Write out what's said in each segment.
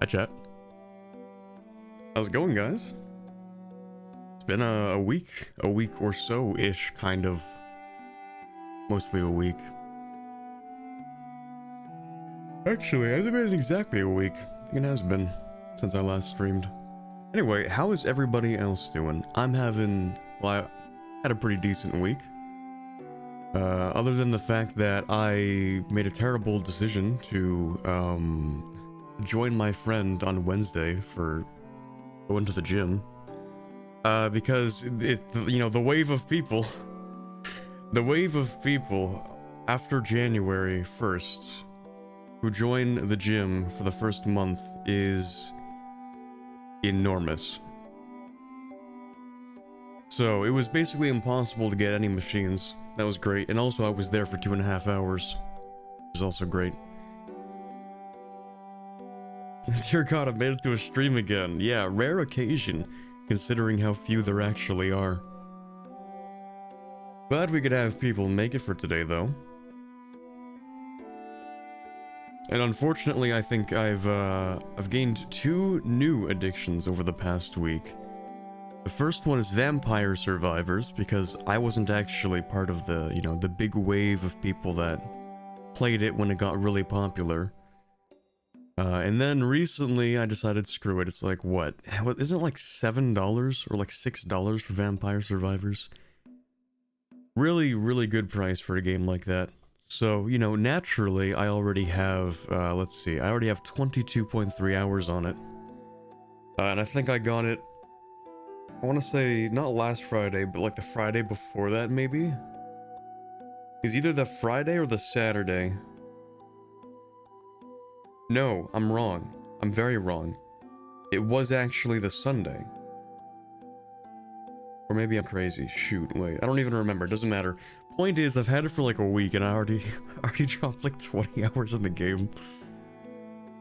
Hi, chat. How's it going, guys? It's been a week or so-ish, kind of. Mostly a week. Actually, it hasn't been exactly a week. I think it has been since I last streamed. Anyway, how is everybody else doing? I'm having, well, I had a pretty decent week. Other than the fact that I made a terrible decision to join my friend on Wednesday for going to the gym. Because the wave of people, after January 1st who join the gym for the first month is enormous. So it was basically impossible to get any machines. That was great. And also I was there for 2.5 hours, which is also great. Dear God, I made it to a stream again. Yeah, rare occasion, considering how few there actually are. Glad we could have people make it for today, though. And unfortunately, I think I've gained 2 new addictions over the past week. The first one is Vampire Survivors, because I wasn't actually part of the, the big wave of people that played it when it got really popular. And then recently I decided, screw it, it's like, what isn't it like $7 or like $6 for Vampire Survivors? Really, really good price for a game like that. So, naturally I already have, let's see, I already have 22.3 hours on it. And I think I got it, I want to say, not last Friday, but like the Friday before that, maybe? It's either the Friday or the Saturday. No, I'm wrong. I'm very wrong. It was actually the Sunday. Or maybe I'm crazy. Shoot, wait. I don't even remember. It doesn't matter. Point is, I've had it for like a week and I already dropped like 20 hours in the game.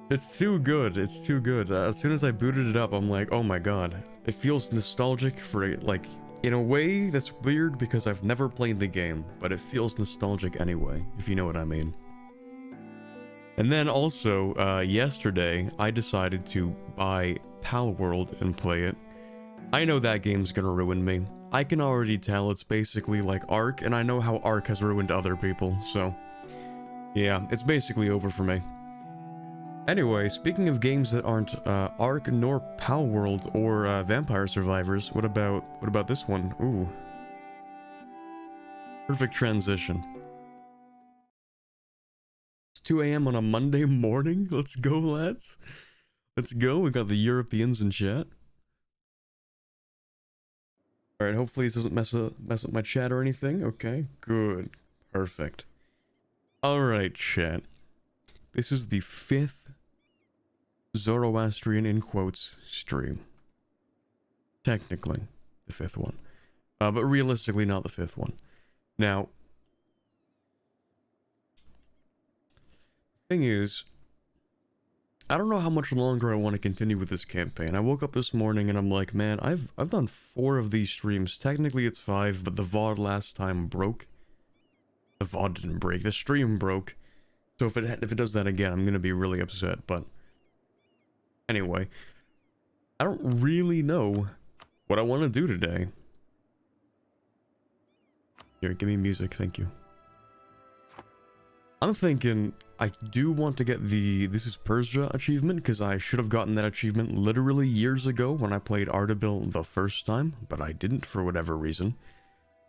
It's too good. It's too good. As soon as I booted it up, I'm like, oh my god. It feels nostalgic for, like, in a way that's weird because I've never played the game, but it feels nostalgic anyway, if you know what I mean. And then also, yesterday, I decided to buy Pal World and play it. I know that game's gonna ruin me. I can already tell it's basically like Ark, and I know how Ark has ruined other people, so... yeah, it's basically over for me. Anyway, speaking of games that aren't Ark nor Pal World or Vampire Survivors, what about this one? Ooh. Perfect transition. 2 a.m. on a Monday morning? Let's go, lads. Let's go. We got the Europeans in chat. Alright, hopefully this doesn't mess up my chat or anything. Okay, good. Perfect. Alright, chat. This is the 5th Zoroastrian, in quotes, stream. Technically, the 5th one. But realistically, not the 5th one. Now, thing is, I don't know how much longer I want to continue with this campaign. I woke up this morning and I'm like, man, I've done 4 of these streams. Technically it's 5, but the VOD last time broke. The VOD didn't break, the stream broke. So if it does that again, I'm gonna be really upset, but... anyway. I don't really know what I want to do today. Here, give me music, thank you. I'm thinking I do want to get the This is Persia achievement, because I should have gotten that achievement literally years ago when I played Ardabil the first time, but I didn't for whatever reason.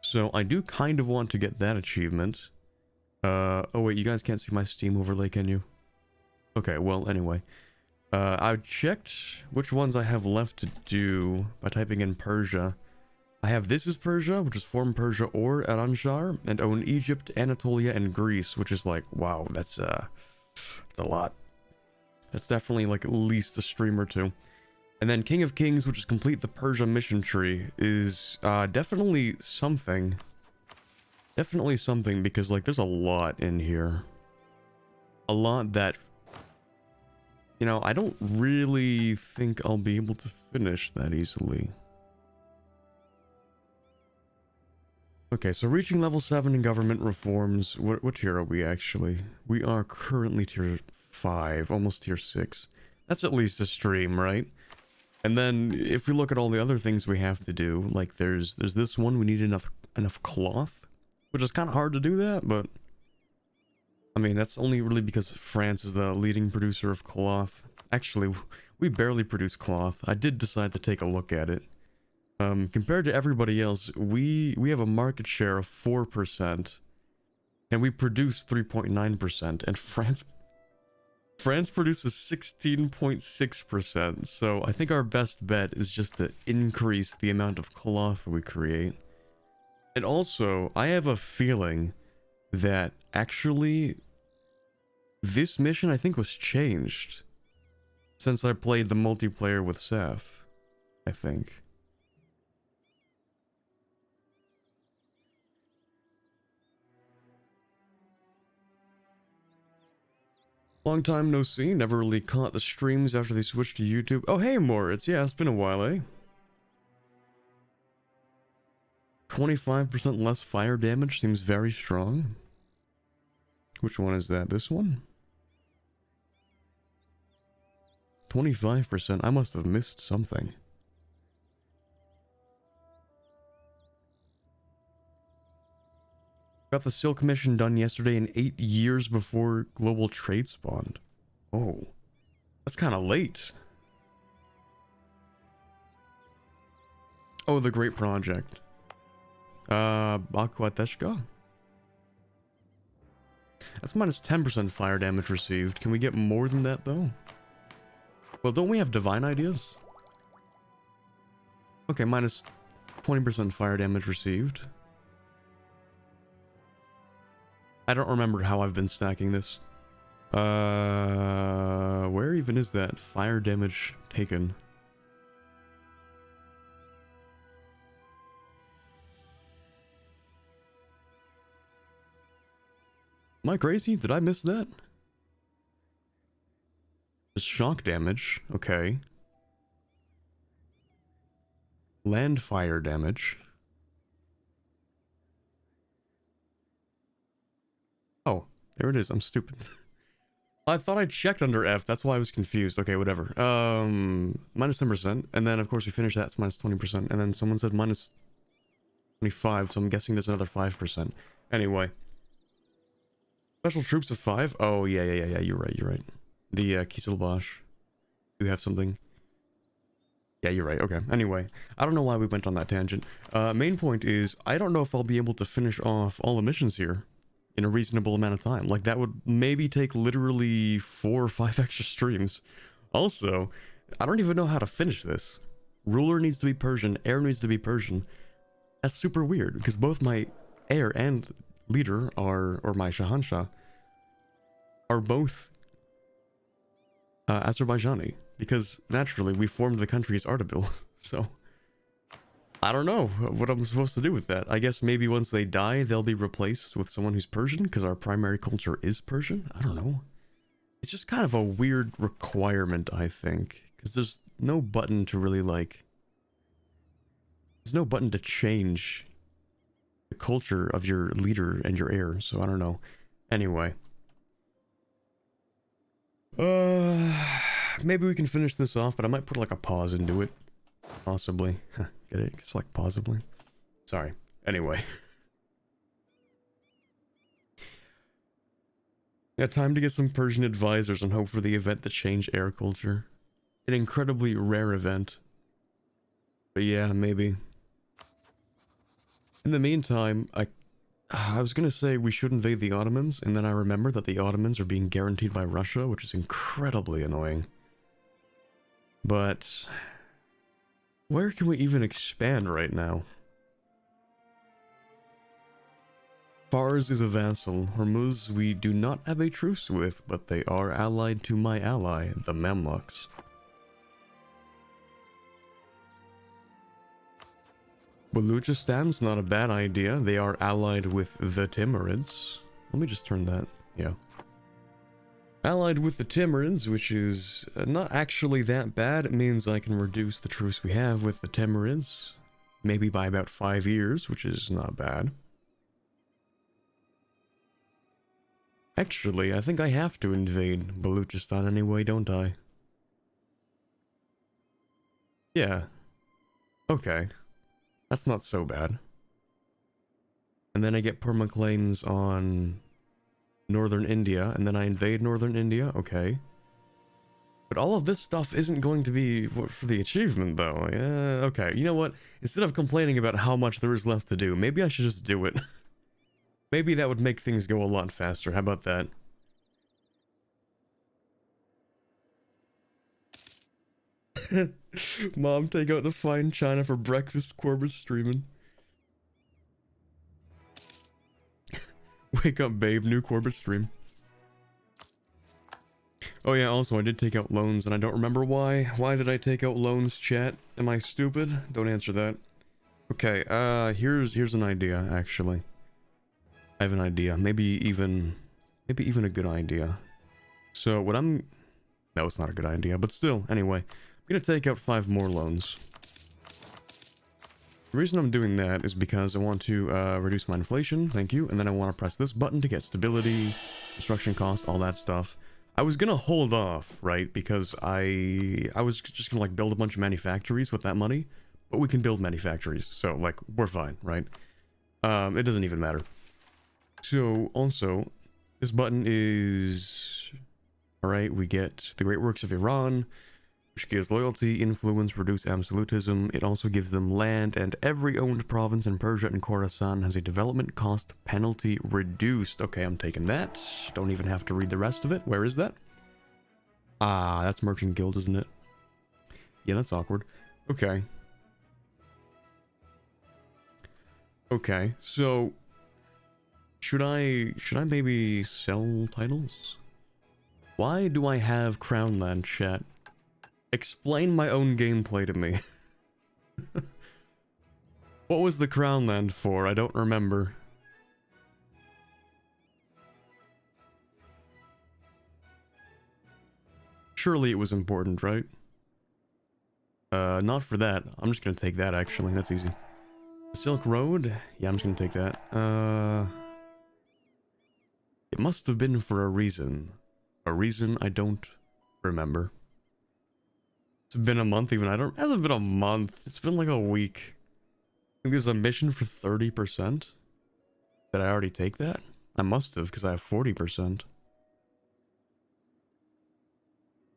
So I do kind of want to get that achievement. Oh wait, you guys can't see my Steam overlay, can you? Okay, well, anyway. I checked which ones I have left to do by typing in Persia. I have This is Persia, which is form Persia or Aranjar, and own Egypt, Anatolia, and Greece, which is like, wow, that's a lot. That's definitely like at least a stream or 2. And then King of Kings, which is complete the Persia mission tree, is definitely something. Definitely something, because like there's a lot in here. A lot that, I don't really think I'll be able to finish that easily. Okay, so reaching level 7 in government reforms. What tier are we actually? We are currently tier 5, almost tier 6. That's at least a stream, right? And then if we look at all the other things we have to do, like there's this one, we need enough cloth, which is kind of hard to do that, but I mean, that's only really because France is the leading producer of cloth. Actually, we barely produce cloth. I did decide to take a look at it. Compared to everybody else, we have a market share of 4%, and we produce 3.9%, and France produces 16.6%, so I think our best bet is just to increase the amount of cloth we create. And also, I have a feeling that actually this mission I think was changed since I played the multiplayer with Seth, I think. Long time no see, never really caught the streams after they switched to YouTube. Oh hey Moritz, yeah, it's been a while, eh? 25% less fire damage seems very strong. Which one is that? This one? 25%? I must have missed something. Got the Silk mission done yesterday and 8 years before global trade spawned. Oh, that's kind of late. Oh, the Great Project. Bakwateshka? That's minus 10% fire damage received. Can we get more than that, though? Well, don't we have divine ideas? Okay, minus 20% fire damage received. I don't remember how I've been stacking this. Where even is that? Fire damage taken. Am I crazy? Did I miss that? Just shock damage. Okay. Land fire damage. Oh, there it is. I'm stupid. I thought I checked under F. That's why I was confused. Okay, whatever. Minus 10%. And then, of course, we finished that. It's minus 20%. And then someone said minus 25. So I'm guessing there's another 5%. Anyway. Special troops of 5? Oh, yeah. You're right. The Kieselbosch. You have something? Yeah, you're right. Okay. Anyway, I don't know why we went on that tangent. Main point is, I don't know if I'll be able to finish off all the missions here in a reasonable amount of time. Like, that would maybe take literally 4 or 5 extra streams. Also, I don't even know how to finish this. Ruler needs to be Persian, heir needs to be Persian. That's super weird, because both my heir and leader are, or my Shahanshah, are both Azerbaijani, because naturally we formed the country as Ardabil. So I don't know what I'm supposed to do with that. I guess maybe once they die they'll be replaced with someone who's Persian, because our primary culture is Persian. I don't know. It's just kind of a weird requirement, I think, because there's no button to really like, there's no button to change the culture of your leader and your heir, so I don't know. Anyway. Maybe we can finish this off, but I might put like a pause into it. Possibly. Get it? It's like possibly. Sorry. Anyway. Yeah, time to get some Persian advisors and hope for the event to change air culture. An incredibly rare event. But yeah, maybe. In the meantime, I was gonna say we should invade the Ottomans, and then I remember that the Ottomans are being guaranteed by Russia, which is incredibly annoying. But where can we even expand right now? Fars is a vassal. Hormuz we do not have a truce with, but they are allied to my ally, the Mamluks. Baluchistan's not a bad idea. They are allied with the Timurids. Let me just turn that. Yeah. Allied with the Timurids, which is not actually that bad. It means I can reduce the truce we have with the Timurids. Maybe by about 5 years, which is not bad. Actually, I think I have to invade Baluchistan anyway, don't I? Yeah. Okay. That's not so bad. And then I get permaclaims on northern India, and then I invade northern India. Okay. But all of this stuff isn't going to be for the achievement, though. Yeah, okay. You know what? Instead of complaining about how much there is left to do, maybe I should just do it. Maybe that would make things go a lot faster. How about that? Mom, take out the fine china for breakfast. Corbett streaming. Wake up, babe. New Corbett stream. Oh yeah, also I did take out loans and I don't remember why. Why did I take out loans, chat? Am I stupid? Don't answer that. Okay, here's an idea, actually. I have an idea. Maybe even a good idea. So what I'm... No, it's not a good idea, but still, anyway. I'm gonna take out 5 more loans. The reason I'm doing that is because I want to reduce my inflation, thank you, and then I want to press this button to get stability, construction cost, all that stuff. I was gonna hold off, right, because I was just gonna, like, build a bunch of manufactories with that money, but we can build manufactories, so, like, we're fine, right? It doesn't even matter. So, also, this button is... Alright, we get the great works of Iran, which gives loyalty, influence, reduce absolutism. It also gives them land, and every owned province in Persia and Khorasan has a development cost penalty reduced. Okay, I'm taking that. Don't even have to read the rest of it. Where is that? Ah, that's Merchant Guild, isn't it? Yeah, that's awkward. Okay. Okay, so... Should I maybe sell titles? Why do I have Crown Land, chat? Explain my own gameplay to me. What was the Crown Land for? I don't remember. Surely it was important, right? Not for that. I'm just gonna take that, actually. That's easy. Silk Road? Yeah, I'm just gonna take that. It must have been for a reason. A reason I don't remember. It's been a month even. It hasn't been a month. It's been like a week. I think there's a mission for 30%. Did I already take that? I must have, because I have 40%.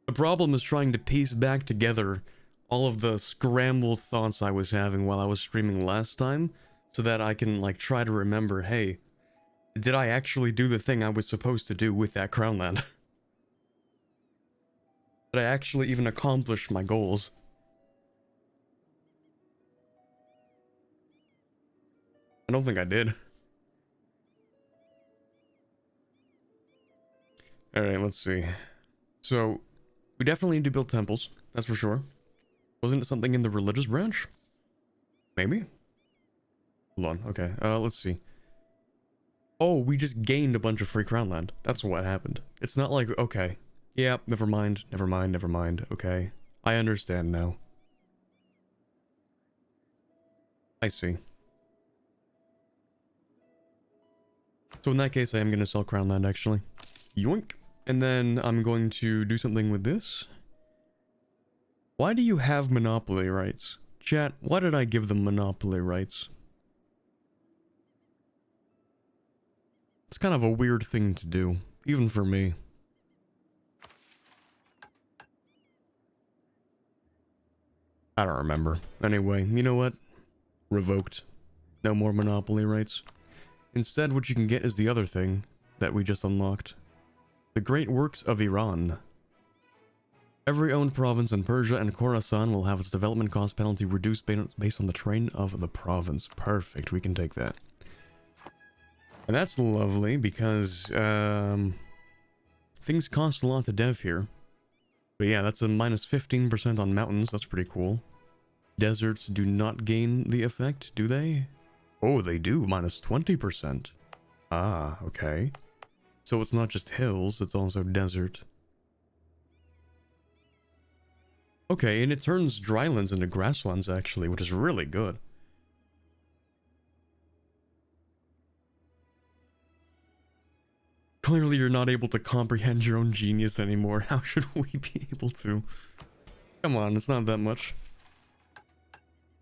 The problem is trying to piece back together all of the scrambled thoughts I was having while I was streaming last time, so that I can, like, try to remember, hey, did I actually do the thing I was supposed to do with that Crown Land? Did I actually even accomplish my goals? I don't think I did. Alright, let's see. So, we definitely need to build temples, that's for sure. Wasn't it something in the religious branch? Maybe? Hold on, okay, let's see. Oh, we just gained a bunch of free crown land. That's what happened. It's not like, okay. Yeah, never mind, okay. I understand now. I see. So in that case, I am going to sell crown land, actually. Yoink. And then I'm going to do something with this. Why do you have monopoly rights? Chat, why did I give them monopoly rights? It's kind of a weird thing to do, even for me. I don't remember. Anyway, you know what? Revoked. No more monopoly rights. Instead, what you can get is the other thing that we just unlocked. The great works of Iran. Every owned province in Persia and Khorasan will have its development cost penalty reduced based on the terrain of the province. Perfect, we can take that. And that's lovely because, things cost a lot to dev here. But yeah, that's a minus 15% on mountains, that's pretty cool. Deserts do not gain the effect, do they? Oh, they do, minus 20%. Ah, okay. So it's not just hills, it's also desert. Okay, and it turns drylands into grasslands, actually, which is really good. Clearly you're not able to comprehend your own genius anymore. How should we be able to? Come on, it's not that much.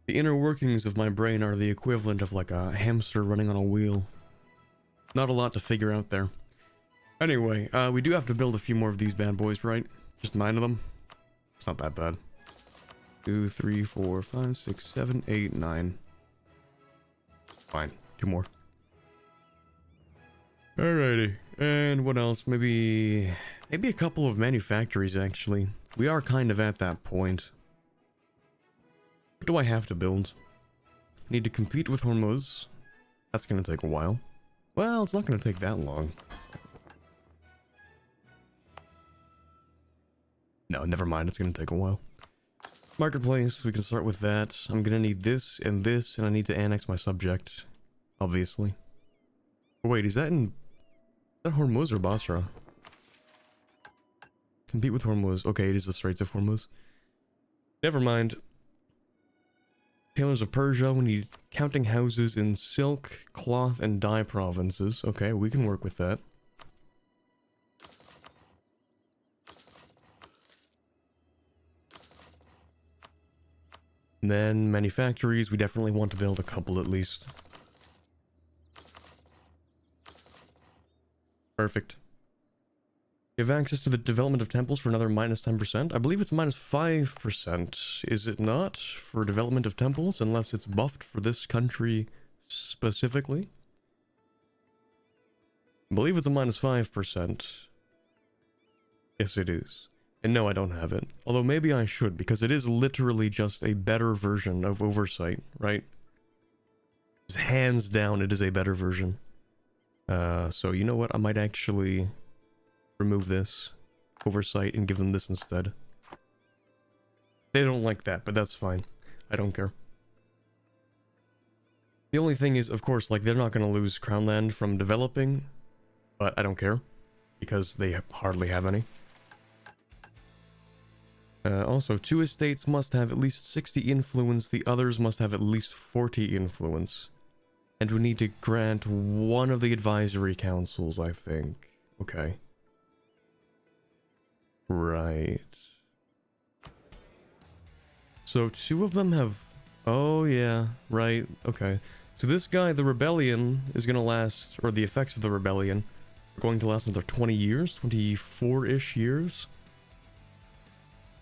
The inner workings of my brain are the equivalent of like a hamster running on a wheel. Not a lot to figure out there. Anyway, we do have to build a few more of these bad boys, right? Just 9 of them? It's not that bad. 2, 3, 4, 5, 6, 7, 8, 9. Fine. 2 more. Alrighty. And what else? Maybe a couple of manufactories, actually. We are kind of at that point. What do I have to build? I need to compete with Hormuz. That's going to take a while. Well, it's not going to take that long. No, never mind. It's going to take a while. Marketplace, we can start with that. I'm going to need this, and I need to annex my subject. Obviously. Oh, wait, is that Hormuz or Basra? Compete with Hormuz. Okay, it is the Straits of Hormuz. Never mind. Tailors of Persia, we need counting houses in silk, cloth, and dye provinces. Okay, we can work with that. And then manufactories, we definitely want to build a couple at least. Perfect. You have access to the development of temples for another minus 10%. I believe it's minus 5%, is it not? For development of temples, unless it's buffed for this country specifically. I believe it's a minus 5%. Yes, it is. And no, I don't have it. Although maybe I should, because it is literally just a better version of Oversight, right? Hands down, it is a better version. So you know what? I might actually remove this Oversight and give them this instead. They don't like that, but that's fine. I don't care. The only thing is, of course, like, they're not going to lose Crown Land from developing, but I don't care, because they hardly have any. Also, 2 estates must have at least 60 influence, the others must have at least 40 influence. And we need to grant one of the advisory councils, I think. Okay. Right. So 2 of them have... Oh, yeah. Right. Okay. So this guy, the rebellion, is going to last... Or the effects of the rebellion are going to last another 20 years? 24-ish years?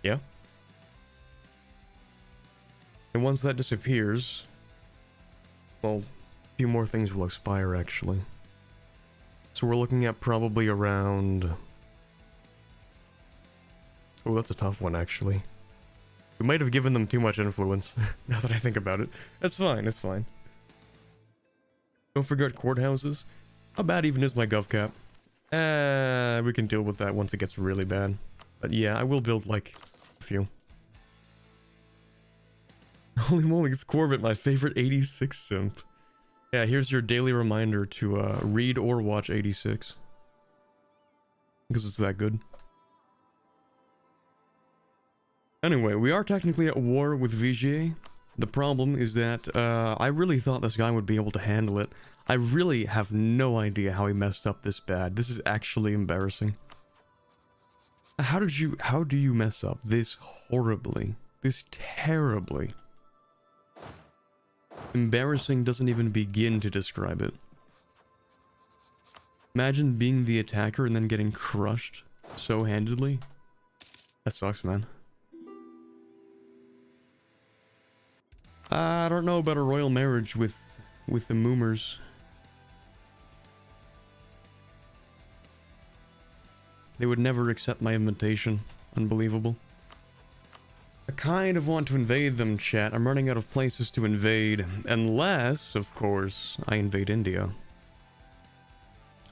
Yeah. And once that disappears... Well, a few more things will expire, actually. So we're looking at probably around... Oh, that's a tough one, actually. We might have given them too much influence, now that I think about it. That's fine, it's fine. Don't forget courthouses. How bad even is my gov cap? We can deal with that once it gets really bad. But yeah, I will build, like, a few. Holy moly, it's Corbett, my favorite 86 simp. Yeah, here's your daily reminder to read or watch 86. Because it's that good. Anyway, we are technically at war with Vigier. The problem is that I really thought this guy would be able to handle it. I really have no idea how he messed up this bad. This is actually embarrassing. How do you mess up this horribly? This terribly? Embarrassing doesn't even begin to describe it. Imagine being the attacker and then getting crushed so handedly. That sucks, man. I don't know about a royal marriage with the Moomers. They would never accept my invitation. Unbelievable. I kind of want to invade them, chat. I'm running out of places to invade. Unless, of course, I invade India.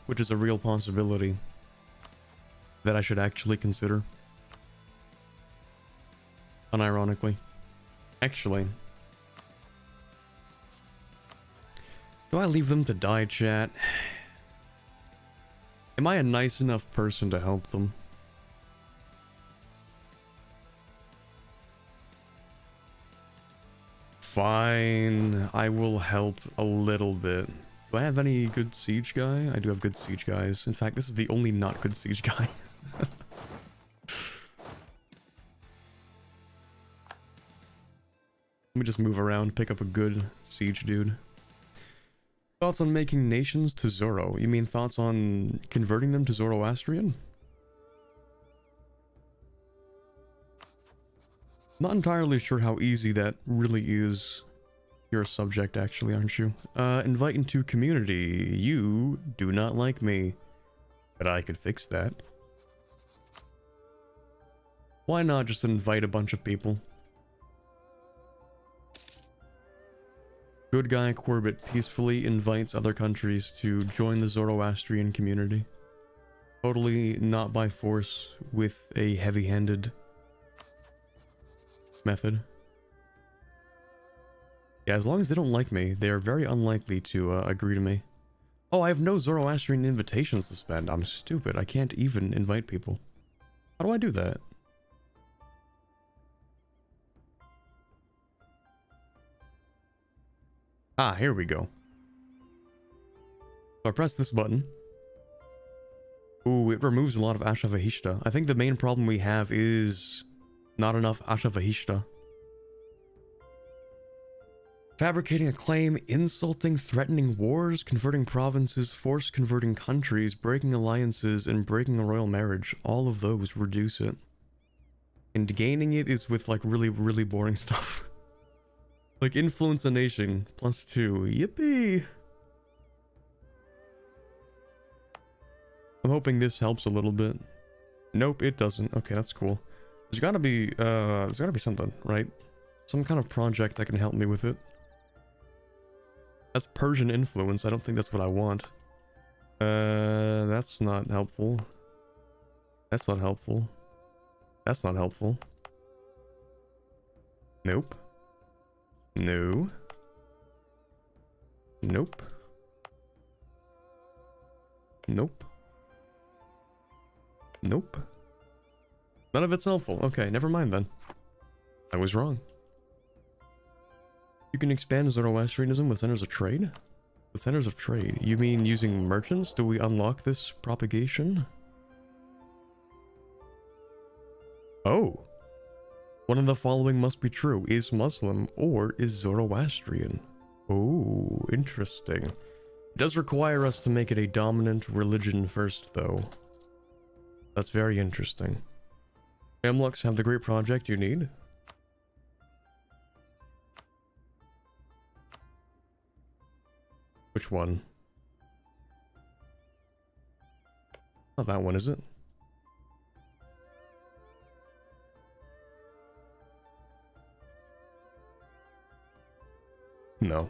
Which is a real possibility that I should actually consider. Unironically. Actually. Do I leave them to die, chat? Am I a nice enough person to help them? Fine, I will help a little bit. Do I have any good siege guy? I do have good siege guys. In fact, this is the only not good siege guy. Let me just move around, pick up a good siege dude. Thoughts on making nations to Zoro? You mean thoughts on converting them to Zoroastrian? Not entirely sure how easy that really is. You're a subject, actually, aren't you? Invite into community. You do not like me. But I could fix that. Why not just invite a bunch of people? Good guy Corbett peacefully invites other countries to join the Zoroastrian community. Totally not by force, with a heavy-handed method. Yeah, as long as they don't like me, they are very unlikely to agree to me. Oh, I have no Zoroastrian invitations to spend. I'm stupid. I can't even invite people. How do I do that? Ah, here we go. So I press this button. Ooh, it removes a lot of Ashavahishta. I think the main problem we have is not enough Ashavahishta. Fabricating a claim, insulting, threatening wars, converting provinces, force converting countries, breaking alliances, and breaking a royal marriage. All of those reduce it. And gaining it is with like really, really boring stuff. Like influence a nation, +2. Yippee! I'm hoping this helps a little bit. Nope, it doesn't. Okay, that's cool. There's gotta be something, right? Some kind of project that can help me with it. That's Persian influence. I don't think that's what I want. That's not helpful. That's not helpful. That's not helpful. Nope. No. Nope. Nope. Nope. None of it's helpful. Okay, never mind then. I was wrong. You can expand Zoroastrianism with centers of trade? With centers of trade? You mean using merchants? Do we unlock this propagation? Oh. One of the following must be true. Is Muslim or is Zoroastrian? Oh, interesting. It does require us to make it a dominant religion first, though. That's very interesting. Mamluks have the great project you need. Which one? Not that one, is it? No.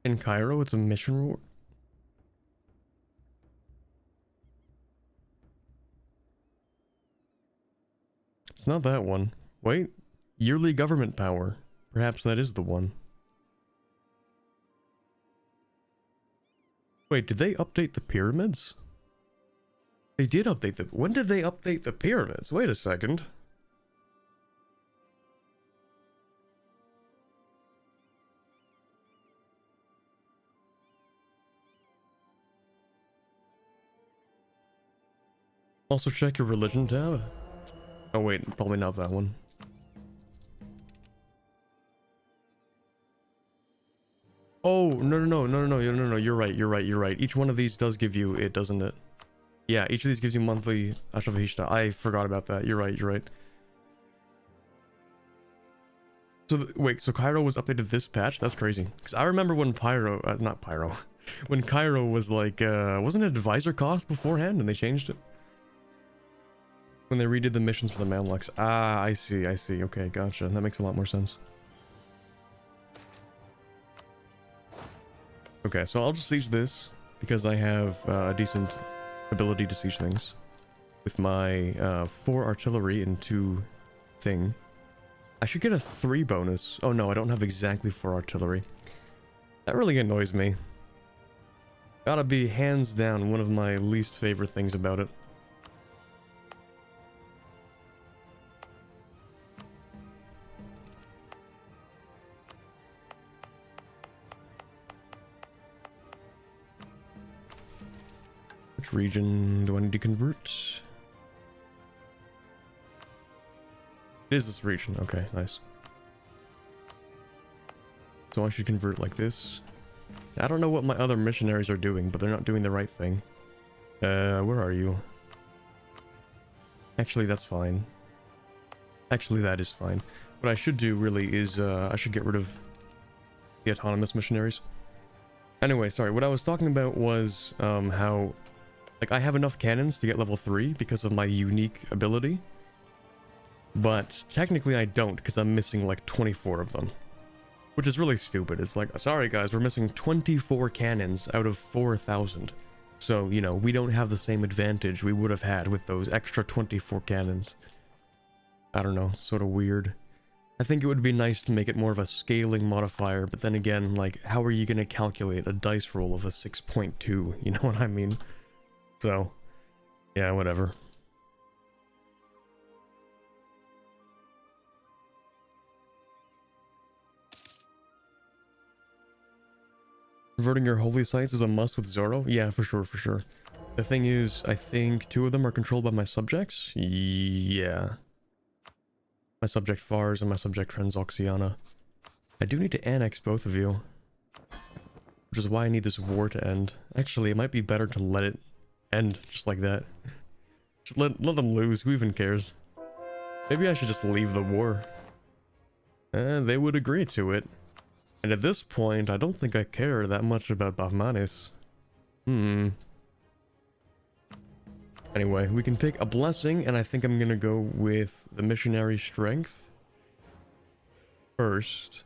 In Cairo, it's a mission reward. It's not that one. Wait. Yearly government power. Perhaps that is the one. Wait, did they update the pyramids? They did update them. When did they update the pyramids? Wait a second. Also check your religion tab. Oh wait, probably not that one. Oh, no, you're right. Each one of these does give you it, doesn't it? Yeah, each of these gives you monthly Ashavahishta. I forgot about that. You're right. So, wait, so Cairo was updated this patch? That's crazy. Because I remember when when Cairo was like, wasn't it advisor cost beforehand and they changed it? When they redid the missions for the Mamluks. Ah, I see. Okay, gotcha. That makes a lot more sense. Okay, so I'll just siege this because I have a decent ability to siege things with my 4 artillery and 2 thing. I should get a 3 bonus. Oh no, I don't have exactly 4 artillery. That really annoys me. Gotta be hands down one of my least favorite things about it. Which region do I need to convert? It is this region. Okay, nice. So I should convert like this. I don't know what my other missionaries are doing, but they're not doing the right thing. Where are you? Actually, that's fine. Actually, that is fine. What I should do, really, is, I should get rid of the autonomous missionaries. Anyway, sorry, what I was talking about was, how... Like, I have enough cannons to get level 3 because of my unique ability. But, technically I don't, because I'm missing, like, 24 of them. Which is really stupid. It's like, sorry guys, we're missing 24 cannons out of 4,000. So, you know, we don't have the same advantage we would have had with those extra 24 cannons. I don't know, sort of weird. I think it would be nice to make it more of a scaling modifier, but then again, like, how are you going to calculate a dice roll of a 6.2? You know what I mean? So, yeah, whatever. Converting your holy sites is a must with Zoro? Yeah, for sure, for sure. The thing is, I think 2 of them are controlled by my subjects? Yeah. My subject Fars and my subject Transoxiana. I do need to annex both of you. Which is why I need this war to end. Actually, it might be better to let it end just like that. Just let them lose, who even cares? Maybe I should just leave the war. They would agree to it. And at this point, I don't think I care that much about Bahmanis. Anyway, we can pick a blessing, and I think I'm gonna go with the missionary strength first.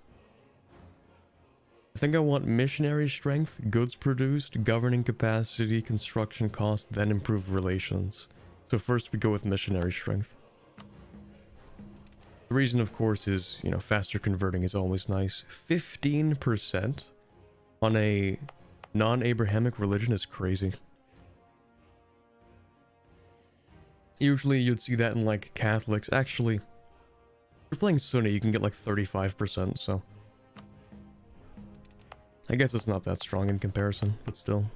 I think I want missionary strength, goods produced, governing capacity, construction cost, then improved relations. So first we go with missionary strength. The reason, of course, is, you know, faster converting is always nice. 15% on a non-Abrahamic religion is crazy. Usually you'd see that in, like, Catholics. Actually, if you're playing Sunni, you can get, like, 35%, so... I guess it's not that strong in comparison, but still,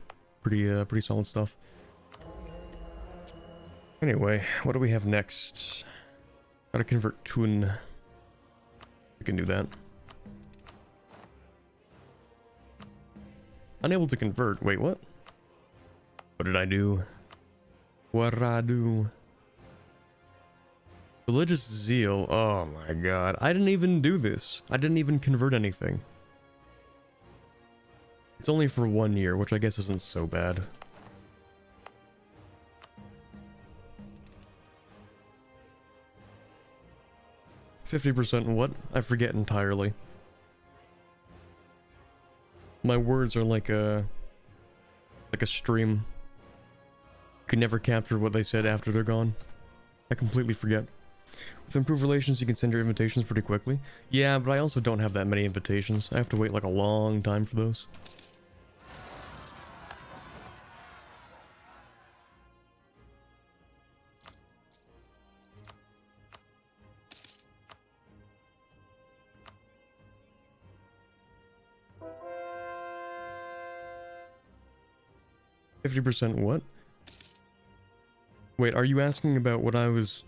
pretty solid stuff. Anyway, what do we have next? Gotta convert Tun. We can do that. Unable to convert. Wait, what? What did I do? What did I do? Religious zeal. Oh my god. I didn't even do this. I didn't even convert anything. It's only for 1 year, which I guess isn't so bad. %, what? I forget entirely. My words are like a stream. You can never capture what they said after they're gone. I completely forget. With improved relations, you can send your invitations pretty quickly. Yeah, but I also don't have that many invitations. I have to wait like a long time for those. %, what? Wait, are you asking about what I was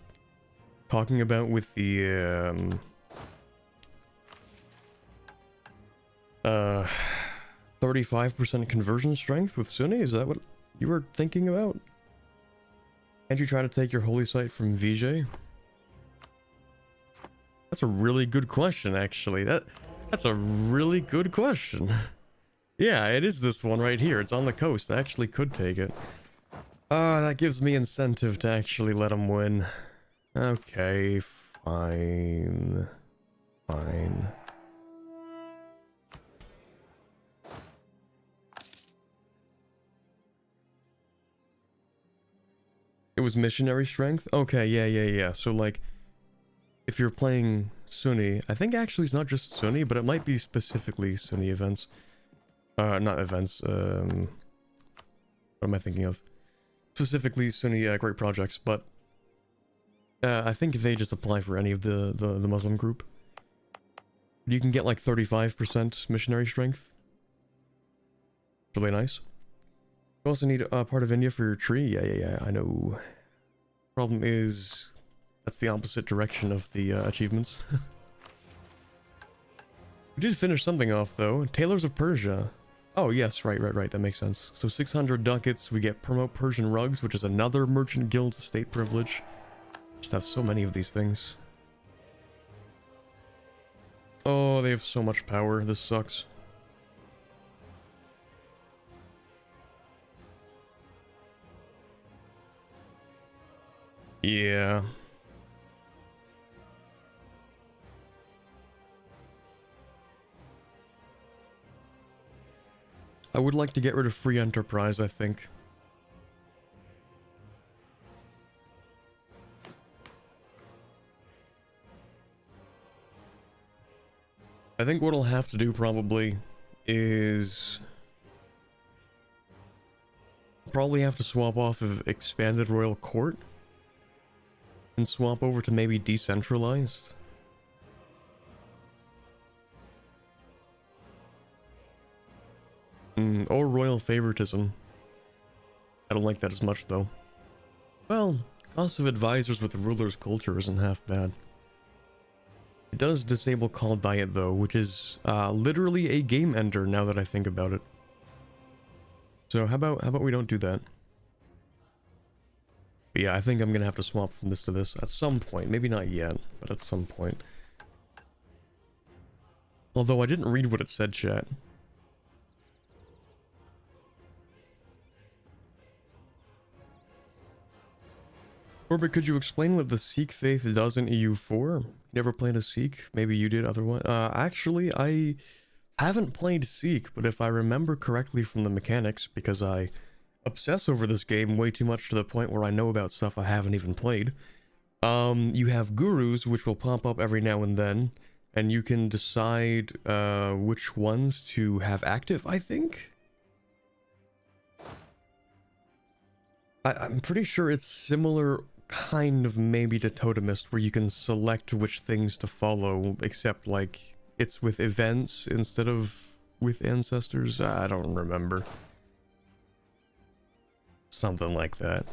talking about with the 35% conversion strength with Sunni? Is that what you were thinking about? Can't you try to take your holy site from Vijay? That's a really good question, actually. That's a really good question. Yeah, it is this one right here. It's on the coast. I actually could take it. That gives me incentive to actually let him win. Okay, fine. Fine. It was missionary strength? Okay, yeah. So, like, if you're playing Sunni, I think actually it's not just Sunni, but it might be specifically Sunni events. Not events, what am I thinking of? Specifically Sunni great projects, but I think they just apply for any of the Muslim group. You can get like 35% missionary strength. Really nice. You also need a part of India for your tree. Yeah, I know. Problem is, that's the opposite direction of the achievements. We did finish something off though. Tailors of Persia. Oh yes, right. That makes sense. So 600 ducats, we get promote Persian rugs, which is another merchant guild state privilege. Just have so many of these things. Oh, they have so much power. This sucks. Yeah. I would like to get rid of free enterprise, I think. I think what I'll have to do probably is probably have to swap off of expanded royal court and swap over to maybe decentralized. Or royal favoritism. I don't like that as much though. Well, cost of advisors with the ruler's culture isn't half bad. It does disable call diet though, which is literally a game ender now that I think about it. So how about we don't do that? But yeah, I think I'm gonna have to swap from this to this at some point. Maybe not yet, but at some point. Although I didn't read what it said, chat. Orbit, could you explain what the Sikh faith does in EU4? Never played a Sikh? Maybe you did otherwise. Actually, I haven't played Sikh, but if I remember correctly from the mechanics, because I obsess over this game way too much to the point where I know about stuff I haven't even played. You have gurus, which will pop up every now and then, and you can decide which ones to have active, I think? I'm pretty sure it's similar kind of maybe to Totemist, where you can select which things to follow, except like it's with events instead of with ancestors. I don't remember. Something like that.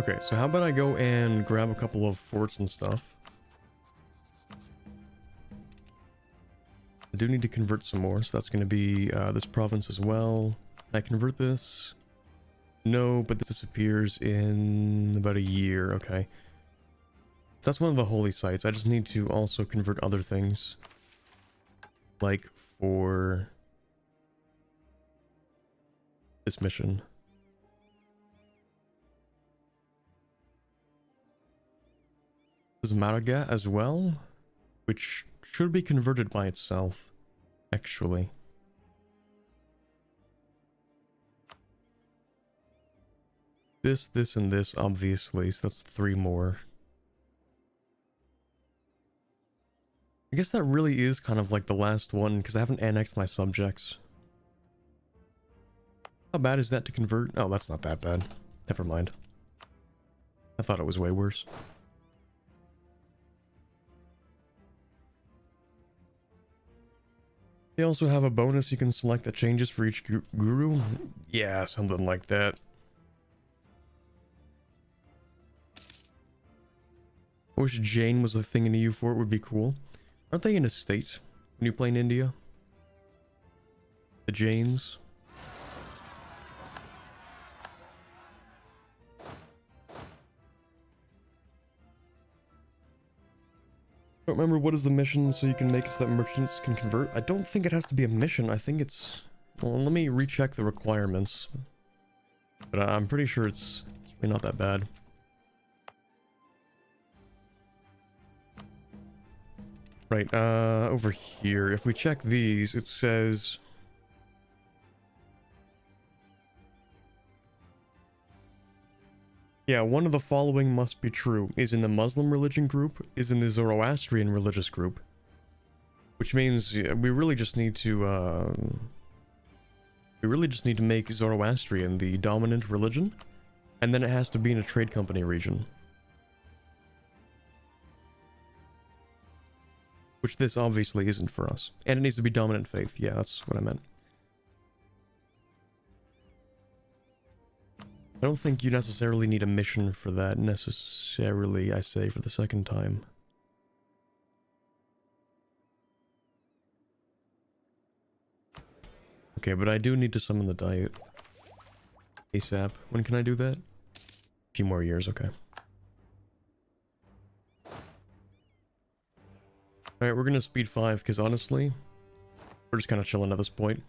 Okay, so how about I go and grab a couple of forts and stuff. I do need to convert some more, so that's going to be this province as well. Can I convert this? No, but this disappears in about a year. Okay. That's one of the holy sites. I just need to also convert other things. Like for this mission. There's Maragat as well, which should be converted by itself, actually. This, and this, obviously, so that's 3 more. I guess that really is kind of like the last one, because I haven't annexed my subjects. How bad is that to convert? Oh, that's not that bad. Never mind. I thought it was way worse. They also have a bonus you can select that changes for each guru. Yeah, something like that. I wish Jane was a thing in EU4, it would be cool. Aren't they in a state when you play in India? The Janes. I don't remember what is the mission so you can make it so that merchants can convert. I don't think it has to be a mission. I think it's... Well, let me recheck the requirements. But I'm pretty sure it's really not that bad. Right, over here, if we check these, it says... Yeah, one of the following must be true. Is in the Muslim religion group, is in the Zoroastrian religious group. Which means we really just need to, We really just need to make Zoroastrian the dominant religion, and then it has to be in a trade company region. Which this obviously isn't for us. And it needs to be dominant faith. Yeah, that's what I meant. I don't think you necessarily need a mission for that necessarily, I say for the second time. Okay, but I do need to summon the diet. ASAP. When can I do that? A few more years, okay. Alright, we're gonna speed 5, because honestly, we're just kind of chilling at this point.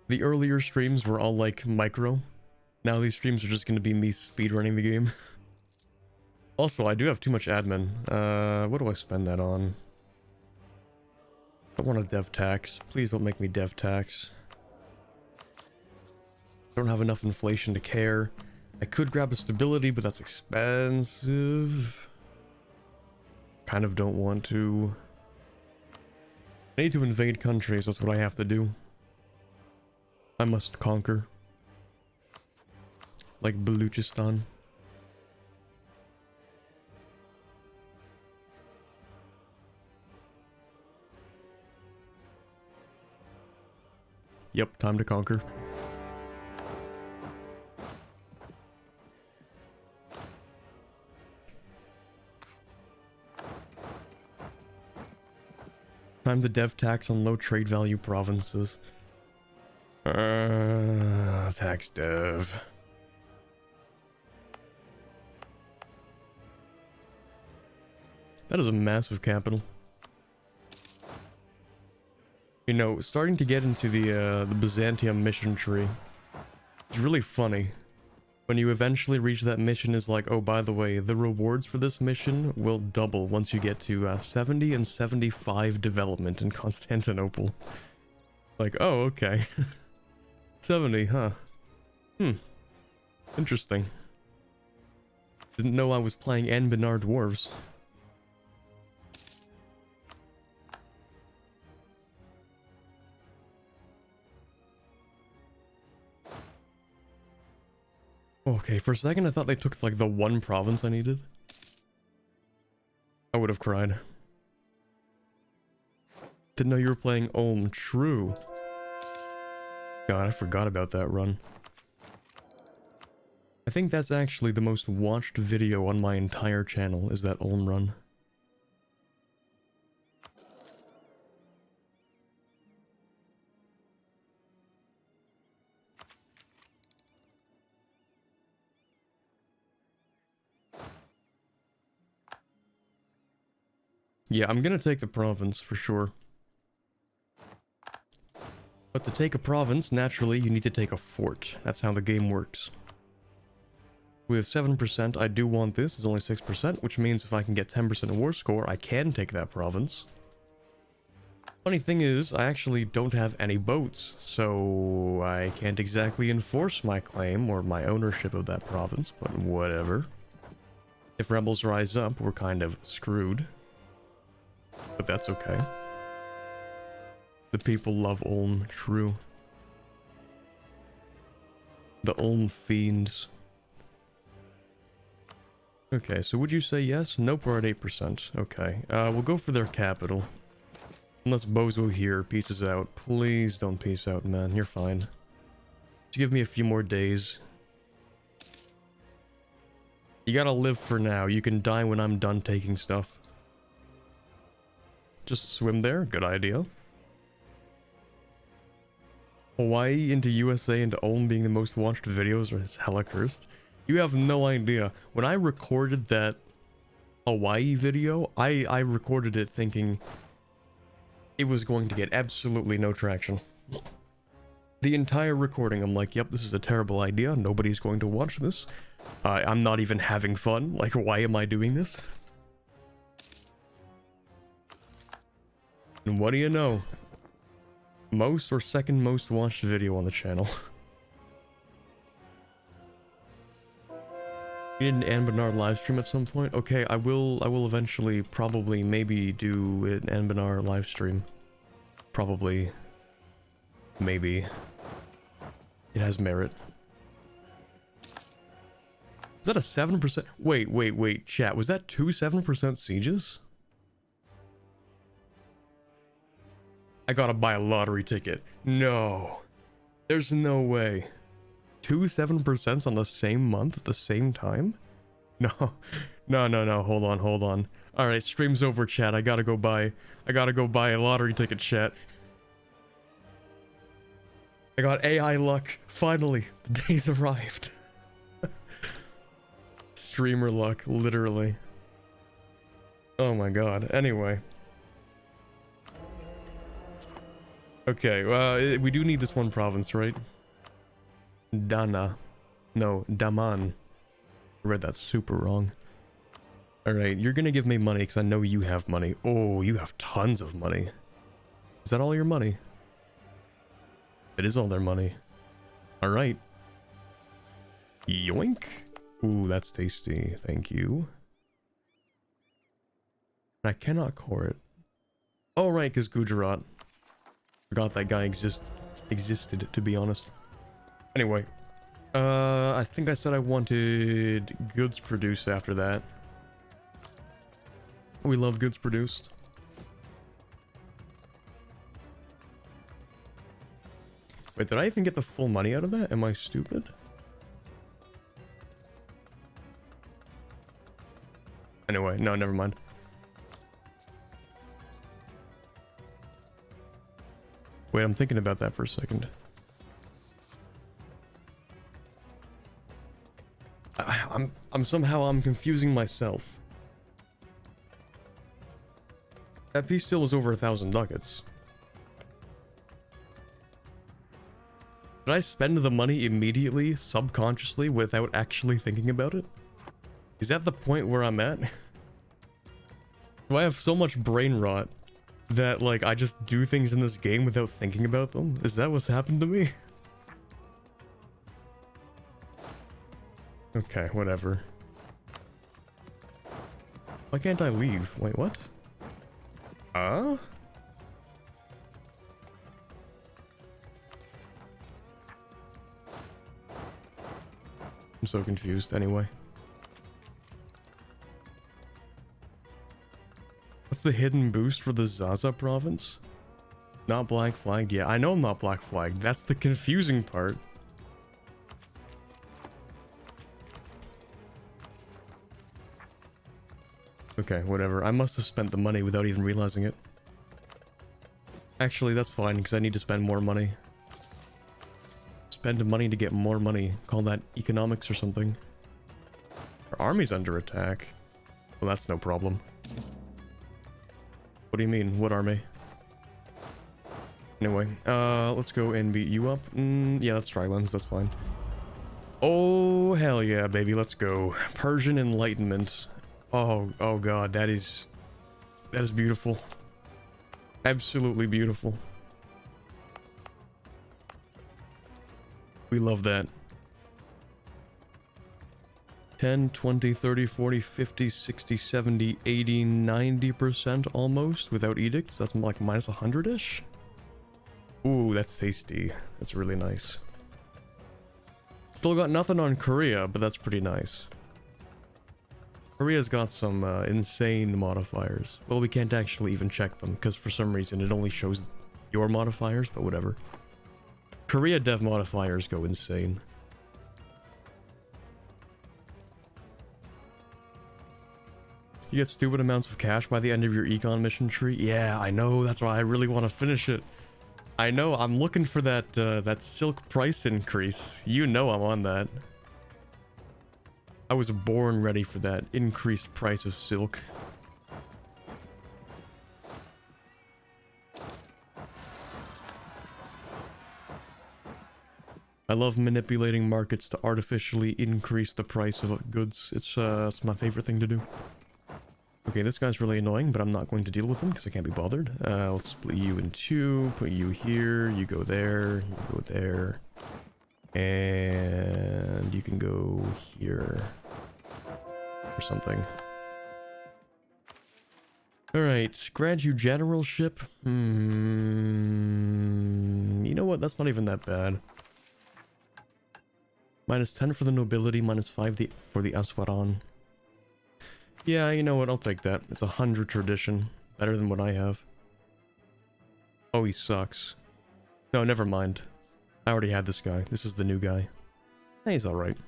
The earlier streams were all like micro. Now these streams are just gonna be me speedrunning the game. Also, I do have too much admin. What do I spend that on? I don't want a dev tax. Please don't make me dev tax. Don't have enough inflation to care. I could grab a stability, but that's expensive. Kind of don't want to. I need to invade countries, that's what I have to do. I must conquer. Like Baluchistan. Yep, time to conquer. Time to dev tax on low trade value provinces. Tax dev. That is a massive capital. You know, starting to get into the Byzantium mission tree. It's really funny. When you eventually reach that mission is like, oh, by the way, the rewards for this mission will double once you get to 70 and 75 development in Constantinople. Like, oh, okay. 70, huh? Interesting. Didn't know I was playing Anbenar dwarves. Okay, for a second I thought they took like the one province I needed. I would have cried. Didn't know you were playing Ulm. True. God, I forgot about that run. I think that's actually the most watched video on my entire channel, is that Ulm run. Yeah, I'm gonna take the province for sure. But to take a province, naturally, you need to take a fort. That's how the game works. We have 7%. I do want this. It's only 6%, which means if I can get 10% war score, I can take that province. Funny thing is, I actually don't have any boats, so I can't exactly enforce my claim or my ownership of that province, but whatever. If rebels rise up, we're kind of screwed. But that's okay. The people love Ulm, true. The Ulm fiends. Okay, so would you say yes? Nope, we're at 8%. Okay, we'll go for their capital. Unless Bozo here pieces out. Please don't peace out, man. You're fine. Just give me a few more days. You gotta live for now. You can die when I'm done taking stuff. Just swim there? Good idea. Hawaii into USA into Ulm being the most watched videos is hella cursed. You have no idea. When I recorded that Hawaii video, I recorded it thinking it was going to get absolutely no traction. The entire recording, I'm like, yep, this is a terrible idea. Nobody's going to watch this. I'm not even having fun. Like, why am I doing this? And what do you know? Most or second most watched video on the channel. You need an Anbenar livestream at some point? Okay, I will eventually probably maybe do an Anbenar livestream. Probably Maybe. It has merit. Is that a 7%? Wait, chat. Was that 2 7% sieges? I gotta buy a lottery ticket. No. There's no way. 2 7% on the same month at the same time? No. No. Hold on. Alright, stream's over, chat. I gotta go buy a lottery ticket, chat. I got AI luck. Finally. The day's arrived. Streamer luck, literally. Oh my god. Anyway. Okay, we do need this one province, right? Dana. No, Daman. I read that super wrong. Alright, you're gonna give me money because I know you have money. Oh, you have tons of money. Is that all your money? It is all their money. Alright. Yoink. Ooh, that's tasty. Thank you. I cannot core it. Oh, right, because Gujarat. Forgot that guy existed, to be honest. Anyway. I think I said I wanted goods produced after that. We love goods produced. Wait, did I even get the full money out of that? Am I stupid? Anyway, no, never mind. Wait, I'm thinking about that for a second. I'm confusing myself. That piece still was over 1,000 ducats. Did I spend the money immediately, subconsciously, without actually thinking about it? Is that the point where I'm at? Do I have so much brain rot that, like, I just do things in this game without thinking about them? Is that what's happened to me? Okay, whatever. Why can't I leave? Wait, what? I'm so confused, anyway. What's the hidden boost for the Zaza province? Not black flagged? Yeah, I know I'm not black flagged. That's the confusing part. Okay, whatever. I must have spent the money without even realizing it. Actually, that's fine, because I need to spend more money. Spend money to get more money. Call that economics or something. Our army's under attack. Well, that's no problem. What do you mean? What army? Anyway, let's go and beat you up. Yeah, that's Drylands, that's fine. Oh, hell yeah, baby, let's go. Persian Enlightenment. Oh god, that is beautiful. Absolutely beautiful. We love that. 10, 20, 30, 40, 50, 60, 70, 80, 90% almost without edicts. That's like minus 100-ish. Ooh, that's tasty. That's really nice. Still got nothing on Korea, but that's pretty nice. Korea's got some insane modifiers. Well, we can't actually even check them because for some reason it only shows your modifiers, but whatever. Korea dev modifiers go insane. You get stupid amounts of cash by the end of your econ mission tree. Yeah, I know. That's why I really want to finish it. I know. I'm looking for that that silk price increase. You know I'm on that. I was born ready for that increased price of silk. I love manipulating markets to artificially increase the price of goods. It's my favorite thing to do. Okay, this guy's really annoying, but I'm not going to deal with him because I can't be bothered. Let's split you in two, put you here, you go there, you go there. And you can go here. Or something. Alright, grant you generalship. You know what? That's not even that bad. -10 for the nobility, -5 for the Aswaran. Yeah, you know what? I'll take that. It's 100 tradition. Better than what I have. Oh, he sucks. No, never mind. I already had this guy. This is the new guy. Hey, he's alright.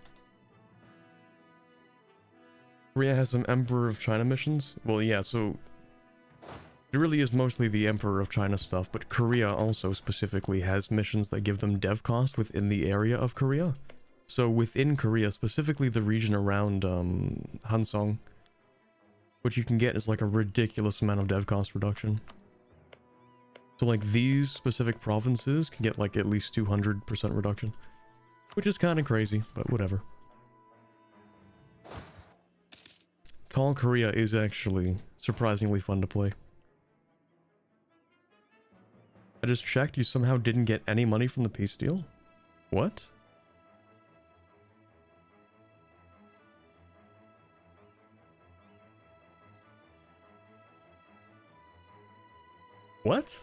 Korea has some Emperor of China missions? Well, yeah, so... It really is mostly the Emperor of China stuff, but Korea also specifically has missions that give them dev cost within the area of Korea. So within Korea, specifically the region around Hansong, what you can get is like a ridiculous amount of dev cost reduction. So like these specific provinces can get like at least 200% reduction, which is kind of crazy, but whatever. Tall Korea is actually surprisingly fun to play. I just checked, you somehow didn't get any money from the peace deal? What? What?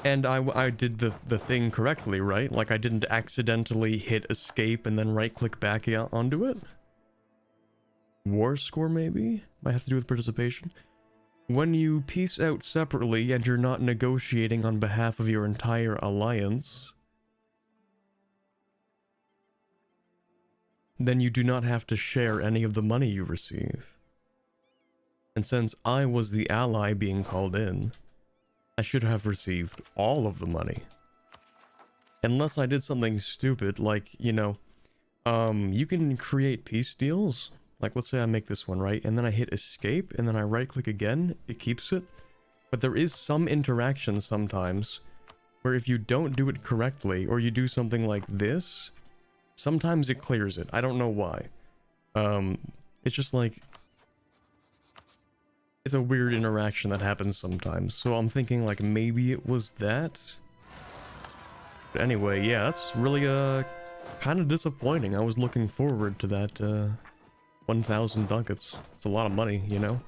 And I did the thing correctly, right? Like I didn't accidentally hit escape and then right click back onto it? War score maybe? Might have to do with participation. When you peace out separately and you're not negotiating on behalf of your entire alliance, then you do not have to share any of the money you receive. And since I was the ally being called in, I should have received all of the money. Unless I did something stupid, like, you know, you can create peace deals. Like, let's say I make this one, right? And then I hit escape, and then I right-click again, it keeps it. But there is some interaction sometimes, where if you don't do it correctly, or you do something like this, sometimes it clears it. I don't know why. It's just like... It's a weird interaction that happens sometimes. So I'm thinking, like, maybe it was that? But anyway, yeah, that's really, kind of disappointing. I was looking forward to that, 1,000 ducats. It's a lot of money, you know?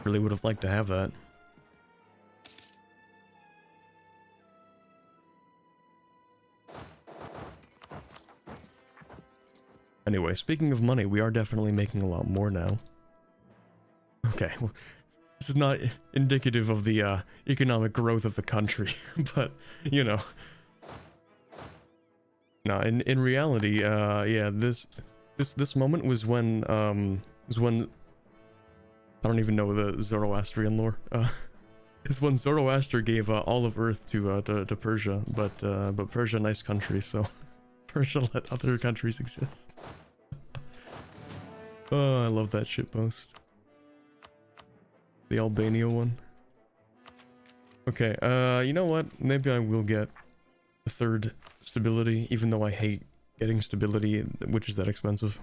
Really would have liked to have that. Anyway, speaking of money, we are definitely making a lot more now. Okay, well, this is not indicative of the economic growth of the country, but, you know. No, in reality, yeah, this moment was when I don't even know the Zoroastrian lore. Is when Zoroaster gave all of Earth to Persia, but Persia, nice country, so Persia let other countries exist. Oh, I love that shitpost. The Albania one. Okay, you know what? Maybe I will get a third stability, even though I hate getting stability, which is that expensive.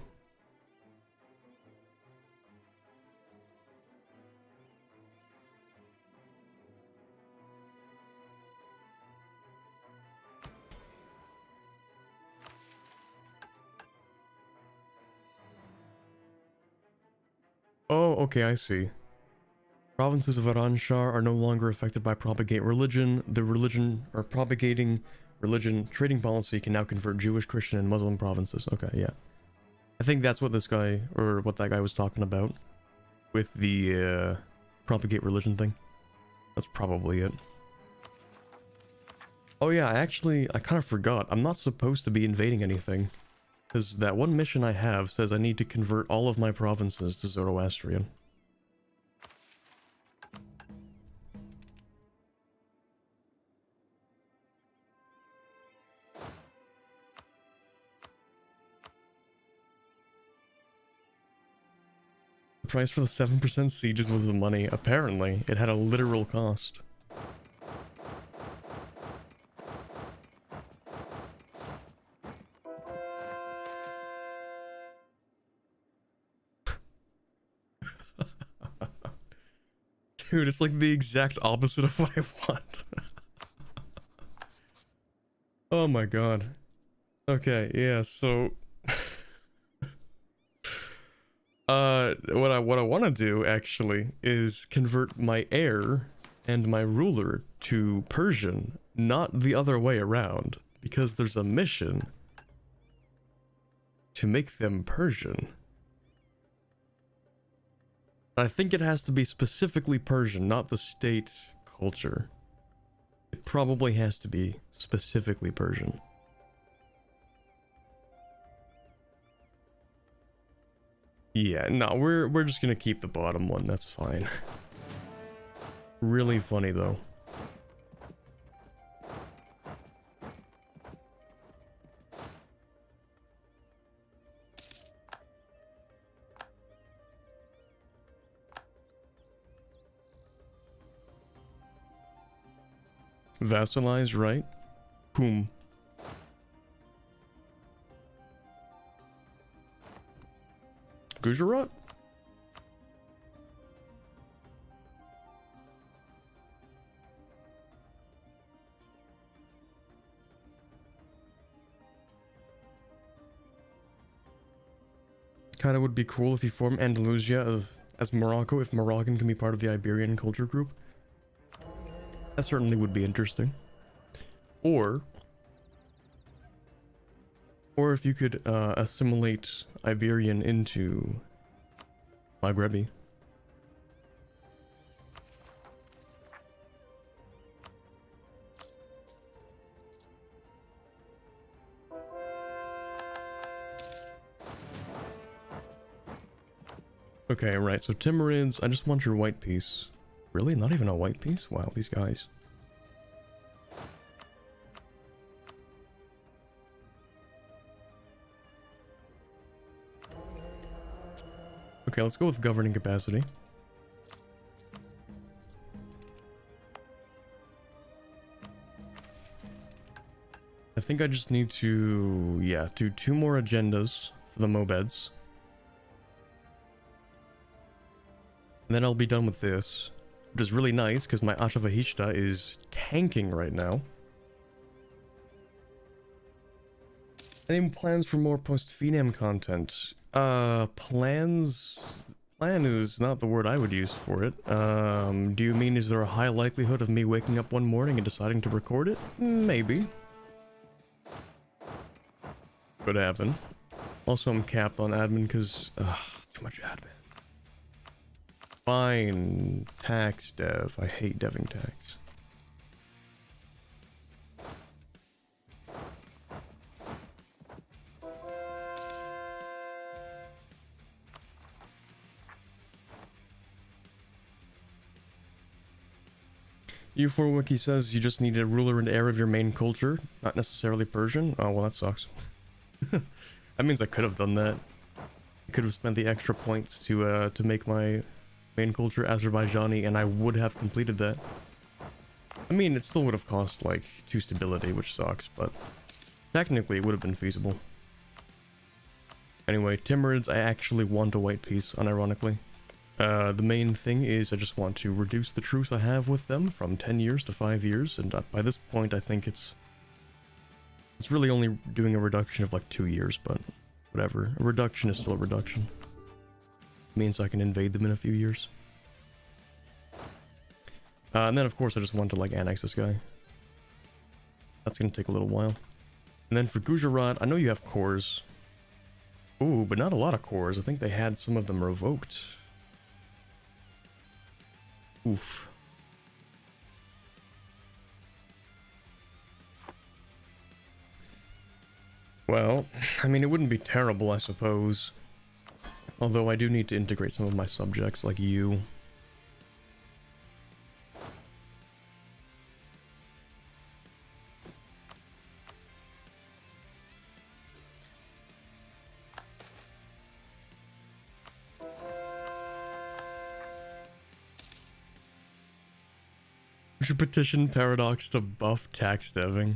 Oh, okay, I see. Provinces of Aranshar are no longer affected by propagate religion. The religion, or propagating religion trading policy can now convert Jewish, Christian, and Muslim provinces. Okay, yeah. I think that's what this guy, or what that guy was talking about with the propagate religion thing. That's probably it. Oh yeah, I kind of forgot. I'm not supposed to be invading anything. Because that one mission I have says I need to convert all of my provinces to Zoroastrian. The price for the 7% sieges was the money. Apparently, it had a literal cost. Dude, it's like the exact opposite of what I want. Oh my god. Okay, yeah, so... what I want to do actually is convert my heir and my ruler to Persian, not the other way around, because there's a mission to make them Persian. I think it has to be specifically Persian, not the state culture. It probably has to be specifically Persian. Yeah, no, we're just gonna keep the bottom one, that's fine. Really funny though. Vassalize, right? Whom? Gujarat? Kinda would be cool if you form Andalusia as Morocco, if Moroccan can be part of the Iberian culture group. That certainly would be interesting. Or if you could assimilate Iberian into Maghrebi. Okay, right, so Timurids, I just want your white piece. Really? Not even a white piece? Wow, these guys. Okay, let's go with governing capacity. I think I just need to, yeah, do 2 more agendas for the Mobeds. And then I'll be done with this. Which is really nice, because my Atavahishta is tanking right now. Any plans for more post-Phenom content? Plan is not the word I would use for it. Do you mean is there a high likelihood of me waking up one morning and deciding to record it? Maybe. Could happen. Also, I'm capped on admin because, too much admin. Fine. Tax dev. I hate deving tax. EU4 wiki says you just need a ruler and heir of your main culture, not necessarily Persian. Oh, well, that sucks. That means I could have done that. I could have spent the extra points to make my main culture Azerbaijani, and I would have completed that. I mean, it still would have cost, like, 2 stability, which sucks, but technically it would have been feasible. Anyway, Timurids, I actually want a white piece, unironically. The main thing is I just want to reduce the truce I have with them from 10 years to 5 years, and by this point I think it's really only doing a reduction of like 2 years, but whatever. A reduction is still a reduction. It means I can invade them in a few years. And then of course I just want to like annex this guy. That's gonna take a little while. And then for Gujarat, I know you have cores. Ooh, but not a lot of cores. I think they had some of them revoked. Oof. Well, I mean, it wouldn't be terrible, I suppose. Although I do need to integrate some of my subjects, like you. Should petition Paradox to buff tax deving.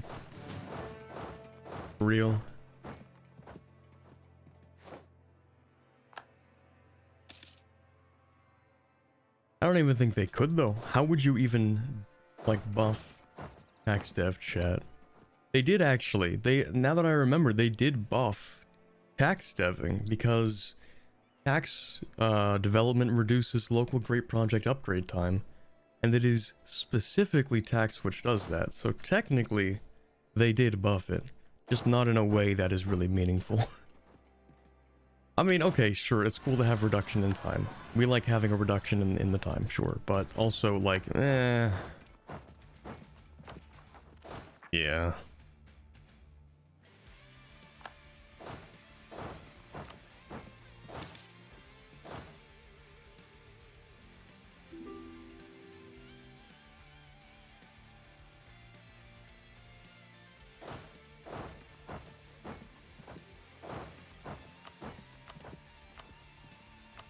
Real. I don't even think they could though. How would you even like buff tax dev chat? They did actually. Now that I remember, they did buff tax deving because tax development reduces local great project upgrade time, and it is specifically tax which does that, so technically they did buff it, just not in a way that is really meaningful. I mean, okay, sure, it's cool to have reduction in time. We like having a reduction in the time, sure, but also like, yeah.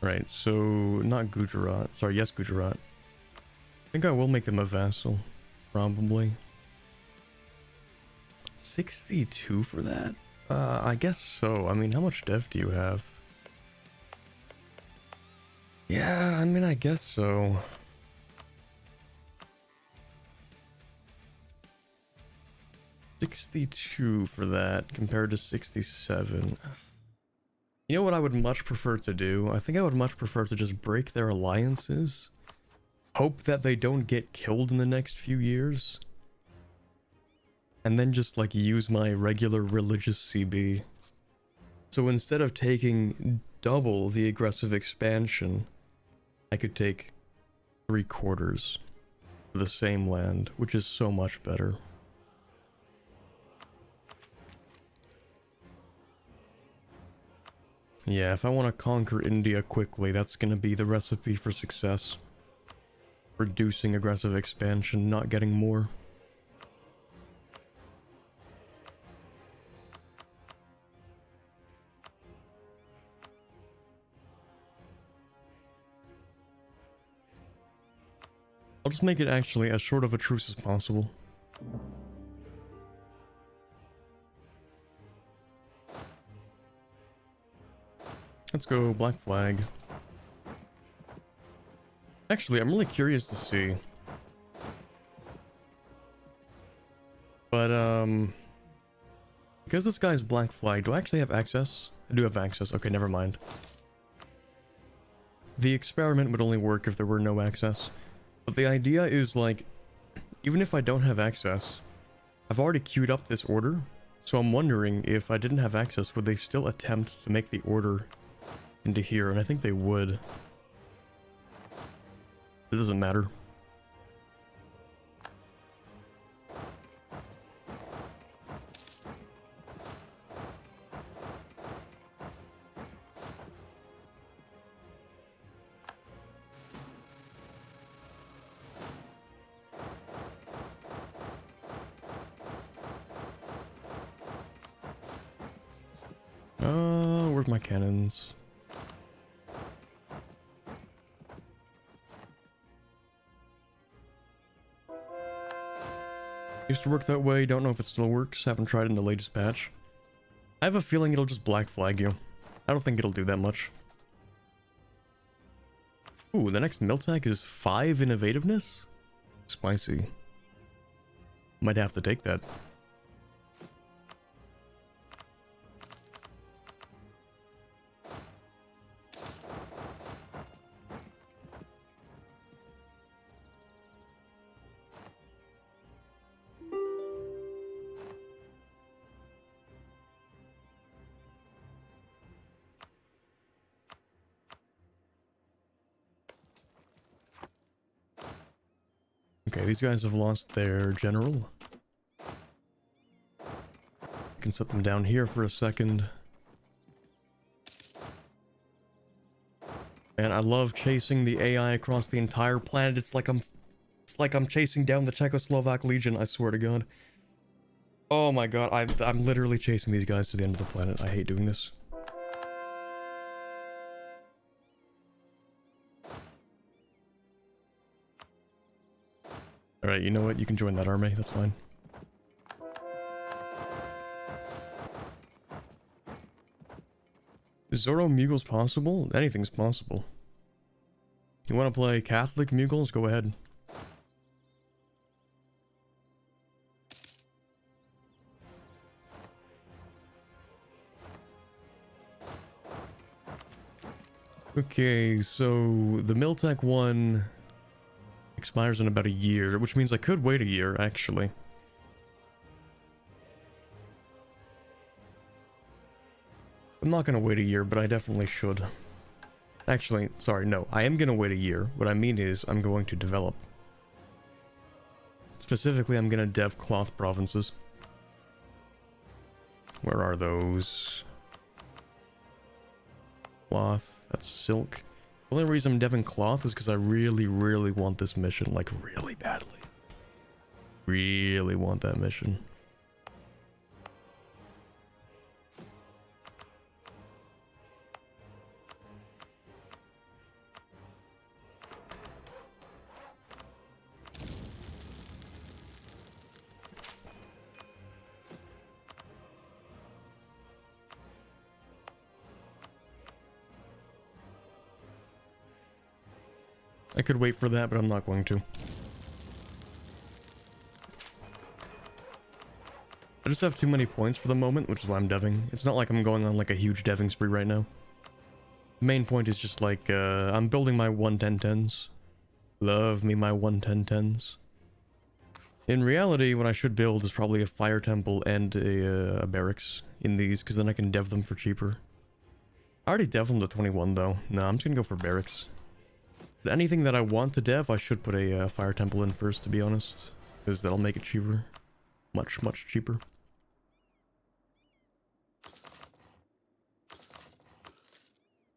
Right, so not Gujarat. Sorry, yes, Gujarat. I think I will make them a vassal, probably. 62 for that? I guess so. I mean, how much dev do you have? Yeah, I mean, I guess so. $62 for that compared to 67. You know what I would much prefer to do? I think I would much prefer to just break their alliances. Hope that they don't get killed in the next few years. And then just like use my regular religious CB. So instead of taking double the aggressive expansion, I could take 3/4 for the same land, which is so much better. Yeah, if I want to conquer India quickly, that's going to be the recipe for success. Reducing aggressive expansion, not getting more. I'll just make it actually as short of a truce as possible. Let's go black flag. Actually, I'm really curious to see. But, because this guy's black flag, do I actually have access? I do have access. Okay, never mind. The experiment would only work if there were no access. But the idea is, like, even if I don't have access, I've already queued up this order. So I'm wondering if I didn't have access, would they still attempt to make the order into here? And I think they would. It doesn't matter. Where's my cannons? Used to work that way, don't know if it still works, haven't tried it in the latest patch. I have a feeling it'll just black flag you. I don't think it'll do that much. Ooh, the next Miltech is 5 innovativeness? Spicy. Might have to take that. Okay, these guys have lost their general. I can set them down here for a second. And I love chasing the AI across the entire planet. It's like I'm chasing down the Czechoslovak Legion, I swear to God. Oh my god, I'm literally chasing these guys to the end of the planet. I hate doing this. Alright, you know what? You can join that army. That's fine. Is Zoro Mugles possible? Anything's possible. You want to play Catholic Mugles? Go ahead. Okay, so the Miltech one expires in about a year, which means I could wait a year, actually. I'm not gonna wait a year, but I definitely should. Actually, sorry, no, I am gonna wait a year. What I mean is, I'm going to develop. Specifically, I'm gonna dev cloth provinces. Where are those? Cloth, that's silk. The only reason I'm deving cloth is because I really, really want this mission, like really badly. Really want that mission. I could wait for that, but I'm not going to. I just have too many points for the moment, which is why I'm deving. It's not like I'm going on like a huge deving spree right now. The main point is just like, I'm building my 11010s. Love me my 11010s. In reality, what I should build is probably a fire temple and a barracks in these, because then I can dev them for cheaper. I already dev them to 21 though. No, I'm just gonna go for barracks. Anything that I want to dev, I should put a fire temple in first, to be honest. Because that'll make it cheaper. Much, much cheaper.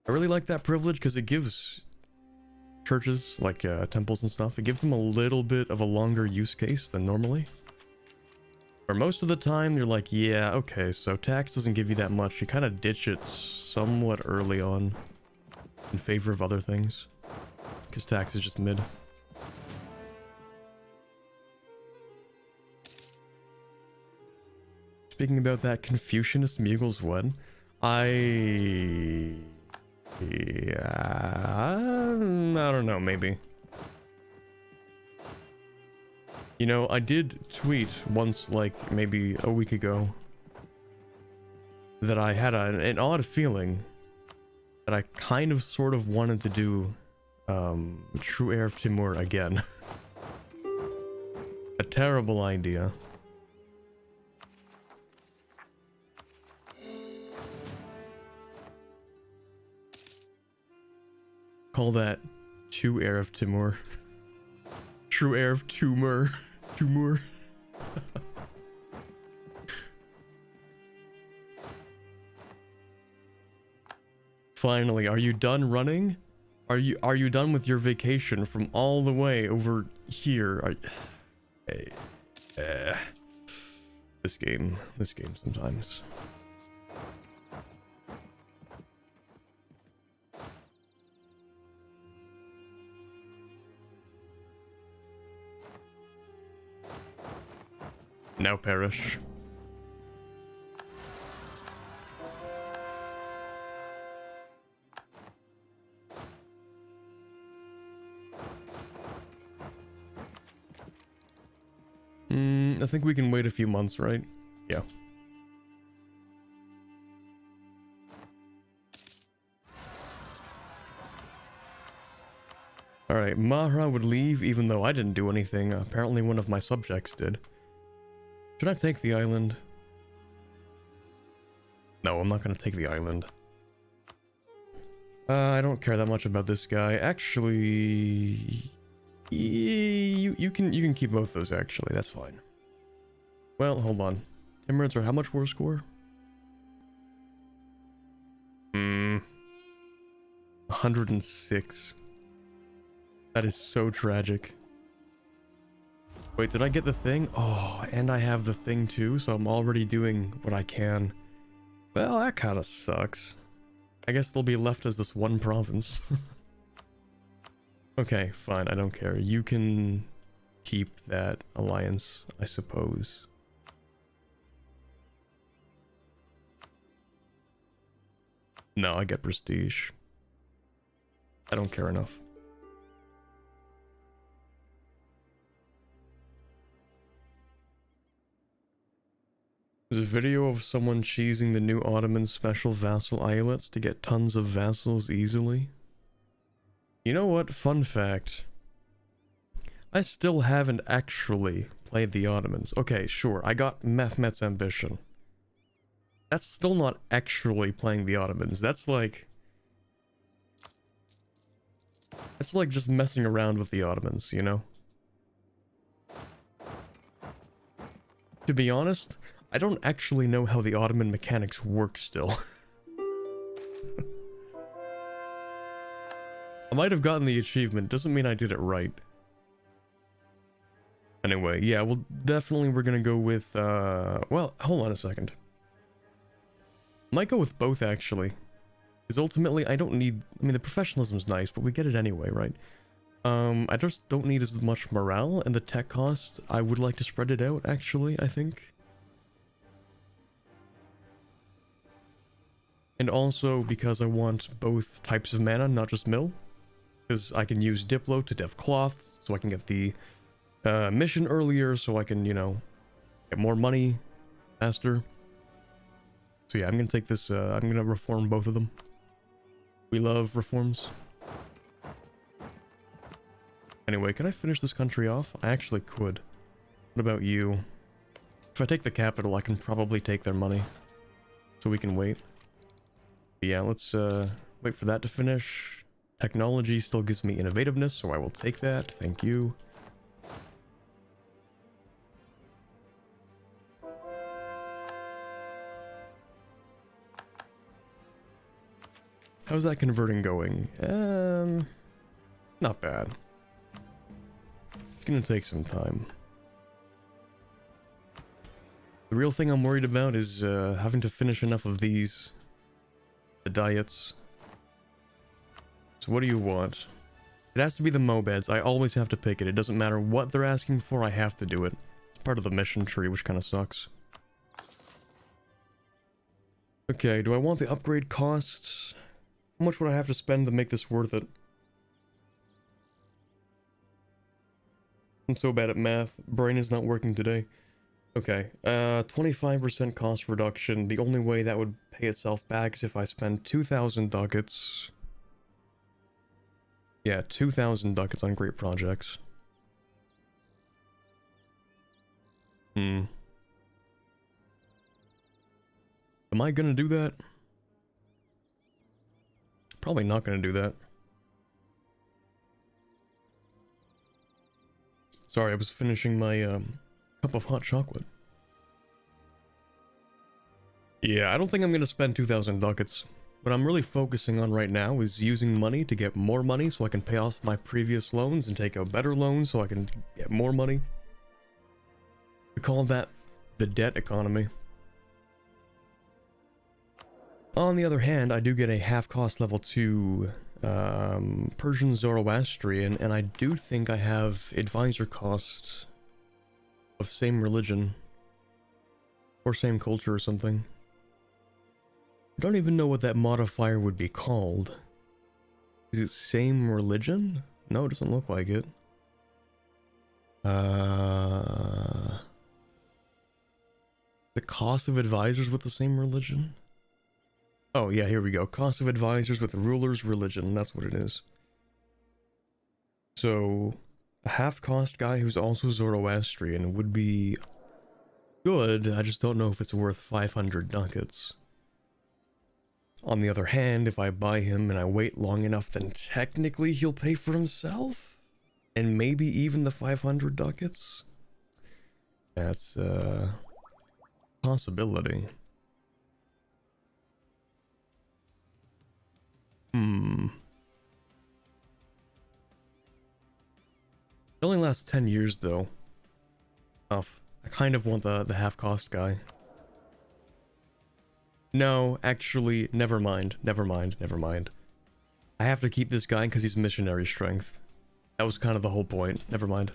I really like that privilege because it gives churches, like temples and stuff, it gives them a little bit of a longer use case than normally. Or most of the time, you're like, yeah, okay, so tax doesn't give you that much. You kind of ditch it somewhat early on in favor of other things. Because tax is just mid. Speaking about that Confucianist Mughals wed, I don't know, maybe. You know, I did tweet once, like, maybe a week ago, that I had an odd feeling that I kind of sort of wanted to do True Heir of Timur again. A terrible idea. Call that True Heir of Timur. True Heir of Timur. Timur. Finally, are you done running? Are you done with your vacation from all the way over here? This game sometimes. Now perish. I think we can wait a few months, right? Yeah. Alright, Mahra would leave even though I didn't do anything. Apparently one of my subjects did. Should I take the island? No, I'm not gonna take the island. I don't care that much about this guy. Actually... You can keep both those, actually. That's fine. Well, hold on. Timurids are how much war score? 106. That is so tragic. Wait, did I get the thing? Oh, and I have the thing too, so I'm already doing what I can. Well, that kind of sucks. I guess they'll be left as this one province. Okay, fine, I don't care. You can keep that alliance, I suppose. No, I get prestige. I don't care enough. There's a video of someone cheesing the new Ottoman special vassal islets to get tons of vassals easily. You know what? Fun fact. I still haven't actually played the Ottomans. Okay, sure, I got Mehmet's ambition. That's still not actually playing the Ottomans. That's like just messing around with the Ottomans, you know? To be honest, I don't actually know how the Ottoman mechanics work still. I might have gotten the achievement, doesn't mean I did it right. Anyway, yeah, well, definitely we're gonna go with, well, hold on a second. Might go with both, actually. Because ultimately, I don't need... I mean, the professionalism's nice, but we get it anyway, right? I just don't need as much morale, and the tech cost, I would like to spread it out, actually, I think. And also, because I want both types of mana, not just mill. Because I can use Diplo to dev cloth, so I can get the mission earlier, so I can, you know, get more money faster. So yeah, I'm gonna take this, I'm gonna reform both of them. We love reforms. Anyway, can I finish this country off? I actually could. What about you? If I take the capital, I can probably take their money. So we can wait. But yeah, let's wait for that to finish. Technology still gives me innovativeness, so I will take that. Thank you. How's that converting going? Not bad. It's gonna take some time. The real thing I'm worried about is having to finish enough of these. The diets. So what do you want? It has to be the mobeds. I always have to pick it. It doesn't matter what they're asking for, I have to do it. It's part of the mission tree, which kind of sucks. Okay, do I want the upgrade costs? How much would I have to spend to make this worth it? I'm so bad at math. Brain is not working today. Okay, 25% cost reduction. The only way that would pay itself back is if I spend 2,000 ducats. Yeah, 2,000 ducats on great projects. Am I gonna do that? Probably not gonna do that. Sorry, I was finishing my cup of hot chocolate. Yeah, I don't think I'm gonna spend 2,000 ducats. What I'm really focusing on right now is using money to get more money so I can pay off my previous loans and take out better loans so I can get more money. We call that the debt economy. On the other hand, I do get a half-cost level 2 Persian Zoroastrian, and I do think I have advisor costs of same religion. Or same culture or something. I don't even know what that modifier would be called. Is it same religion? No, it doesn't look like it. The cost of advisors with the same religion? Oh yeah, here we go. Cost of advisors with ruler's religion. That's what it is. So, a half-cost guy who's also Zoroastrian would be good. I just don't know if it's worth 500 ducats. On the other hand, if I buy him and I wait long enough, then technically he'll pay for himself? And maybe even the 500 ducats? That's a possibility. It only lasts 10 years though. Tough. I kind of want the half-cost guy. No, actually, never mind. I have to keep this guy because he's missionary strength. That was kind of the whole point. Never mind.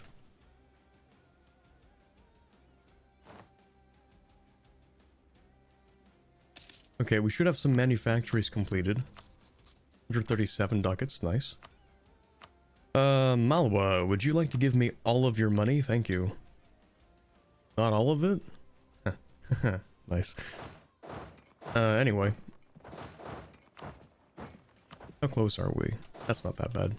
Okay, we should have some manufactories completed. 137 ducats, nice. Malwa, would you like to give me all of your money? Thank you. Not all of it? Nice. Anyway. How close are we? That's not that bad.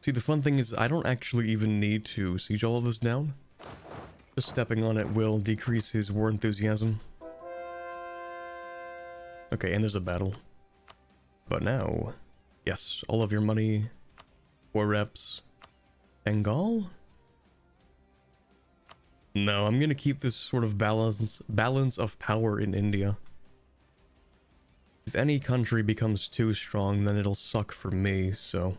See, the fun thing is I don't actually even need to siege all of this down. Just stepping on it will decrease his war enthusiasm. Okay, and there's a battle. But now, yes, all of your money, war reps, Bengal? No, I'm gonna keep this sort of balance of power in India. If any country becomes too strong, then it'll suck for me, so...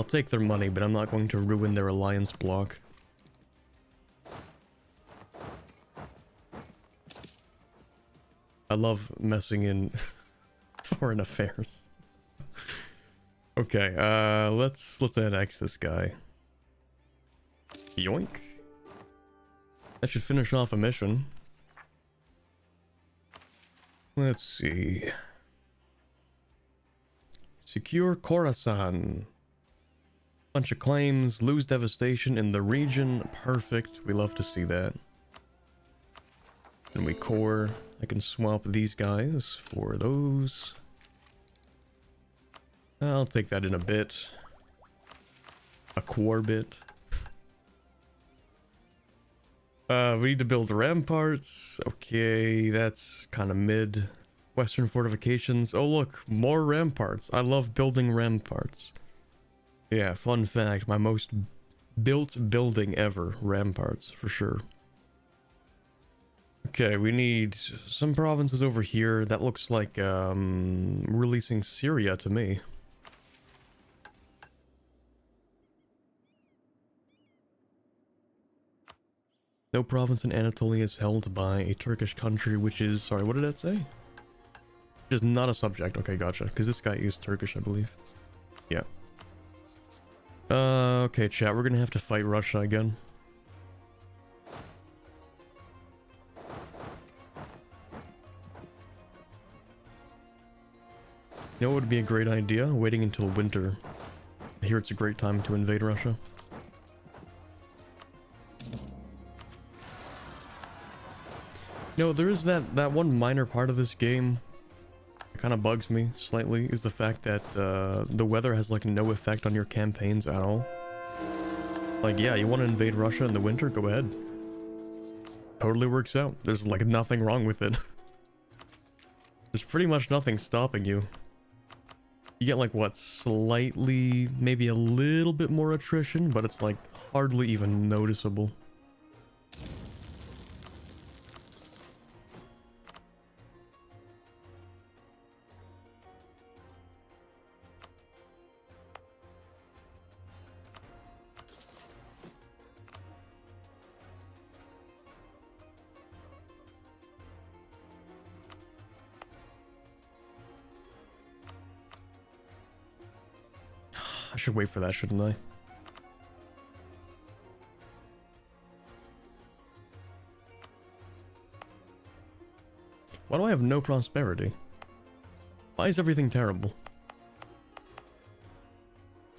I'll take their money, but I'm not going to ruin their alliance block. I love messing in foreign affairs. Okay, let's annex this guy. Yoink. That should finish off a mission. Let's see. Secure Khorasan. Bunch of claims, lose devastation in the region. Perfect. We love to see that. And we core. I can swap these guys for those. I'll take that in a bit. A core bit. We need to build ramparts. Okay, that's kind of mid. Western fortifications. Oh look, more ramparts. I love building ramparts. Yeah, fun fact, my most built building ever. Ramparts, for sure. Okay, we need some provinces over here. That looks like releasing Syria to me. No province in Anatolia is held by a Turkish country, which is... Sorry, what did that say? Which is not a subject. Okay, gotcha. Because this guy is Turkish, I believe. Yeah. Okay, chat. We're gonna have to fight Russia again. You know what would be a great idea? Waiting until winter. I hear it's a great time to invade Russia. No, there is that one minor part of this game that kind of bugs me slightly, is the fact that the weather has like no effect on your campaigns at all. Like, yeah, you want to invade Russia in the winter? Go ahead. Totally works out. There's like nothing wrong with it. There's pretty much nothing stopping you. You get like, what, slightly, maybe a little bit more attrition, but it's like hardly even noticeable. I should wait for that, shouldn't I? Why do I have no prosperity? Why is everything terrible?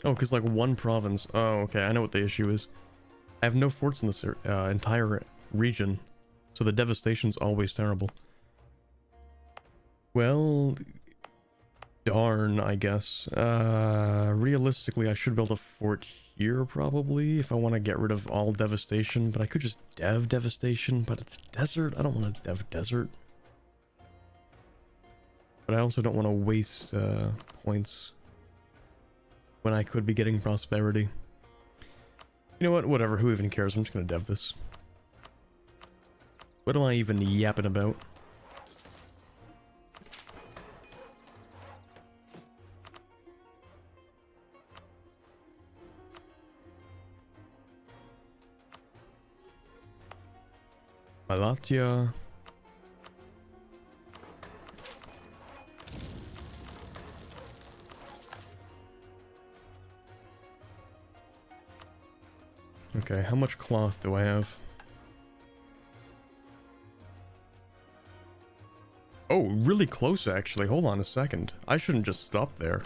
Oh, because like one province. Oh, okay, I know what the issue is. I have no forts in this entire region, so the devastation's always terrible. Well... darn, I guess. Realistically, I should build a fort here, probably, if I want to get rid of all devastation. But I could just dev devastation, but it's desert. I don't want to dev desert. But I also don't want to waste points when I could be getting prosperity. You know what? Whatever. Who even cares? I'm just going to dev this. What am I even yapping about? Malatya. Okay, how much cloth do I have? Oh, really close actually. Hold on a second. I shouldn't just stop there.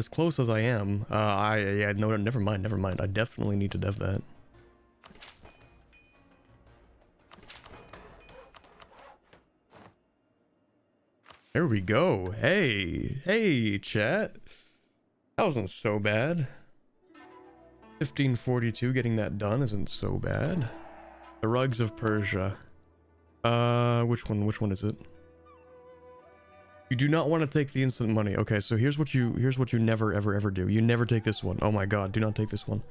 As close as I am. Yeah, no, never mind, never mind. I definitely need to dev that. There we go. Hey, hey, chat. That wasn't so bad. 1542, getting that done isn't so bad. The rugs of Persia. Which one is it? You do not want to take the instant money. Okay, so here's what you never ever do. You never take this one. Oh my god, do not take this one.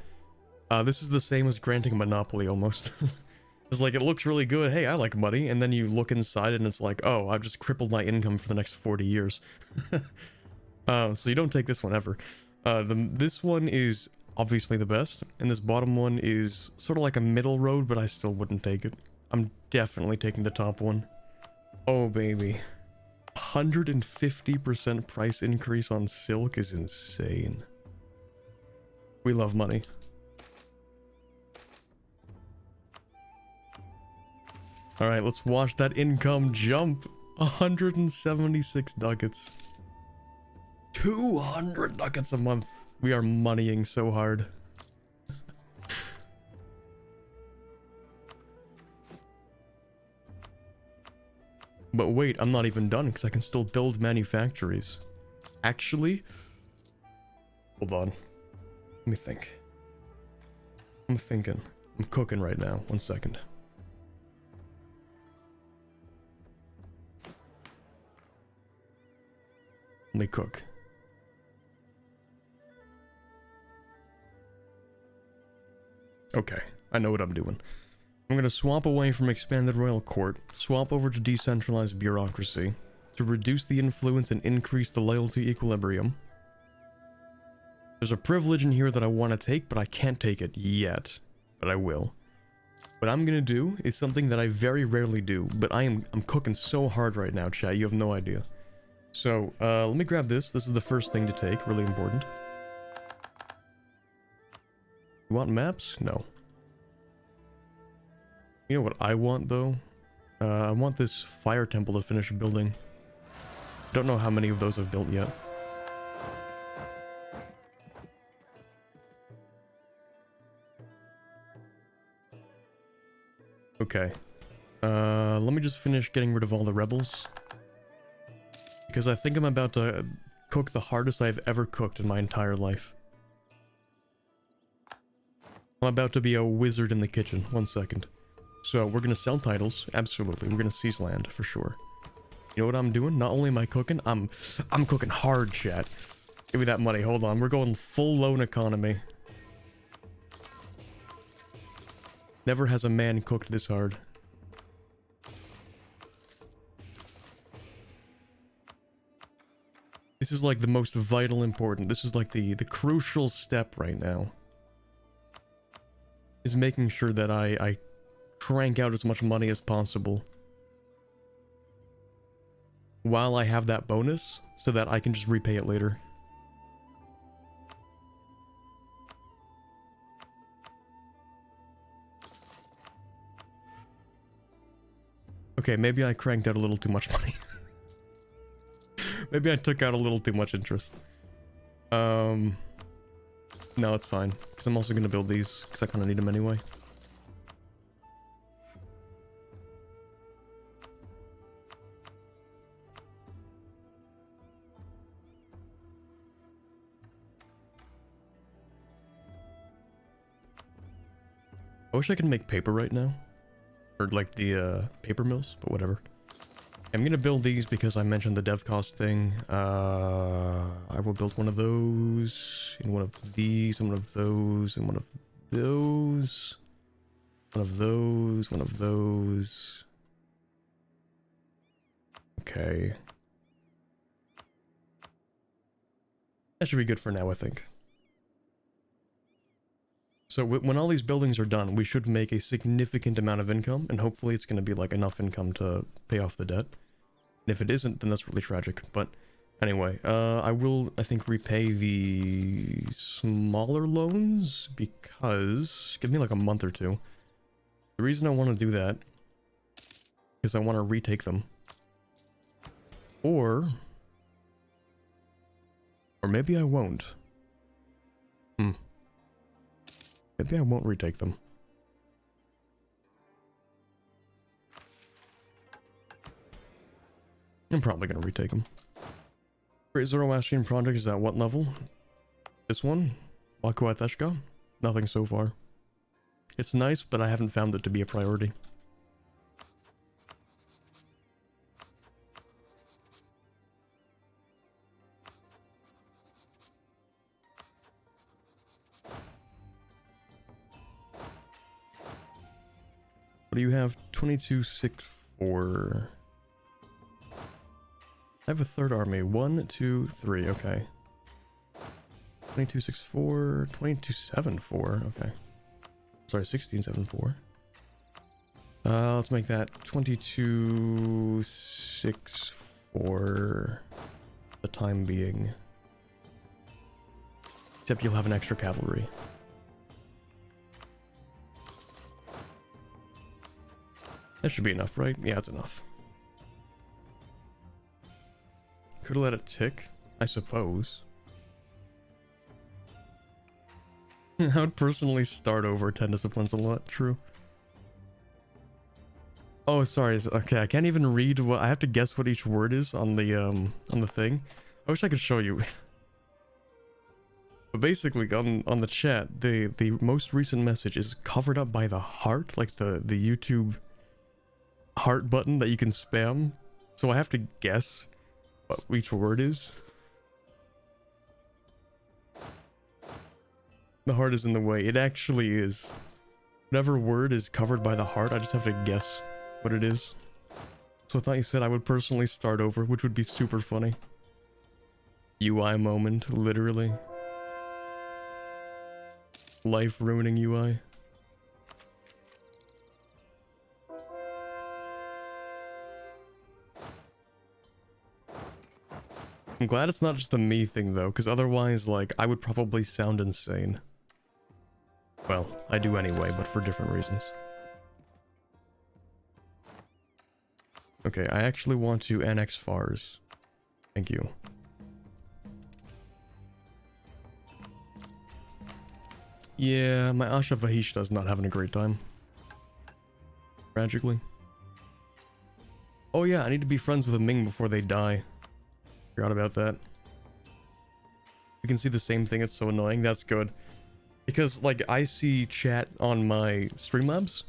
This is the same as granting a monopoly almost. It's like, it looks really good. Hey, I like money. And then you look inside and it's like, oh, I've just crippled my income for the next 40 years. So you don't take this one ever. This one is obviously the best. And this bottom one is sort of like a middle road, but I still wouldn't take it. I'm definitely taking the top one. Oh, baby. 150% price increase on silk is insane. We love money. Alright, let's watch that income jump. 176 ducats. 200 ducats a month. We are moneying so hard. But wait, I'm not even done because I can still build manufactories. Actually, hold on. Let me think. I'm thinking. I'm cooking right now. 1 second. Let me cook. Okay, I know what I'm doing. I'm going to swap away from expanded royal court, swap over to decentralized bureaucracy, to reduce the influence and increase the loyalty equilibrium. There's a privilege in here that I want to take, but I can't take it yet, but I will. What I'm going to do is something that I very rarely do, but I'm cooking so hard right now, chat, you have no idea. So, let me grab this. This is the first thing to take, really important. You want maps? No. You know what I want, though? I want this fire temple to finish building. Don't know how many of those I've built yet. Okay. Let me just finish getting rid of all the rebels. Because I think I'm about to cook the hardest I've ever cooked in my entire life. I'm about to be a wizard in the kitchen. 1 second. So, we're gonna sell titles. Absolutely. We're gonna seize land, for sure. You know what I'm doing? Not only am I cooking, I'm cooking hard, chat. Give me that money. Hold on. We're going full loan economy. Never has a man cooked this hard. This is like the most vital important. This is like the crucial step right now. Is making sure that I crank out as much money as possible. While I have that bonus, so that I can just repay it later. Okay, maybe I cranked out a little too much money. Maybe I took out a little too much interest. No, it's fine. Because I'm also going to build these, because I kind of need them anyway. I wish I could make paper right now. Or like the paper mills, but whatever. I'm going to build these because I mentioned the dev cost thing. I will build one of those, and one of these, and one of those, and one of those. One of those, one of those. Okay. That should be good for now, I think. So when all these buildings are done, we should make a significant amount of income, and hopefully it's going to be like enough income to pay off the debt. And if it isn't, then that's really tragic. But anyway, I will, I think, repay the smaller loans because... Give me like a month or two. The reason I want to do that is I want to retake them. Or maybe I won't. Maybe I won't retake them. I'm probably going to retake them. Great Zoroastrian project is at what level? This one, Wakuateshka, nothing so far. It's nice, but I haven't found it to be a priority. What do you have? 2264. I have a third army. 1, 2, 3. Okay. 2264. 2274. Okay. Sorry, 1674. Let's make that 2264 for the time being. Except you'll have an extra cavalry. That should be enough, right? Yeah, it's enough. Could have let it tick, I suppose. I would personally start over 10 disciplines a lot, true. Oh, sorry. Okay, I can't even read what I have to guess what each word is on the thing. I wish I could show you. But basically on the chat, the most recent message is covered up by the heart, like the YouTube heart button that you can spam. So I have to guess what each word is. The heart is in the way. It actually is. Whatever word is covered by the heart, I just have to guess what it is. So I thought you said I would personally start over, which would be super funny. UI moment, literally. Life ruining UI. I'm glad it's not just a me thing though, because otherwise, like, I would probably sound insane. Well, I do anyway, but for different reasons. Okay, I actually want to annex Fars. Thank you. Yeah, my Asha Vahishta is not having a great time. Tragically. Oh yeah, I need to be friends with a Ming before they die. Forgot about that. You can see the same thing, it's so annoying. That's good. Because, like, I see chat on my Streamlabs,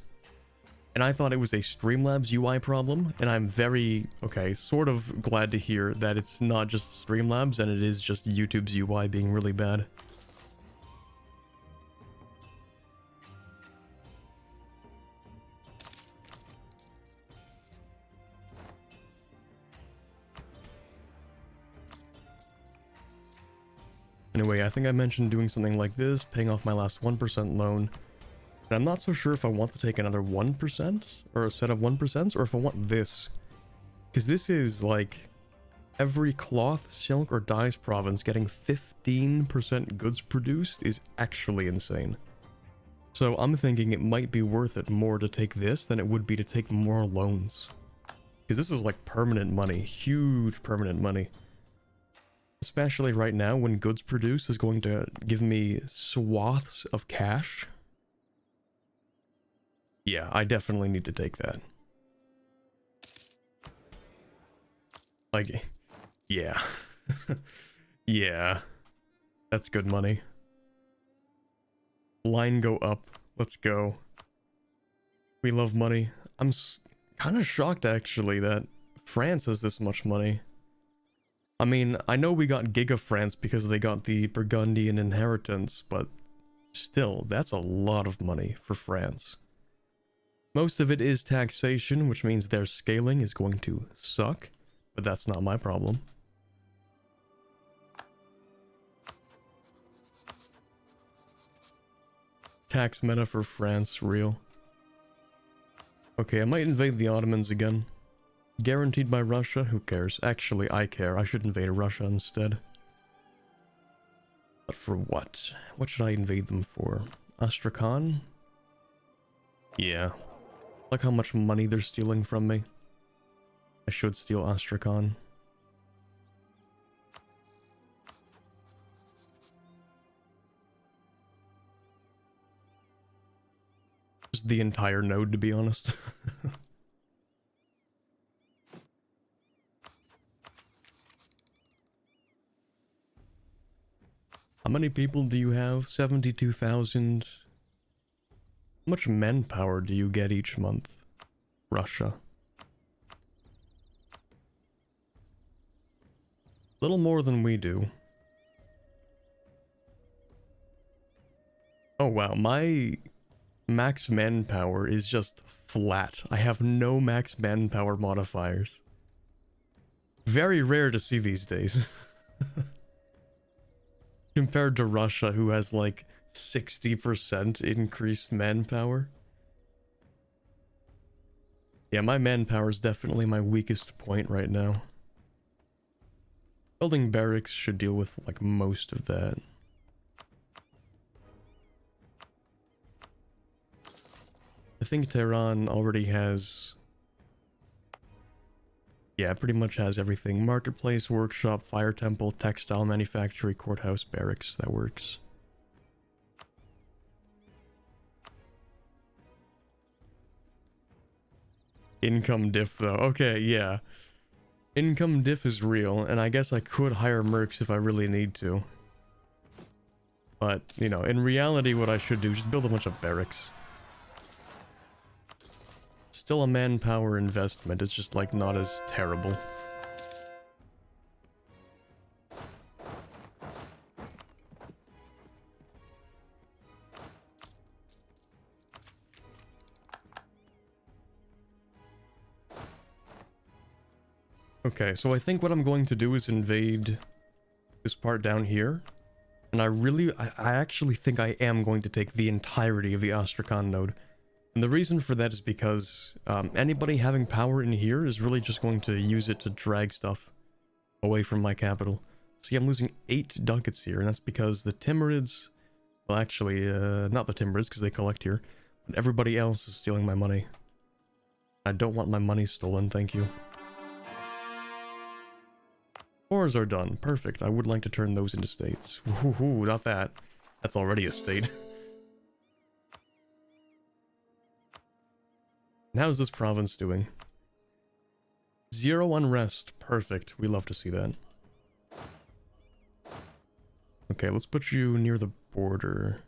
and I thought it was a Streamlabs UI problem, and I'm very, okay, sort of glad to hear that it's not just Streamlabs, and it is just YouTube's UI being really bad. Anyway, I think I mentioned doing something like this, paying off my last 1% loan. And I'm not so sure if I want to take another 1% or a set of 1%s or if I want this. Because this is like every cloth, silk, or dyes province getting 15% goods produced is actually insane. So I'm thinking it might be worth it more to take this than it would be to take more loans. Because this is like permanent money, huge permanent money. Especially right now when goods produced is going to give me swaths of cash. Yeah, I definitely need to take that. Like, yeah. Yeah. That's good money. Line go up. Let's go. We love money. I'm kind of shocked actually that France has this much money. I mean, I know we got Giga France because they got the Burgundian inheritance, but still, that's a lot of money for France. Most of it is taxation, which means their scaling is going to suck, but that's not my problem. Tax meta for France, real. Okay, I might invade the Ottomans again. Guaranteed by Russia? Who cares? Actually, I care. I should invade Russia instead. But for what? What should I invade them for? Astrakhan? Yeah. Look how much money they're stealing from me. I should steal Astrakhan. Just the entire node, to be honest. I'm many people do you have? 72,000. How much manpower do you get each month? Russia. Little more than we do. Oh wow, my max manpower is just flat. I have no max manpower modifiers. Very rare to see these days. Compared to Russia, who has like 60% increased manpower. Yeah, my manpower is definitely my weakest point right now. Building barracks should deal with like most of that. I think Tehran already has... Yeah, pretty much has everything. Marketplace, workshop, fire temple, textile manufactory, courthouse, barracks. That works. Income diff though. Okay, yeah. Income diff is real, and I guess I could hire mercs if I really need to. But, you know, in reality what I should do is just build a bunch of barracks. Still a manpower investment, it's just like not as terrible. Okay, so I think what I'm going to do is invade this part down here. And I actually think I am going to take the entirety of the Astrakhan node. And the reason for that is because anybody having power in here is really just going to use it to drag stuff away from my capital. See, I'm losing 8 ducats here, and that's because the Timurids... Well, actually, not the Timurids, because they collect here. But everybody else is stealing my money. I don't want my money stolen, thank you. Wars are done. Perfect. I would like to turn those into states. Woohoo, not that. That's already a state. And how's this province doing? 0 unrest. Perfect. We love to see that. Okay, let's put you near the border.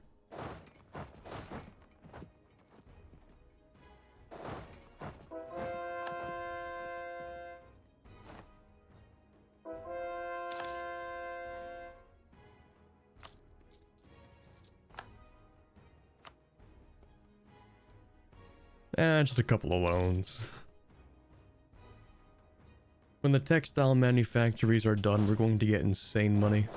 Just a couple of loans. When the textile manufactories are done, we're going to get insane money.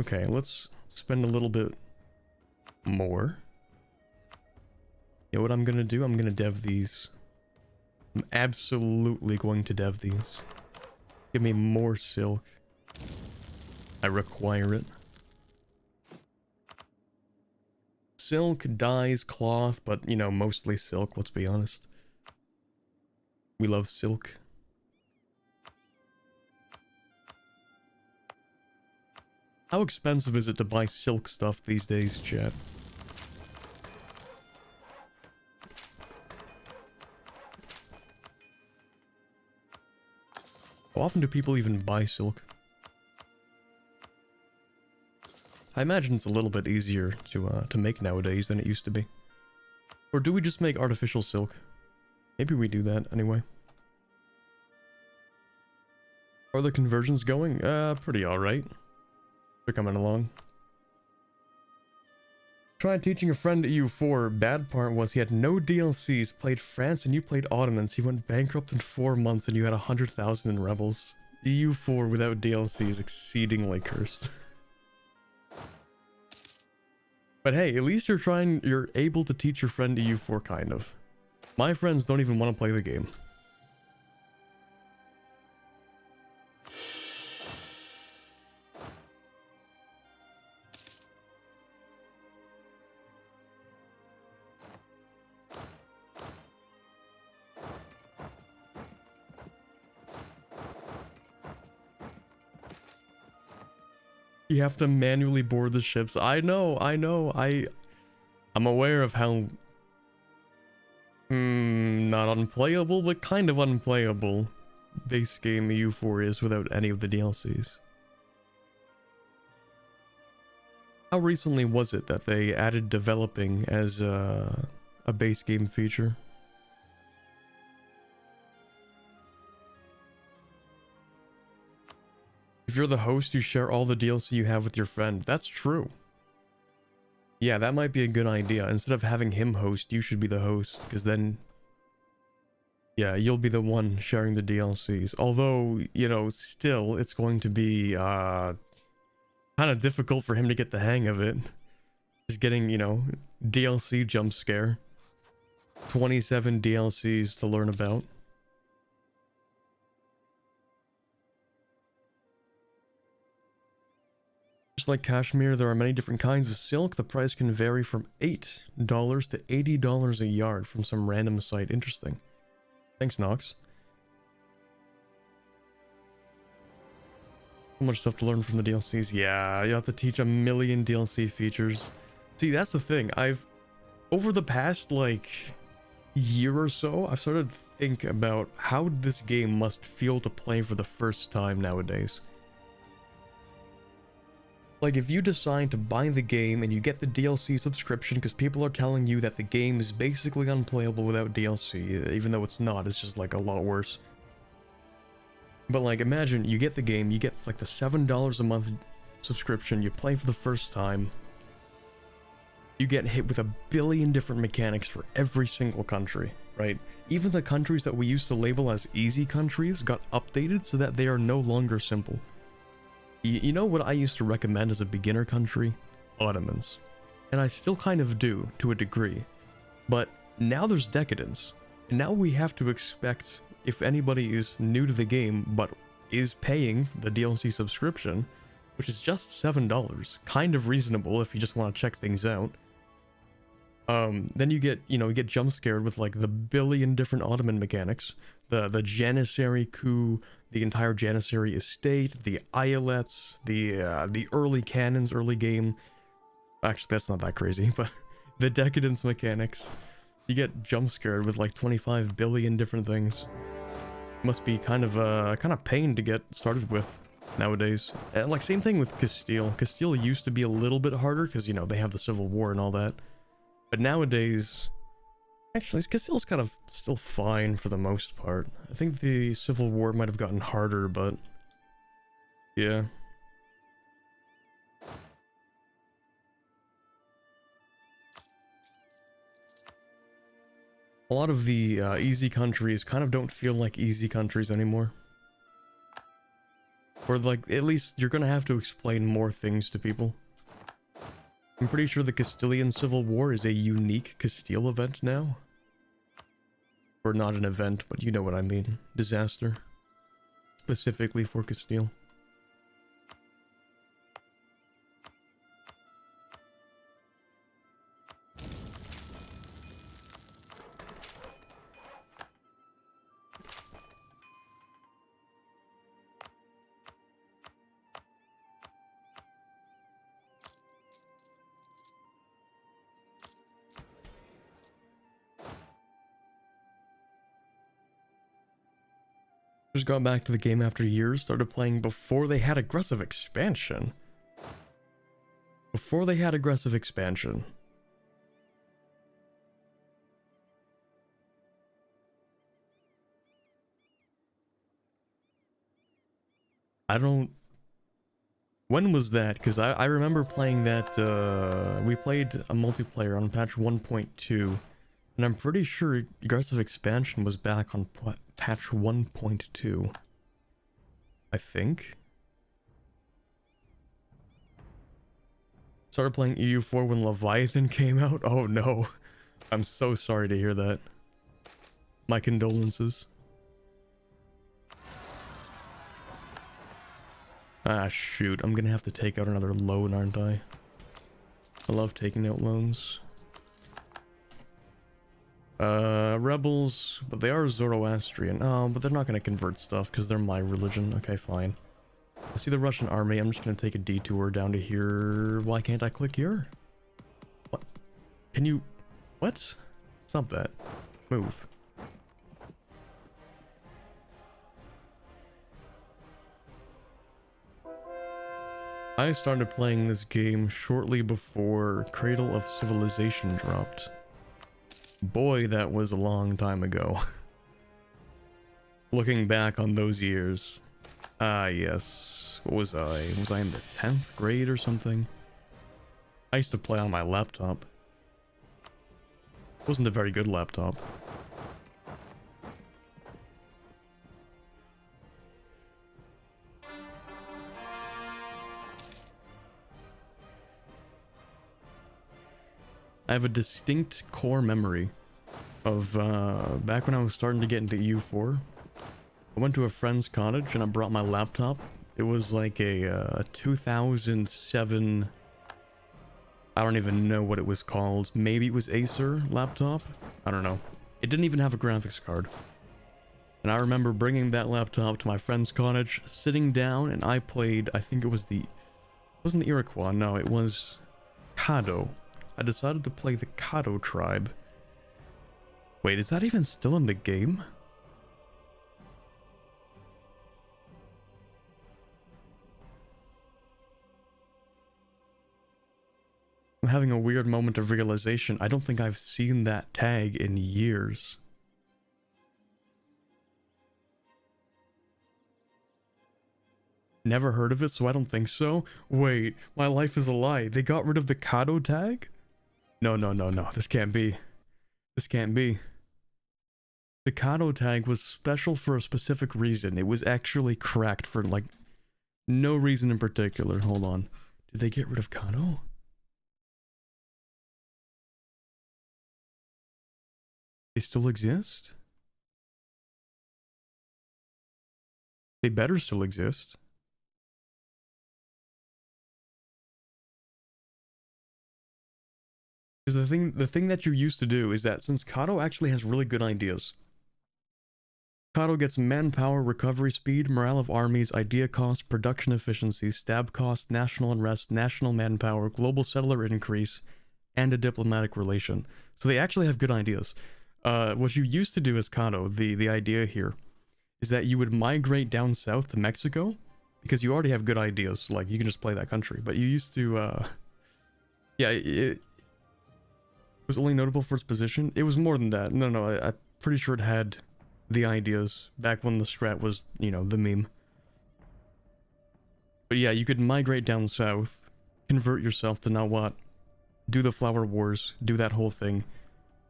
Okay, let's spend a little bit more. You know what I'm gonna do? I'm gonna dev these. I'm absolutely going to dev these. Give me more silk. I require it. Silk, dyes, cloth, but, you know, mostly silk, let's be honest. We love silk. How expensive is it to buy silk stuff these days, chat? How often do people even buy silk? I imagine it's a little bit easier to make nowadays than it used to be. Or do we just make artificial silk? Maybe we do that anyway. Are the conversions going? Pretty alright. They're coming along. Tried teaching a friend EU4. Bad part was he had no DLCs, played France and you played Ottomans. He went bankrupt in 4 months and you had 100,000 in rebels. EU4 without DLC is exceedingly cursed. But hey, at least you're able to teach your friend EU4, kind of. My friends don't even want to play the game. You have to manually board the ships. I know. I'm aware of how... not unplayable, but kind of unplayable base game EU4 is without any of the DLCs. How recently was it that they added developing as a base game feature? If you're the host, you share all the DLC you have with your friend. That's true. Yeah, that might be a good idea. Instead of having him host, you should be the host, because then, yeah, you'll be the one sharing the DLCs. Although, you know, still, it's going to be kind of difficult for him to get the hang of it. Just getting, you know, DLC jump scare. 27 DLCs to learn about. Just like cashmere, there are many different kinds of silk. The price can vary from $8 to $80 a yard from some random site. Interesting. Thanks, Nox. So much stuff to learn from the DLCs. Yeah, you have to teach a million DLC features. See, that's the thing. Over the past, like, year or so, I've started to think about how this game must feel to play for the first time nowadays. Like, if you decide to buy the game and you get the DLC subscription because people are telling you that the game is basically unplayable without DLC, even though it's not, it's just like a lot worse. But like, imagine you get the game, you get like the $7 a month subscription, you play for the first time, you get hit with a billion different mechanics for every single country, right? Even the countries that we used to label as easy countries got updated so that they are no longer simple. You know what I used to recommend as a beginner country? Ottomans. And I still kind of do, to a degree. But now there's decadence. And now we have to expect, if anybody is new to the game, but is paying the DLC subscription, which is just $7, kind of reasonable if you just want to check things out. Then you get, you get jump scared with like the billion different Ottoman mechanics, the Janissary coup, the entire Janissary estate, the islets, the early cannons, early game. Actually, that's not that crazy, but the decadence mechanics. You get jump scared with like 25 billion different things. Must be kind of pain to get started with nowadays. And like same thing with Castile. Castile used to be a little bit harder because they have the Civil War and all that. But nowadays, actually, Castile's kind of still fine for the most part. I think the Civil War might have gotten harder, but yeah. A lot of the easy countries kind of don't feel like easy countries anymore. Or like, at least you're gonna have to explain more things to people. I'm pretty sure the Castilian Civil War is a unique Castile event now. Or not an event, but you know what I mean. Disaster. Specifically for Castile. Just got back to the game after years, started playing before they had aggressive expansion. Before they had aggressive expansion. I don't... When was that? Because I remember playing that, we played a multiplayer on patch 1.2. And I'm pretty sure aggressive expansion was back on patch 1.2. I think. Started playing EU4 when Leviathan came out? Oh no. I'm so sorry to hear that. My condolences. Ah shoot, I'm gonna have to take out another loan, aren't I? I love taking out loans. Rebels, but they are Zoroastrian. Oh, but they're not going to convert stuff because they're my religion. Okay, fine. I see the Russian army. I'm just going to take a detour down to here. Why can't I click here? What? Can you... What? Stop that. Move. I started playing this game shortly before Cradle of Civilization dropped. Boy, that was a long time ago. Looking back on those years. Ah, yes. What was I? Was I in the 10th grade or something? I used to play on my laptop. It wasn't a very good laptop. I have a distinct core memory of back when I was starting to get into EU4. I went to a friend's cottage and I brought my laptop. It was like a 2007... I don't even know what it was called. Maybe it was Acer laptop? I don't know. It didn't even have a graphics card. And I remember bringing that laptop to my friend's cottage, sitting down, and I played, I think it was the... It wasn't the Iroquois, no, it was Caddo. I decided to play the Caddo tribe. Wait, is that even still in the game? I'm having a weird moment of realization. I don't think I've seen that tag in years. Never heard of it, so I don't think so. Wait, my life is a lie. They got rid of the Caddo tag? No, no, no, no. This can't be. This can't be. The Caddo tag was special for a specific reason. It was actually cracked for, like, no reason in particular. Hold on. Did they get rid of Caddo? They still exist? They better still exist. Because the thing that you used to do is that since Caddo actually has really good ideas, Caddo gets manpower, recovery speed, morale of armies, idea cost, production efficiency, stab cost, national unrest, national manpower, global settler increase, and a diplomatic relation. So they actually have good ideas. What you used to do as Caddo, the idea here, is that you would migrate down south to Mexico, because you already have good ideas, like you can just play that country, but you used to, yeah, it was only notable for its position. It was more than that. No, I'm pretty sure it had the ideas back when the strat was, you know, the meme. But yeah, you could migrate down south, convert yourself to now what? Do the Flower Wars, do that whole thing.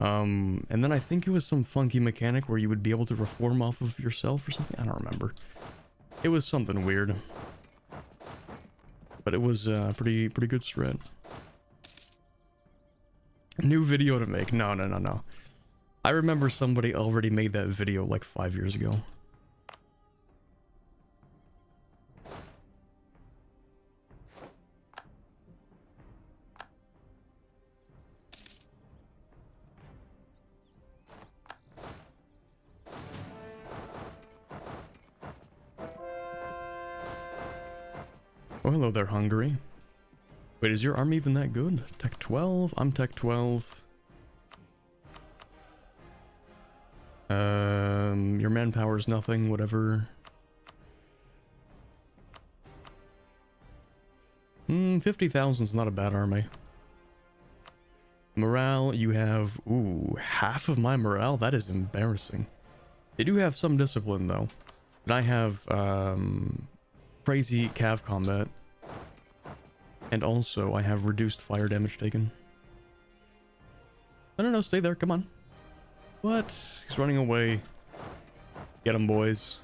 And then I think it was some funky mechanic where you would be able to reform off of yourself or something. I don't remember. It was something weird. But it was pretty good strat. New video to make. No. I remember somebody already made that video like 5 years ago. Oh, hello there, Hungary. Wait, is your army even that good? Tech 12? I'm Tech 12. Your manpower is nothing, whatever. 50,000 is not a bad army. Morale, you have, ooh, half of my morale? That is embarrassing. They do have some discipline, though. And I have, crazy cav combat. And also, I have reduced fire damage taken. No, stay there, come on. What? He's running away. Get him, boys.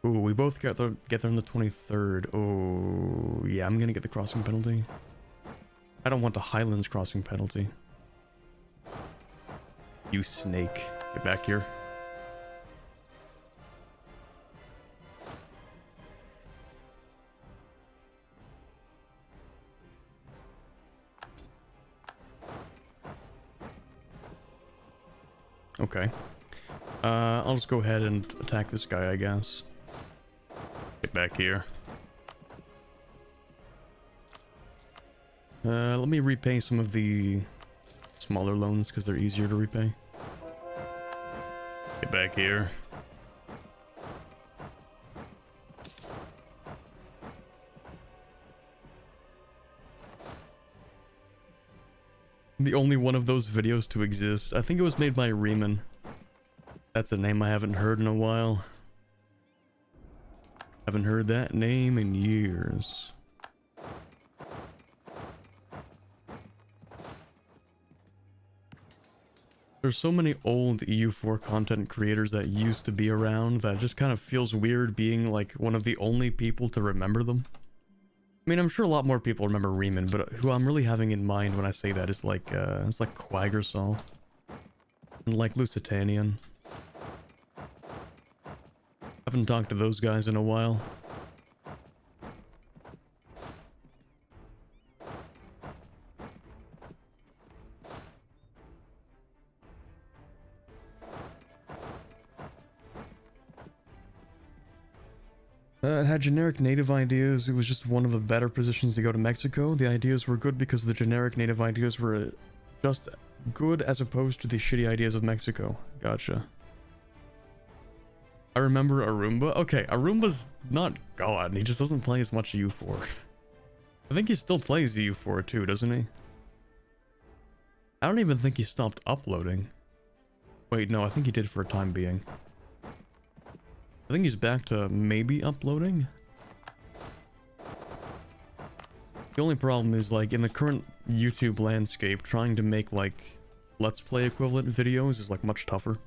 Ooh, we both get there on the 23rd. Oh, yeah, I'm gonna get the crossing penalty. I don't want the Highlands crossing penalty. You snake. Get back here. Okay. I'll just go ahead and attack this guy, I guess. Get back here. Let me repay some of the smaller loans, because they're easier to repay. Get back here. The only one of those videos to exist. I think it was made by Riemann. That's a name I haven't heard in a while. Haven't heard that name in years. There's so many old EU4 content creators that used to be around that just kind of feels weird being like one of the only people to remember them. I mean, I'm sure a lot more people remember Riemann, but who I'm really having in mind when I say that is like, it's like Quaggersall. And like Lusitanian. Haven't talked to those guys in a while. It had generic native ideas. It was just one of the better positions to go to Mexico. The ideas were good because the generic native ideas were just good as opposed to the shitty ideas of Mexico. Gotcha. I remember Arumba. Okay, Arumba's not God. He just doesn't play as much EU4. I think he still plays EU4 too, doesn't he? I don't even think he stopped uploading. Wait, no, I think he did for a time being. I think he's back to maybe uploading. The only problem is, like, in the current YouTube landscape, trying to make, like, Let's Play equivalent videos is, like, much tougher.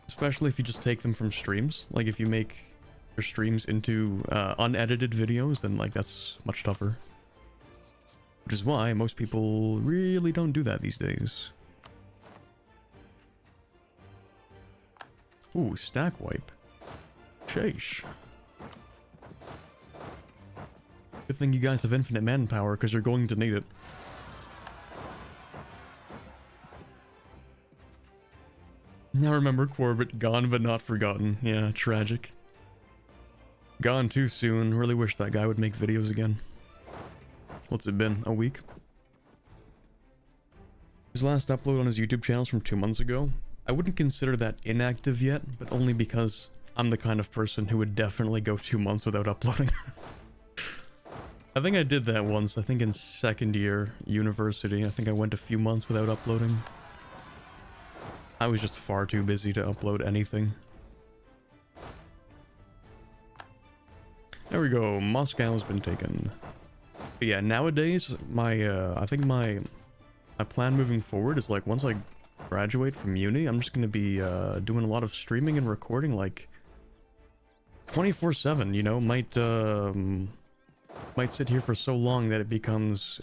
Especially if you just take them from streams. Like, if you make your streams into unedited videos, then, like, that's much tougher. Which is why most people really don't do that these days. Ooh, stack wipe. Sheesh. Good thing you guys have infinite manpower, because you're going to need it. I remember Corbett, gone but not forgotten. Yeah, tragic. Gone too soon. Really wish that guy would make videos again. What's it been? A week? His last upload on his YouTube channel is from 2 months ago. I wouldn't consider that inactive yet, but only because I'm the kind of person who would definitely go 2 months without uploading. I think I did that once. I think in second year university. I think I went a few months without uploading. I was just far too busy to upload anything. There we go. Moscow's been taken. But yeah, nowadays, I think my plan moving forward is, like, once I graduate from uni, I'm just gonna be doing a lot of streaming and recording, like 24/7. You know, might sit here for so long that it becomes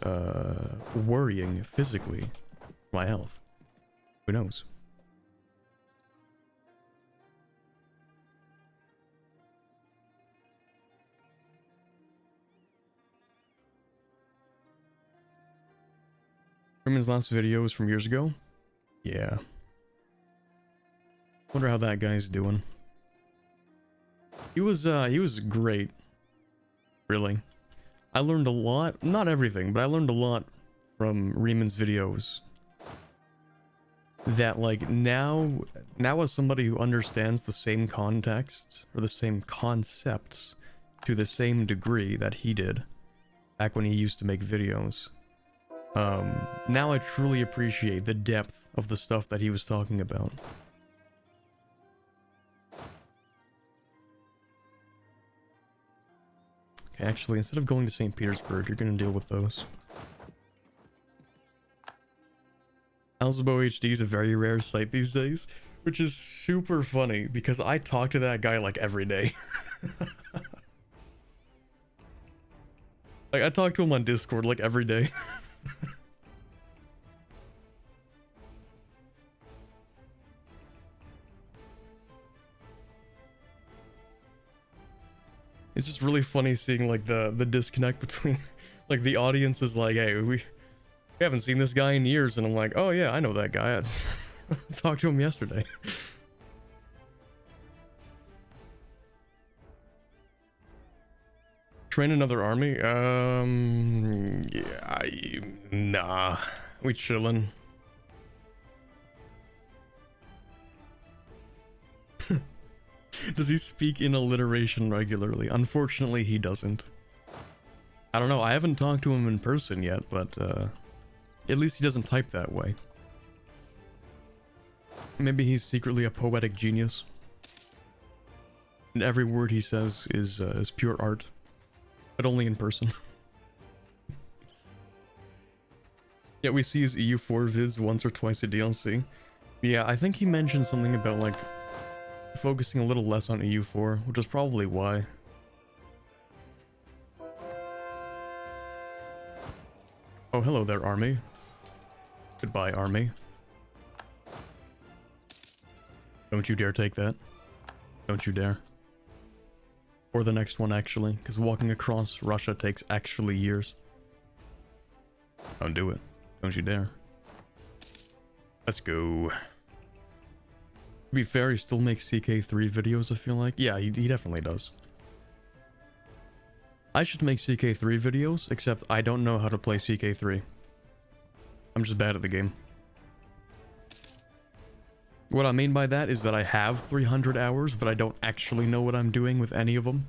worrying physically for my health. Who knows? Herman's last video was from years ago. Yeah. Wonder how that guy's doing. He was great. Really. I learned a lot. Not everything, but I learned a lot from Riemann's videos. That, like, now as somebody who understands the same context, or the same concepts, to the same degree that he did, back when he used to make videos, now I truly appreciate the depth of the stuff that he was talking about. Okay, actually, instead of going to St. Petersburg, you're gonna deal with those. Alzabo HD is a very rare sight these days, which is super funny, because I talk to that guy, like, every day. Like, I talk to him on Discord, like, every day. It's just really funny seeing, like, the disconnect between, like, the audience is like, hey, we haven't seen this guy in years, and I'm like, oh yeah, I know that guy. I talked to him yesterday. Train another army? Yeah, nah, we chillin'. Does he speak in alliteration regularly? Unfortunately, he doesn't. I don't know, I haven't talked to him in person yet, but At least he doesn't type that way. Maybe he's secretly a poetic genius. And every word he says is pure art. But only in person. Yeah, we see his EU4 vids once or twice a DLC. Yeah, I think he mentioned something about, like, focusing a little less on EU4, which is probably why. Oh, hello there, army. Goodbye, army. Don't you dare take that. Don't you dare. Or the next one, actually, because walking across Russia takes actually years. Don't do it. Don't you dare. Let's go. To be fair, he still makes CK3 videos, I feel like. Yeah, he definitely does. I should make CK3 videos, except I don't know how to play CK3. I'm just bad at the game. What I mean by that is that I have 300 hours, but I don't actually know what I'm doing with any of them.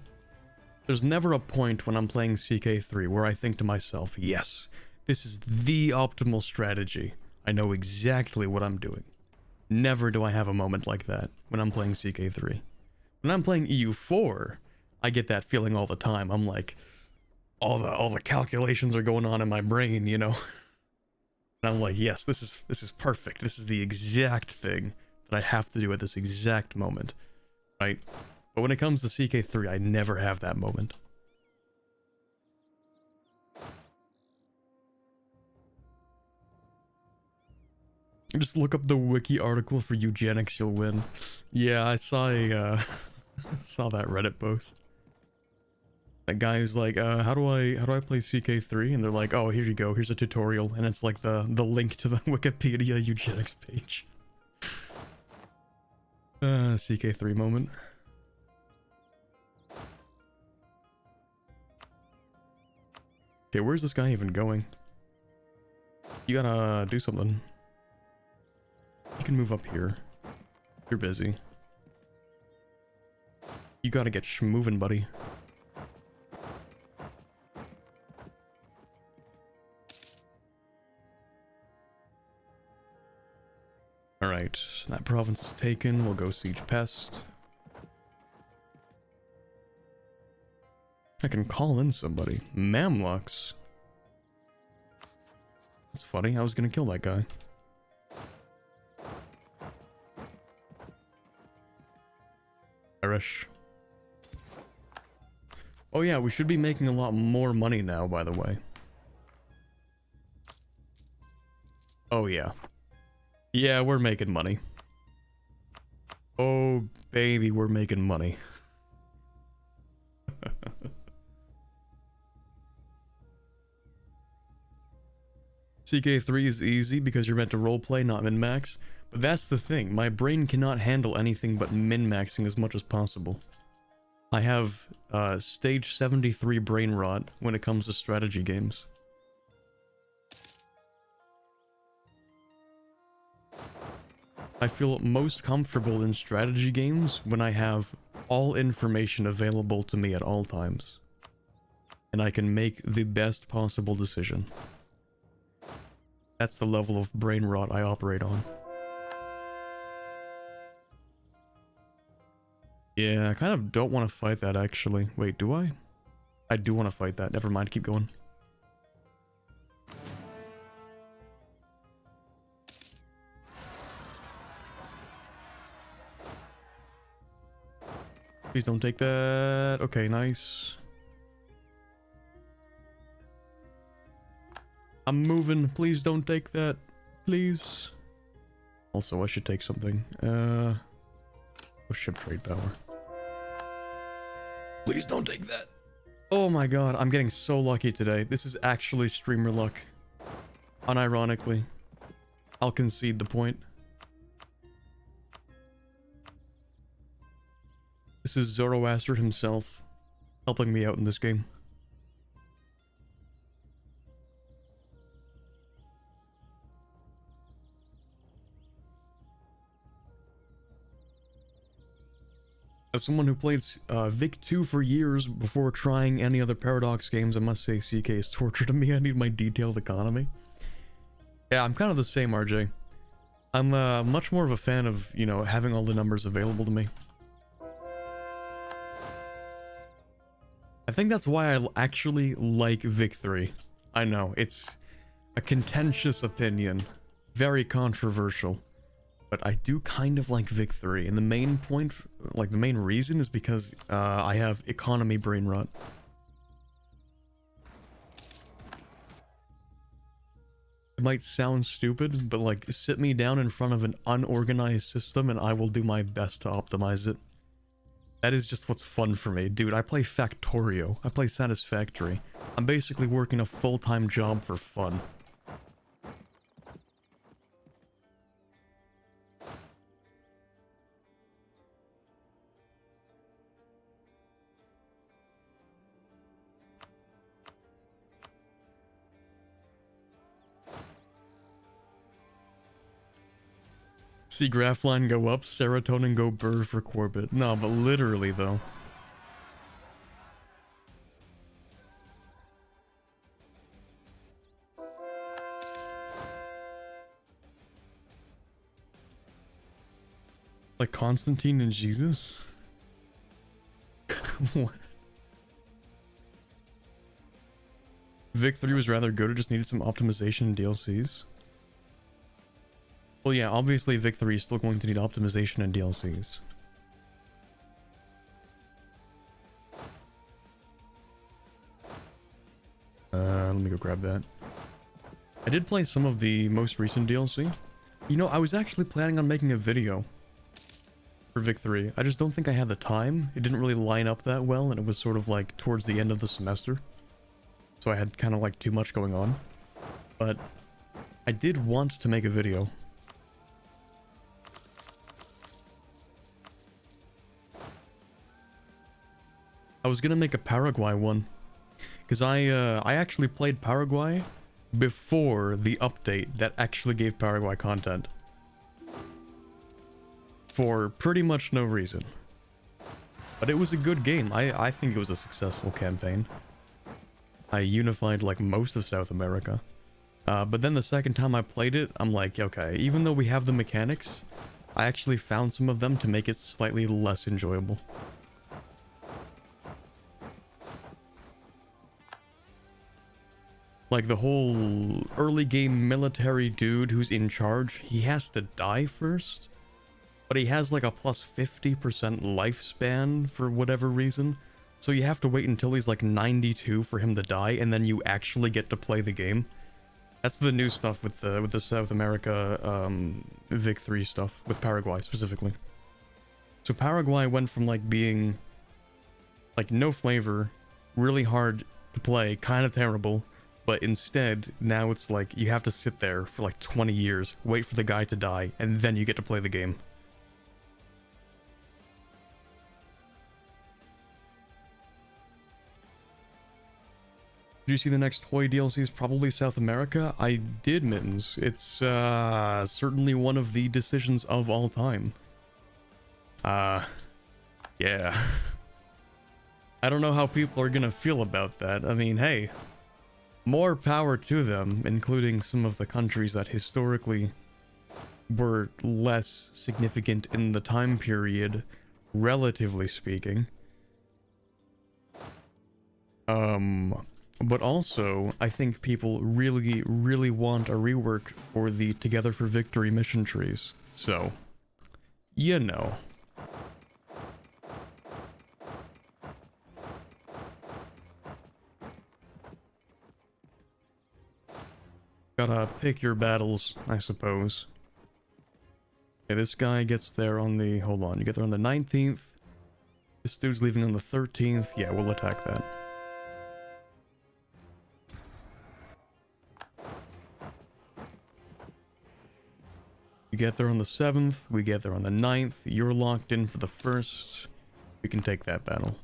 There's never a point when I'm playing CK3 where I think to myself, yes, this is the optimal strategy. I know exactly what I'm doing. Never do I have a moment like that when I'm playing CK3. When I'm playing EU4, I get that feeling all the time. I'm like, all the calculations are going on in my brain, you know? And I'm like, yes, this is perfect. This is the exact thing that I have to do at this exact moment, right? But when it comes to CK3, I never have that moment. Just look up the wiki article for eugenics, you'll win. Yeah, I saw a saw that Reddit post. That guy who's like, how do I play CK3? And they're like, oh, here you go, here's a tutorial, and it's like the link to the Wikipedia eugenics page. CK3 moment. Okay, where's this guy even going? You gotta do something. You can move up here. You're busy. You gotta get moving, buddy. Alright, that province is taken. We'll go siege pest. I can call in somebody. Mamluks. That's funny. I was gonna kill that guy. Irish. Oh yeah, we should be making a lot more money now, by the way. Oh yeah. Yeah, we're making money. Oh baby, we're making money. CK3 is easy because you're meant to roleplay, not min-max. But that's the thing, my brain cannot handle anything but min-maxing as much as possible. I have stage 73 brain rot when it comes to strategy games. I feel most comfortable in strategy games when I have all information available to me at all times. And I can make the best possible decision. That's the level of brain rot I operate on. Yeah, I kind of don't want to fight that, actually. Wait, do I? I do want to fight that. Never mind, keep going. Please don't take that. Okay, nice. I'm moving. Please don't take that. Please. Also, I should take something. Oh, ship trade power. Please don't take that. Oh my god, I'm getting so lucky today. This is actually streamer luck. Unironically. I'll concede the point. This is Zoroastrian himself helping me out in this game. As someone who played Vic 2 for years before trying any other Paradox games, I must say CK is torture to me. I need my detailed economy. Yeah, I'm kind of the same, RJ. I'm much more of a fan of, you know, having all the numbers available to me. I think that's why I actually like Vic 3. I know, it's a contentious opinion. Very controversial. But I do kind of like Vic 3. And the main point, like the main reason is because I have economy brain rot. It might sound stupid, but like sit me down in front of an unorganized system and I will do my best to optimize it. That is just what's fun for me. Dude, I play Factorio. I play Satisfactory. I'm basically working a full-time job for fun. See graph line go up, serotonin go burr for Corbett. No, but literally though. Like Constantine and Jesus? What? Vic 3 was rather good, it just needed some optimization and DLCs. Well, yeah, obviously Vic 3 is still going to need optimization and DLCs. Let me go grab that. I did play some of the most recent DLC. You know, I was actually planning on making a video for Vic 3. I just don't think I had the time. It didn't really line up that well, and it was sort of like towards the end of the semester. So I had kind of like too much going on. But I did want to make a video. I was gonna make a Paraguay one, because I actually played Paraguay before the update that actually gave Paraguay content. For pretty much no reason. But it was a good game. I think it was a successful campaign. I unified like most of South America. But then the second time I played it, I'm like, okay, even though we have the mechanics, I actually found some of them to make it slightly less enjoyable. Like the whole early game military dude who's in charge, he has to die first. But he has like a plus 50% lifespan for whatever reason. So you have to wait until he's like 92 for him to die, and then you actually get to play the game. That's the new stuff with the South America Vic 3 stuff, with Paraguay specifically. So Paraguay went from like being like no flavor, really hard to play, kind of terrible, but instead now it's like you have to sit there for like 20 years, wait for the guy to die, and then you get to play the game. Did you see the next toy DLC is probably South America? I did, Mittens. It's certainly one of the decisions of all time. Yeah. I don't know how people are gonna feel about that. I mean, hey, more power to them, including some of the countries that historically were less significant in the time period, relatively speaking. But also, I think people really, really want a rework for the Together for Victory mission trees. So, you know. Gotta pick your battles, I suppose. Okay, this guy gets there on the... Hold on, you get there on the 19th. This dude's leaving on the 13th. Yeah, we'll attack that. You get there on the 7th, we get there on the 9th, you're locked in for the 1st. We can take that battle.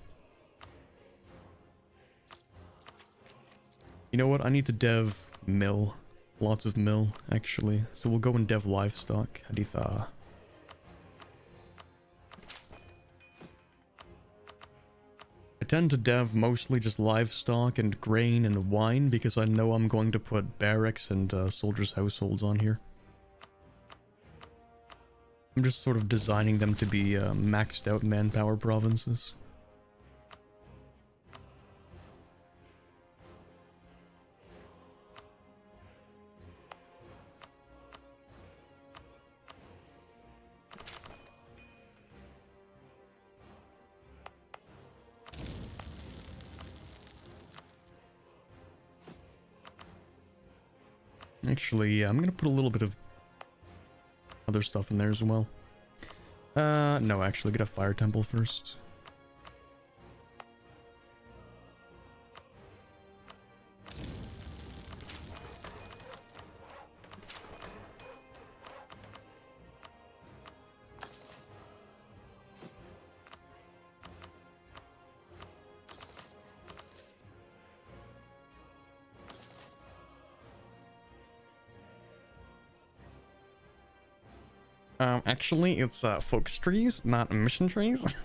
You know what? I need to dev mill. Lots of mill, actually. So we'll go and dev livestock. Haditha. I tend to dev mostly just livestock and grain and wine because I know I'm going to put barracks and soldiers' households on here. I'm just sort of designing them to be maxed out manpower provinces. Actually, yeah, I'm gonna put a little bit of other stuff in there as well. No, actually, get a fire temple first. Actually, it's folks trees, not mission trees.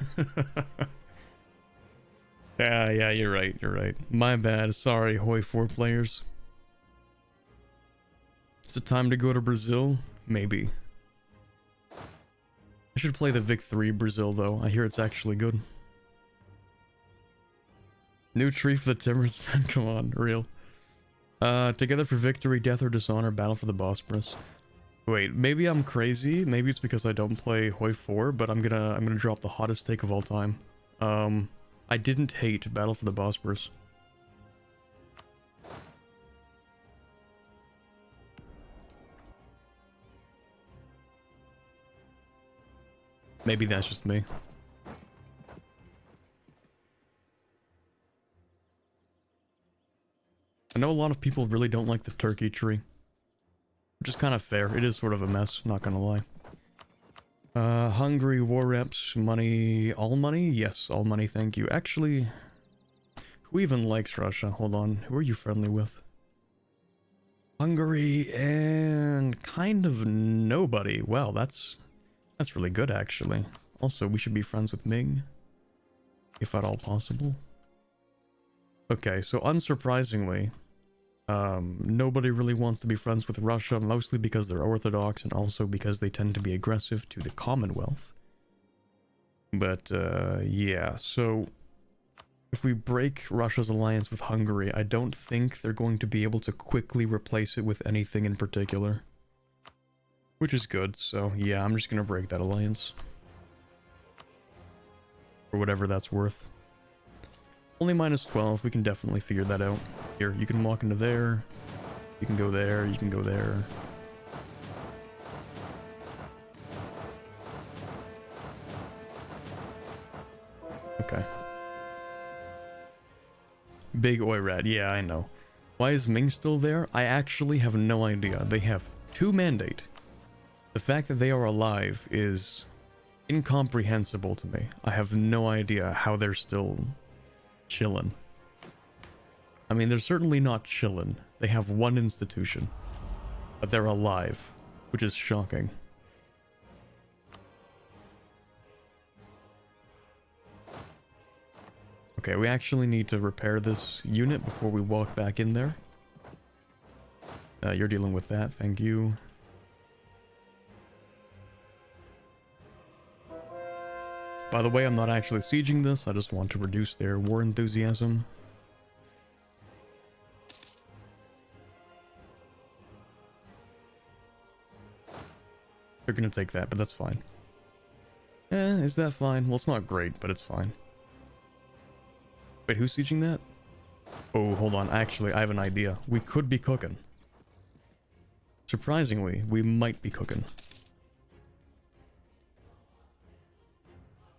Yeah, you're right. My bad, sorry, Hoi4 players. Is it time to go to Brazil? Maybe. I should play the Vic 3 Brazil, though. I hear it's actually good. New tree for the Timbers, man, come on, real. Together for victory, death or dishonor, battle for the Bosporus. Wait, maybe I'm crazy. Maybe it's because I don't play Hoi4, but I'm gonna drop the hottest take of all time. I didn't hate Battle for the Bosporus. Maybe that's just me. I know a lot of people really don't like the turkey tree. Which is kind of fair. It is sort of a mess, not gonna lie. Hungary, war reps, money, all money? Yes, all money, thank you. Actually, who even likes Russia? Hold on, who are you friendly with? Hungary and kind of nobody. Wow, that's really good actually. Also, we should be friends with Ming, if at all possible. Okay, so unsurprisingly, nobody really wants to be friends with Russia, mostly because they're Orthodox and also because they tend to be aggressive to the Commonwealth. But, yeah, so if we break Russia's alliance with Hungary, I don't think they're going to be able to quickly replace it with anything in particular. Which is good, so yeah, I'm just gonna break that alliance. For whatever that's worth. Only -12, we can definitely figure that out. Here, you can walk into there. You can go there, you can go there. Okay. Big Oirad, yeah, I know. Why is Ming still there? I actually have no idea. They have 2 mandate. The fact that they are alive is incomprehensible to me. I have no idea how they're still chillin'. I mean, they're certainly not chillin'. They have 1 institution. But they're alive, which is shocking. Okay, we actually need to repair this unit before we walk back in there. You're dealing with that, thank you. By the way, I'm not actually sieging this, I just want to reduce their war enthusiasm. They're gonna take that, but that's fine. Is that fine? Well, it's not great, but it's fine. Wait, who's sieging that? Oh, hold on, actually, I have an idea. We could be cooking. Surprisingly, we might be cooking.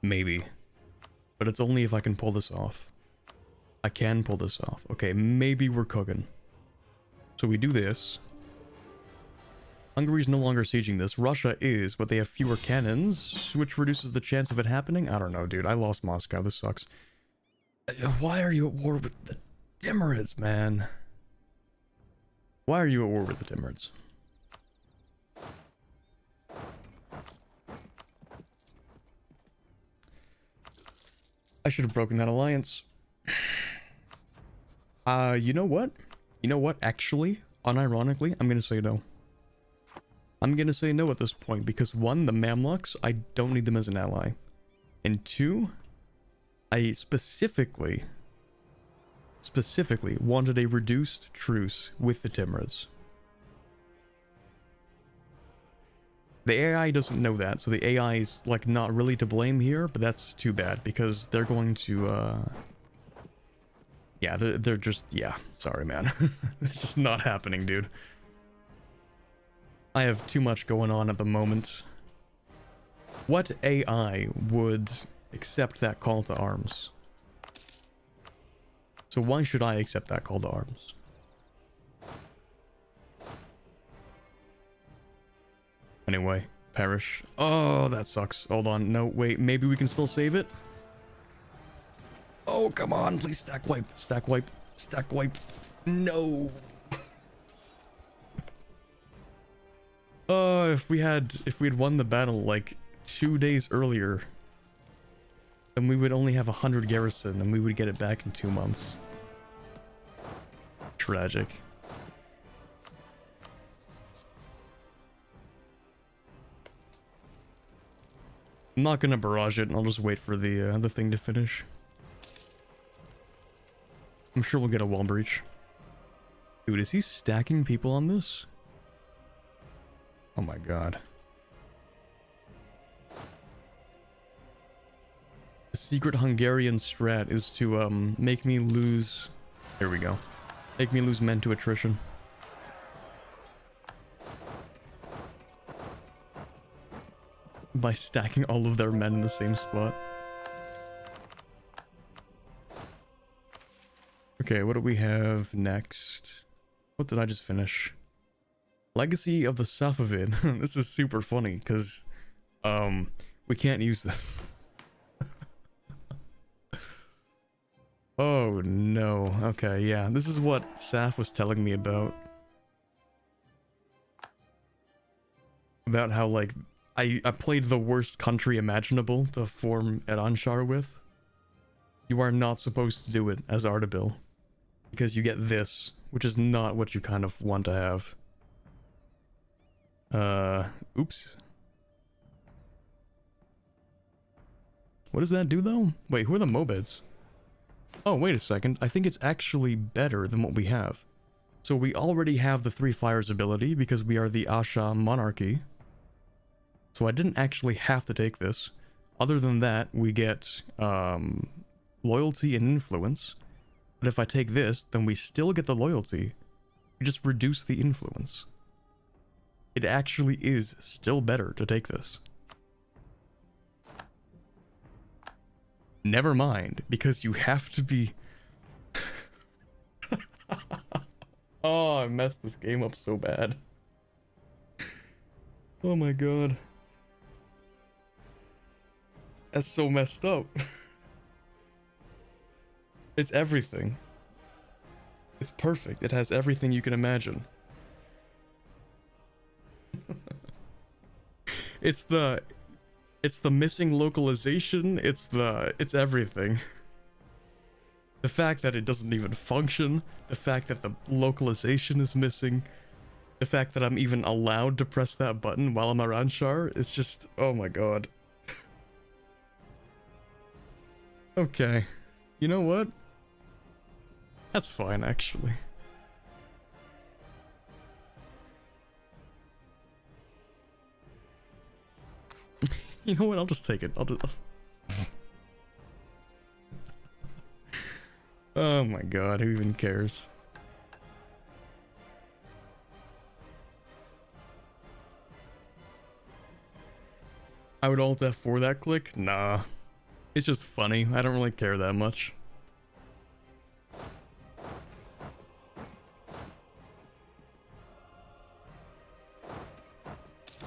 Maybe. But it's only if I can pull this off. I can pull this off. Okay, maybe we're cooking. So we do this. Hungary's no longer sieging this. Russia is, but they have fewer cannons, which reduces the chance of it happening. I don't know, dude. I lost Moscow. This sucks. Why are you at war with the Timurids, man? Why are you at war with the Timurids? I should have broken that alliance. You know what? You know what? Actually, unironically, I'm gonna say no. I'm gonna say no at this point because one, the Mamluks, I don't need them as an ally. And two, I specifically wanted a reduced truce with the Timurids. The AI doesn't know that, so the AI is like not really to blame here, but that's too bad because they're going to yeah, they're just, yeah, sorry man. It's just not happening, dude. I have too much going on at the moment. What AI would accept that call to arms? So why should I accept that call to arms? Anyway, perish. Oh, that sucks. Hold on. No, wait. Maybe we can still save it? Oh, come on. Please stack wipe. Stack wipe. Stack wipe. No. If we had won the battle like 2 days earlier, then we would only have 100 garrison and we would get it back in 2 months. Tragic. I'm not gonna barrage it, and I'll just wait for the thing to finish. I'm sure we'll get a wall breach. Dude, is he stacking people on this? Oh my god. The secret Hungarian strat is to make me lose... Here we go. Make me lose men to attrition. By stacking all of their men in the same spot. Okay, what do we have next? What did I just finish? Legacy of the Safavid. This is super funny, because, we can't use this. Oh, no. Okay, yeah. This is what Saf was telling me about. About how, like, I played the worst country imaginable to form an Anshar with. You are not supposed to do it as Ardabil. Because you get this, which is not what you kind of want to have. Oops. What does that do, though? Wait, who are the Mobeds? Oh, wait a second. I think it's actually better than what we have. So we already have the 3 Fires ability because we are the Asha monarchy. So I didn't actually have to take this. Other than that, we get loyalty and influence. But if I take this, then we still get the loyalty. We just reduce the influence. It actually is still better to take this. Never mind, because you have to be... Oh, I messed this game up so bad. Oh my god. That's so messed up. It's everything. It's perfect. It has everything you can imagine. It's the missing localization. It's everything. The fact that it doesn't even function, the fact that the localization is missing, the fact that I'm even allowed to press that button while I'm a Ranchar, it's just, oh my god. Okay. You know what? That's fine, actually. You know what? I'll just take it. I'll just... Oh my god, who even cares? I would alt F4 that click? Nah. It's just funny. I don't really care that much.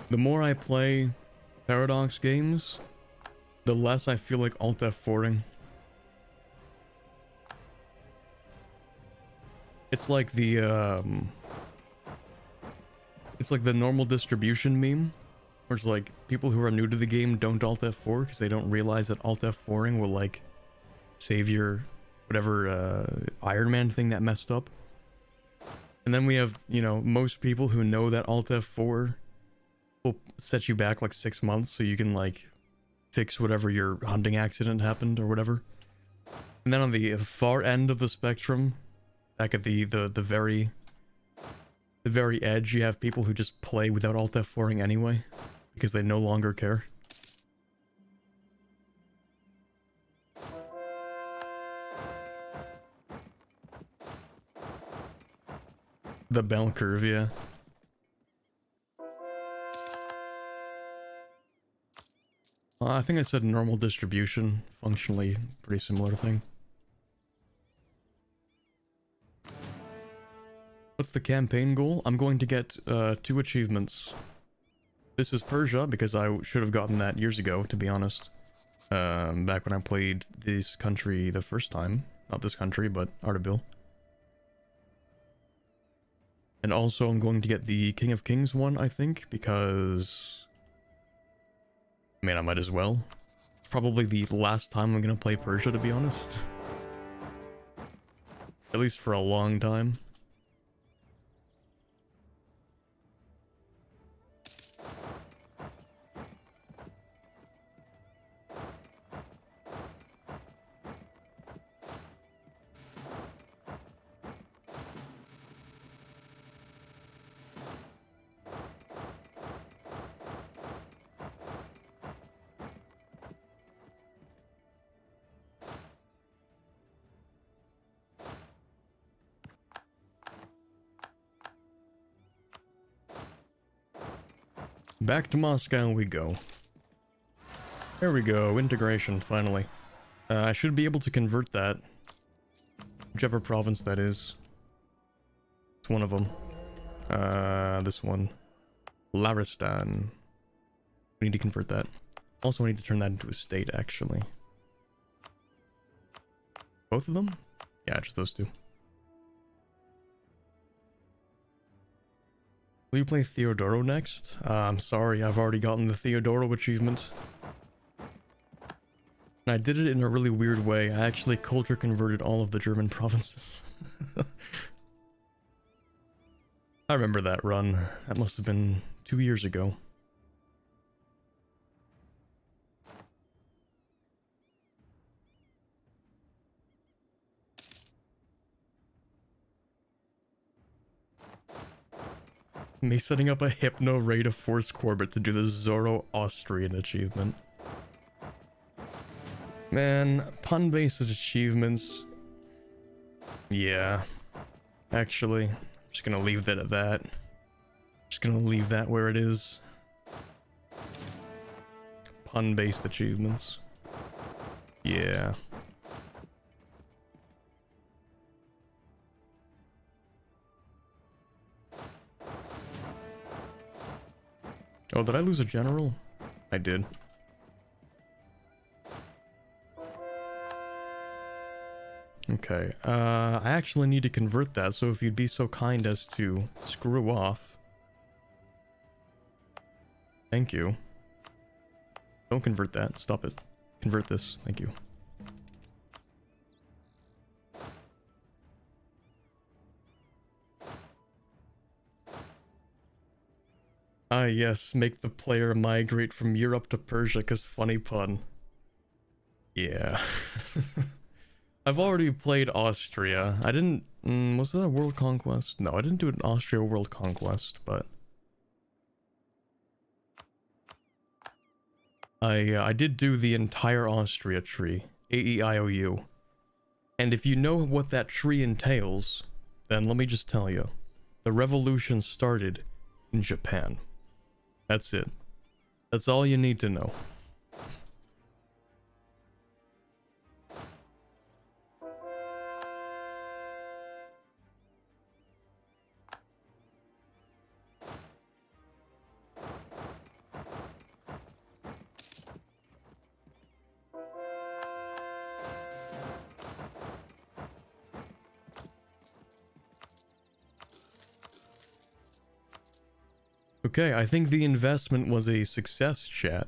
The more I play Paradox games, the less I feel like alt F4ing. It's like the normal distribution meme, where it's like people who are new to the game don't alt F4 because they don't realize that alt F4ing will like save your whatever Iron Man thing that messed up. And then we have, you know, most people who know that Alt F4 will set you back like 6 months so you can like fix whatever your hunting accident happened or whatever. And then on the far end of the spectrum, back at the very edge, you have people who just play without Alt F4ing anyway because they no longer care. The bell curve, yeah. I think I said normal distribution, functionally pretty similar thing. What's the campaign goal? I'm going to get 2 achievements. This is Persia, because I should have gotten that years ago, to be honest. Back when I played this country the first time. Not this country, but Ardabil. And also I'm going to get the King of Kings one, I think, because... I mean, I might as well. It's probably the last time I'm gonna play Persia, to be honest. At least for a long time. Back to Moscow we go. There we go, integration, finally. I should be able to convert that. Whichever province that is. It's one of them. This one. Laristan. We need to convert that. Also, I need to turn that into a state, actually. Both of them? Yeah, just those two. Will you play Theodoro next? I'm sorry, I've already gotten the Theodoro achievement. And I did it in a really weird way. I actually culture converted all of the German provinces. I remember that run. That must have been 2 years ago. Me setting up a Hypno raid of Forced Corbett to do the Zoroastrian achievement. Man, pun-based achievements... Yeah. Actually, I'm just gonna leave that at that. Just gonna leave that where it is. Pun-based achievements. Yeah. Oh, did I lose a general? I did. Okay, I actually need to convert that, so if you'd be so kind as to screw off. Thank you. Don't convert that. Stop it. Convert this. Thank you. Ah, yes, make the player migrate from Europe to Persia, cause funny pun. Yeah. I've already played Austria. I didn't... was that a world conquest? No, I didn't do an Austria world conquest, but... I did do the entire Austria tree. AEIOU. And if you know what that tree entails, then let me just tell you. The revolution started in Japan. That's it. That's all you need to know. Okay, I think the investment was a success, chat.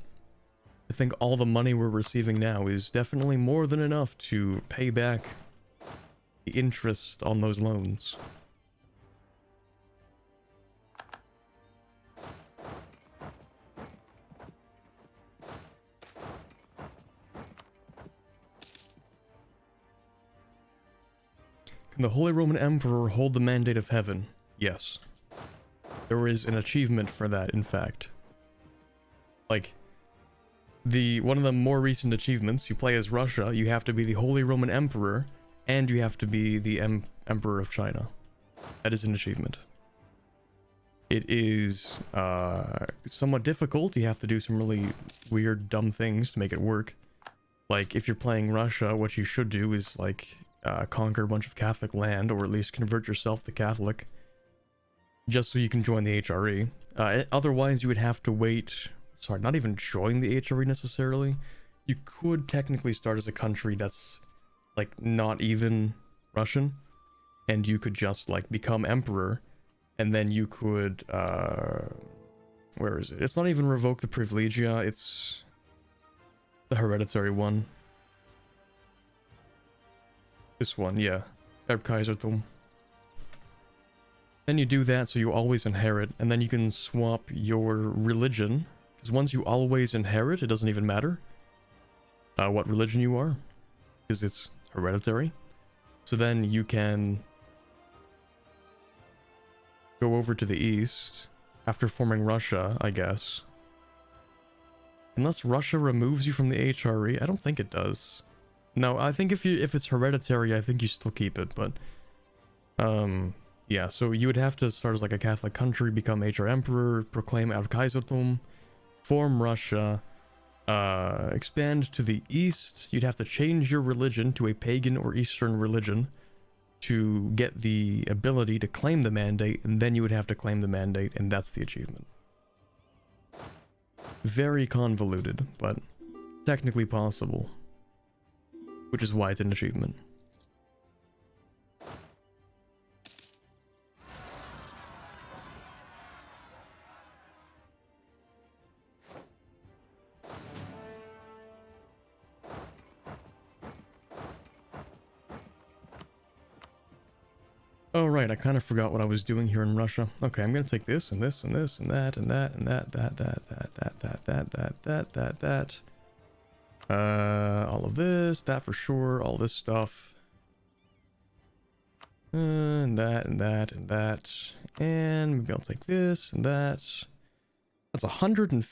I think all the money we're receiving now is definitely more than enough to pay back the interest on those loans. Can the Holy Roman Emperor hold the mandate of heaven? Yes. There is an achievement for that, in fact. Like, one of the more recent achievements, you play as Russia, you have to be the Holy Roman Emperor, and you have to be the Emperor of China. That is an achievement. It is somewhat difficult. You have to do some really weird, dumb things to make it work. Like, if you're playing Russia, what you should do is, like, conquer a bunch of Catholic land, or at least convert yourself to Catholic, just so you can join the HRE. Otherwise, you would have to wait... Sorry, not even join the HRE necessarily. You could technically start as a country that's, like, not even Russian, and you could just, like, become emperor, and then you could, where is it? It's not even revoke the privilegia, it's the hereditary one. This one, yeah. Erbkaisertum. Then you do that so you always inherit, and then you can swap your religion, because once you always inherit, it doesn't even matter what religion you are, because it's hereditary. So then you can go over to the east after forming Russia, I guess. Unless Russia removes you from the HRE, I don't think it does. No, I think if it's hereditary, I think you still keep it, but yeah, so you would have to start as like a Catholic country, become HR Emperor, proclaim Erbkaisertum, form Russia, expand to the east. You'd have to change your religion to a pagan or Eastern religion to get the ability to claim the mandate, and then you would have to claim the mandate, and that's the achievement. Very convoluted, but technically possible, which is why it's an achievement. Oh right, I kind of forgot what I was doing here in Russia. Okay, I'm gonna take this and this and this and that and that and that, that. All of this, that for sure, all this stuff. And that and that and that. And maybe I'll take this and that. That's 152%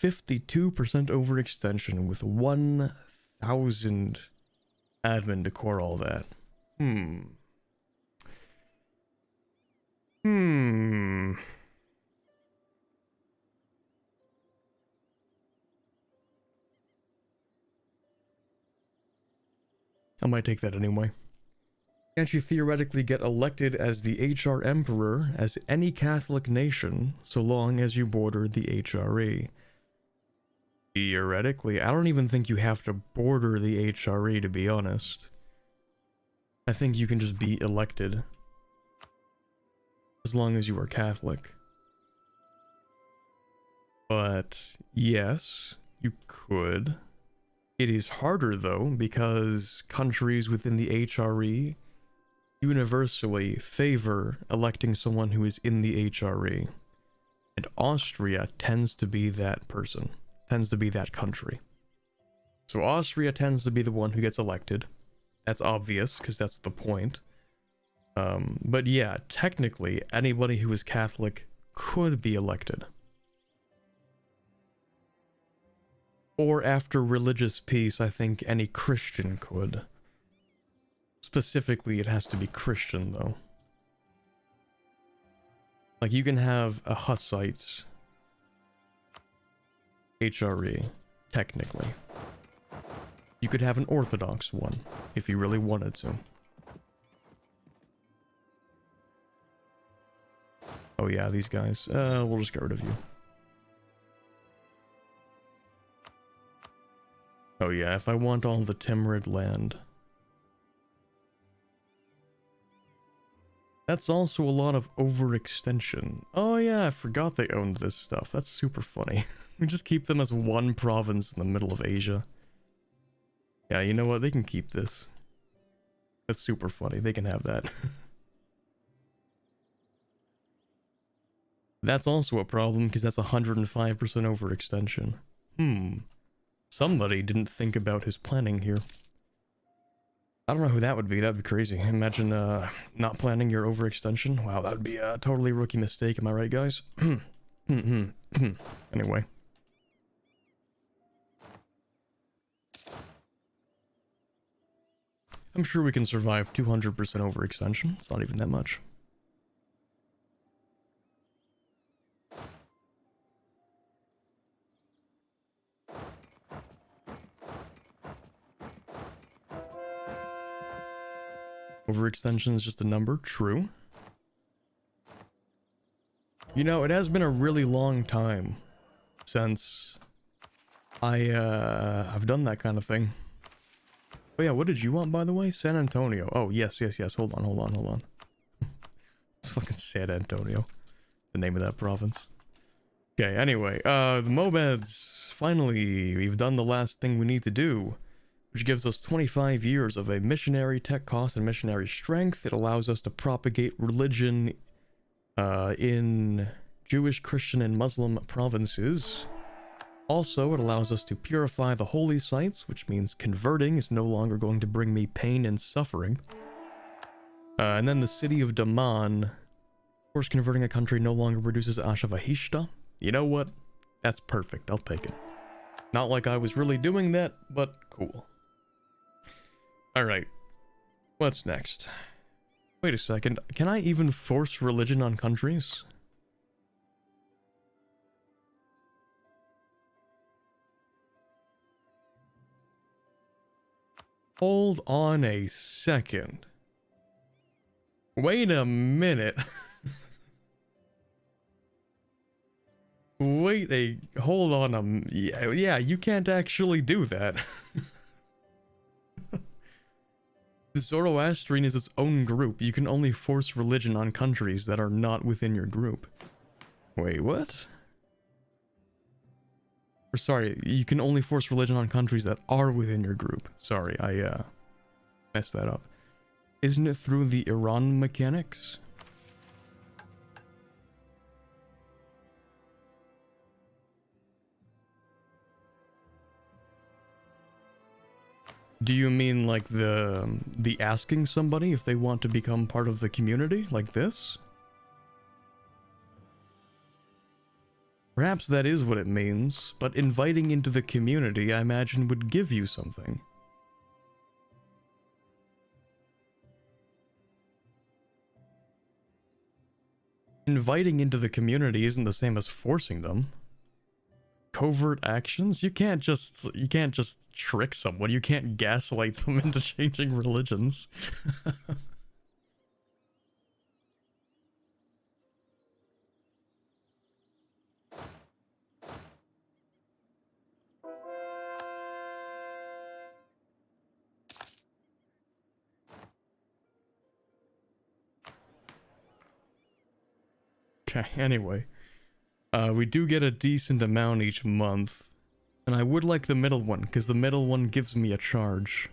overextension with 1,000 admin to core all that. I might take that anyway. Can't you theoretically get elected as the HR Emperor as any Catholic nation so long as you border the HRE? Theoretically, I don't even think you have to border the HRE, to be honest. I think you can just be elected as long as you are Catholic. But yes, you could. It is harder though, because countries within the HRE universally favor electing someone who is in the HRE. And Austria tends to be that person, tends to be that country. So Austria tends to be the one who gets elected. That's obvious, because that's the point. But yeah, technically, anybody who is Catholic could be elected. Or after religious peace, I think any Christian could. Specifically, it has to be Christian, though. Like, you can have a Hussite HRE, technically. You could have an Orthodox one, if you really wanted to. Oh yeah, these guys. We'll just get rid of you. Oh yeah, if I want all the Timurid land. That's also a lot of overextension. Oh yeah, I forgot they owned this stuff. That's super funny. We just keep them as one province in the middle of Asia. Yeah, you know what? They can keep this. That's super funny. They can have that. That's also a problem because that's 105% overextension. Somebody didn't think about his planning here. I don't know who that would be. That'd be crazy. Imagine not planning your overextension. Wow, that would be a totally rookie mistake. Am I right, guys? Anyway. I'm sure we can survive 200% overextension. It's not even that much. Overextension is just a number, true. You know, it has been a really long time since I've done that kind of thing. Oh yeah, what did you want, by the way? San Antonio. Oh, yes. Hold on. It's fucking San Antonio. The name of that province. Okay, anyway, the Mobeds. Finally, we've done the last thing we need to do, which gives us 25 years of a missionary tech cost and missionary strength. It allows us to propagate religion in Jewish, Christian, and Muslim provinces. Also, it allows us to purify the holy sites, which means converting is no longer going to bring me pain and suffering. And then the city of Daman. Of course, converting a country no longer produces Ashavahishta. You know what? That's perfect. I'll take it. Not like I was really doing that, but cool. Alright. What's next? Wait a second. Can I even force religion on countries? Hold on a second. Wait a minute. Hold on yeah, you can't actually do that. The Zoroastrian is its own group. You can only force religion on countries that are not within your group. Wait, what? Or sorry, you can only force religion on countries that are within your group. Sorry, I messed that up. Isn't it through the Iran mechanics? Do you mean like the asking somebody if they want to become part of the community like this? Perhaps that is what it means, but inviting into the community, I imagine, would give you something. Inviting into the community isn't the same as forcing them. Covert actions? You can't just trick someone. You can't gaslight them into changing religions. Okay, anyway. We do get a decent amount each month. And I would like the middle one, because the middle one gives me a charge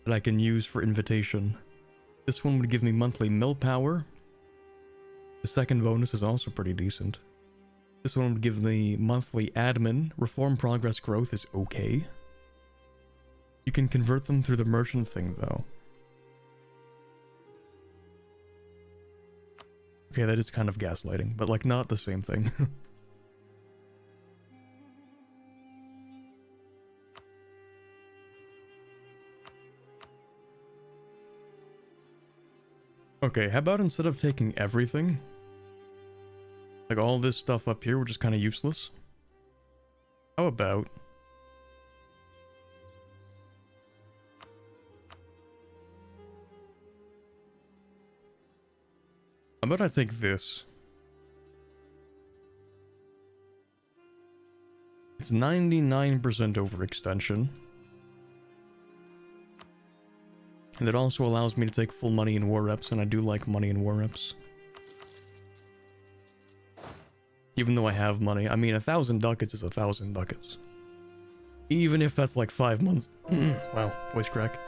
that I can use for invitation. This one would give me monthly mill power. The second bonus is also pretty decent. This one would give me monthly admin. Reform progress growth is okay. You can convert them through the merchant thing, though. Okay, that is kind of gaslighting, but like not the same thing. Okay, how about instead of taking everything, like all this stuff up here, which is kind of useless, how about I take this? It's 99% overextension. And it also allows me to take full money in war reps, and I do like money in war reps. Even though I have money. I mean, 1,000 ducats is 1,000 ducats. Even if that's like 5 months. Wow, voice crack.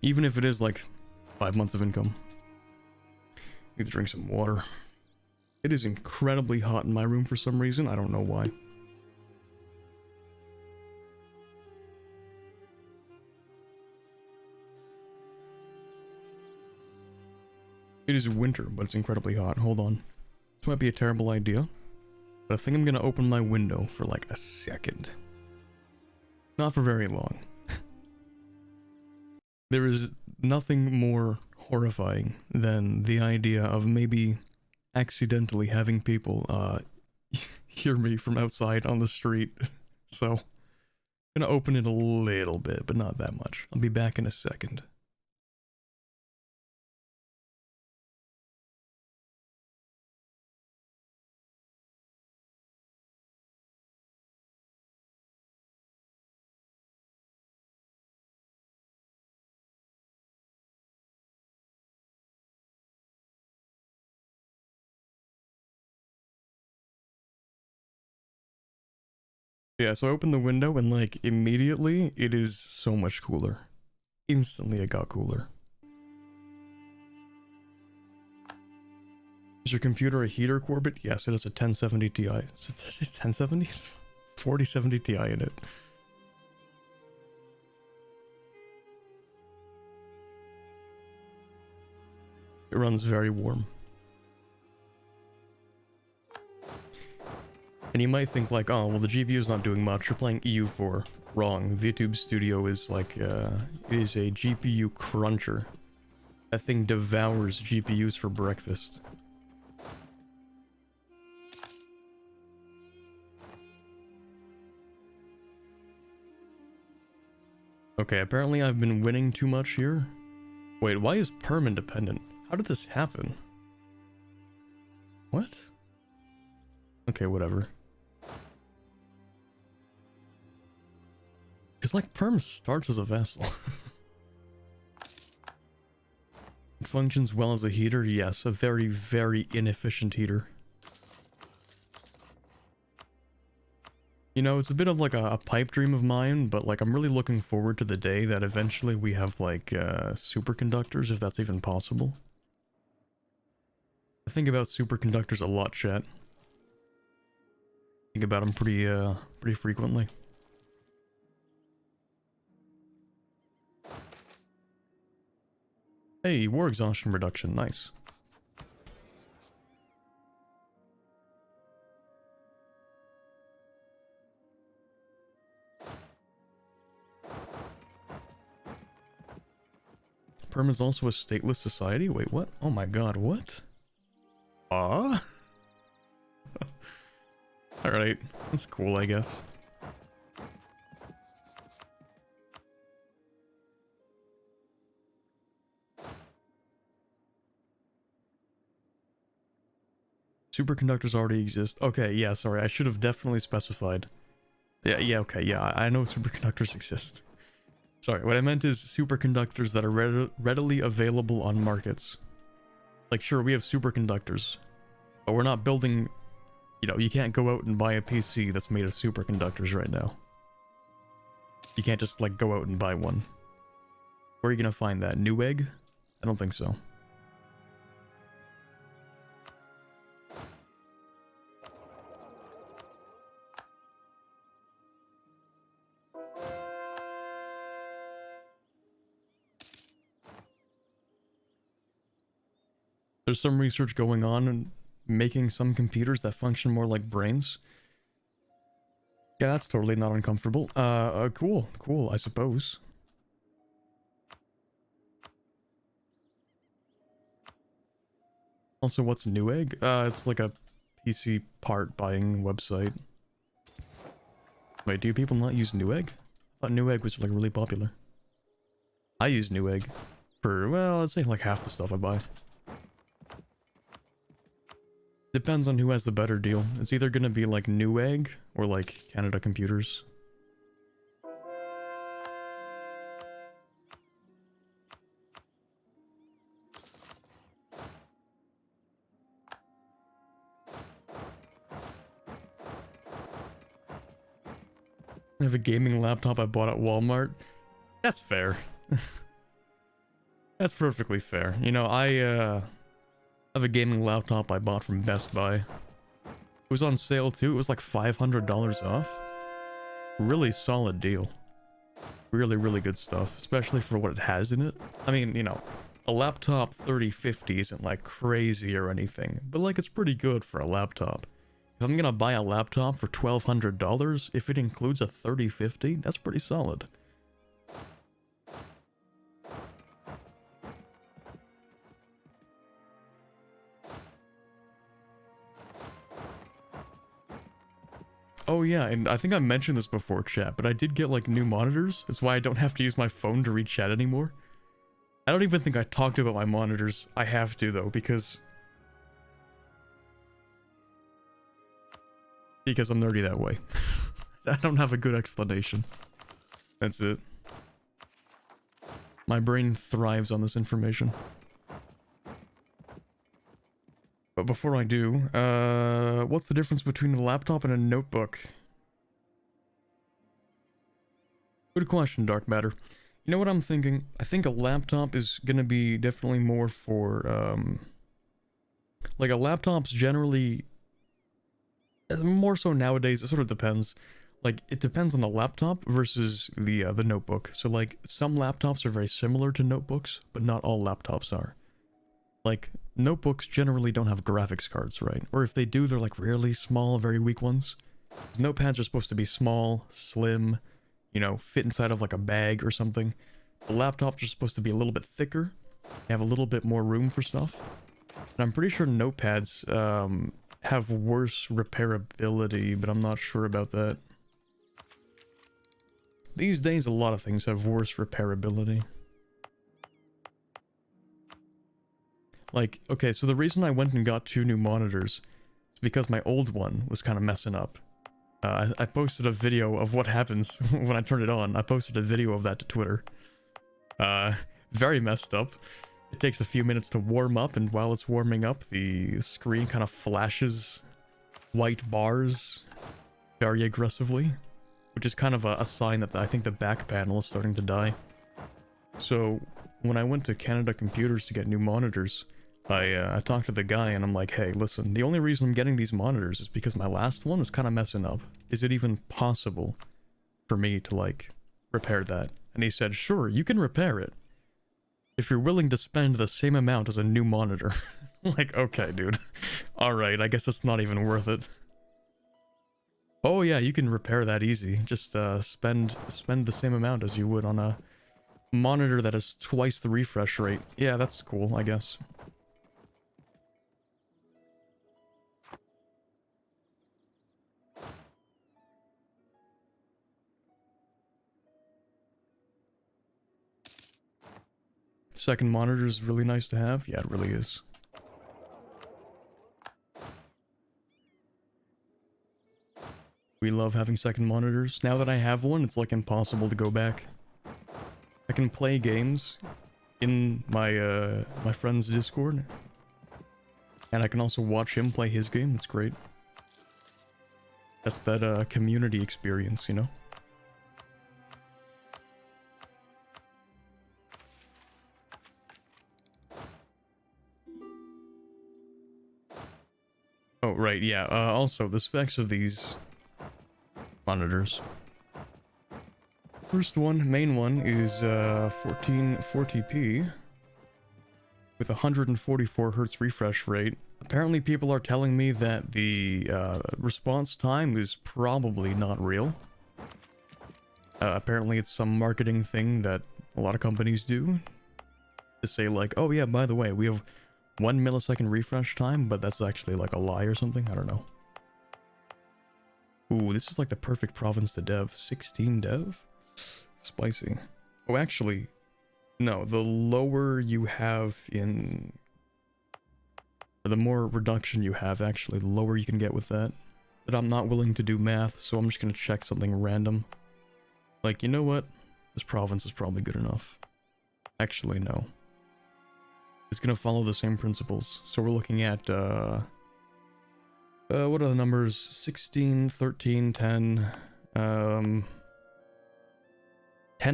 Even if it is like 5 months of income. Need to drink some water. It is incredibly hot in my room for some reason. I don't know why. It is winter, but it's incredibly hot. Hold on. This might be a terrible idea, but I think I'm gonna open my window for like a second. Not for very long. There is nothing more horrifying than the idea of maybe accidentally having people hear me from outside on the street. So I'm gonna open it a little bit, but not that much. I'll be back in a second. Yeah, so I opened the window and like immediately it is so much cooler. Instantly it got cooler. Is your computer a heater, Corbett? Yes, it is a 1070 Ti. So it's 1070s? 4070 Ti in it. It runs very warm. And you might think like, oh, well the GPU is not doing much, you're playing EU4. Wrong. VTube Studio is like, it is a GPU cruncher. That thing devours GPUs for breakfast. Okay, apparently I've been winning too much here. Wait, why is Perm independent? How did this happen? What? Okay, whatever. Because, like, Perm starts as a Vassal. It functions well as a heater? Yes, a very, very inefficient heater. You know, it's a bit of like a pipe dream of mine, but like I'm really looking forward to the day that eventually we have like superconductors, if that's even possible. I think about superconductors a lot, chat. Think about them pretty frequently. Hey, war exhaustion reduction, nice. Perm is also a stateless society? Wait, what? Oh my god, what? Ah? Alright, that's cool, I guess. Superconductors already exist. Okay, yeah, sorry, I should have definitely specified. Yeah, okay, yeah, I know superconductors exist. Sorry, what I meant is superconductors that are readily available on markets. Like, sure, we have superconductors, but we're not building... You know, you can't go out and buy a PC that's made of superconductors right now. You can't just, like, go out and buy one. Where are you gonna find that? Newegg? I don't think so. There's some research going on and making some computers that function more like brains. Yeah, that's totally not uncomfortable. Cool, I suppose. Also, what's Newegg? It's like a PC part buying website. Wait, do people not use Newegg? I thought Newegg was like really popular. I use Newegg for, well, I'd say like half the stuff I buy. Depends on who has the better deal. It's either gonna be like Newegg or like Canada Computers. I have a gaming laptop I bought at Walmart. That's fair. That's perfectly fair. You know, I have a gaming laptop I bought from Best Buy. It was on sale too. It was like $500 off. Really solid deal. Really, really good stuff, especially for what it has in it. I mean, you know, a laptop 3050 isn't like crazy or anything, but like it's pretty good for a laptop. If I'm gonna buy a laptop for $1,200, if it includes a 3050, that's pretty solid. Oh yeah, and I think I mentioned this before, chat, but I did get like new monitors. That's why I don't have to use my phone to read chat anymore. I don't even think I talked about my monitors. I have to though, because I'm nerdy that way. I don't have a good explanation. That's it. My brain thrives on this information. But before I do, what's the difference between a laptop and a notebook? Good question, Dark Matter. You know what I'm thinking? I think a laptop is gonna be definitely more for, like a laptop's generally, more so nowadays, it sort of depends. Like, it depends on the laptop versus the notebook. So like, some laptops are very similar to notebooks, but not all laptops are. Like, notebooks generally don't have graphics cards, right? Or if they do, they're like really small, very weak ones. 'Cause notepads are supposed to be small, slim, you know, fit inside of like a bag or something. The laptops are supposed to be a little bit thicker, have a little bit more room for stuff. And I'm pretty sure notepads have worse repairability, but I'm not sure about that. These days, a lot of things have worse repairability. Like, okay, so the reason I went and got 2 new monitors is because my old one was kind of messing up. I posted a video of what happens when I turn it on. I posted a video of that to Twitter. Very messed up. It takes a few minutes to warm up, and while it's warming up, the screen kind of flashes white bars very aggressively, which is kind of a sign that I think the back panel is starting to die. So when I went to Canada Computers to get new monitors, I talked to the guy and I'm like, hey, listen, the only reason I'm getting these monitors is because my last one was kind of messing up. Is it even possible for me to, like, repair that? And he said, sure, you can repair it if you're willing to spend the same amount as a new monitor. Like, okay, dude. Alright, I guess it's not even worth it. Oh yeah, you can repair that easy. Just spend the same amount as you would on a monitor that has twice the refresh rate. Yeah, that's cool, I guess. Second monitor is really nice to have. Yeah, it really is. We love having second monitors. Now that I have one, it's like impossible to go back. I can play games in my my friend's Discord, and I can also watch him play his game. It's great. That's that community experience, you know? Oh, right, yeah. Also, the specs of these monitors. First one, main one, is 1440p with 144 Hz refresh rate. Apparently people are telling me that the response time is probably not real. Apparently it's some marketing thing that a lot of companies do. To say like, oh yeah, by the way, we have 1 millisecond refresh time, but that's actually like a lie or something. I don't know. Ooh, this is like the perfect province to dev. 16 dev? Spicy. Oh, actually, no. The lower you have in... or the more reduction you have, actually, the lower you can get with that. But I'm not willing to do math, so I'm just gonna check something random. Like, you know what? This province is probably good enough. Actually, no. It's gonna follow the same principles. So we're looking at, what are the numbers? 16, 13, 10. 10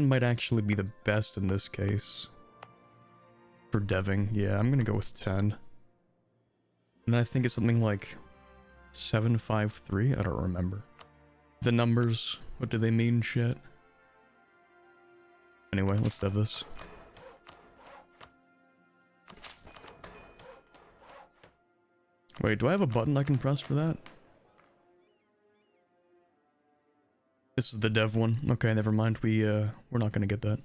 might actually be the best in this case. For deving, yeah, I'm gonna go with 10. And I think it's something like 753. I don't remember. The numbers, what do they mean, shit? Anyway, let's dev this. Wait, do I have a button I can press for that? This is the dev one. Okay, never mind. We're not gonna get that.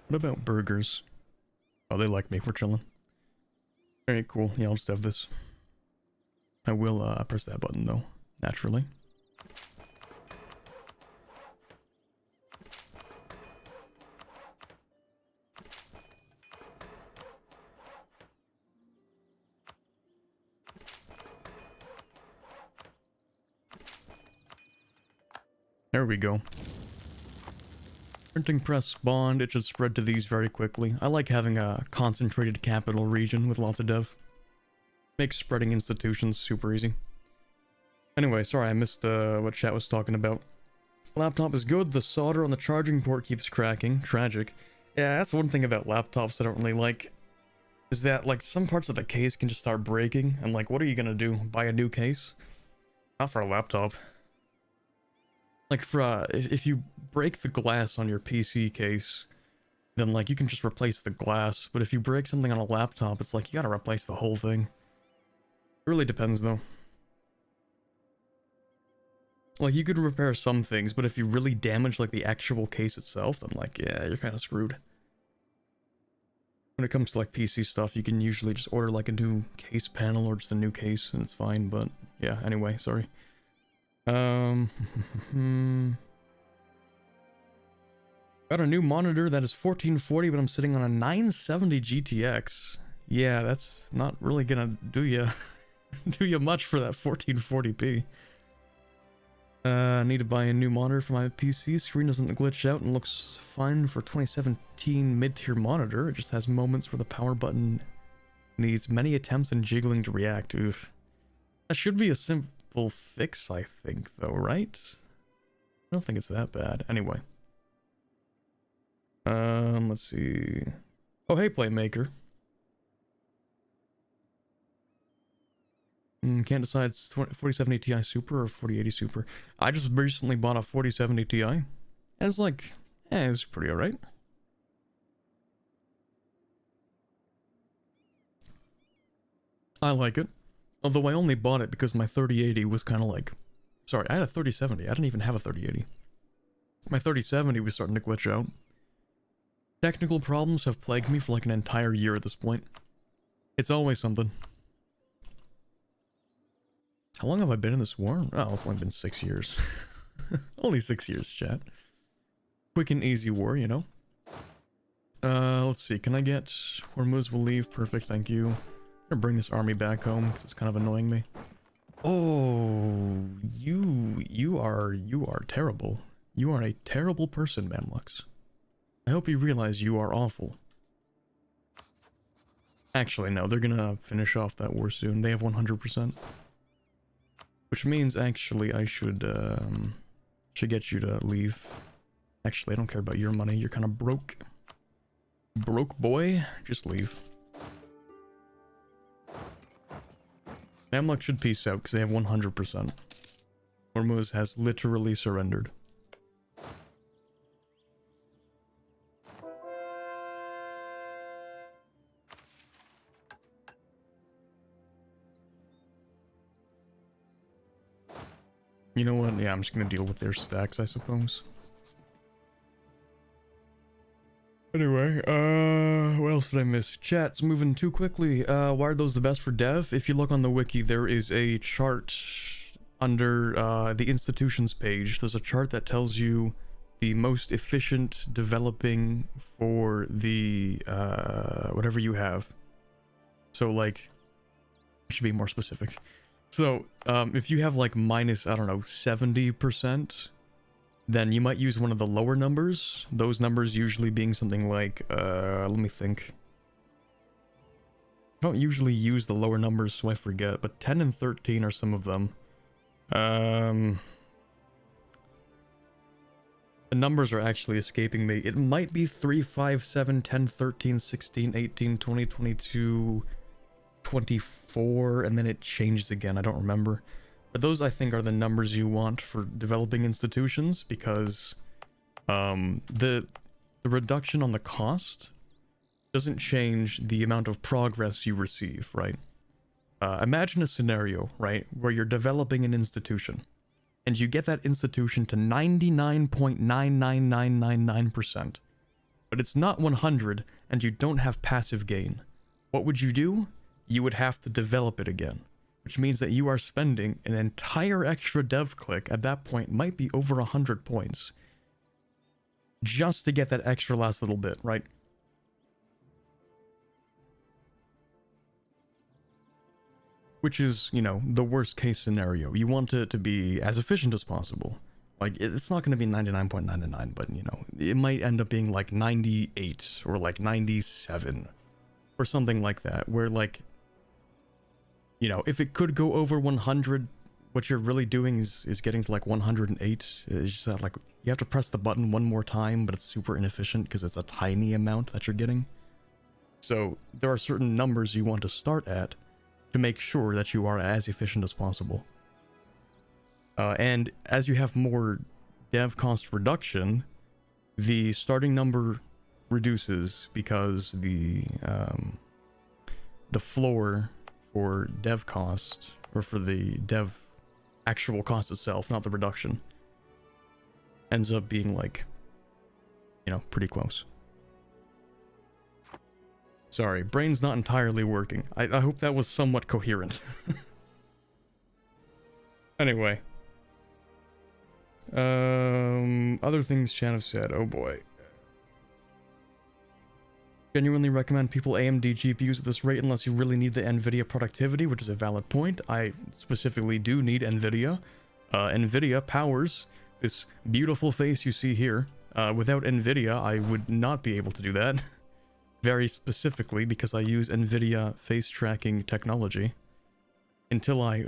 What about burgers? Oh, they like me. We're chilling. Alright, cool. Yeah, I'll just have this. I will press that button though, naturally. There we go. Printing press bond, it should spread to these very quickly. I like having a concentrated capital region with lots of dev. Makes spreading institutions super easy. Anyway, sorry I missed what chat was talking about. Laptop is good, the solder on the charging port keeps cracking. Tragic. Yeah, that's one thing about laptops I don't really like. Is that, like, some parts of the case can just start breaking, and like, what are you gonna do? Buy a new case? Not for a laptop. Like, for, if you break the glass on your PC case, then, like, you can just replace the glass. But if you break something on a laptop, it's like, you gotta replace the whole thing. It really depends, though. Like, you could repair some things, but if you really damage, like, the actual case itself, then, like, yeah, you're kind of screwed. When it comes to, like, PC stuff, you can usually just order, like, a new case panel or just a new case, and it's fine, but, yeah, anyway, sorry. Got a new monitor that is 1440, but I'm sitting on a 970 GTX. Yeah, that's not really gonna do you do you much for that 1440p. I need to buy a new monitor for my PC. Screen doesn't glitch out and looks fine for 2017 mid-tier monitor. It just has moments where the power button needs many attempts and jiggling to react. Oof. That should be a simple fix, I think, though, right? I don't think it's that bad. Anyway. Let's see. Oh, hey, Playmaker. Can't decide it's 4070 Ti Super or 4080 Super. I just recently bought a 4070 Ti. And it's like, it's pretty alright. I like it. Although I only bought it because my 3080 was kind of like... Sorry, I had a 3070. I didn't even have a 3080. My 3070 was starting to glitch out. Technical problems have plagued me for like an entire year at this point. It's always something. How long have I been in this war? Oh, it's only been 6 years. Only 6 years, chat. Quick and easy war, you know? Let's see. Can I get... Hormuz will leave. Perfect, thank you. I'm gonna bring this army back home because it's kind of annoying me. Oh, you are terrible. You are a terrible person, Mamlux. I hope you realize you are awful. Actually, no, they're gonna finish off that war soon. They have 100%. Which means, actually, I should get you to leave. Actually, I don't care about your money. You're kind of broke. Broke boy? Just leave. Mamluk should peace out because they have 100%. Hormuz has literally surrendered. You know what? Yeah, I'm just gonna deal with their stacks, I suppose. Anyway, what else did I miss? Chat's moving too quickly. Why are those the best for dev? If you look on the wiki, there is a chart under the institutions page. There's a chart that tells you the most efficient developing for the whatever you have. So like, I should be more specific. So if you have like minus, I don't know, 70%, then you might use one of the lower numbers. Those numbers usually being something like, let me think. I don't usually use the lower numbers, so I forget, but 10 and 13 are some of them. The numbers are actually escaping me. It might be 3, 5, 7, 10, 13, 16, 18, 20, 22, 24, and then it changes again. I don't remember. But those, I think, are the numbers you want for developing institutions, because the reduction on the cost doesn't change the amount of progress you receive, right? Imagine a scenario, right, where you're developing an institution, and you get that institution to 99.99999%, but it's not 100, and you don't have passive gain. What would you do? You would have to develop it again, which means that you are spending an entire extra dev click, at that point might be over 100 points, just to get that extra last little bit, right? Which is, you know, the worst case scenario. You want it to be as efficient as possible. Like, it's not going to be 99.99, but, you know, it might end up being like 98 or like 97 or something like that, where, like, you know, if it could go over 100, what you're really doing is getting to like 108. It's just that, like, you have to press the button one more time, but it's super inefficient because it's a tiny amount that you're getting. So there are certain numbers you want to start at to make sure that you are as efficient as possible. And as you have more dev cost reduction, the starting number reduces, because the floor for dev cost, or for the dev actual cost itself, not the reduction, ends up being, like, you know, pretty close. Sorry, brain's not entirely working. I hope that was somewhat coherent. Anyway. Other things Chan have said. Oh boy. Genuinely recommend people AMD GPUs at this rate unless you really need the NVIDIA productivity, which is a valid point. I specifically do need NVIDIA. NVIDIA powers this beautiful face you see here. Without NVIDIA, I would not be able to do that. Very specifically because I use NVIDIA face tracking technology. Until I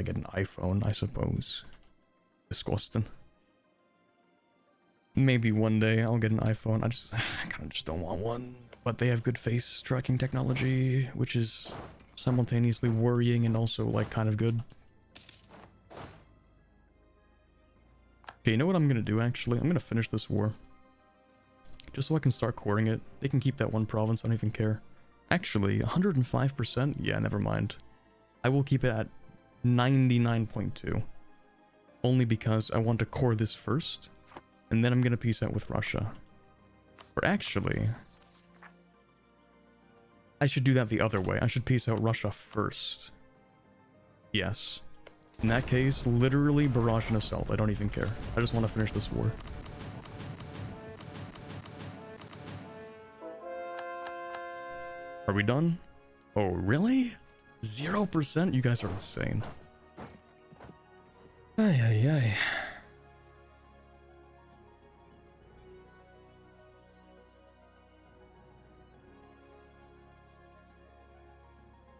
get an iPhone, I suppose. Disgusting. Maybe one day I'll get an iPhone. I kind of just don't want one. But they have good face tracking technology, which is simultaneously worrying and also, like, kind of good. Okay, you know what I'm gonna do, actually? I'm gonna finish this war. Just so I can start coring it. They can keep that one province, I don't even care. Actually, 105%? Yeah, never mind. I will keep it at 99.2. Only because I want to core this first, and then I'm gonna peace out with Russia. Or actually, I should do that the other way. I should peace out Russia first. Yes. In that case, literally barrage and assault. I don't even care. I just want to finish this war. Are we done? Oh, really? 0%? You guys are insane. Ay, ay, ay.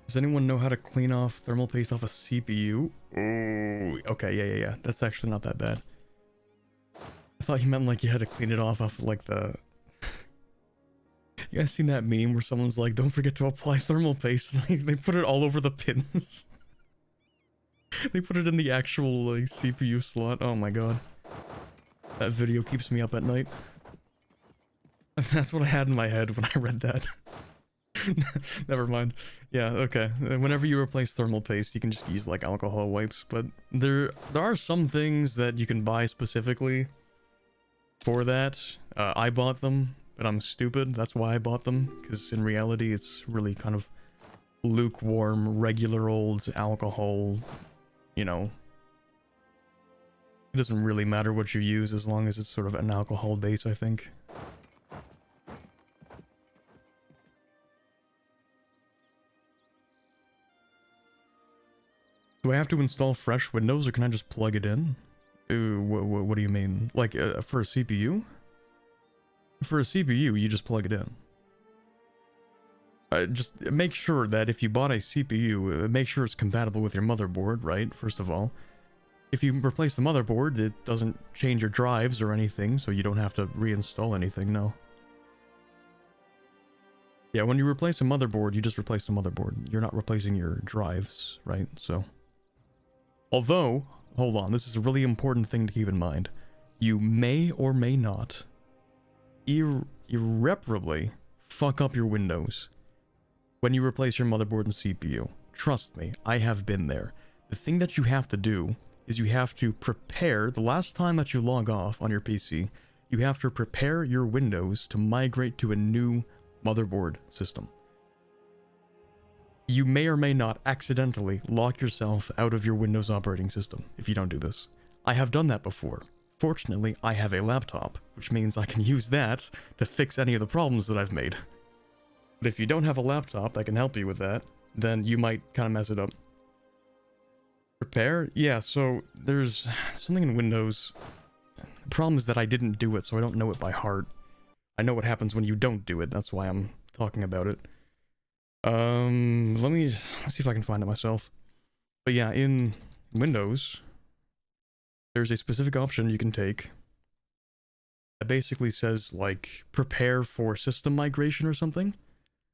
Does anyone know how to clean off thermal paste off a CPU? Oh, okay, yeah. That's actually not that bad. I thought you meant like you had to clean it off like the... You guys seen that meme where someone's like, don't forget to apply thermal paste? Like, they put it all over the pins. They put it in the actual, like, CPU slot. Oh my god. That video keeps me up at night. That's what I had in my head when I read that. Never mind. Yeah, okay. Whenever you replace thermal paste, you can just use, like, alcohol wipes. But there are some things that you can buy specifically for that. I bought them. But I'm stupid, that's why I bought them, because in reality it's really kind of lukewarm, regular old alcohol, you know. It doesn't really matter what you use as long as it's sort of an alcohol base, I think. Do I have to install fresh Windows, or can I just plug it in? What do you mean? Like, for a CPU? For a CPU, you just plug it in. Just make sure that if you bought a CPU, make sure it's compatible with your motherboard, right? First of all. If you replace the motherboard, it doesn't change your drives or anything, so you don't have to reinstall anything, no. Yeah, when you replace a motherboard, you just replace the motherboard. You're not replacing your drives, right? So, although, hold on, this is a really important thing to keep in mind. You may or may not irreparably fuck up your Windows when you replace your motherboard and CPU. Trust me, I have been there. The thing that you have to do is you have to prepare, the last time that you log off on your PC, you have to prepare your Windows to migrate to a new motherboard system. You may or may not accidentally lock yourself out of your Windows operating system if you don't do this. I have done that before. Fortunately, I have a laptop, which means I can use that to fix any of the problems that I've made. But if you don't have a laptop that can help you with that, then you might kind of mess it up. Prepare? Yeah, so there's something in Windows. The problem is that I didn't do it, so I don't know it by heart. I know what happens when you don't do it, that's why I'm talking about it. Let's see if I can find it myself. But yeah, in Windows, there's a specific option you can take that basically says, like, prepare for system migration or something.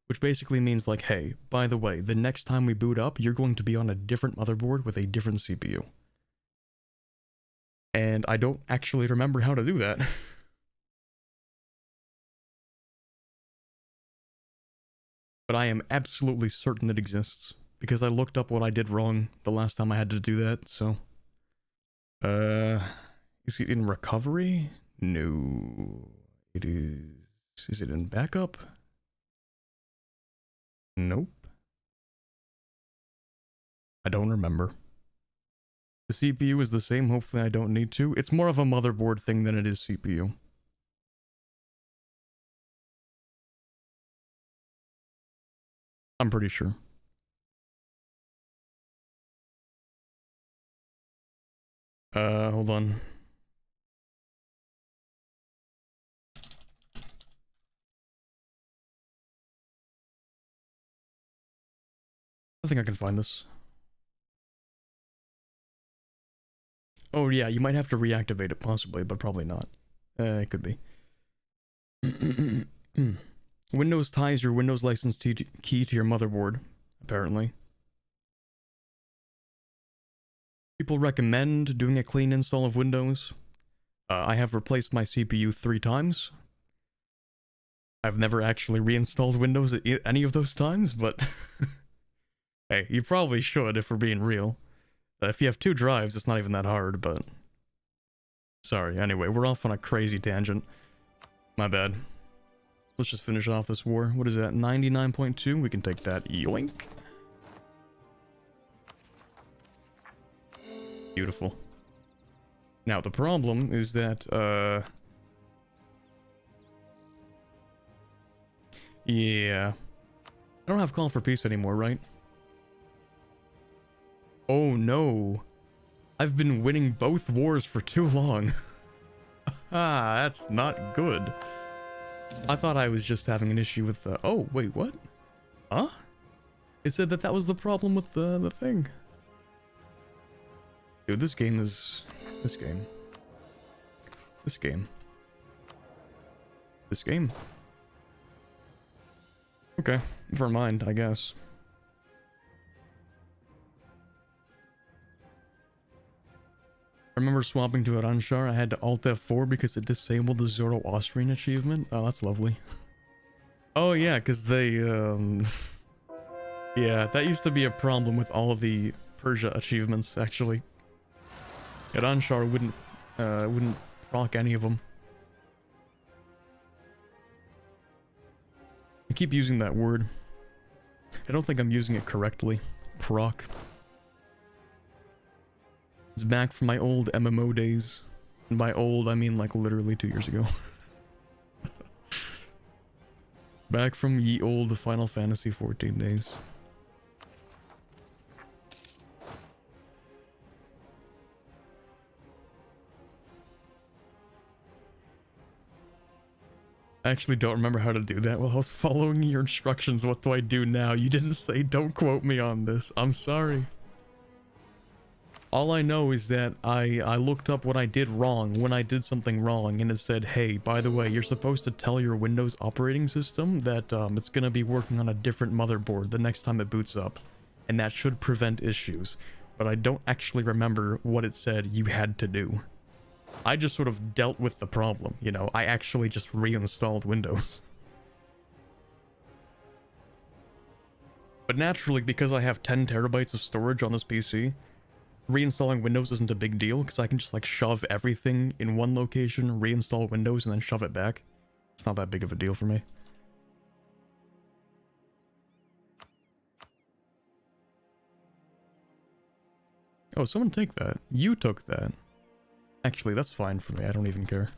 Which basically means, like, hey, by the way, the next time we boot up, you're going to be on a different motherboard with a different CPU. And I don't actually remember how to do that. But I am absolutely certain it exists, because I looked up what I did wrong the last time I had to do that, so... Is it in recovery? No. It is... Is it in backup? Nope. I don't remember. The CPU is the same, hopefully I don't need to. It's more of a motherboard thing than it is CPU. I'm pretty sure. Hold on. I think I can find this. Oh yeah, you might have to reactivate it possibly, but probably not. It could be. Windows ties your Windows license key to your motherboard, apparently. People recommend doing a clean install of Windows. I have replaced my CPU 3 times. I've never actually reinstalled Windows at any of those times, but... Hey, you probably should if we're being real. If you have 2 drives, it's not even that hard, but... Sorry, anyway, we're off on a crazy tangent. My bad. Let's just finish off this war. What is that, 99.2? We can take that. Yoink. Beautiful. Now, the problem is that, yeah. I don't have Call for Peace anymore, right? Oh no. I've been winning both wars for too long. Ah, that's not good. I thought I was just having an issue with the... Oh, wait, what? Huh? It said that that was the problem with the thing. Dude, this game is... This game. This game. This game. Okay, never mind, I guess. I remember swapping to Aranshar. I had to Alt F4 because it disabled the Zoroastrian achievement. Oh, that's lovely. Oh yeah, because they, yeah, that used to be a problem with all of the Persia achievements, actually. Aranshar wouldn't proc any of them. I keep using that word. I don't think I'm using it correctly. Proc. It's back from my old MMO days. And by old, I mean like literally 2 years ago. Back from ye old Final Fantasy 14 days. I actually don't remember how to do that while I was following your instructions. What do I do now? You didn't say don't quote me on this. I'm sorry. All I know is that I looked up what I did wrong when I did something wrong, and it said, hey, by the way, you're supposed to tell your Windows operating system that it's gonna be working on a different motherboard the next time it boots up, and that should prevent issues. But I don't actually remember what it said you had to do. I just sort of dealt with the problem, you know, I actually just reinstalled Windows. But naturally, because I have 10 terabytes of storage on this PC, reinstalling Windows isn't a big deal, because I can just like shove everything in one location, reinstall Windows, and then shove it back. It's not that big of a deal for me. Oh, someone take that. You took that. Actually, that's fine for me. I don't even care.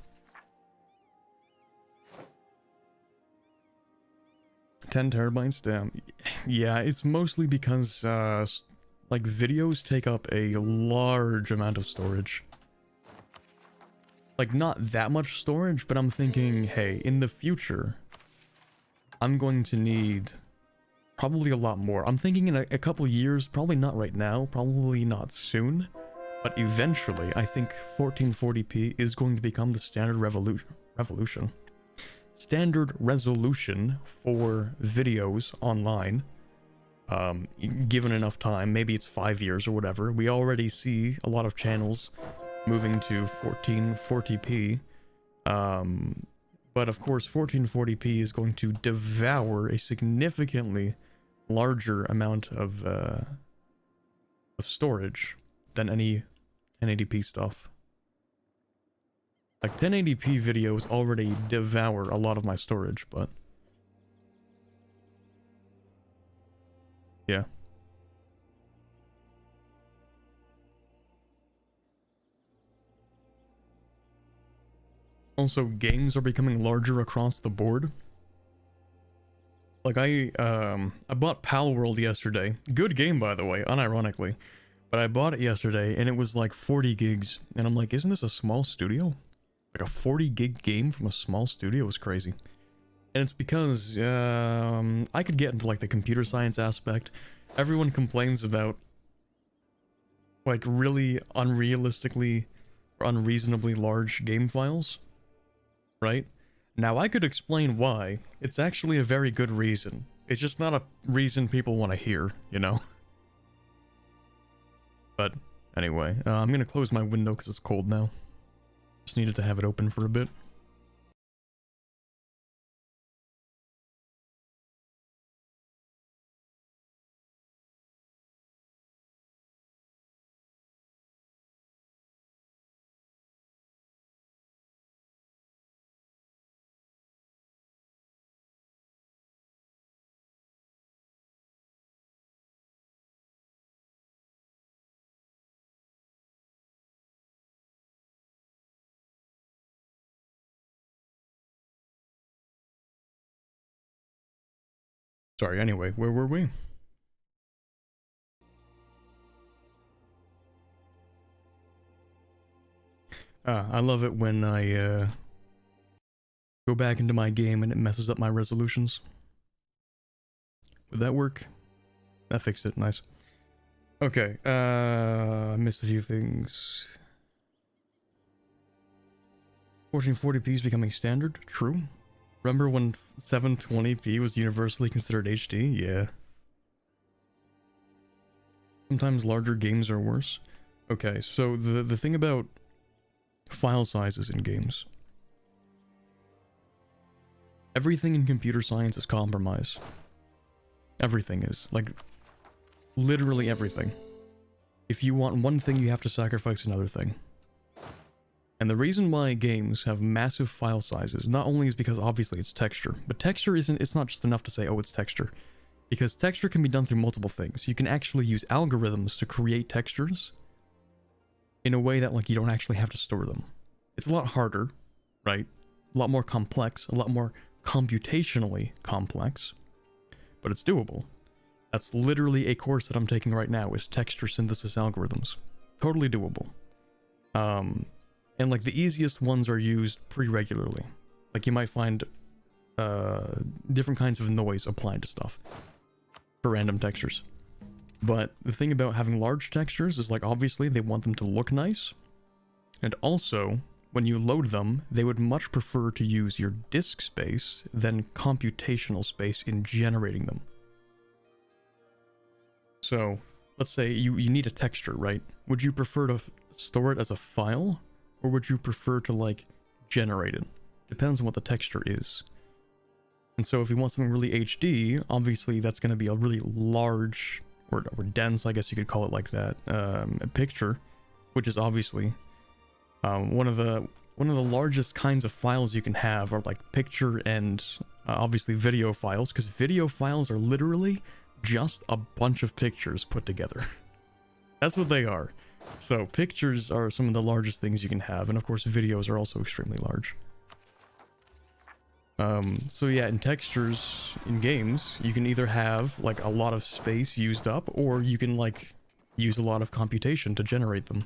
10 terabytes? Damn. Yeah, it's mostly because, like, videos take up a large amount of storage. Like, not that much storage, but I'm thinking, hey, in the future, I'm going to need probably a lot more. I'm thinking in a couple years, probably not right now, probably not soon, but eventually, I think 1440p is going to become the standard standard resolution for videos online. Given enough time, maybe it's 5 years or whatever. We already see a lot of channels moving to 1440p. But of course, 1440p is going to devour a significantly larger amount of storage than any 1080p stuff. Like, 1080p videos already devour a lot of my storage, but... yeah. Also, games are becoming larger across the board. Like, I bought Pal World yesterday. Good game, by the way, unironically. But I bought it yesterday, and it was like 40 gigs. And I'm like, isn't this a small studio? Like, a 40 gig game from a small studio is crazy. And it's because, I could get into, like, the computer science aspect. Everyone complains about, like, really unrealistically or unreasonably large game files. Right? Now, I could explain why. It's actually a very good reason. It's just not a reason people want to hear, you know? But, anyway, I'm gonna close my window because it's cold now. Just needed to have it open for a bit. Sorry, anyway, where were we? I love it when I, go back into my game and it messes up my resolutions. Would that work? That fixed it, nice. Okay, I missed a few things. 1440p is becoming standard, true. Remember when 720p was universally considered HD? Yeah. Sometimes larger games are worse. Okay, so the thing about file sizes in games. Everything in computer science is compromise. Everything is. Like, literally everything. If you want one thing, you have to sacrifice another thing. And the reason why games have massive file sizes, not only is because obviously it's texture, but texture it's not just enough to say, oh, it's texture. Because texture can be done through multiple things. You can actually use algorithms to create textures in a way that, like, you don't actually have to store them. It's a lot harder, right? A lot more complex, a lot more computationally complex, but it's doable. That's literally a course that I'm taking right now, is texture synthesis algorithms. Totally doable. And like the easiest ones are used pretty regularly. Like you might find different kinds of noise applied to stuff for random textures. But the thing about having large textures is, like, obviously they want them to look nice. And also, when you load them, they would much prefer to use your disk space than computational space in generating them. So, let's say you need a texture, right? Would you prefer to store it as a file, or would you prefer to, like, generate it? Depends on what the texture is. And so if you want something really HD, obviously that's going to be a really large, or dense, I guess you could call it like that, picture, which is obviously one of the largest kinds of files you can have are like picture and obviously video files, because video files are literally just a bunch of pictures put together. That's what they are. So pictures are some of the largest things you can have, and of course videos are also extremely large. So yeah, in textures in games, you can either have like a lot of space used up, or you can like use a lot of computation to generate them.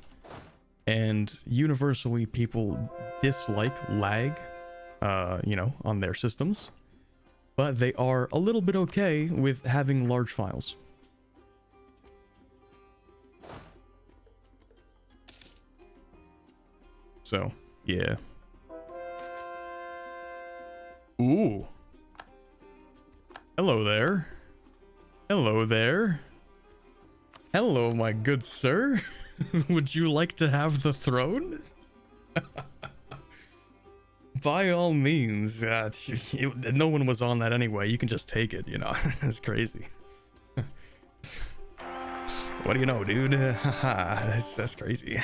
And universally, people dislike lag, you know, on their systems, but they are a little bit okay with having large files. So, yeah. Ooh. Hello there. Hello there. Hello, my good sir. Would you like to have the throne? By all means. No one was on that anyway. You can just take it, you know. It's crazy. What do you know, dude? That's crazy.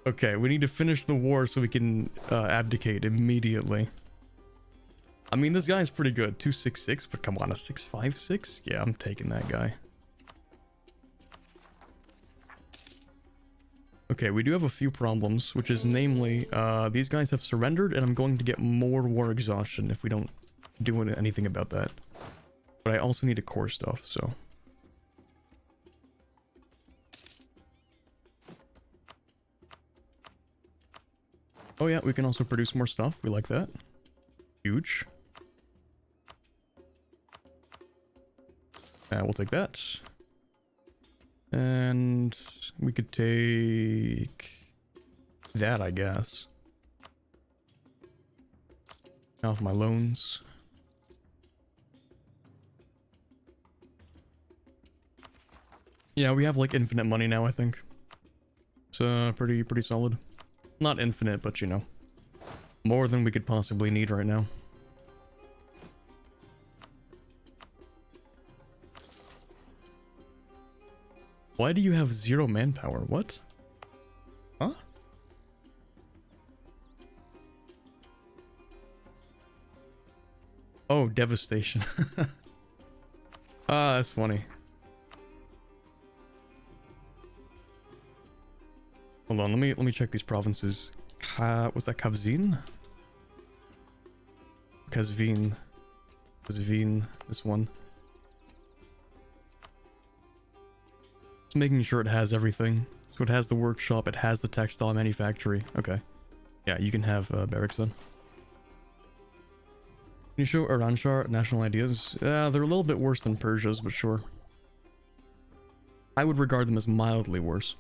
Okay, we need to finish the war so we can abdicate immediately. I mean, this guy's pretty good. 266, but come on, a 656? Yeah, I'm taking that guy. Okay, we do have a few problems, which is namely, these guys have surrendered, and I'm going to get more war exhaustion if we don't do anything about that. But I also need to core stuff, so... Oh yeah, we can also produce more stuff. We like that. Huge. We'll take that. And we could take that, I guess. Off my loans. Yeah, we have like infinite money now, I think. It's pretty solid. Not infinite, but you know, more than we could possibly need right now. Why do you have 0 manpower? What? Huh? Oh, devastation. Ah, that's funny. Hold on, let me check these provinces. Was that Kavzin? Kazvin. This one. It's making sure it has everything. So it has the workshop, it has the textile manufactory. Okay. Yeah, you can have barracks then. Can you show Iranshar national ideas? They're a little bit worse than Persia's, but sure. I would regard them as mildly worse.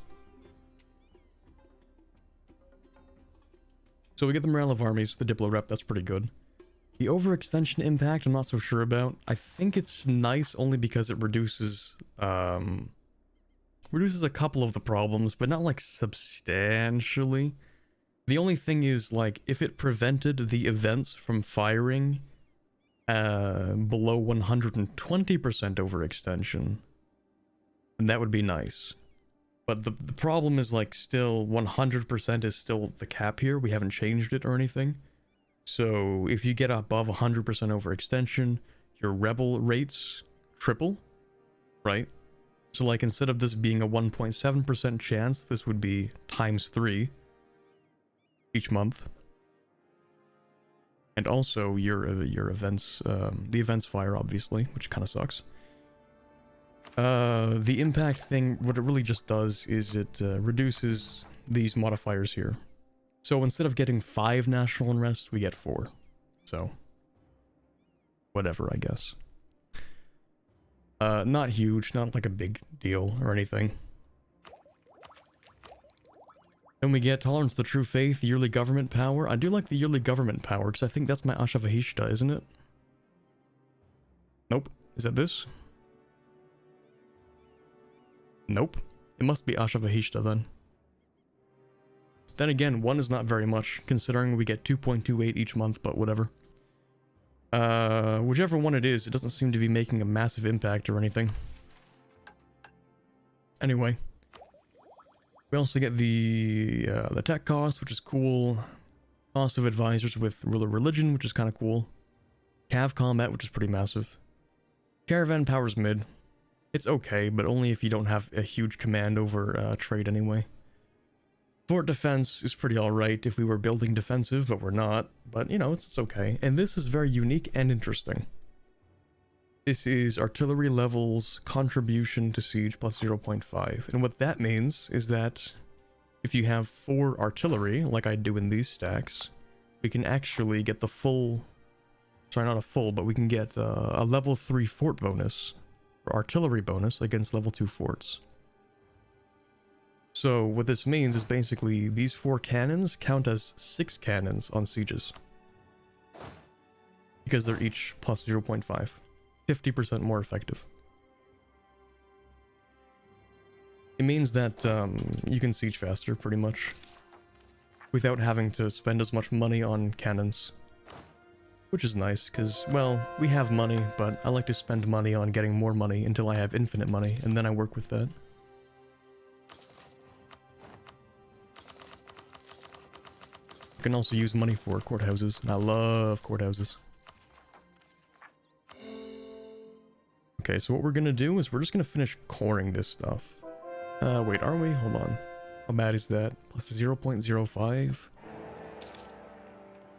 So we get the morale of armies, the Diplo rep, that's pretty good. The overextension impact, I'm not so sure about. I think it's nice only because it reduces a couple of the problems, but not like substantially. The only thing is, like, if it prevented the events from firing below 120% overextension, then that would be nice. But the problem is, like, still 100% is still the cap here. We haven't changed it or anything. So if you get above 100% overextension, your rebel rates triple, right? So, like, instead of this being a 1.7% chance, this would be ×3 each month. And also your events, the events fire, obviously, which kind of sucks. The impact thing, what it really just does is it reduces these modifiers here. So instead of getting 5 national unrest, we get 4. So, whatever, I guess. Not huge, not like a big deal or anything. Then we get tolerance to the true faith, yearly government power. I do like the yearly government power because I think that's my Ashavahishta, isn't it? Nope. Is that this? Nope. It must be Ashavahishta then. Then again, 1 is not very much, considering we get 2.28 each month, but whatever. Whichever one it is, it doesn't seem to be making a massive impact or anything. Anyway. We also get the tech cost, which is cool. Cost of advisors with ruler religion, which is kind of cool. Cav combat, which is pretty massive. Caravan power's mid. It's okay, but only if you don't have a huge command over trade anyway. Fort defense is pretty alright if we were building defensive, but we're not. But, you know, it's okay. And this is very unique and interesting. This is artillery levels contribution to siege plus 0.5. And what that means is that if you have 4 artillery, like I do in these stacks, we can actually get the full... Sorry, not a full, but we can get a level 3 fort bonus, or artillery bonus, against level 2 forts. So what this means is basically these 4 cannons count as 6 cannons on sieges. Because they're each plus 0.5. 50% more effective. It means that you can siege faster, pretty much. Without having to spend as much money on cannons. Which is nice, because, well, we have money, but I like to spend money on getting more money until I have infinite money, and then I work with that. You can also use money for courthouses, and I love courthouses. Okay, so what we're gonna do is we're just gonna finish coring this stuff. Wait, are we? Hold on. How bad is that? Plus 0.05?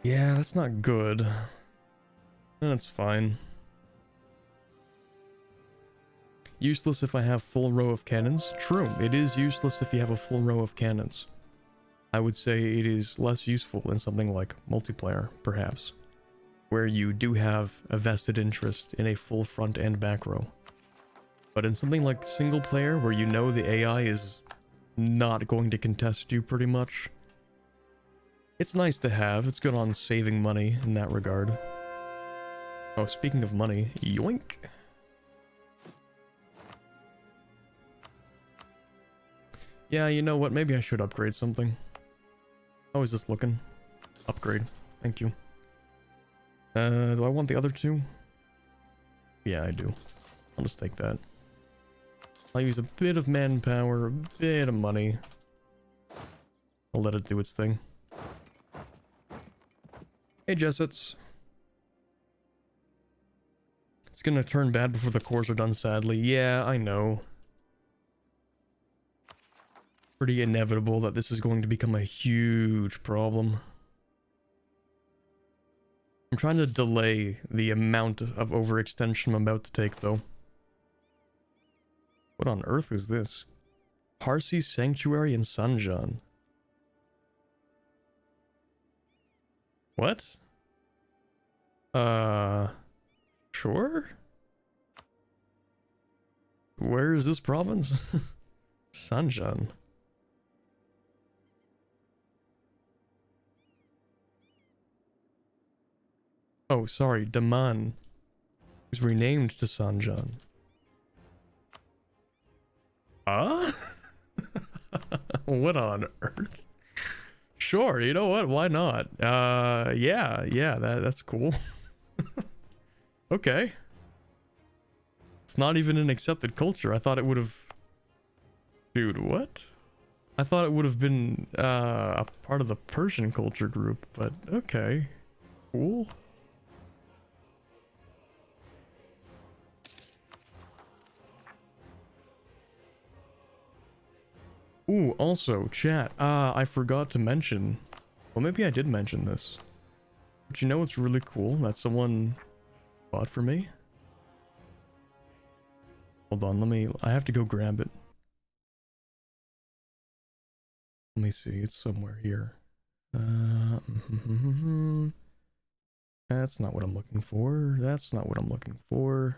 Yeah, that's not good. That's fine. Useless if I have full row of cannons? True, it is useless if you have a full row of cannons. I would say it is less useful in something like multiplayer, perhaps, where you do have a vested interest in a full front and back row. But in something like single player, where you know the AI is not going to contest you pretty much, it's nice to have. It's good on saving money in that regard. Oh, speaking of money, yoink! Yeah, you know what? Maybe I should upgrade something. How is this looking? Upgrade. Thank you. Do I want the other 2? Yeah, I do. I'll just take that. I'll use a bit of manpower, a bit of money. I'll let it do its thing. Hey, Jessets. It's gonna turn bad before the cores are done, sadly. Yeah, I know. Pretty inevitable that this is going to become a huge problem. I'm trying to delay the amount of overextension I'm about to take, though. What on earth is this? Parsi Sanctuary in Sanjan. What? Sure? Where is this province? Sanjan. Oh, sorry, Daman is renamed to Sanjan. Huh? What on earth? Sure, you know what? Why not? Yeah, that's cool. Okay. It's not even an accepted culture. I thought it would have... Dude, what? I thought it would have been a part of the Persian culture group, but okay. Cool. Ooh, also, chat, I forgot to mention... Well, maybe I did mention this. But you know what's really cool that someone bought for me? Hold on, I have to go grab it. Let me see, it's somewhere here. That's not what I'm looking for. That's not what I'm looking for.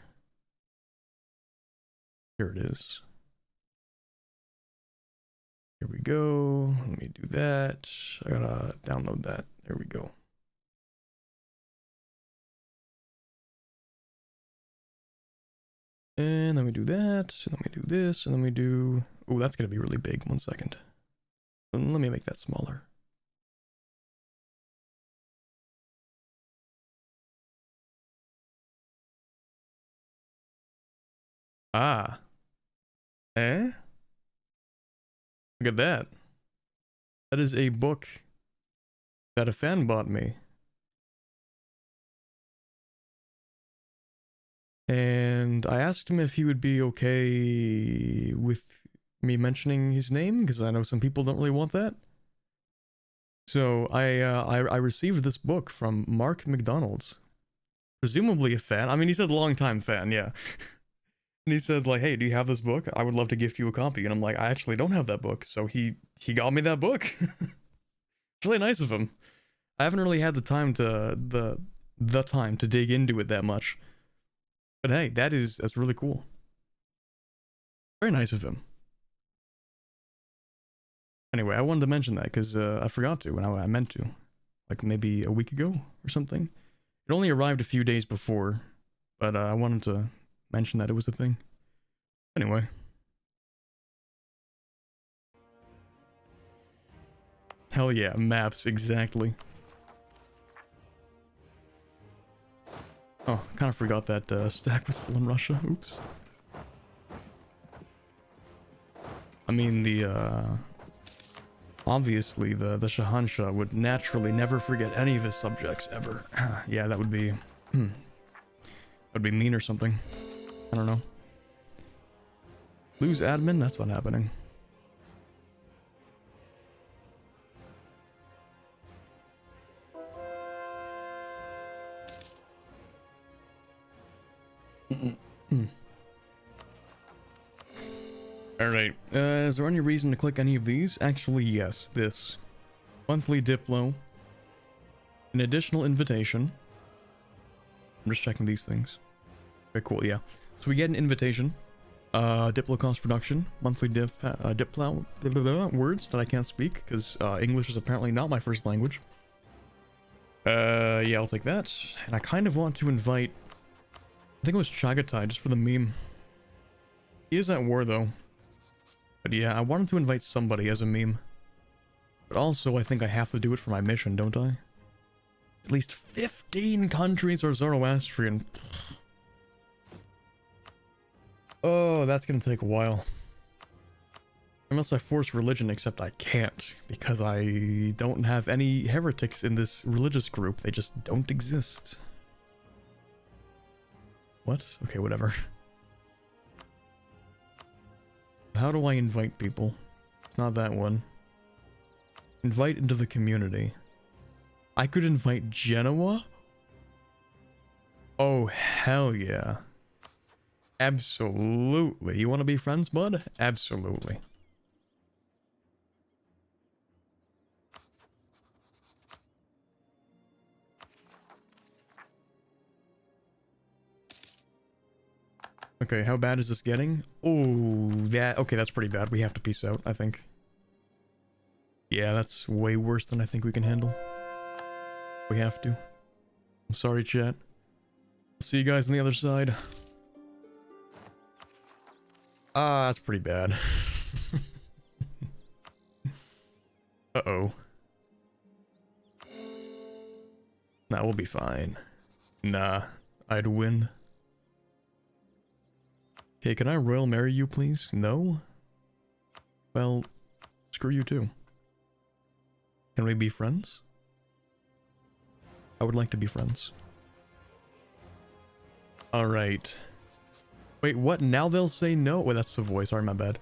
Here it is. Here we go. Let me do that. I gotta download that. There we go. And then we do that. And then we do this. And then we do... Oh, that's gonna be really big. 1 second. And let me make that smaller. Ah. Eh? Look at that. That is a book that a fan bought me. And I asked him if he would be okay with me mentioning his name, because I know some people don't really want that. So I received this book from Mark McDonald's, presumably a fan. I mean, he said long-time fan, yeah. And he said, like, hey, do you have this book? I would love to gift you a copy. And I'm like, I actually don't have that book. So he got me that book. It's really nice of him. I haven't really had the time to the time to dig into it that much. But hey, that's really cool. Very nice of him. Anyway, I wanted to mention that because I forgot to when I meant to. Like maybe a week ago or something. It only arrived a few days before, but I wanted to mention that it was a thing. Anyway. Hell yeah, maps, exactly. Oh, kind of forgot that stack was still in Russia. Oops. I mean, obviously, the Shahanshah would naturally never forget any of his subjects, ever. Yeah, that would be... would be mean or something. I don't know. Lose admin? That's not happening. Alright, is there any reason to click any of these? Actually, yes, this. Monthly Diplo. An additional invitation. I'm just checking these things. Okay, cool, yeah. So we get an invitation. Diplo cost reduction. Monthly Diplo words that I can't speak, because English is apparently not my first language. Yeah, I'll take that. And I kind of want to invite... I think it was Chagatai, just for the meme. He is at war, though. But yeah, I wanted to invite somebody as a meme. But also, I think I have to do it for my mission, don't I? At least 15 countries are Zoroastrian. Oh, that's gonna take a while. Unless I force religion, except I can't. Because I don't have any heretics in this religious group. They just don't exist. What? Okay, whatever. How do I invite people? It's not that one. Invite into the community. I could invite Genoa? Oh, hell yeah. Absolutely. You want to be friends, bud? Absolutely. Okay, how bad is this getting? Oh, okay, that's pretty bad. We have to peace out, I think. Yeah, that's way worse than I think we can handle. We have to. I'm sorry, chat. See you guys on the other side. Ah, that's pretty bad. Uh-oh. Nah, we'll be fine. Nah, I'd win. Okay, can I royal marry you, please? No? Well, screw you too. Can we be friends? I would like to be friends. Alright. Wait, what? Now they'll say no? Wait, that's the voice. Sorry, my bad.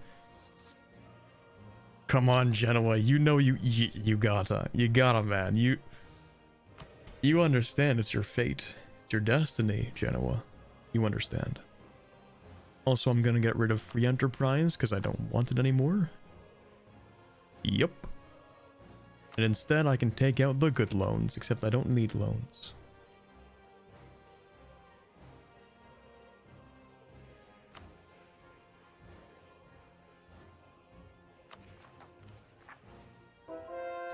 Come on, Genoa. You know you gotta. You gotta, man. You understand it's your fate. It's your destiny, Genoa. You understand. Also, I'm gonna get rid of free enterprise because I don't want it anymore. Yep. And instead, I can take out the good loans, except I don't need loans.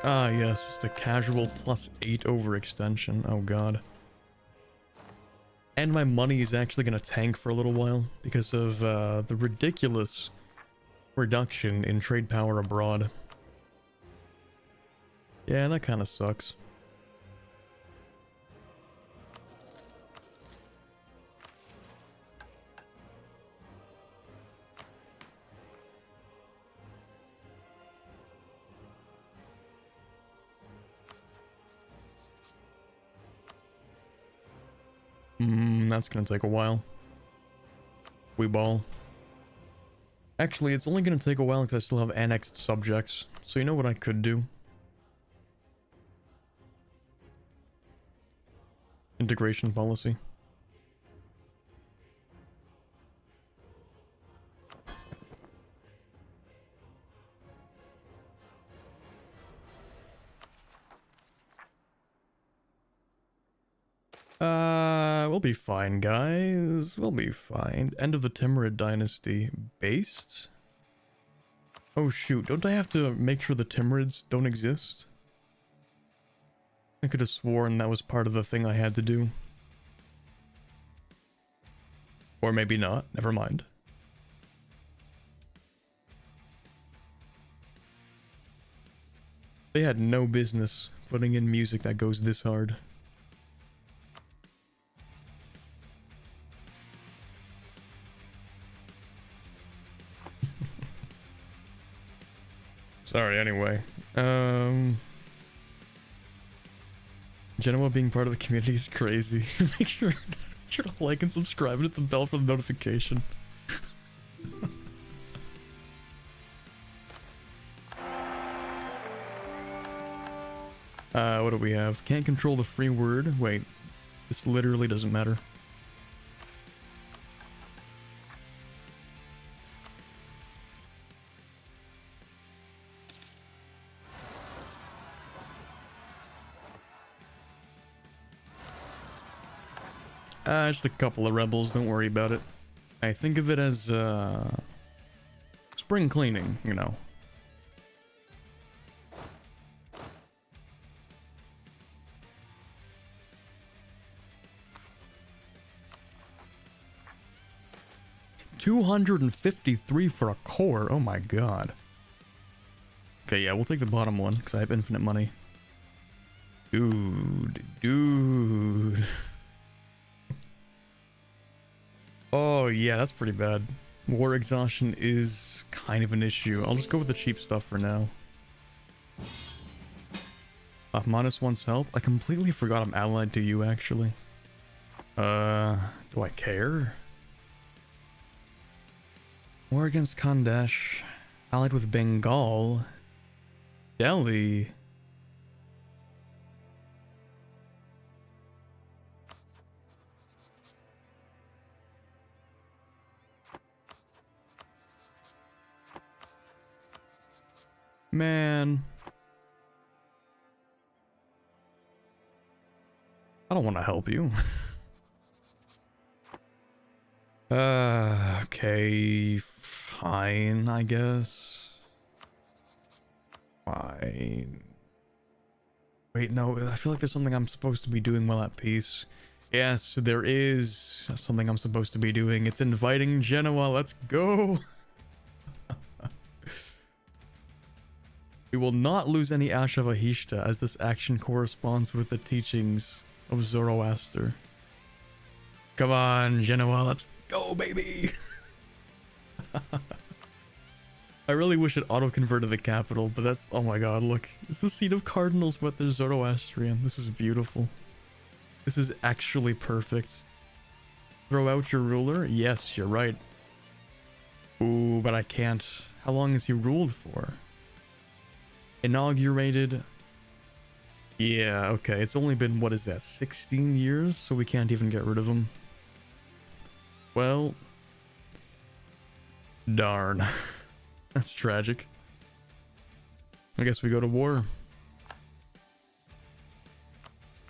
Ah, yes, just a casual +8 overextension. Oh god. And my money is actually gonna tank for a little while because of the ridiculous reduction in trade power abroad. Yeah, that kind of sucks. That's gonna take a while. We ball. Actually, it's only gonna take a while because I still have annexed subjects. So you know what I could do? Integration policy. We'll be fine, guys. We'll be fine. End of the Timurid dynasty. Based? Oh shoot, don't I have to make sure the Timurids don't exist? I could have sworn that was part of the thing I had to do. Or maybe not. Never mind. They had no business putting in music that goes this hard. Sorry, anyway. Genoa being part of the community is crazy. Make sure to like and subscribe and hit the bell for the notification. What do we have? Can't control the free word. Wait, this literally doesn't matter. Just a couple of rebels, don't worry about it. I think of it as, spring cleaning, you know. $253 for a core, oh my god. Okay, yeah, we'll take the bottom one, because I have infinite money. Dude. Oh yeah, that's pretty bad. War exhaustion is kind of an issue. I'll just go with the cheap stuff for now. -1's help? I completely forgot I'm allied to you, actually. Do I care? War against Khandesh. Allied with Bengal. Delhi. Man. I don't want to help you. Okay, fine, I guess. Fine. Wait, no, I feel like there's something I'm supposed to be doing while at peace. Yes, there is something I'm supposed to be doing. It's inviting Genoa. Let's go. We will not lose any Ashavahishta as this action corresponds with the teachings of Zoroaster. Come on, Genoa, let's go, baby! I really wish it auto-converted the capital, but that's... Oh my god, look. It's the seat of cardinals, but they're Zoroastrian. This is beautiful. This is actually perfect. Throw out your ruler? Yes, you're right. Ooh, but I can't. How long has he ruled for? Inaugurated. Yeah, okay. It's only been, what is that, 16 years? So we can't even get rid of him. Well. Darn. That's tragic. I guess we go to war.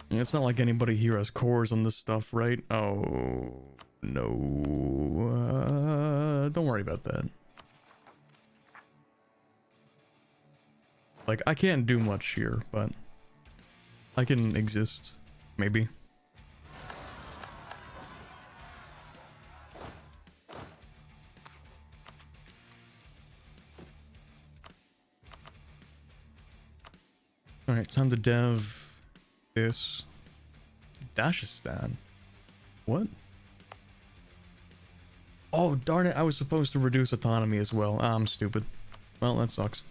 Yeah, it's not like anybody here has cores on this stuff, right? Oh, no. Don't worry about that. Like, I can't do much here, but I can exist. Maybe. Alright, time to dev this. Dashistan. What? Oh, darn it, I was supposed to reduce autonomy as well. Ah, I'm stupid. Well, that sucks.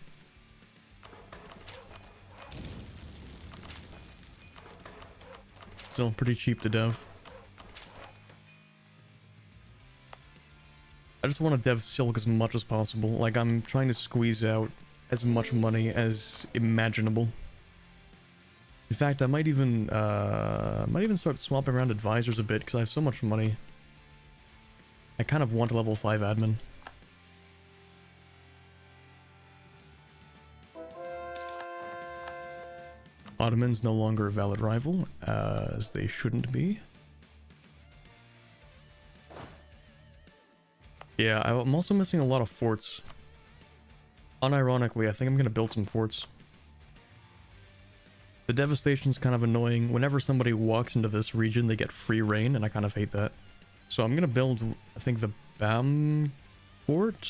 Still pretty cheap to dev. I just want to dev silk as much as possible. Like, I'm trying to squeeze out as much money as imaginable. In fact, I might even start swapping around advisors a bit because I have so much money. I kind of want a level 5 admin. Ottomans no longer a valid rival, as they shouldn't be. Yeah, I'm also missing a lot of forts. Unironically, I think I'm gonna build some forts. The devastation's kind of annoying. Whenever somebody walks into this region, they get free reign, and I kind of hate that. So I'm gonna build, I think, the Bam fort?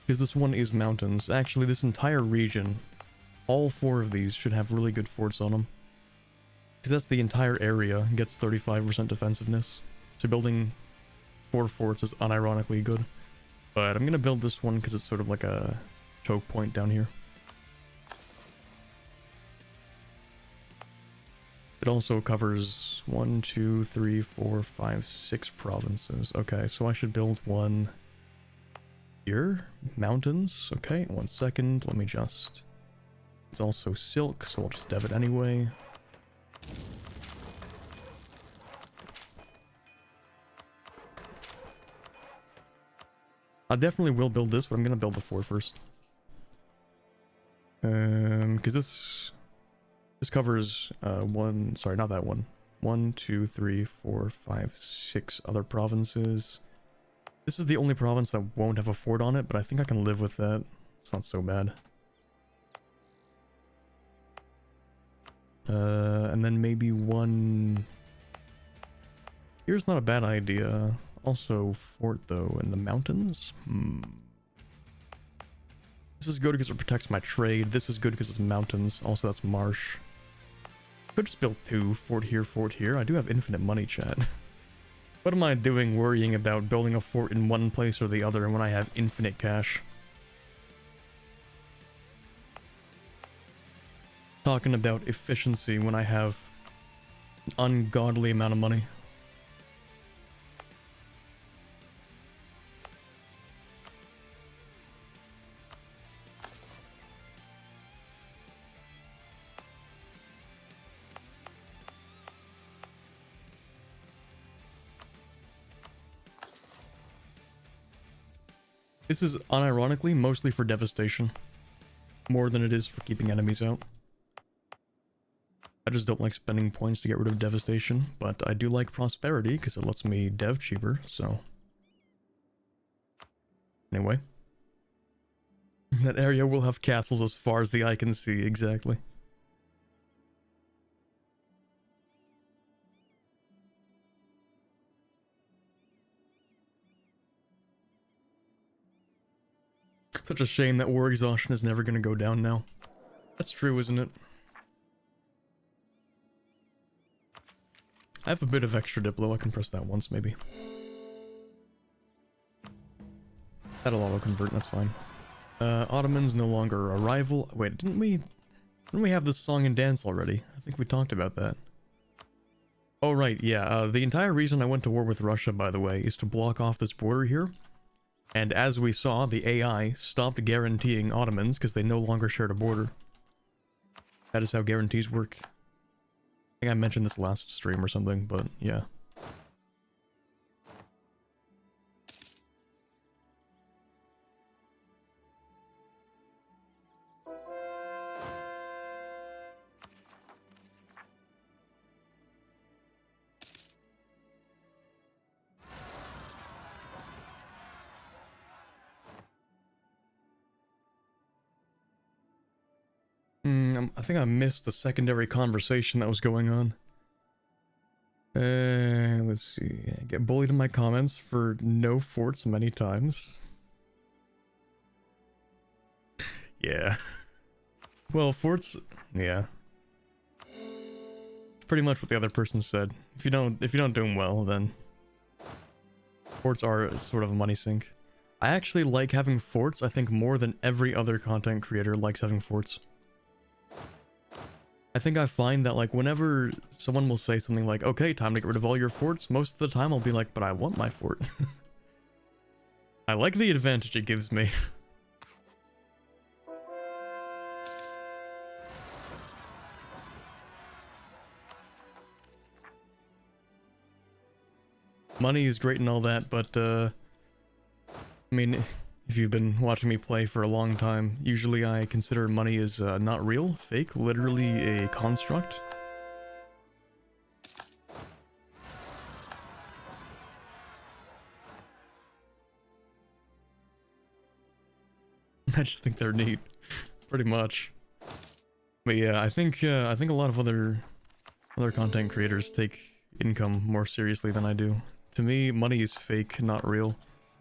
Because this one is mountains. Actually, this entire region, all 4 of these should have really good forts on them. Because that's the entire area, gets 35% defensiveness. So building 4 forts is unironically good. But I'm gonna build this one because it's sort of like a choke point down here. It also covers 1, 2, 3, 4, 5, 6 provinces. Okay, so I should build one here. Mountains. Okay, 1 second. Let me just... It's also silk, so I'll just dev it anyway. I definitely will build this, but I'm gonna build the fort first. Because this covers one, sorry, not that one. 1, 2, 3, 4, 5, 6 other provinces. This is the only province that won't have a fort on it, but I think I can live with that. It's not so bad. And then maybe one... Here's not a bad idea. Also, fort though, in the mountains? This is good because it protects my trade. This is good because it's mountains. Also, that's marsh. Could just build 2, fort here. I do have infinite money, chat. What am I doing worrying about building a fort in one place or the other when I have infinite cash? Talking about efficiency when I have an ungodly amount of money. This is unironically mostly for devastation, more than it is for keeping enemies out. I just don't like spending points to get rid of devastation, but I do like prosperity because it lets me dev cheaper, so... Anyway. That area will have castles as far as the eye can see, exactly. Such a shame that war exhaustion is never going to go down now. That's true, isn't it? I have a bit of extra Diplo. I can press that once, maybe. That'll auto-convert, that's fine. Ottomans no longer a rival. Wait, didn't we have this song and dance already? I think we talked about that. Oh, right, yeah. The entire reason I went to war with Russia, by the way, is to block off this border here. And as we saw, the AI stopped guaranteeing Ottomans because they no longer shared a border. That is how guarantees work. I think I mentioned this last stream or something, but yeah. I think I missed the secondary conversation that was going on. Let's see. I get bullied in my comments for no forts many times. Yeah. Well, forts, yeah. Pretty much what the other person said. If you don't do them well, then forts are sort of a money sink. I actually like having forts, I think, more than every other content creator likes having forts. I think I find that, like, whenever someone will say something like, okay, time to get rid of all your forts, most of the time I'll be like, but I want my fort. I like the advantage it gives me. Money is great and all that, but, I mean, if you've been watching me play for a long time, usually I consider money as not real, fake, literally a construct. I just think they're neat, pretty much. But yeah, I think a lot of other content creators take income more seriously than I do. To me, money is fake, not real.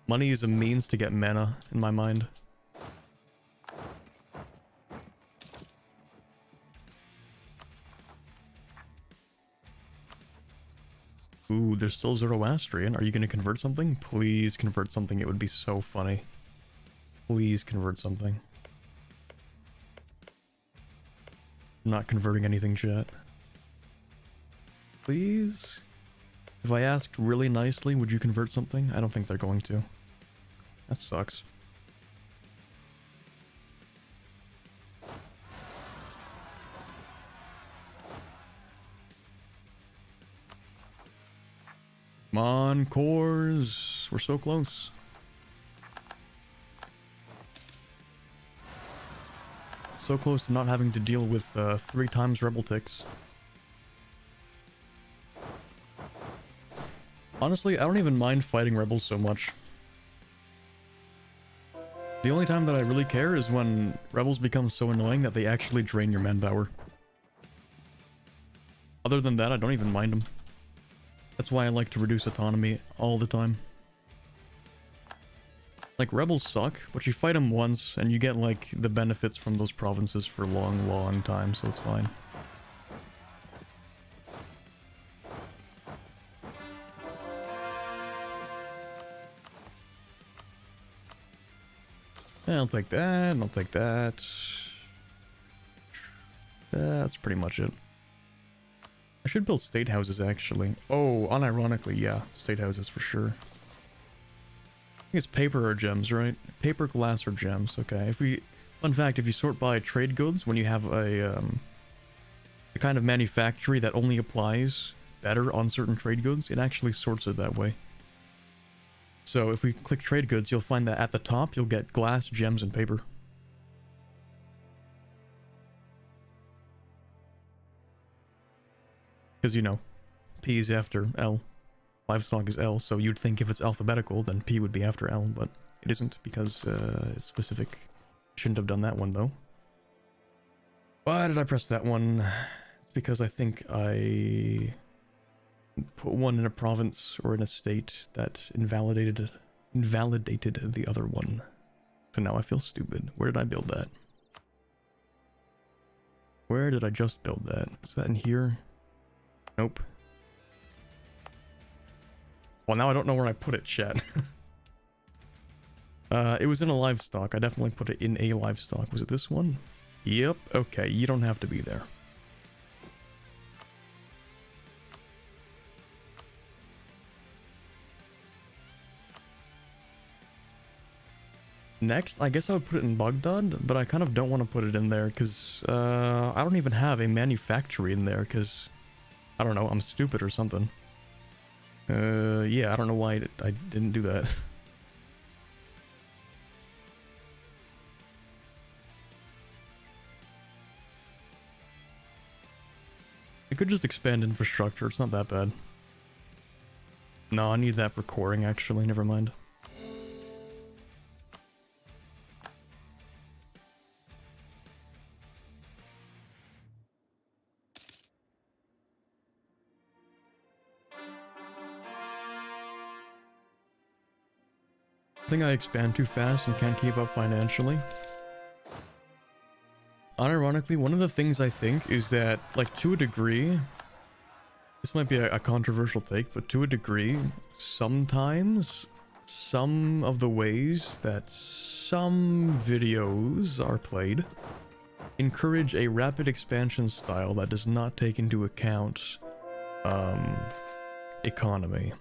Money is a means to get mana, in my mind. Ooh, there's still Zoroastrian. Are you gonna convert something? Please convert something, it would be so funny. Please convert something. I'm not converting anything, chat. Please? If I asked really nicely, would you convert something? I don't think they're going to. That sucks. Come on, cores. We're so close. So close to not having to deal with 3 times rebel ticks. Honestly, I don't even mind fighting rebels so much. The only time that I really care is when rebels become so annoying that they actually drain your manpower. Other than that, I don't even mind them. That's why I like to reduce autonomy all the time. Like, rebels suck, but you fight them once and you get, like, the benefits from those provinces for a long, long time, so it's fine. I'll take that, and I'll take that. That's pretty much it. I should build state houses, actually. Oh, unironically, yeah. State houses for sure. I think it's paper or gems, right? Paper, glass, or gems. Okay, if we... Fun fact, if you sort by trade goods, when you have a kind of manufactory that only applies better on certain trade goods, it actually sorts it that way. So if we click trade goods, you'll find that at the top, you'll get glass, gems, and paper. Because, you know, P is after L. Livestock is L, so you'd think if it's alphabetical, then P would be after L, but it isn't because it's specific. Shouldn't have done that one, though. Why did I press that one? It's because I think I put one in a province or in a state that invalidated the other one. So now I feel stupid. Where did I build that? Where did I just build that? Is that in here? Nope. Well, now I don't know where I put it, chat. It was in a livestock. I definitely put it in a livestock. Was it this one? Yep. Okay, you don't have to be there. Next, I guess I would put it in Baghdad, but I kind of don't want to put it in there because I don't even have a manufactory in there because, I don't know, I'm stupid or something. Yeah, I don't know why I didn't do that. I could just expand infrastructure, it's not that bad. No, I need that for coring actually, never mind. think I expand too fast and can't keep up financially? Unironically, one of the things I think is that, like, to a degree, this might be a controversial take, but to a degree, sometimes some of the ways that some videos are played encourage a rapid expansion style that does not take into account economy.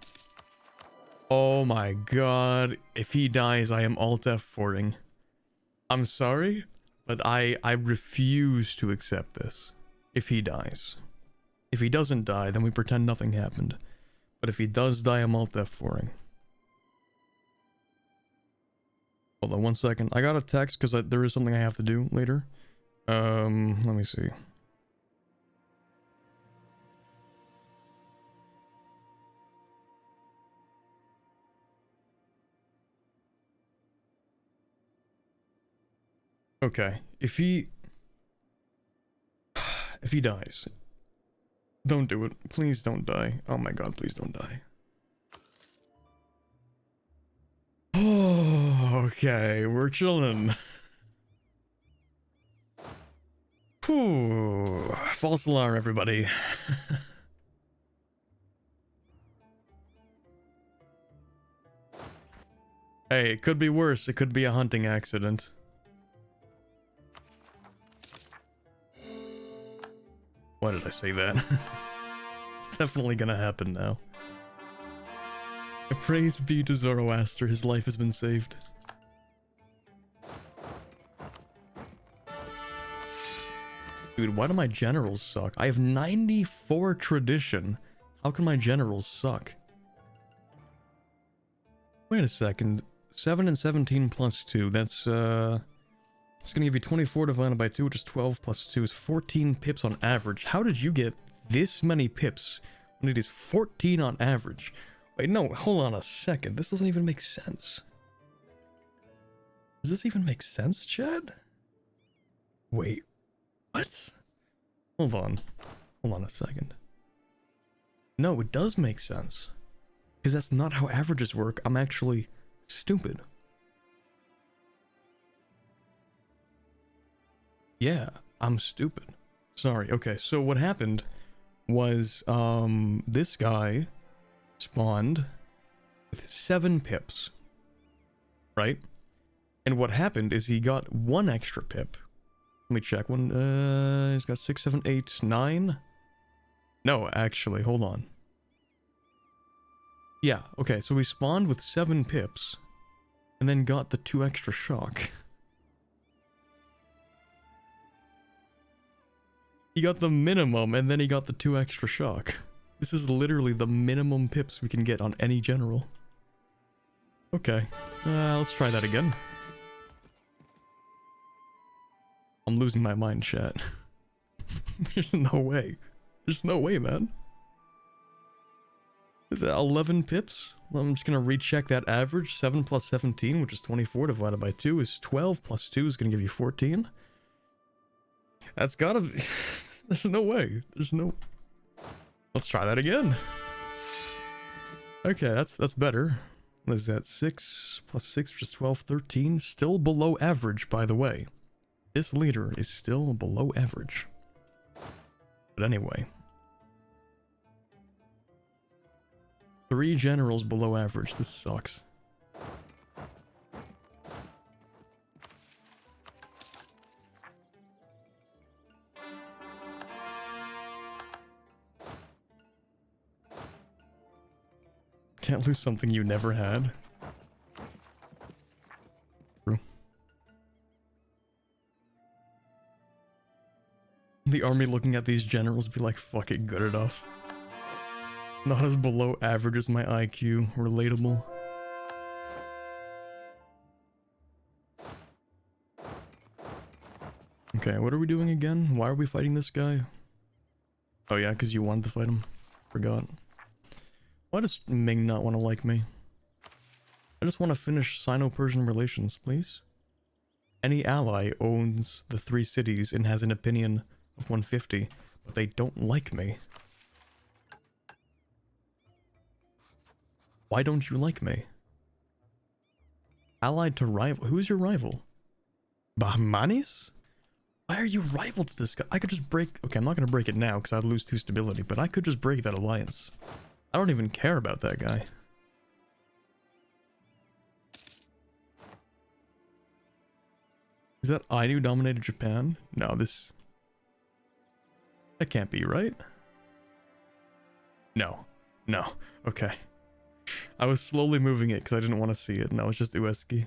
Oh my god, if he dies, I am alt F4ing. I'm sorry, but I refuse to accept this if he dies. If he doesn't die, then we pretend nothing happened. But if he does die, I'm alt F4ing. Hold on one second. I got a text because there is something I have to do later. Let me see. Okay, if he dies, don't do it. Please don't die. Oh my god, please don't die. Oh, okay, we're chilling. Whew. False alarm, everybody. Hey, it could be worse. It could be a hunting accident. Why did I say that? It's definitely gonna happen now. Praise be to Zoroaster, his life has been saved. Dude, why do my generals suck? I have 94 tradition. How can my generals suck? Wait a second. 7 and 17 plus 2. That's, it's gonna give you 24 divided by 2, which is 12 plus 2 is 14 pips on average. How did you get this many pips when it is 14 on average? Wait, no, hold on a second. This doesn't even make sense. Does this even make sense, Chad? Wait, what? Hold on. Hold on a second. No, it does make sense. Because that's not how averages work. I'm actually stupid. Yeah, I'm stupid. Sorry. Okay, so what happened was, this guy spawned with 7 pips, right? And what happened is he got 1 extra pip. Let me check. He's got 6, 7, 8, 9. No, actually, hold on. Yeah, okay, so he spawned with 7 pips and then got the 2 extra shock. He got the minimum, and then he got the 2 extra shock. This is literally the minimum pips we can get on any general. Okay, let's try that again. I'm losing my mind, chat. There's no way. There's no way, man. Is that 11 pips? Well, I'm just gonna recheck that average. 7 plus 17, which is 24, divided by 2 is 12, plus 2 is gonna give you 14. That's gotta be... There's no way. There's no... Let's try that again. Okay, that's better. What is that? 6 plus 6, which is 12, 13. Still below average, by the way. This leader is still below average. But anyway. 3 generals below average. This sucks. Can't lose something you never had. True. The army looking at these generals be like, fuck it, good enough. Not as below average as my IQ. Relatable. Okay, what are we doing again? Why are we fighting this guy? Oh yeah, because you wanted to fight him. Forgot. Why does Ming not want to like me? I just want to finish Sino-Persian relations, please. Any ally owns the 3 cities and has an opinion of 150, but they don't like me. Why don't you like me? Allied to rival. Who is your rival? Bahmanis? Why are you rival to this guy? I could just break... Okay, I'm not going to break it now because I'd lose 2 stability, but I could just break that alliance. I don't even care about that guy. Is that Ainu dominated Japan? No, this... That can't be, right? No. No. Okay. I was slowly moving it because I didn't want to see it. No, it's just Ueski.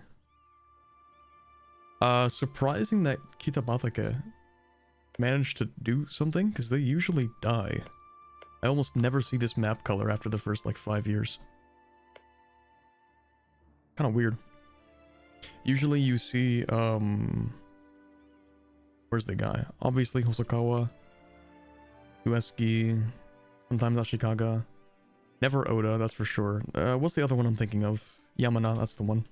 Surprising that Kitabatake managed to do something, because they usually die. I almost never see this map color after the first, like, 5 years. Kind of weird. Usually you see, where's the guy? Obviously Hosokawa, Ueski, sometimes Ashikaga. Never Oda, that's for sure. What's the other one I'm thinking of? Yamana, that's the one.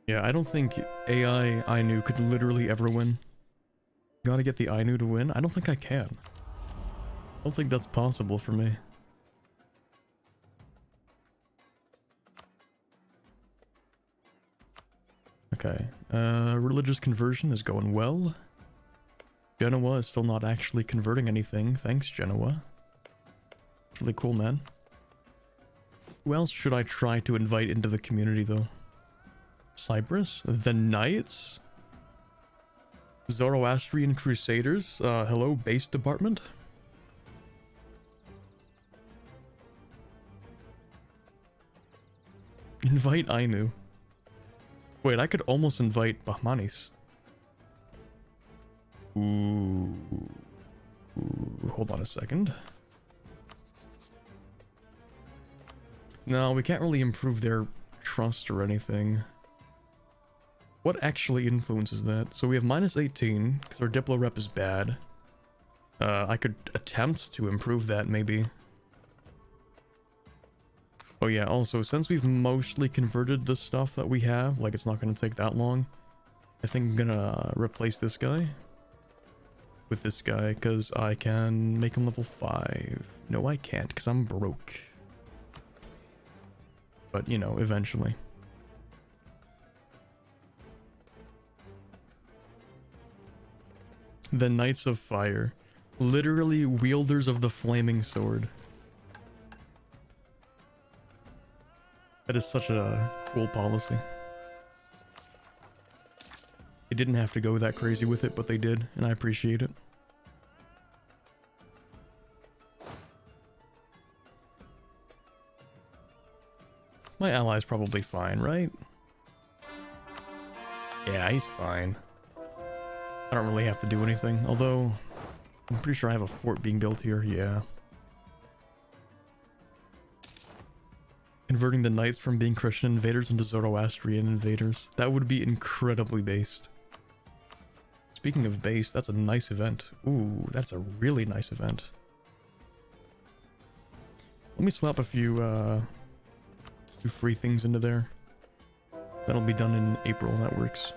Yeah, I don't think AI Ainu could literally ever win. Gotta get the Ainu to win? I don't think I can. I don't think that's possible for me. Okay, religious conversion is going well. Genoa is still not actually converting anything. Thanks, Genoa. It's really cool, man. Who else should I try to invite into the community, though? Cyprus? The Knights? Zoroastrian Crusaders? Hello, base department? Invite Ainu. Wait, I could almost invite Bahmanis. Ooh. Hold on a second. No, we can't really improve their trust or anything. What actually influences that? So we have -18, because our Diplo rep is bad. I could attempt to improve that, maybe. Oh yeah, also, since we've mostly converted the stuff that we have, like it's not going to take that long, I think I'm gonna replace this guy with this guy, because I can make him level 5. No, I can't, because I'm broke. But, you know, eventually. The Knights of Fire. Literally wielders of the flaming sword. That is such a cool policy. They didn't have to go that crazy with it, but they did, and I appreciate it. My ally's probably fine, right? Yeah, he's fine. I don't really have to do anything, although I'm pretty sure I have a fort being built here, yeah. Converting the knights from being Christian invaders into Zoroastrian invaders. That would be incredibly based. Speaking of based, that's a nice event. Ooh, that's a really nice event. Let me slap a few free things into there. That'll be done in April, that works.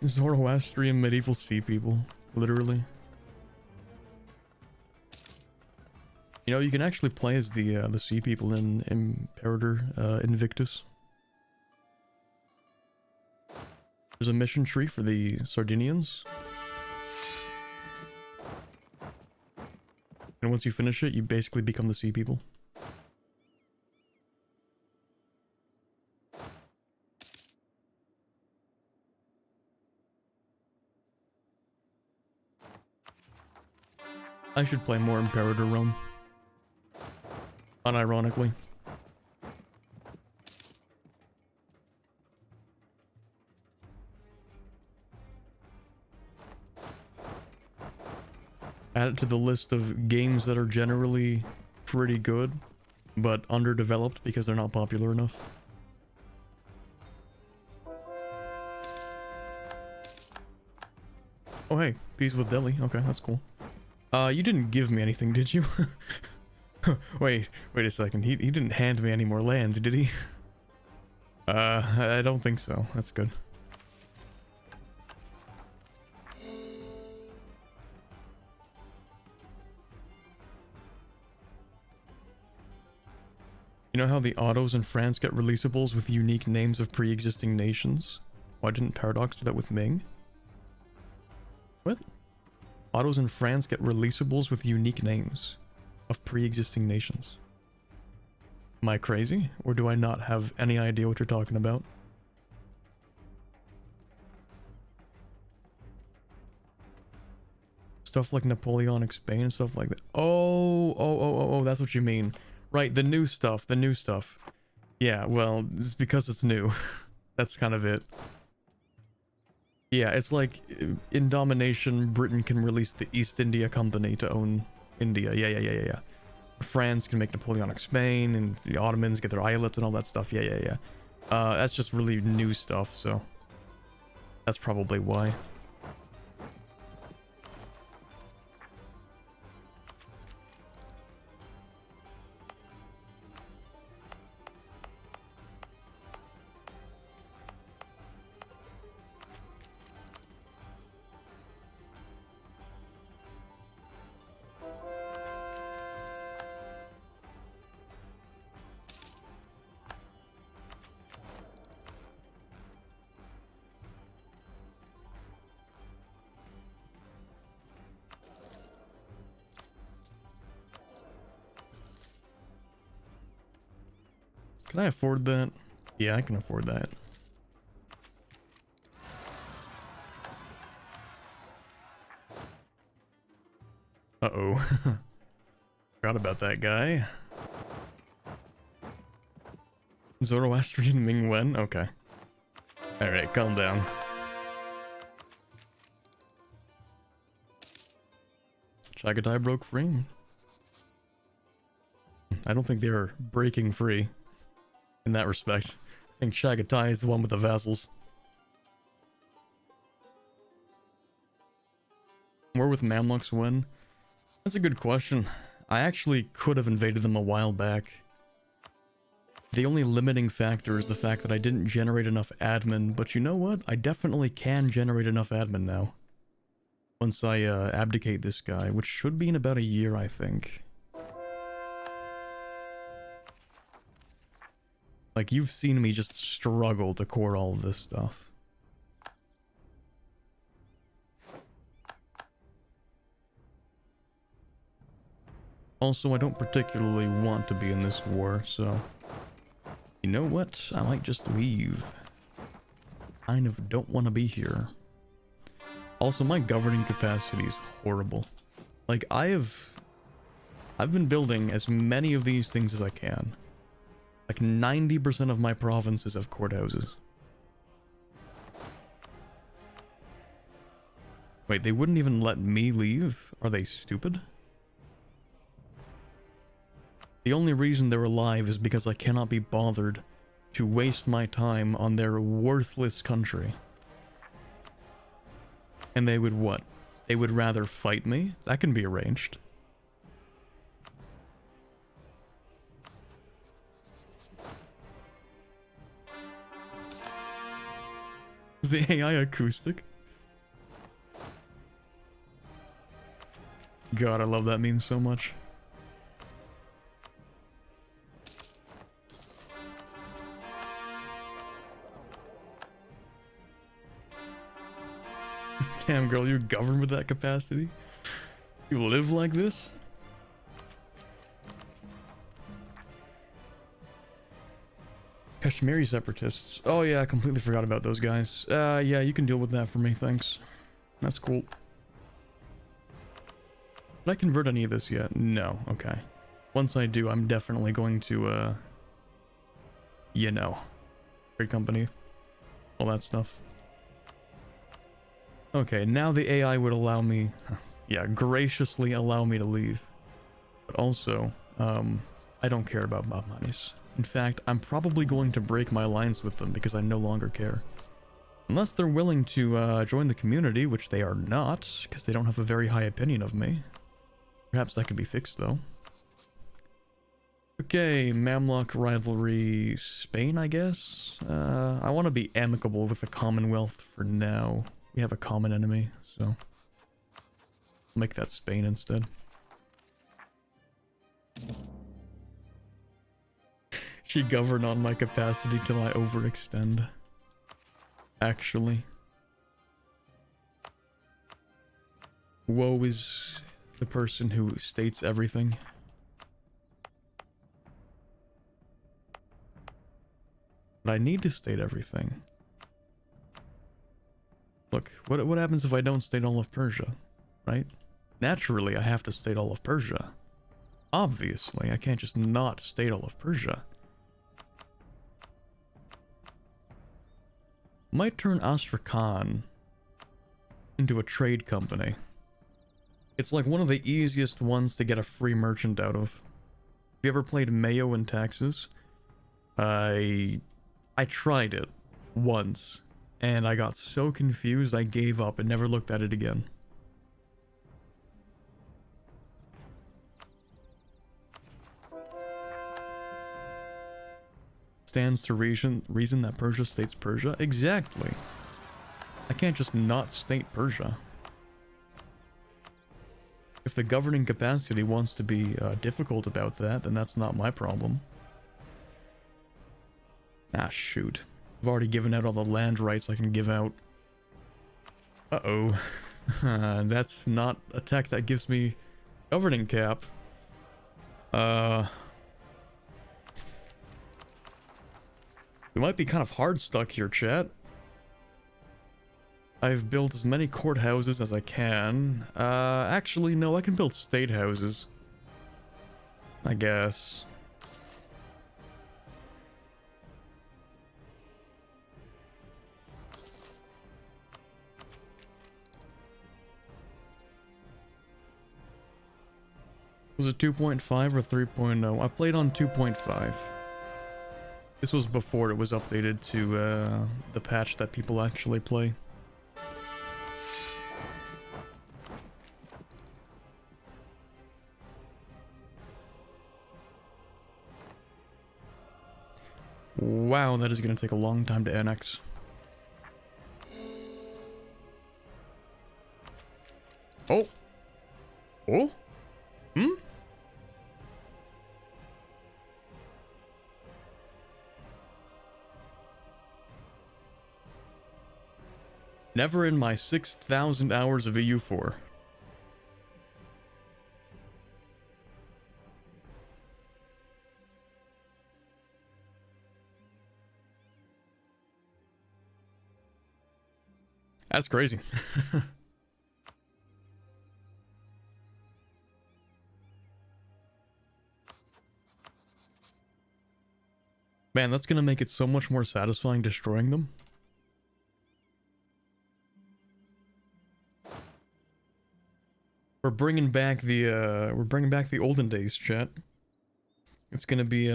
Zoroastrian medieval sea people, literally. You know, you can actually play as the sea people in Imperator Invictus. There's a mission tree for the Sardinians. And once you finish it, you basically become the sea people. I should play more Imperator Rome. Unironically. Add it to the list of games that are generally pretty good, but underdeveloped because they're not popular enough. Oh hey, peace with Delhi. Okay, that's cool. You didn't give me anything, did you? wait a second. He didn't hand me any more lands, did he? I don't think so. That's good. You know how the autos in France get releasables with unique names of pre-existing nations? Why didn't Paradox do that with Ming? What? Autos in France get releasables with unique names of pre-existing nations. Am I crazy? Or do I not have any idea what you're talking about? Stuff like Napoleonic Spain and stuff like that. Oh, that's what you mean. Right, the new stuff, Yeah, well, it's because it's new. That's kind of it. Yeah, it's like in domination, Britain can release the East India Company to own India. Yeah. France can make Napoleonic Spain, and the Ottomans get their islets and all that stuff. Yeah. That's just really new stuff, so that's probably why. Can I afford that? Yeah, I can afford that. Uh-oh. Forgot about that guy. Zoroastrian Ming Wen? Okay. Alright, calm down. Chagatai broke free. I don't think they're breaking free. In that respect. I think Chagatai is the one with the vassals. War with Mamluks when? That's a good question. I actually could have invaded them a while back. The only limiting factor is the fact that I didn't generate enough admin, but you know what? I definitely can generate enough admin now. Once I abdicate this guy, which should be in about a year, I think. Like, you've seen me just struggle to core all of this stuff. Also, I don't particularly want to be in this war, so... You know what? I might just leave. Kind of don't want to be here. Also, my governing capacity is horrible. Like, I've been building as many of these things as I can. Like 90% of my provinces have courthouses. Wait, they wouldn't even let me leave? Are they stupid? The only reason they're alive is because I cannot be bothered to waste my time on their worthless country. And they would what? They would rather fight me? That can be arranged. Is the AI acoustic? God, I love that meme so much. Damn, girl, you govern with that capacity? You live like this? Kashmiri separatists. Oh yeah, I completely forgot about those guys. Yeah, you can deal with that for me, thanks. That's cool. Did I convert any of this yet? No, okay. Once I do, I'm definitely going to, you know, trade company, all that stuff. Okay, now the AI would allow me, yeah, graciously allow me to leave. But also, I don't care about mob monies. In fact, I'm probably going to break my alliance with them because I no longer care. Unless they're willing to join the community, which they are not, because they don't have a very high opinion of me. Perhaps that could be fixed, though. Okay, Mamluk rivalry, Spain, I guess. I want to be amicable with the Commonwealth for now. We have a common enemy, so I'll make that Spain instead. She governed on my capacity till I overextend. Actually. Woe is the person who states everything. But I need to state everything. Look, what happens if I don't state all of Persia, right? Naturally, I have to state all of Persia. Obviously, I can't just not state all of Persia. Might turn Astrakhan into a trade company. It's like one of the easiest ones to get a free merchant out of. Have you ever played Mayo and Taxes? I tried it once, and I got so confused I gave up and never looked at it again. Stands to reason that Persia states Persia? Exactly. I can't just not state Persia. If the governing capacity wants to be difficult about that, then that's not my problem. Ah, shoot. I've already given out all the land rights I can give out. Uh-oh. That's not a tech that gives me governing cap. We might be kind of hard stuck here, chat. I've built as many courthouses as I can. Actually, no, I can build state houses. I guess. Was it 2.5 or 3.0? I played on 2.5. This was before it was updated to the patch that people actually play. Wow, that is going to take a long time to annex. Oh! Oh? Hmm? Never in my 6,000 hours of EU4. That's crazy. Man, that's gonna make it so much more satisfying destroying them. We're bringing back the olden days, chat. It's gonna be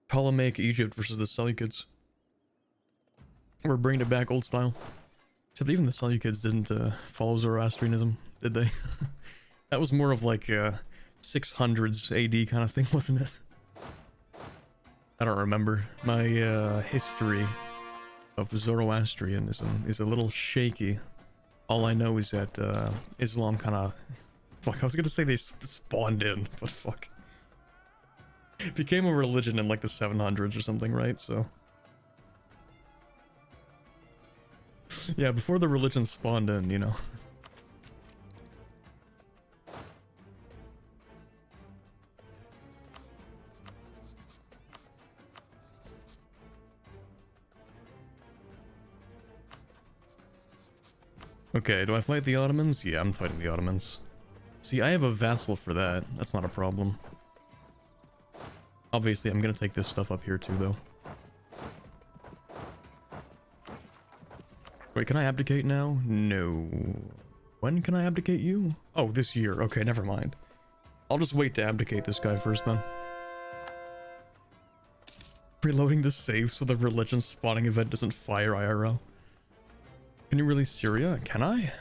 Ptolemaic Egypt versus the Seleucids. We're bringing it back old style. Except even the Seleucids didn't follow Zoroastrianism, did they? That was more of like 600s AD kind of thing, wasn't it? I don't remember. My history of Zoroastrianism is a little shaky. All I know is that Islam kind of... Fuck, I was gonna say they spawned in, but fuck. It became a religion in like the 700s or something, right? So... yeah, before the religion spawned in, you know. Okay, do I fight the Ottomans? Yeah, I'm fighting the Ottomans. See, I have a vassal for that. That's not a problem. Obviously, I'm gonna take this stuff up here too, though. Wait, can I abdicate now? No. When can I abdicate you? Oh, this year. Okay, never mind. I'll just wait to abdicate this guy first, then. Reloading the save so the religion spawning event doesn't fire IRL. Can you release Syria? Can I?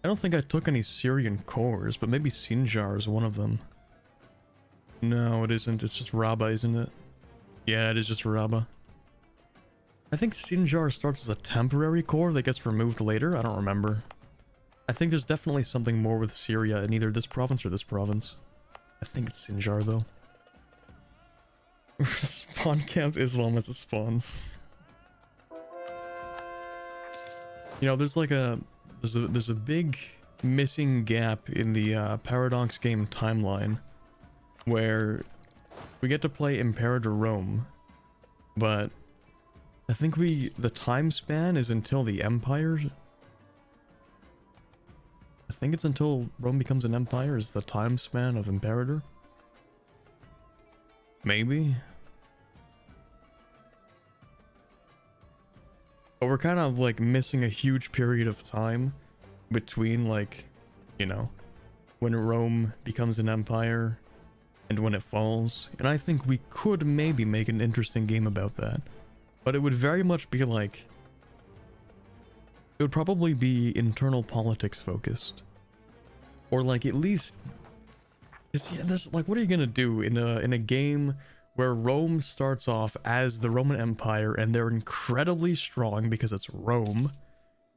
I don't think I took any Syrian cores, but maybe Sinjar is one of them. No, it isn't. It's just Rabba, isn't it? Yeah, it is just Rabba. I think Sinjar starts as a temporary core that gets removed later. I don't remember. I think there's definitely something more with Syria in either this province or this province. I think it's Sinjar, though. Spawn camp Islam as it spawns. You know, there's like a... There's a big missing gap in the Paradox game timeline where we get to play Imperator Rome, but I think the time span is until the Empire. I think it's until Rome becomes an empire is the time span of Imperator. Maybe. But we're kind of like missing a huge period of time between, like, you know, when Rome becomes an empire and when it falls. And I think we could maybe make an interesting game about that. But it would very much be like... It would probably be internal politics focused. Or like at least... This, like, what are you gonna do in a game where Rome starts off as the Roman Empire and they're incredibly strong because it's Rome,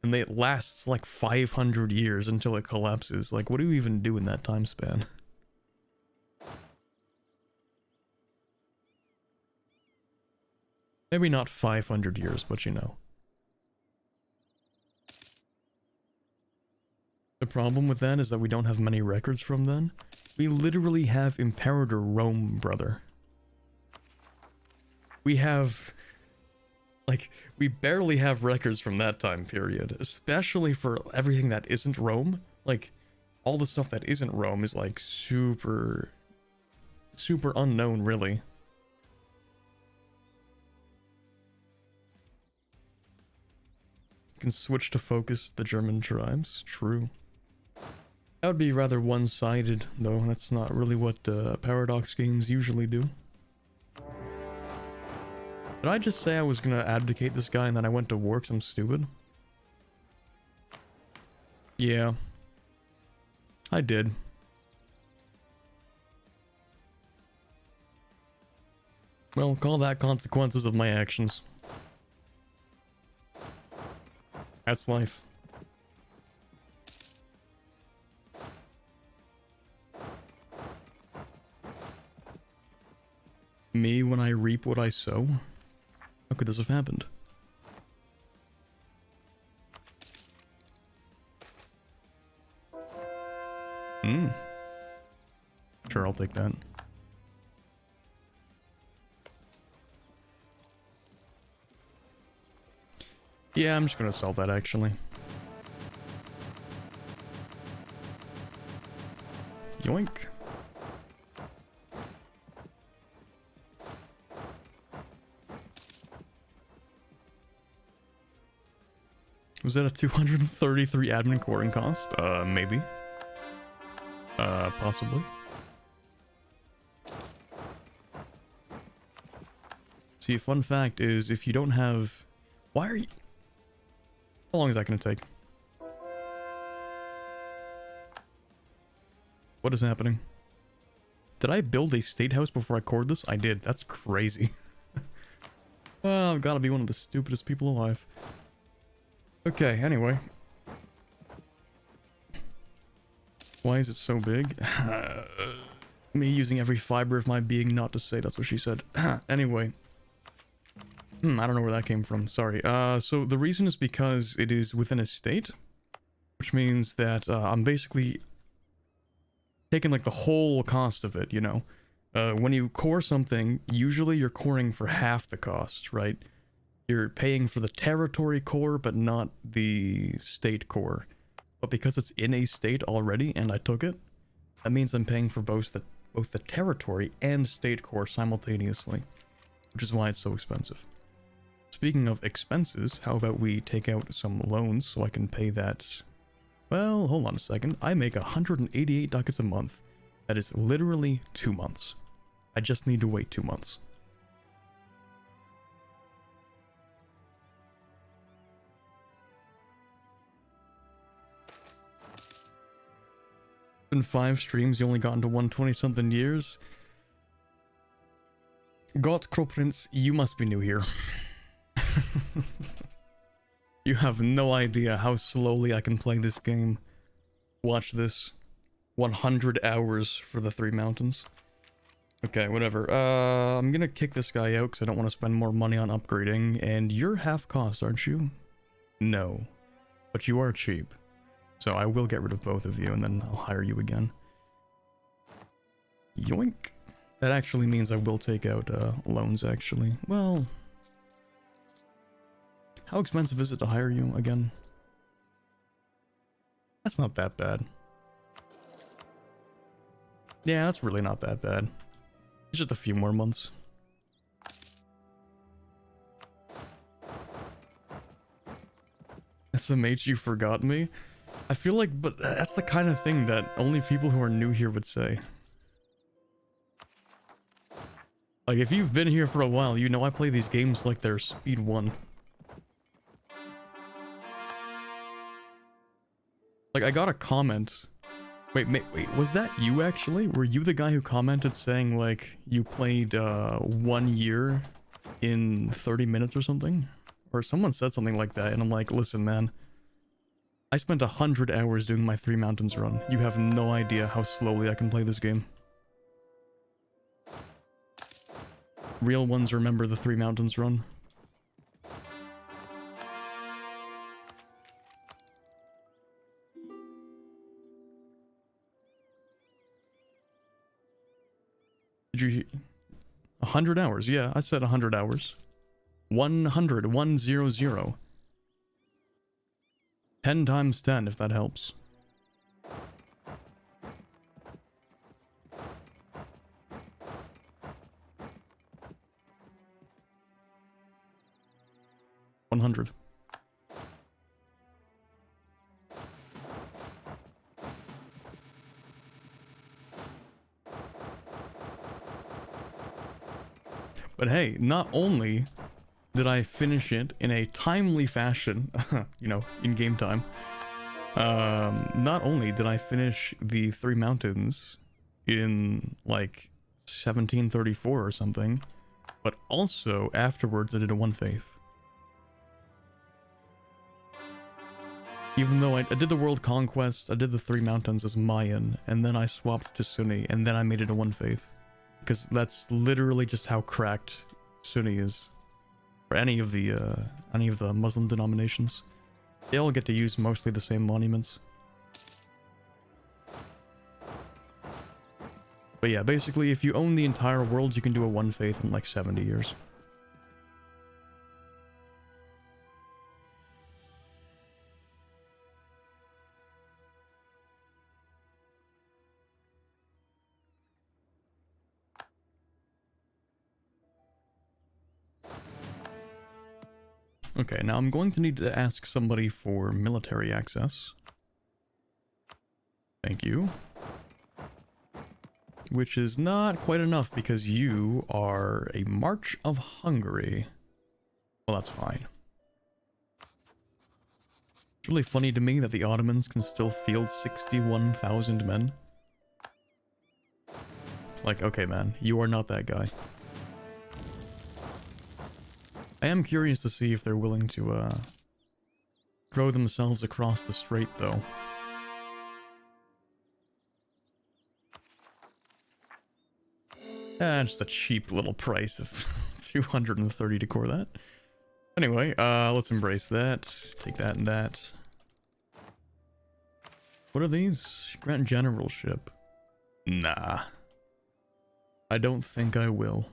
and it lasts like 500 years until it collapses? Like, what do you even do in that time span? Maybe not 500 years, but you know. The problem with that is that we don't have many records from then. We literally have Imperator Rome, brother. We have... Like, we barely have records from that time period, especially for everything that isn't Rome. Like, all the stuff that isn't Rome is like super unknown, really. You can switch to focus the German tribes. True. That would be rather one-sided, though. That's not really what Paradox games usually do. Did I just say I was gonna abdicate this guy and then I went to war because I'm stupid? Yeah. I did. Well, call that consequences of my actions. That's life. Me when I reap what I sow? How could this have happened? Sure, I'll take that. Yeah, I'm just gonna sell that, actually. Yoink. Was that a 233 admin coring cost? Maybe. Possibly. See, a fun fact is if you don't have... Why are you... How long is that going to take? What is happening? Did I build a state house before I cored this? I did. That's crazy. Oh, I've got to be one of the stupidest people alive. Okay, anyway. Why is it so big? Me using every fiber of my being not to say that's what she said. Anyway. I don't know where that came from. Sorry. So the reason is because it is within a state, which means that I'm basically taking like the whole cost of it, you know. When you core something, usually you're coring for half the cost, right? You're paying for the territory core, but not the state core. But because it's in a state already, and I took it, that means I'm paying for both the territory and state core simultaneously, which is why it's so expensive. Speaking of expenses, how about we take out some loans so I can pay that? Well, hold on a second. I make 188 ducats a month. That is literally 2 months. I just need to wait 2 months. Been 5 streams, you only got into 120 something years. Gott Kroprinz, you must be new here. You have no idea how slowly I can play this game. Watch this. 100 hours for the 3 mountains. Okay, whatever. I'm gonna kick this guy out because I don't want to spend more money on upgrading. And you're half cost, aren't you? No. But you are cheap. So I will get rid of both of you and then I'll hire you again. Yoink. That actually means I will take out loans, actually. Well... How expensive is it to hire you again? That's not that bad. Yeah, that's really not that bad. It's just a few more months. SMH, you forgot me? I feel like, but that's the kind of thing that only people who are new here would say. Like, if you've been here for a while, you know I play these games like they're speed 1. Like, I got a comment. Wait, was that you actually? Were you the guy who commented saying, like, you played 1 year in 30 minutes or something? Or someone said something like that, and I'm like, listen, man. I spent 100 hours doing my 3 mountains run. You have no idea how slowly I can play this game. Real ones remember the 3 mountains run. Did you hear? 100 hours, yeah, I said 100 hours. 100, 100. 10 times 10, if that helps. $100. But hey, not only did I finish it in a timely fashion, you know, in game time, not only did I finish the 3 mountains in, like, 1734 or something, but also afterwards I did a 1 faith. Even though I did the world conquest, I did the 3 mountains as Mayan, and then I swapped to Sunni, and then I made it a 1 faith. Because that's literally just how cracked Sunni is. For any of the Muslim denominations. They all get to use mostly the same monuments. But yeah, basically, if you own the entire world, you can do a 1 faith in like 70 years. Okay, now I'm going to need to ask somebody for military access. Thank you. Which is not quite enough because you are a March of Hungary. Well, that's fine. It's really funny to me that the Ottomans can still field 61,000 men. Like, okay, man, you are not that guy. I am curious to see if they're willing to, throw themselves across the strait, though. Just a cheap little price of 230 to core that. Anyway, let's embrace that. Take that and that. What are these? Grant generalship. Nah. I don't think I will.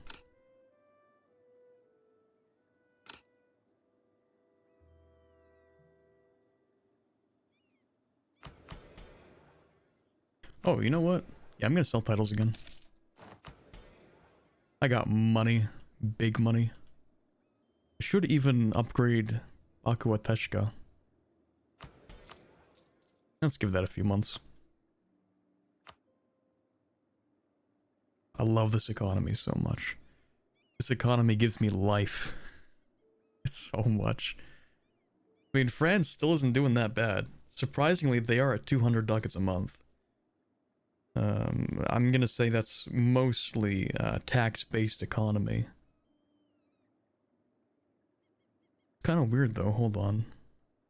Oh, you know what? Yeah, I'm gonna sell titles again. I got money. Big money. I should even upgrade Akuateshka. Let's give that a few months. I love this economy so much. This economy gives me life. It's so much. I mean, France still isn't doing that bad. Surprisingly, they are at 200 ducats a month. I'm gonna say that's mostly tax-based economy. Kind of weird though, hold on.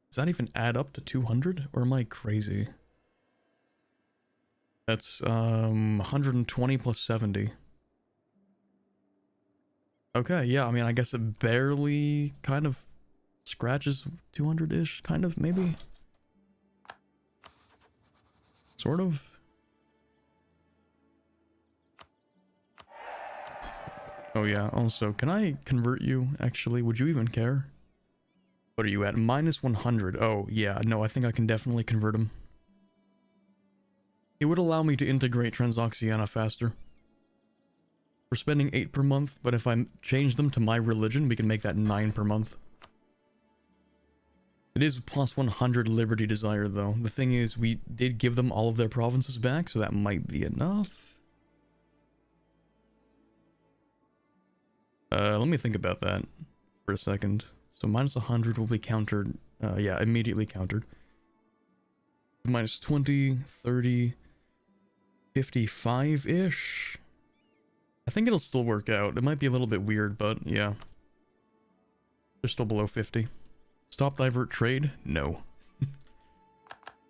Does that even add up to 200? Or am I crazy? That's 120 plus 70. Okay, yeah, I mean, I guess it barely kind of scratches 200-ish, kind of, maybe? Sort of? Oh yeah, also, can I convert you, actually? Would you even care? What are you at? Minus 100. Oh, yeah, no, I think I can definitely convert him. It would allow me to integrate Transoxiana faster. We're spending 8 per month, but if I change them to my religion, we can make that 9 per month. It is plus 100 Liberty Desire, though. The thing is, we did give them all of their provinces back, so that might be enough. Let me think about that for a second. So minus 100 will be countered. Yeah, immediately countered. Minus 20, 30, 55-ish. I think it'll still work out. It might be a little bit weird, but yeah. They're still below 50. Stop divert trade? No.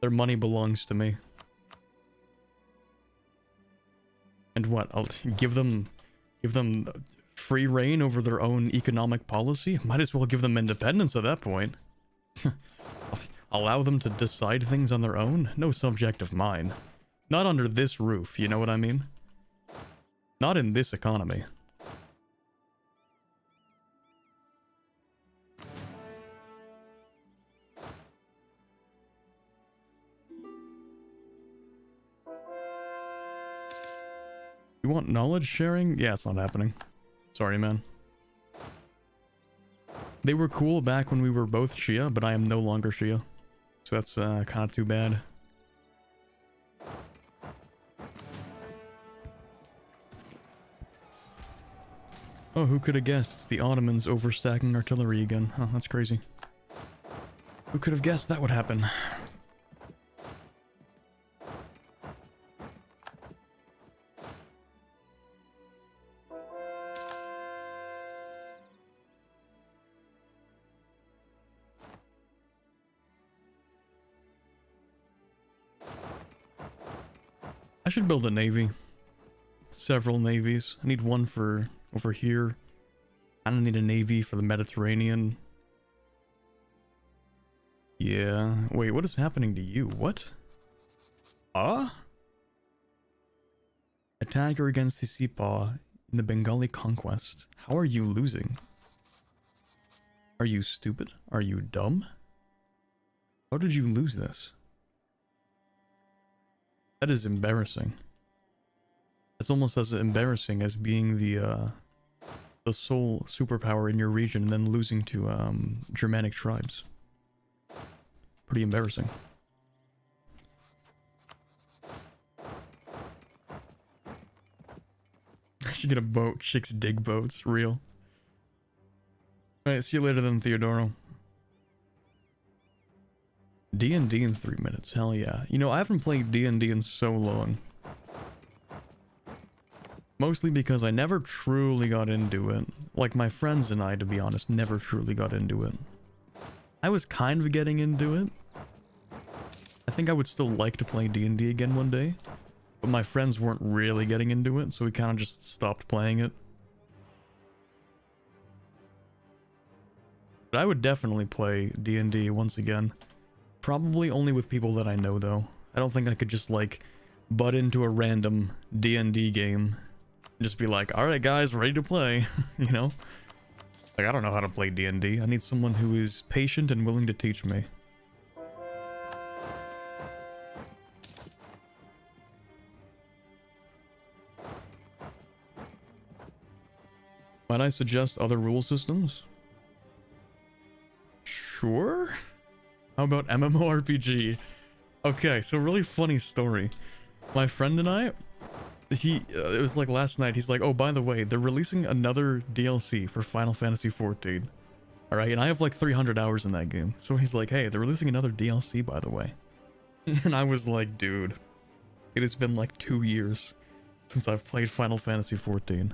Their money belongs to me. And what? I'll give them free reign over their own economic policy? Might as well give them independence at that point. Allow them to decide things on their own? No subject of mine. Not under this roof, you know what I mean? Not in this economy. You want knowledge sharing? Yeah, it's not happening. Sorry, man. They were cool back when we were both Shia, but I am no longer Shia. So that's kind of too bad. Oh, who could have guessed? It's the Ottomans overstacking artillery again. Oh, that's crazy. Who could have guessed that would happen? I should build a navy. Several navies. I need one for over here. I don't need a navy for the Mediterranean. Yeah. Wait, what is happening to you? What? Attacker against the Sipa in the Bengali conquest. How are you losing? Are you stupid? Are you dumb? How did you lose this? That is embarrassing. It's almost as embarrassing as being the sole superpower in your region and then losing to Germanic tribes. Pretty embarrassing. I should get a boat. Chicks dig boats. Real. Alright, see you later then, Theodoro. D&D in 3 minutes. Hell yeah. You know, I haven't played D&D in so long. Mostly because I never truly got into it. Like my friends and I, to be honest, never truly got into it. I was kind of getting into it. I think I would still like to play D&D again one day. But my friends weren't really getting into it, so we kind of just stopped playing it. But I would definitely play D&D once again. Probably only with people that I know, though. I don't think I could just, like, butt into a random D&D game. And just be like, alright guys, ready to play, you know? Like, I don't know how to play D&D. I need someone who is patient and willing to teach me. Might I suggest other rule systems? Sure? How about MMORPG? Okay, so really funny story. My friend and I, it was like last night, he's like, oh, by the way, they're releasing another DLC for Final Fantasy XIV. Alright, and I have like 300 hours in that game. So he's like, hey, they're releasing another DLC, by the way. And I was like, dude, It has been like 2 years since I've played Final Fantasy XIV.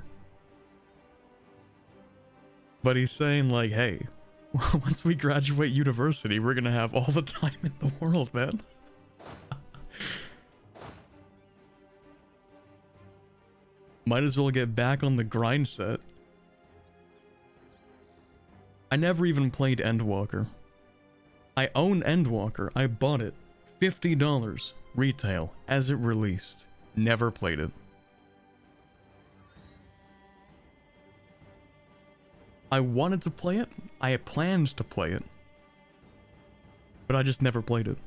But he's saying like, hey, once we graduate university, we're gonna have all the time in the world, man. Might as well get back on the grind set. I never even played Endwalker. I own Endwalker. I bought it. $50 retail as it released. Never played it. I wanted to play it. I had planned to play it. But I just never played it.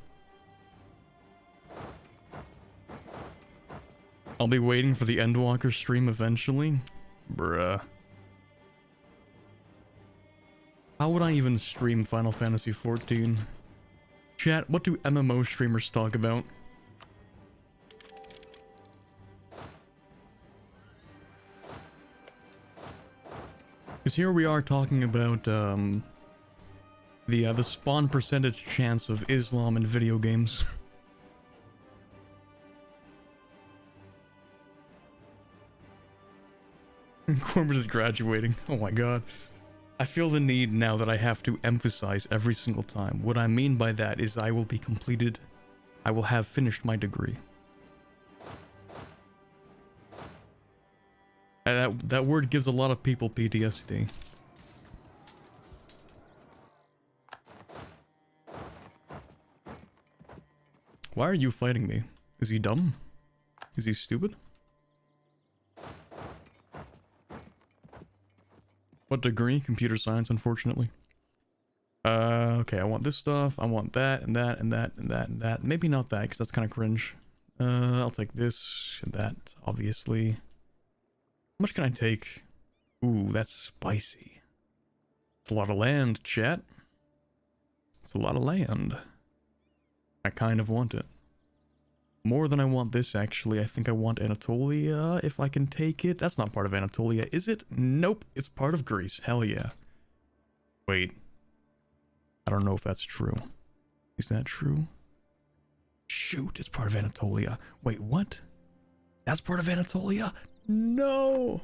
I'll be waiting for the Endwalker stream eventually. Bruh. How would I even stream Final Fantasy XIV? Chat, what do MMO streamers talk about? Because here we are talking about the spawn percentage chance of Islam in video games. Corbett is graduating. Oh my god. I feel the need now that I have to emphasize every single time. What I mean by that is I will be completed. I will have finished my degree. That word gives a lot of people PTSD. Why are you fighting me? Is he dumb? Is he stupid? What degree? Computer science, unfortunately. Okay, I want this stuff. I want that, and that, and that, and that, and that. Maybe not that, because that's kind of cringe. I'll take this and that, obviously. How much can I take? Ooh, that's spicy. It's a lot of land, chat. It's a lot of land. I kind of want it. More than I want this, actually. I think I want Anatolia, if I can take it. That's not part of Anatolia, is it? Nope, it's part of Greece. Hell yeah. Wait. I don't know if that's true. Is that true? Shoot, it's part of Anatolia. Wait, what? That's part of Anatolia? No!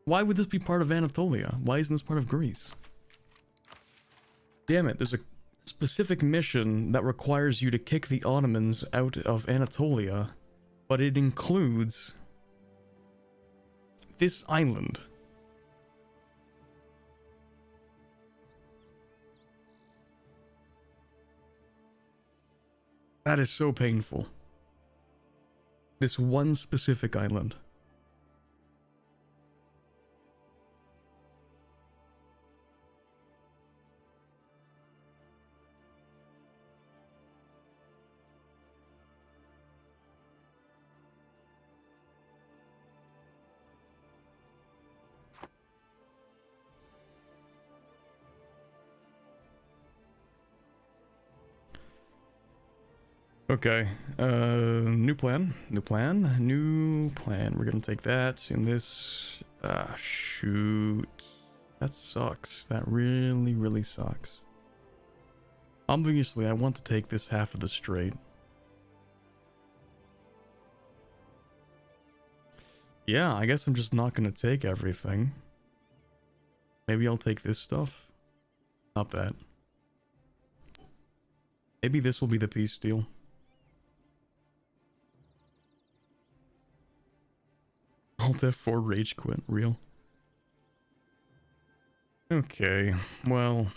Why would this be part of Anatolia? Why isn't this part of Greece? Damn it, there's a specific mission that requires you to kick the Ottomans out of Anatolia, but it includes this island. That is so painful. This one specific island. Okay, new plan. We're gonna take that in this. Shoot. That sucks. That really, really sucks. Obviously, I want to take this half of the strait. Yeah, I guess I'm just not gonna take everything. Maybe I'll take this stuff. Not bad. Maybe this will be the peace deal. Alt F4 rage quit, real. Okay, well.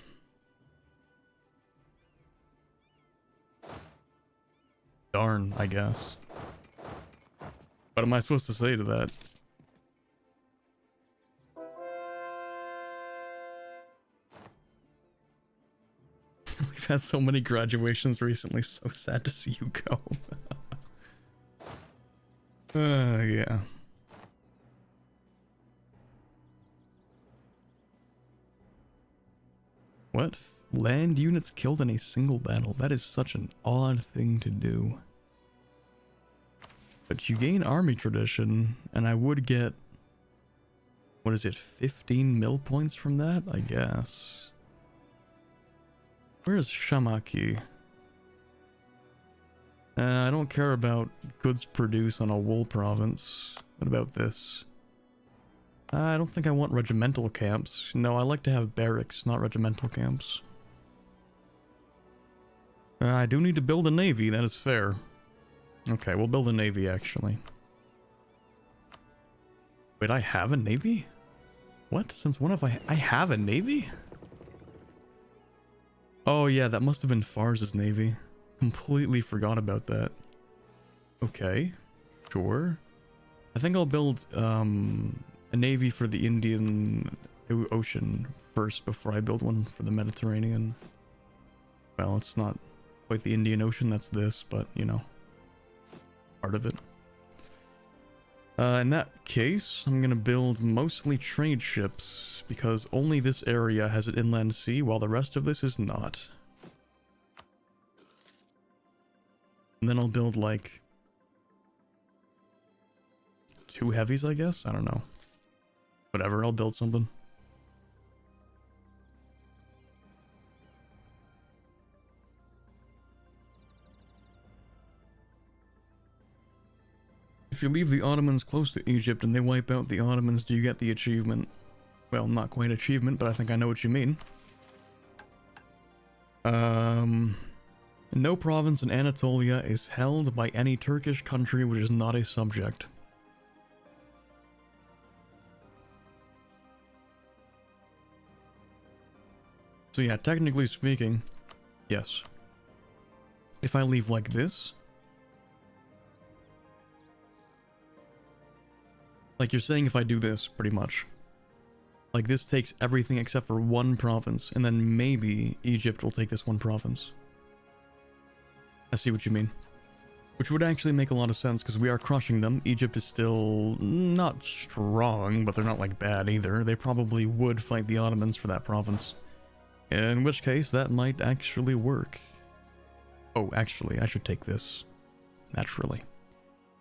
Darn, I guess. What am I supposed to say to that? We've had so many graduations recently, so sad to see you go. Yeah. What? Land units killed in a single battle. That is such an odd thing to do. But you gain army tradition, and I would get... What is it? 15 mil points from that? I guess. Where is Shamaki? I don't care about goods produced on a wool province. What about this? I don't think I want regimental camps. No, I like to have barracks, not regimental camps. I do need to build a navy, that is fair. Okay, we'll build a navy, actually. Wait, I have a navy? What? Since when have I have a navy? Oh yeah, that must have been Fars's navy. Completely forgot about that. Okay, sure. I think I'll build a navy for the Indian Ocean first before I build one for the Mediterranean. Well, it's not quite the Indian Ocean, that's this, but you know, part of it. In that case, I'm gonna build mostly trade ships because only this area has an inland sea while the rest of this is not. And then I'll build like 2 heavies, I guess? I don't know. Whatever, I'll build something. If you leave the Ottomans close to Egypt and they wipe out the Ottomans, do you get the achievement? Well, not quite achievement, but I think I know what you mean. No province in Anatolia is held by any Turkish country which is not a subject. So yeah, technically speaking, yes. If I leave like this... Like you're saying if I do this, pretty much. Like this takes everything except for one province, and then maybe Egypt will take this one province. I see what you mean. Which would actually make a lot of sense, because we are crushing them. Egypt is still not strong, but they're not like bad either. They probably would fight the Ottomans for that province. In which case, that might actually work. Oh, actually, I should take this. Naturally.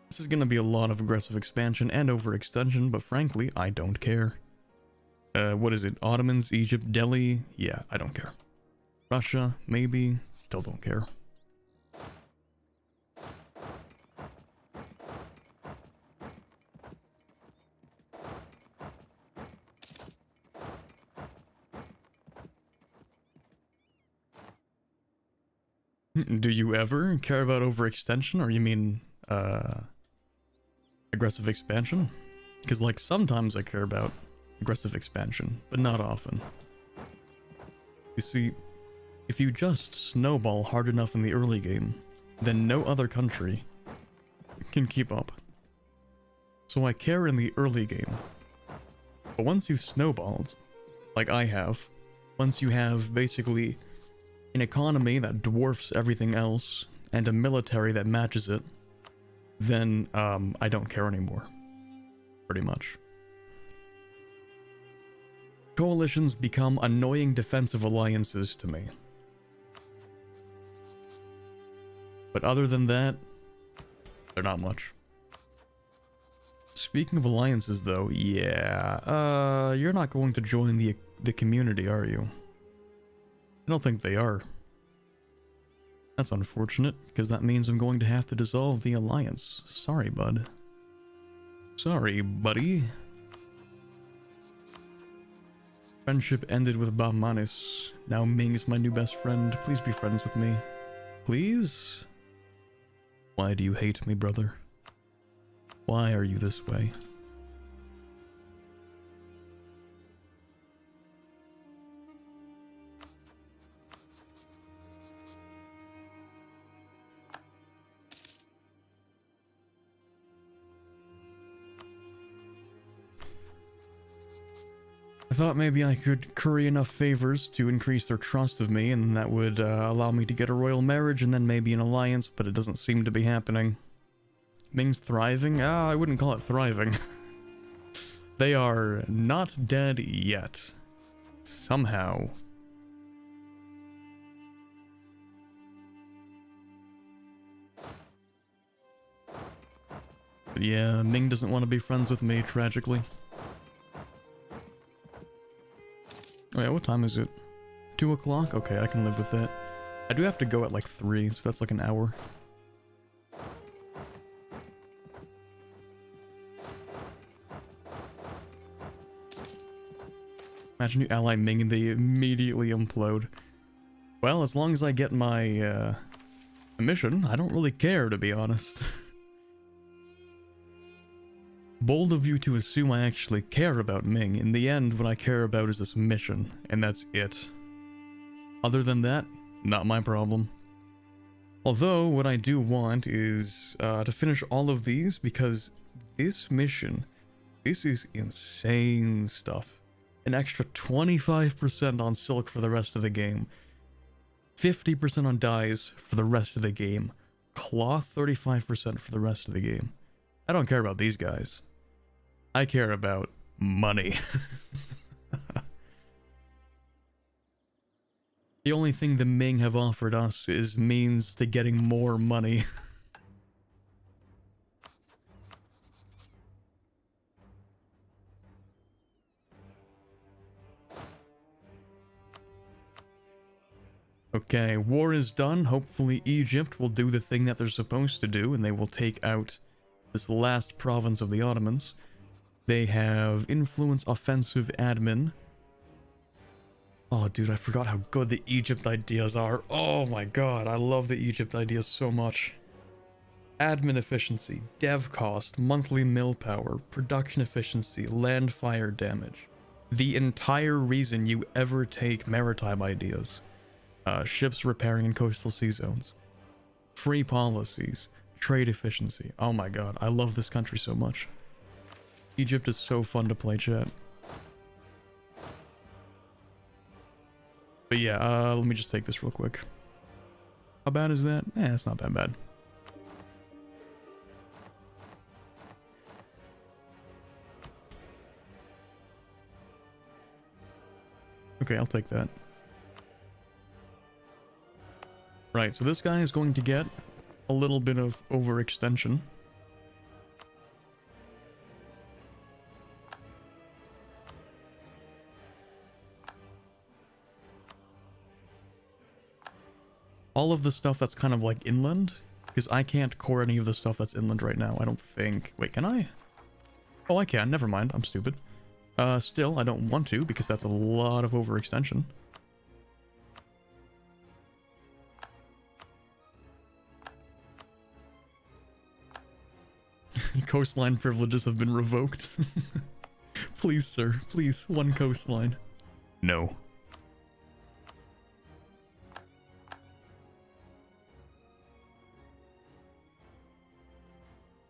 This is going to be a lot of aggressive expansion and overextension, but frankly, I don't care. What is it? Ottomans, Egypt, Delhi? Yeah, I don't care. Russia? Maybe? Still don't care. Do you ever care about overextension, or you mean, aggressive expansion? Because, like, sometimes I care about aggressive expansion, but not often. You see, if you just snowball hard enough in the early game, then no other country can keep up. So I care in the early game. But once you've snowballed, like I have, once you have basically an economy that dwarfs everything else, and a military that matches it, then, I don't care anymore. Pretty much. Coalitions become annoying defensive alliances to me. But other than that, they're not much. Speaking of alliances though, yeah, you're not going to join the community, are you? I don't think they are. That's unfortunate, because that means I'm going to have to dissolve the alliance. Sorry, bud. Sorry, buddy. Friendship ended with Bahmanis. Now Ming is my new best friend. Please be friends with me. Please? Why do you hate me, brother? Why are you this way? I thought maybe I could curry enough favors to increase their trust of me, and that would allow me to get a royal marriage and then maybe an alliance, but it doesn't seem to be happening. Ming's thriving? I wouldn't call it thriving. They are not dead yet. Somehow. But yeah, Ming doesn't want to be friends with me, tragically. Oh yeah, what time is it? 2 o'clock? Okay, I can live with that. I do have to go at like 3, so that's like an hour. Imagine you ally Ming and they immediately implode. Well, as long as I get my mission, I don't really care, to be honest. Bold of you to assume I actually care about Ming. In the end, what I care about is this mission, and that's it. Other than that, not my problem. Although, what I do want is to finish all of these, because this mission, this is insane stuff. An extra 25% on silk for the rest of the game. 50% on dyes for the rest of the game. Cloth 35% for the rest of the game. I don't care about these guys. I care about money. The only thing the Ming have offered us is means to getting more money. Okay, war is done. Hopefully Egypt will do the thing that they're supposed to do, and they will take out this last province of the Ottomans. They have influence, offensive, admin. Oh, dude, I forgot how good the Egypt ideas are. Oh my god, I love the Egypt ideas so much. Admin efficiency, dev cost, monthly mill power, production efficiency, land fire damage. The entire reason you ever take maritime ideas. Ships repairing in coastal sea zones. Free policies, trade efficiency. Oh my god, I love this country so much. Egypt is so fun to play, chat. But yeah, let me just take this real quick. How bad is that? It's not that bad. Okay, I'll take that. Right, so this guy is going to get a little bit of overextension. All of the stuff that's kind of like inland, because I can't core any of the stuff that's inland right now, I don't think. Wait, can I? Oh, I can. Never mind. I'm stupid. Still, I don't want to, because that's a lot of overextension. Coastline privileges have been revoked. Please, sir. Please, one coastline. No.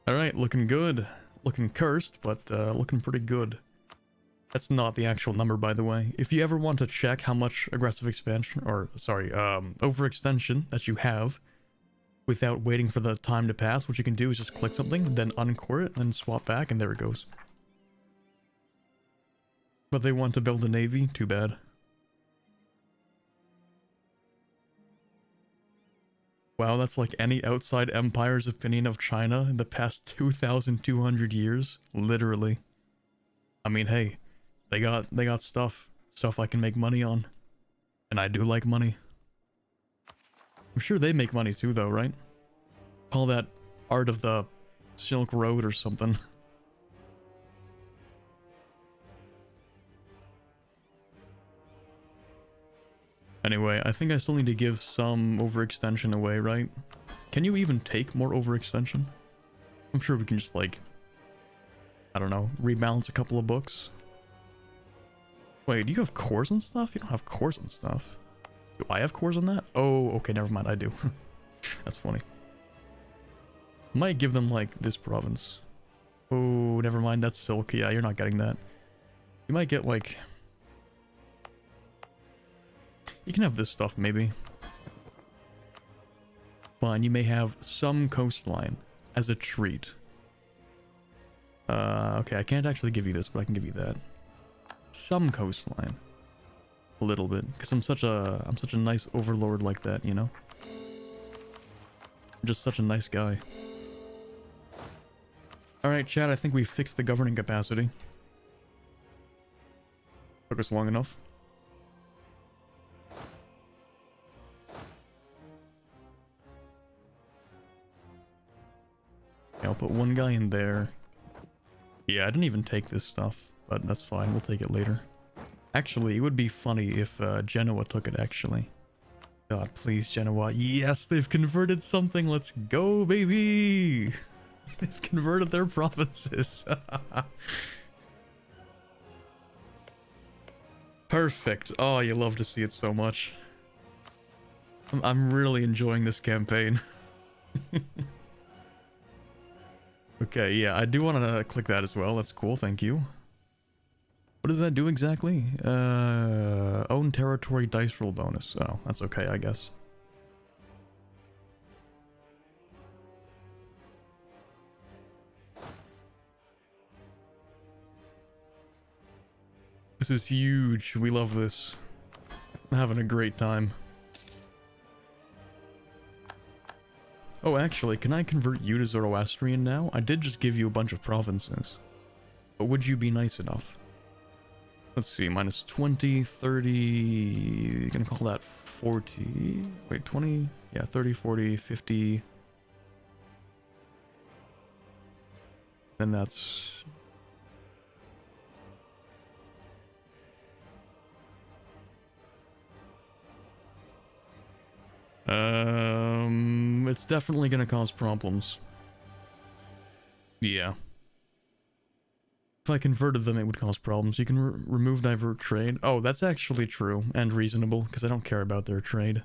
Alright, looking good. Looking cursed, but looking pretty good. That's not the actual number, by the way. If you ever want to check how much aggressive expansion, or sorry, overextension that you have without waiting for the time to pass, what you can do is just click something, then uncore it, and swap back, and there it goes. But they want to build a navy? Too bad. Wow, that's like any outside empire's opinion of China in the past 2,200 years. Literally. I mean, hey, they got stuff I can make money on. And I do like money. I'm sure they make money too, though, right? Call that art of the Silk Road or something. Anyway, I think I still need to give some overextension away, right? Can you even take more overextension? I'm sure we can just, like, I don't know, rebalance a couple of books. Wait, do you have cores and stuff? You don't have cores and stuff. Do I have cores on that? Oh, okay, never mind, I do. That's funny. Might give them, like, this province. Oh, never mind, that's silk. Yeah, you're not getting that. You might get, like... You can have this stuff, maybe. Fine, you may have some coastline as a treat. Okay, I can't actually give you this, but I can give you that. Some coastline. A little bit, because I'm such a nice overlord like that, you know? I'm just such a nice guy. Alright, chat, I think we fixed the governing capacity. Took us long enough. I'll put one guy in there. Yeah, I didn't even take this stuff, but that's fine. We'll take it later. Actually, it would be funny if Genoa took it, actually. God, please, Genoa. Yes, they've converted something. Let's go, baby. They've converted their provinces. Perfect. Oh, you love to see it so much. I'm really enjoying this campaign. Okay, yeah, I do want to click that as well. That's cool, thank you. What does that do exactly? Own territory dice roll bonus. Oh, that's okay, I guess. This is huge. We love this. I'm having a great time. Oh, actually, can I convert you to Zoroastrian now? I did just give you a bunch of provinces. But would you be nice enough? Let's see, minus 20, 30... You're gonna call that 40... Wait, 20? Yeah, 30, 40, 50... Then that's... It's definitely gonna cause problems. Yeah. If I converted them, it would cause problems. You can remove divert trade. Oh, that's actually true and reasonable, because I don't care about their trade.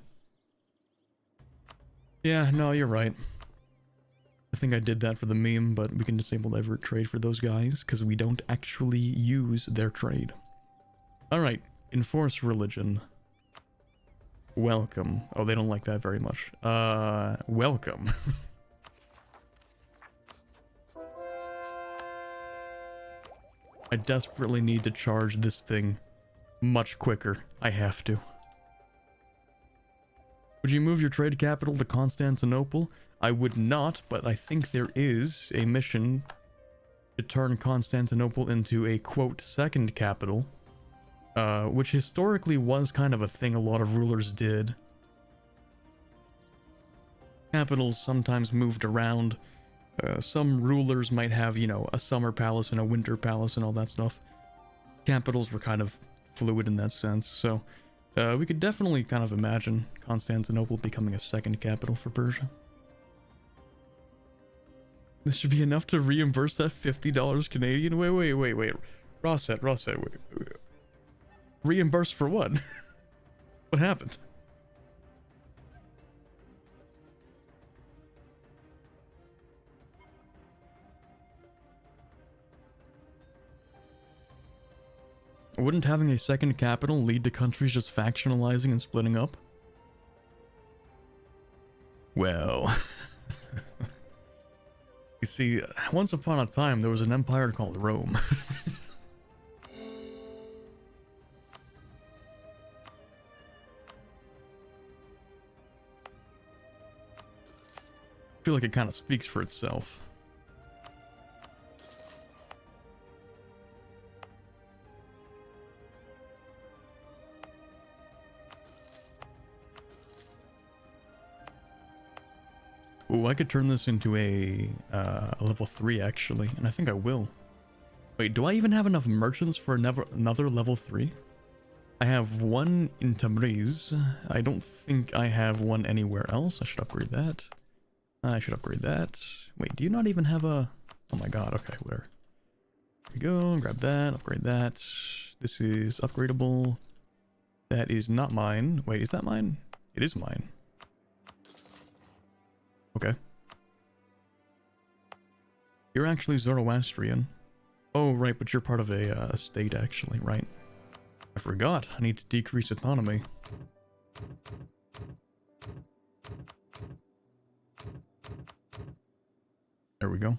Yeah, no, you're right. I think I did that for the meme, but we can disable divert trade for those guys, because we don't actually use their trade. Alright, enforce religion. Welcome. Oh, they don't like that very much. Welcome. I desperately need to charge this thing much quicker. I have to. Would you move your trade capital to Constantinople? I would not, but I think there is a mission to turn Constantinople into a, quote, second capital. Which historically was kind of a thing a lot of rulers did. Capitals sometimes moved around. Some rulers might have, you know, a summer palace and a winter palace and all that stuff. Capitals were kind of fluid in that sense, so we could definitely kind of imagine Constantinople becoming a second capital for Persia. This should be enough to reimburse that $50 Canadian. Wait. Rosset, wait. Reimbursed for what? What happened? Wouldn't having a second capital lead to countries just factionalizing and splitting up? Well... You see, once upon a time there was an empire called Rome. I feel like it kind of speaks for itself. Ooh, I could turn this into a level 3 actually, and I think I will. Wait, do I even have enough merchants for another level 3? I have one in Tabriz. I don't think I have one anywhere else. I should upgrade that. I should upgrade that. Wait, do you not even have a... Oh my god, okay, where? Here we go, grab that, upgrade that. This is upgradable. That is not mine. Wait, is that mine? It is mine. Okay. You're actually Zoroastrian. Oh, right, but you're part of a state, actually, right? I forgot. I need to decrease autonomy. There we go.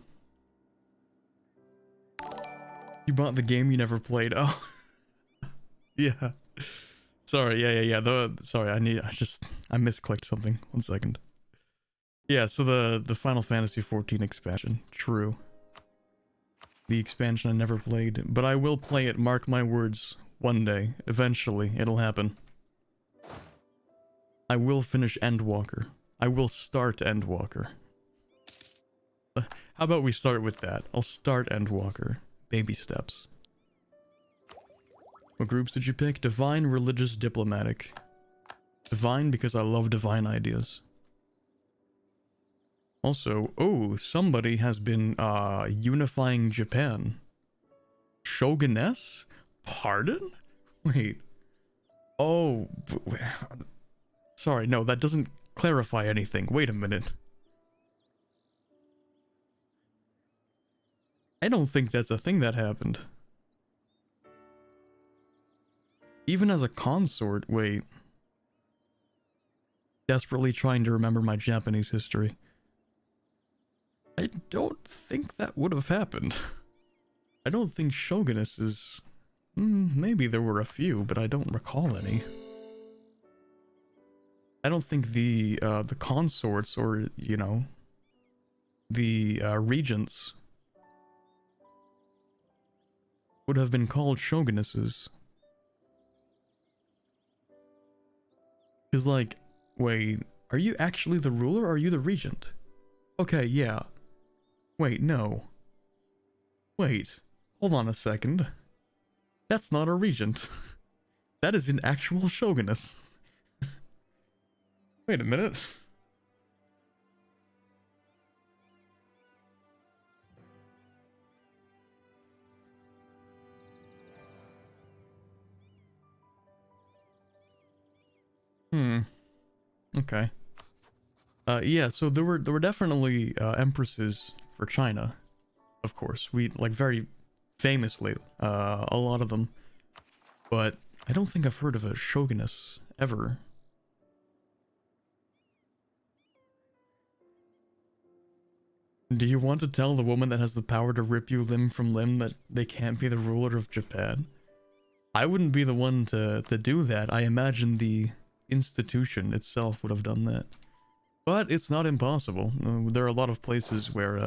You bought the game you never played. Oh. Yeah. Sorry, yeah. Sorry, I misclicked something. 1 second. Yeah, so the Final Fantasy XIV expansion. True. The expansion I never played, but I will play it, mark my words. One day. Eventually, it'll happen. I will finish Endwalker. I will start Endwalker. How about we start with that? I'll start Endwalker. Baby steps. What groups did you pick? Divine, religious, diplomatic. Divine because I love divine ideas. Also, oh, somebody has been unifying Japan. Shoguness? Pardon? Wait. Oh, sorry, no, that doesn't clarify anything. Wait a minute. I don't think that's a thing that happened. Even as a consort, wait. Desperately trying to remember my Japanese history. I don't think that would have happened. I don't think shoguness is... maybe there were a few, but I don't recall any. I don't think the consorts or, you know, the regents would have been called shogunesses. Because, like, wait, are you actually the ruler or are you the regent? Okay, yeah. Wait, no. Wait, hold on a second. That's not a regent. That is an actual shoguness. Wait a minute. Okay. Yeah, so there were definitely empresses for China. Of course, we like very famously a lot of them. But I don't think I've heard of a shoguness ever. Do you want to tell the woman that has the power to rip you limb from limb that they can't be the ruler of Japan? I wouldn't be the one to do that. I imagine the institution itself would have done that. But it's not impossible. There are a lot of places where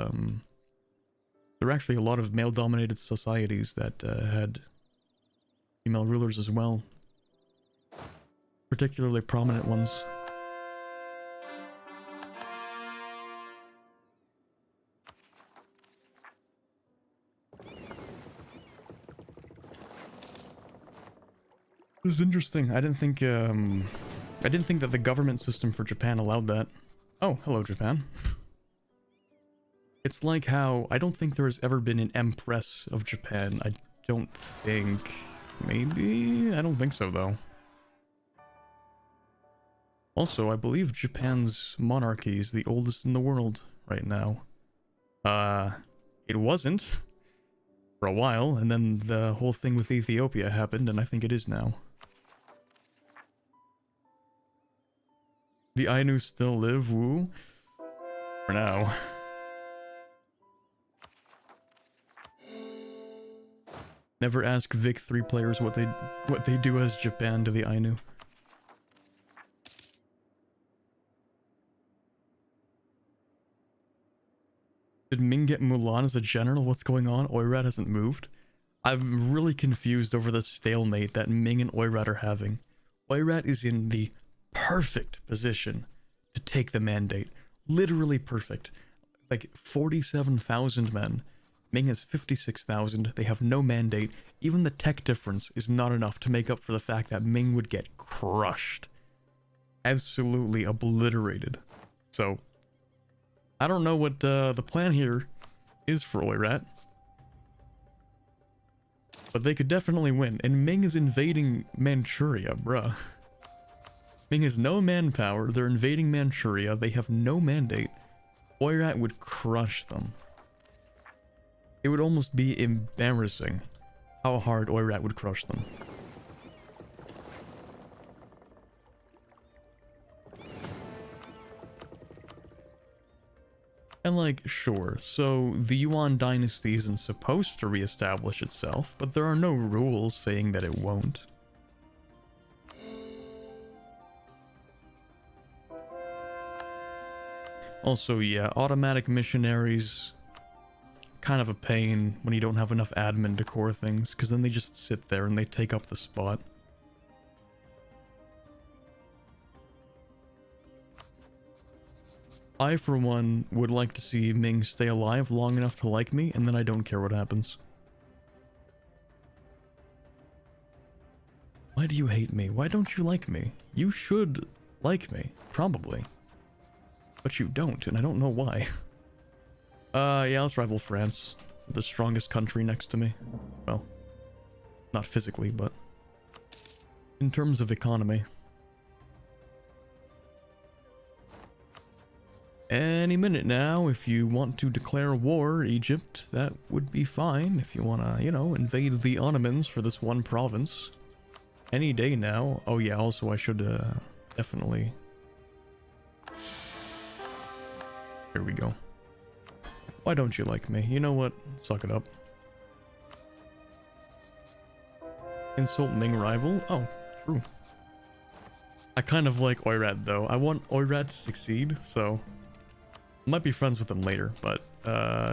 there are actually a lot of male-dominated societies that had female rulers as well. Particularly prominent ones. This is interesting. I didn't think that the government system for Japan allowed that. Oh, hello, Japan. It's like how I don't think there has ever been an empress of Japan. I don't think. Maybe? I don't think so, though. Also, I believe Japan's monarchy is the oldest in the world right now. It wasn't for a while, and then the whole thing with Ethiopia happened, and I think it is now. The Ainu still live, woo? For now. Never ask Vic 3 players what they do as Japan to the Ainu. Did Ming get Mulan as a general? What's going on? Oirat hasn't moved. I'm really confused over the stalemate that Ming and Oirat are having. Oirat is in the perfect position to take the mandate. Literally perfect. Like 47,000 men. Ming has 56,000. They have no mandate. Even the tech difference is not enough to make up for the fact that Ming would get crushed. Absolutely obliterated. So, I don't know what the plan here is for Oirat. But they could definitely win. And Ming is invading Manchuria, bruh. Ming has no manpower. They're invading Manchuria. They have no mandate. Oirat would crush them. It would almost be embarrassing how hard Oirat would crush them. And like, sure, so the Yuan dynasty isn't supposed to reestablish itself, but there are no rules saying that it won't. Also, yeah, automatic missionaries, kind of a pain when you don't have enough admin to core things, because then they just sit there and they take up the spot. I, for one, would like to see Ming stay alive long enough to like me, and then I don't care what happens. Why do you hate me? Why don't you like me? You should like me, probably. But you don't, and I don't know why. Yeah, let's rival France. The strongest country next to me. Well, not physically, but in terms of economy. Any minute now, if you want to declare war, Egypt, that would be fine. If you want to, you know, invade the Ottomans for this one province. Any day now. Oh yeah, also I should definitely... Here we go. Why don't you like me? You know what? Suck it up. Insulting rival? Oh, true. I kind of like Oirad though. I want Oirad to succeed, so... I might be friends with him later, but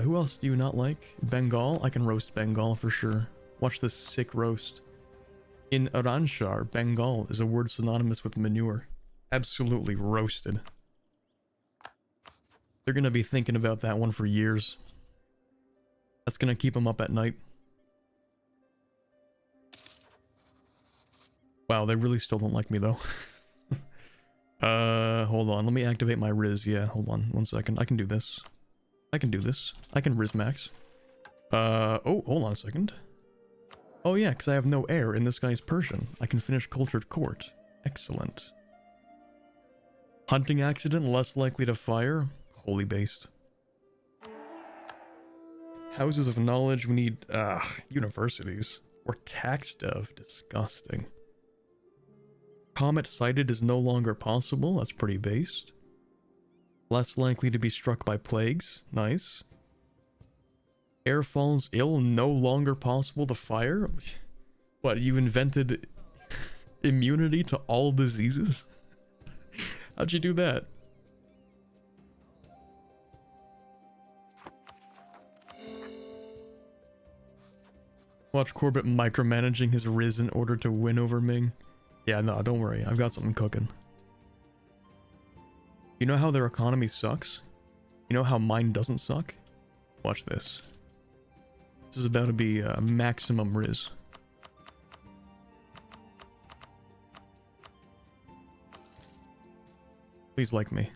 who else do you not like? Bengal? I can roast Bengal for sure. Watch this sick roast. In Aranshar, Bengal is a word synonymous with manure. Absolutely roasted. They're gonna be thinking about that one for years. That's gonna keep them up at night. Wow, they really still don't like me though. Hold on, let me activate my Riz. Yeah, hold on, 1 second. I can do this. I can do this. I can Riz max. Oh, hold on a second. Oh yeah, because I have no air and this guy's Persian. I can finish cultured court. Excellent. Hunting accident, less likely to fire. Holy based. Houses of knowledge, we need, universities. Or tax dev, disgusting. Comet sighted is no longer possible, that's pretty based. Less likely to be struck by plagues, nice. Air falls ill, no longer possible to fire? What, you invented immunity to all diseases? How'd you do that? Watch Corbett micromanaging his Riz in order to win over Ming. Yeah, no, don't worry. I've got something cooking. You know how their economy sucks? You know how mine doesn't suck? Watch this. This is about to be maximum Riz. Please like me.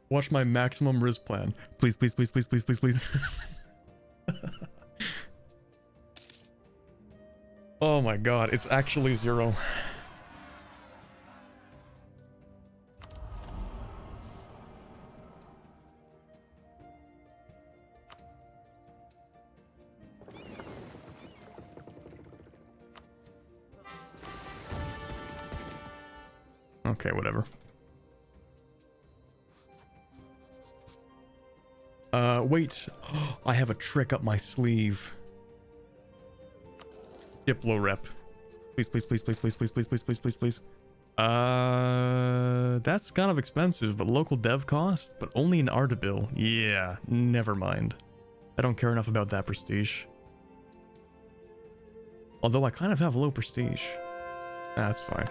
Watch my maximum Riz plan. Please, please, please, please, please, please, please. Oh my god, it's actually 0. Okay, whatever. Wait. I have a trick up my sleeve. Diplo rep. Please, please, please, please, please, please, please, please, please, please, please. That's kind of expensive, but local dev cost? But only an Ardabil. Yeah, never mind. I don't care enough about that prestige. Although I kind of have low prestige. That's fine.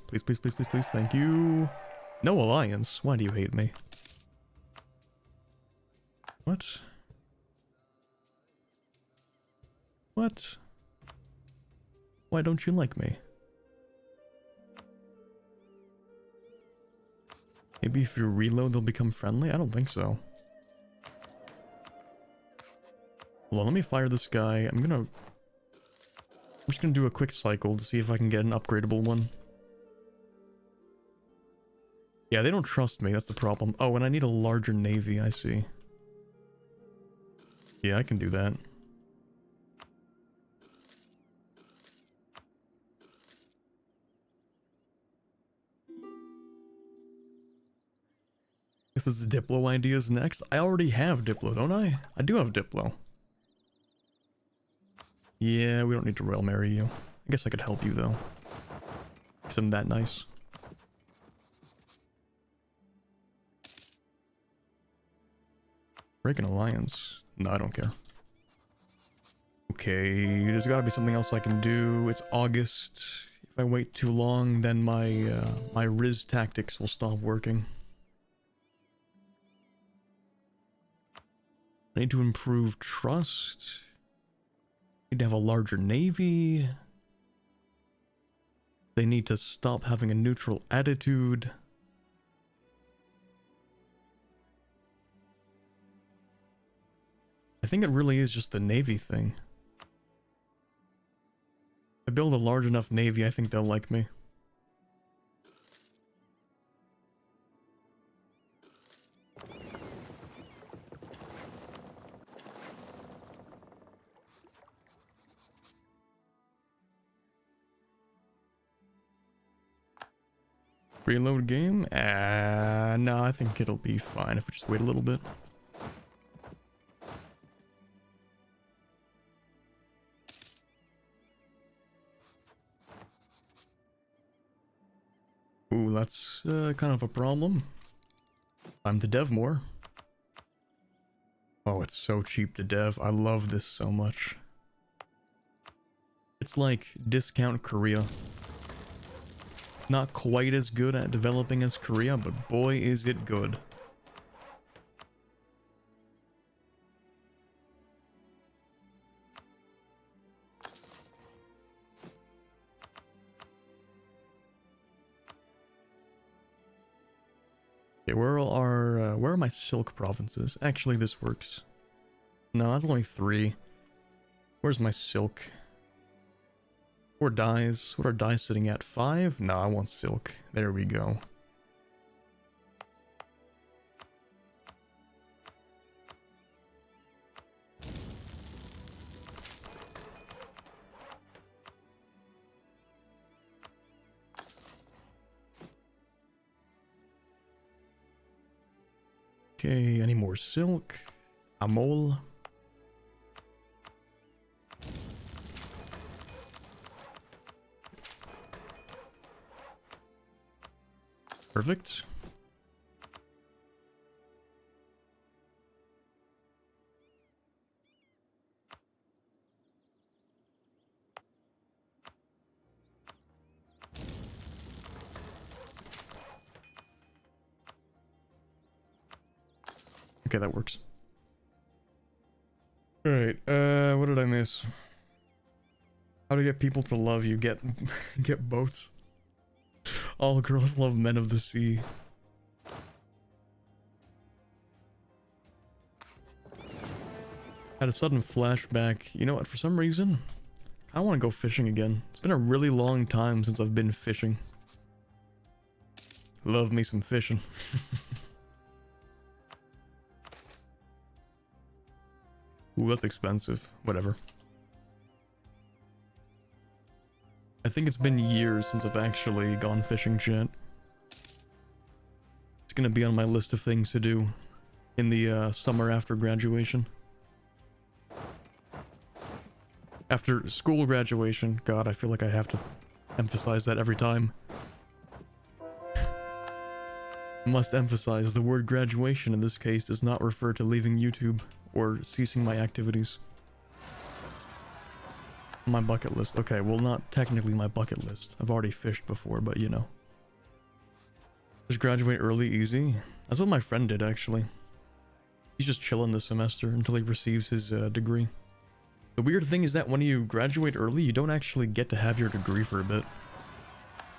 Please, please, please, please, please, thank you. No alliance. Why do you hate me? What? What? Why don't you like me? Maybe if you reload they'll become friendly? I don't think so. Hold on, let me fire this guy. I'm just gonna do a quick cycle to see if I can get an upgradable one. Yeah, they don't trust me, that's the problem. Oh, and I need a larger navy, I see. Yeah, I can do that. Guess it's Diplo ideas next. I already have Diplo, don't I? I do have Diplo. Yeah, we don't need to royal marry you. I guess I could help you though. Because I'm that nice. Break an alliance. No, I don't care. Okay, there's gotta be something else I can do. It's August. If I wait too long, then my Riz tactics will stop working. I need to improve trust. Need to have a larger navy. They need to stop having a neutral attitude. I think it really is just the navy thing. If I build a large enough navy, I think they'll like me. Reload game? No, I think it'll be fine if we just wait a little bit. Ooh, that's kind of a problem. Time to dev more. Oh, it's so cheap to dev. I love this so much. It's like discount Korea. Not quite as good at developing as Korea, but boy is it good. Okay, where are my silk provinces? Actually, this works. No, that's only 3. Where's my silk? 4 dyes. What are dyes sitting at? 5? No, I want silk. There we go. Okay, any more silk? Amol. Perfect. Okay, that works. Alright, what did I miss? How to get people to love you. Get boats. All girls love men of the sea. Had a sudden flashback. You know what, for some reason, I want to go fishing again. It's been a really long time since I've been fishing. Love me some fishing. Ooh, that's expensive. Whatever. I think it's been years since I've actually gone fishing, chat. It's gonna be on my list of things to do in the summer after graduation. After school graduation. God, I feel like I have to emphasize that every time. Must emphasize the word graduation in this case does not refer to leaving YouTube or ceasing my activities. My bucket list. Okay, well, not technically my bucket list. I've already fished before, but you know. Just graduate early, easy. That's what my friend did, actually. He's just chilling this semester until he receives his degree. The weird thing is that when you graduate early, you don't actually get to have your degree for a bit.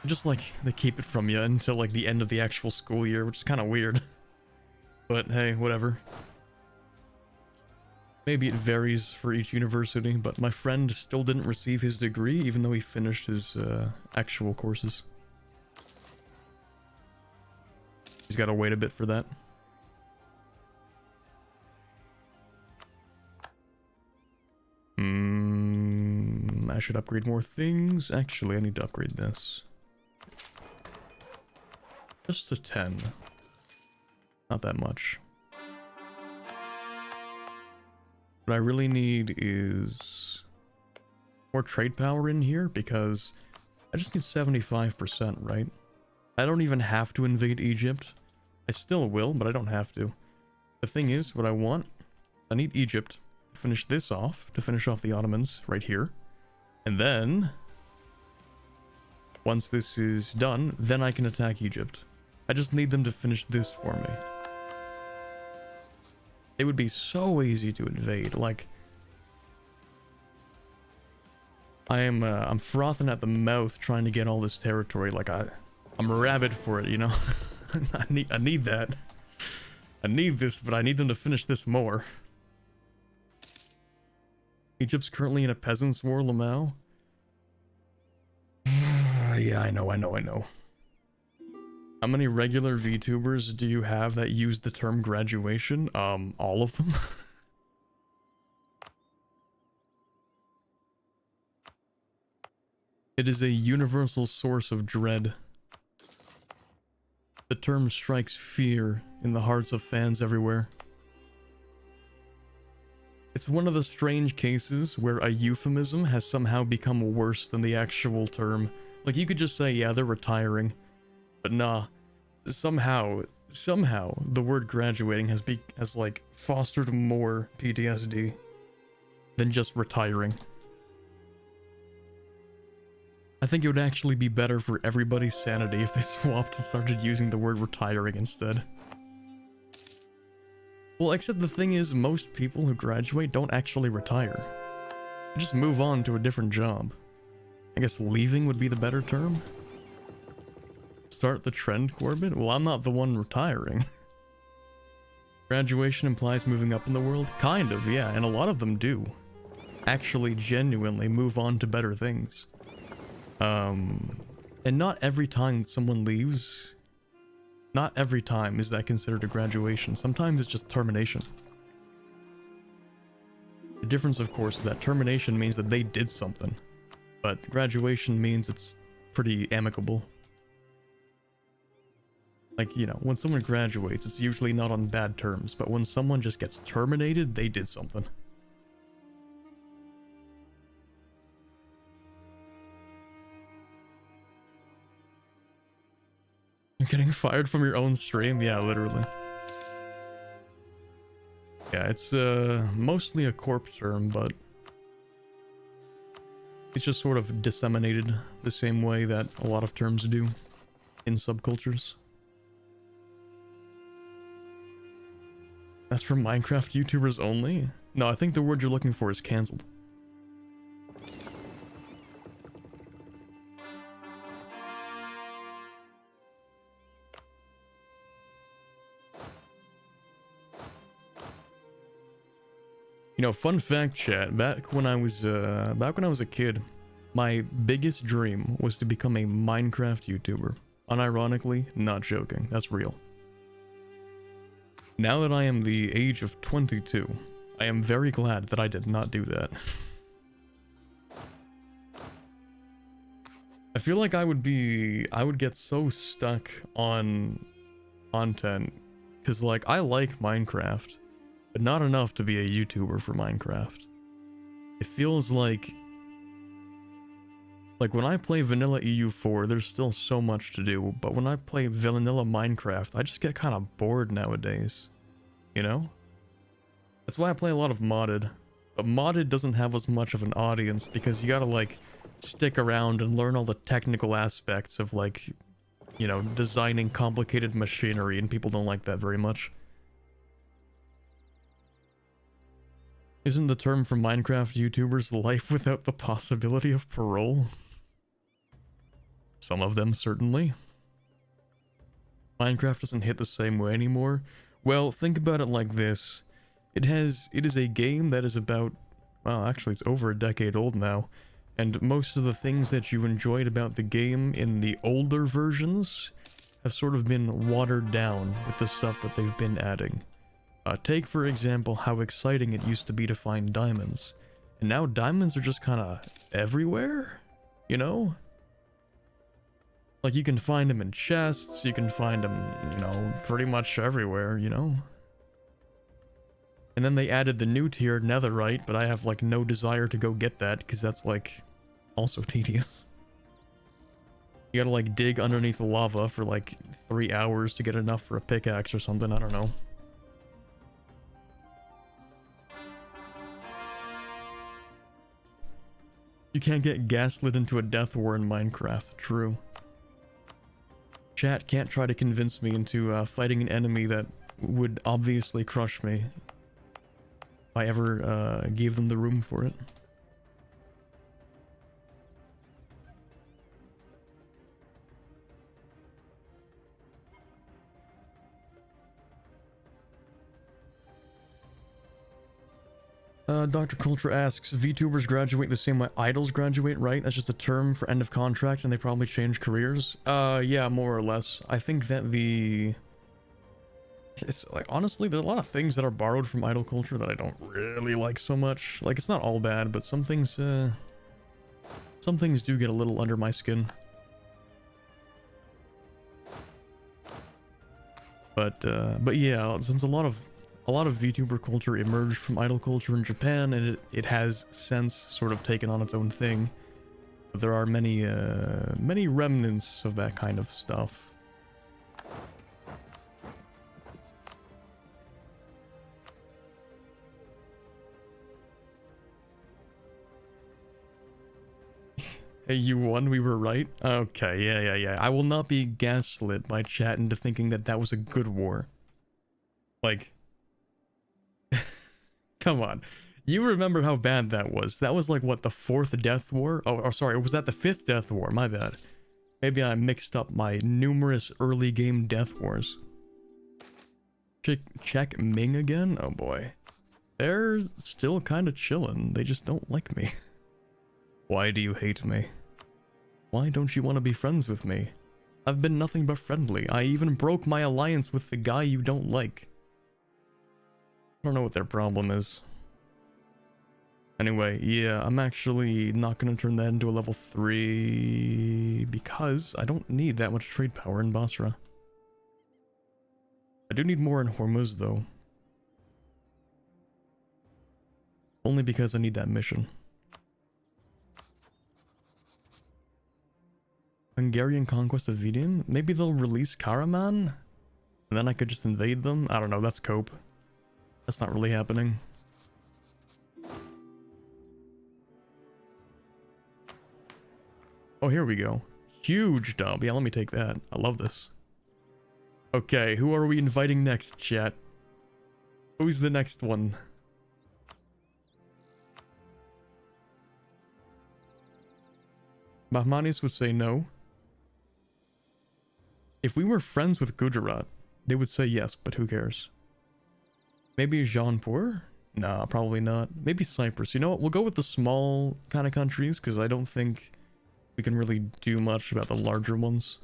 Just like, they keep it from you until like the end of the actual school year, which is kind of weird. But hey, whatever. Maybe it varies for each university, but my friend still didn't receive his degree even though he finished his actual courses. He's got to wait a bit for that. I should upgrade more things. Actually, I need to upgrade this. Just to 10. Not that much. What I really need is more trade power in here because I just need 75%, right? I don't even have to invade Egypt. I still will, but I don't have to. The thing is, what I want, I need Egypt to finish this off, to finish off the Ottomans right here. And then, once this is done, then I can attack Egypt. I just need them to finish this for me. It would be so easy to invade, like... I'm frothing at the mouth trying to get all this territory. Like I'm rabid for it, you know. I need that. I need this, but I need them to finish this more. Egypt's currently in a peasants' war, Lamau. Yeah, I know. How many regular VTubers do you have that use the term graduation? All of them. It is a universal source of dread. The term strikes fear in the hearts of fans everywhere. It's one of the strange cases where a euphemism has somehow become worse than the actual term. Like, you could just say, yeah, they're retiring. But nah, somehow the word graduating has like fostered more PTSD than just retiring. I think it would actually be better for everybody's sanity if they swapped and started using the word retiring instead. Well, except the thing is, most people who graduate don't actually retire. They just move on to a different job. I guess leaving would be the better term? Start the trend, Corbett? Well, I'm not the one retiring. Graduation implies moving up in the world? Kind of, yeah, and a lot of them do. Actually, genuinely move on to better things. And not every time someone leaves, not every time is that considered a graduation. Sometimes it's just termination. The difference, of course, is that termination means that they did something, but graduation means it's pretty amicable. Like, you know, when someone graduates, it's usually not on bad terms, but when someone just gets terminated, they did something. You're getting fired from your own stream? Yeah, literally. Yeah, it's mostly a corp term, but it's just sort of disseminated the same way that a lot of terms do in subcultures. That's for Minecraft YouTubers only? No, I think the word you're looking for is cancelled. You know, fun fact, chat, back when I was a kid, my biggest dream was to become a Minecraft YouTuber. Unironically, not joking, that's real. Now that I am the age of 22, I am very glad that I did not do that. I feel like I would get so stuck on content, because like, I like Minecraft, but not enough to be a YouTuber for Minecraft. It feels like when I play vanilla EU4, there's still so much to do, but when I play vanilla Minecraft, I just get kind of bored nowadays, you know? That's why I play a lot of modded, but modded doesn't have as much of an audience because you gotta like stick around and learn all the technical aspects of like, you know, designing complicated machinery, and people don't like that very much. Isn't the term for Minecraft YouTubers life without the possibility of parole? Some of them, certainly. Minecraft doesn't hit the same way anymore. Well, think about it like this. It is a game that is about, well, actually it's over a decade old now, and most of the things that you enjoyed about the game in the older versions have sort of been watered down with the stuff that they've been adding. Take, for example, how exciting it used to be to find diamonds. And now diamonds are just kind of everywhere, you know? Like, you can find them in chests, you can find them, you know, pretty much everywhere, you know? And then they added the new tier, netherite, but I have, like, no desire to go get that, because that's, like, also tedious. You gotta, like, dig underneath the lava for, like, 3 hours to get enough for a pickaxe or something, I don't know. You can't get gaslit into a death war in Minecraft, true. Chat can't try to convince me into fighting an enemy that would obviously crush me if I ever gave them the room for it. Dr. Culture asks, VTubers graduate the same way idols graduate, right? That's just a term for end of contract and they probably change careers? Yeah, more or less. I think that it's like, honestly, there's a lot of things that are borrowed from idol culture that I don't really like so much. Like, it's not all bad, but some things do get a little under my skin. But yeah, since a lot of VTuber culture emerged from idol culture in Japan, and it has since sort of taken on its own thing. But there are many remnants of that kind of stuff. Hey, you won, we were right? Okay, yeah. I will not be gaslit by chat into thinking that that was a good war. Like, come on. You remember how bad that was. That was like, what, the 4th Death War? Oh, sorry, was that the 5th Death War? My bad. Maybe I mixed up my numerous early game Death Wars. Check Ming again? Oh boy. They're still kind of chillin'. They just don't like me. Why do you hate me? Why don't you want to be friends with me? I've been nothing but friendly. I even broke my alliance with the guy you don't like. I don't know what their problem is. Anyway, yeah, I'm actually not going to turn that into a level 3 because I don't need that much trade power in Basra. I do need more in Hormuz though. Only because I need that mission. Hungarian conquest of Vidian? Maybe they'll release Karaman? And then I could just invade them? I don't know, that's cope. That's not really happening. Oh, here we go. Huge dub. Yeah, let me take that. I love this. Okay, who are we inviting next, chat? Who's the next one? Bahmanis would say no. If we were friends with Gujarat, they would say yes, but who cares? Maybe Jaunpur? Nah, probably not. Maybe Cyprus. You know what? We'll go with the small kind of countries, because I don't think we can really do much about the larger ones.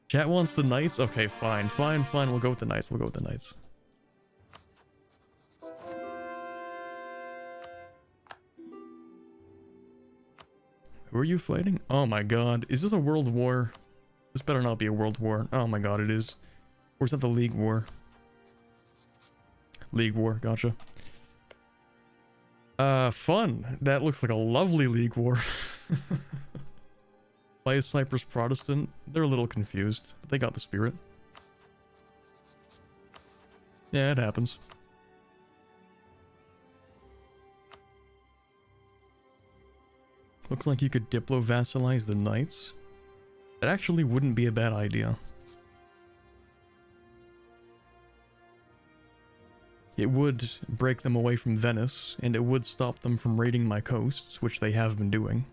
Chat wants the knights? Okay, fine. We'll go with the knights. Who are you fighting? Oh my god. Is this a world war? This better not be a world war. Oh my god, it is. Or is that the League War? League War, gotcha. Fun. That looks like a lovely League War. Why is Cyprus Protestant? They're a little confused, but they got the spirit. Yeah, it happens. Looks like you could diplo-vassalize the knights. That actually wouldn't be a bad idea. It would break them away from Venice, and it would stop them from raiding my coasts, which they have been doing.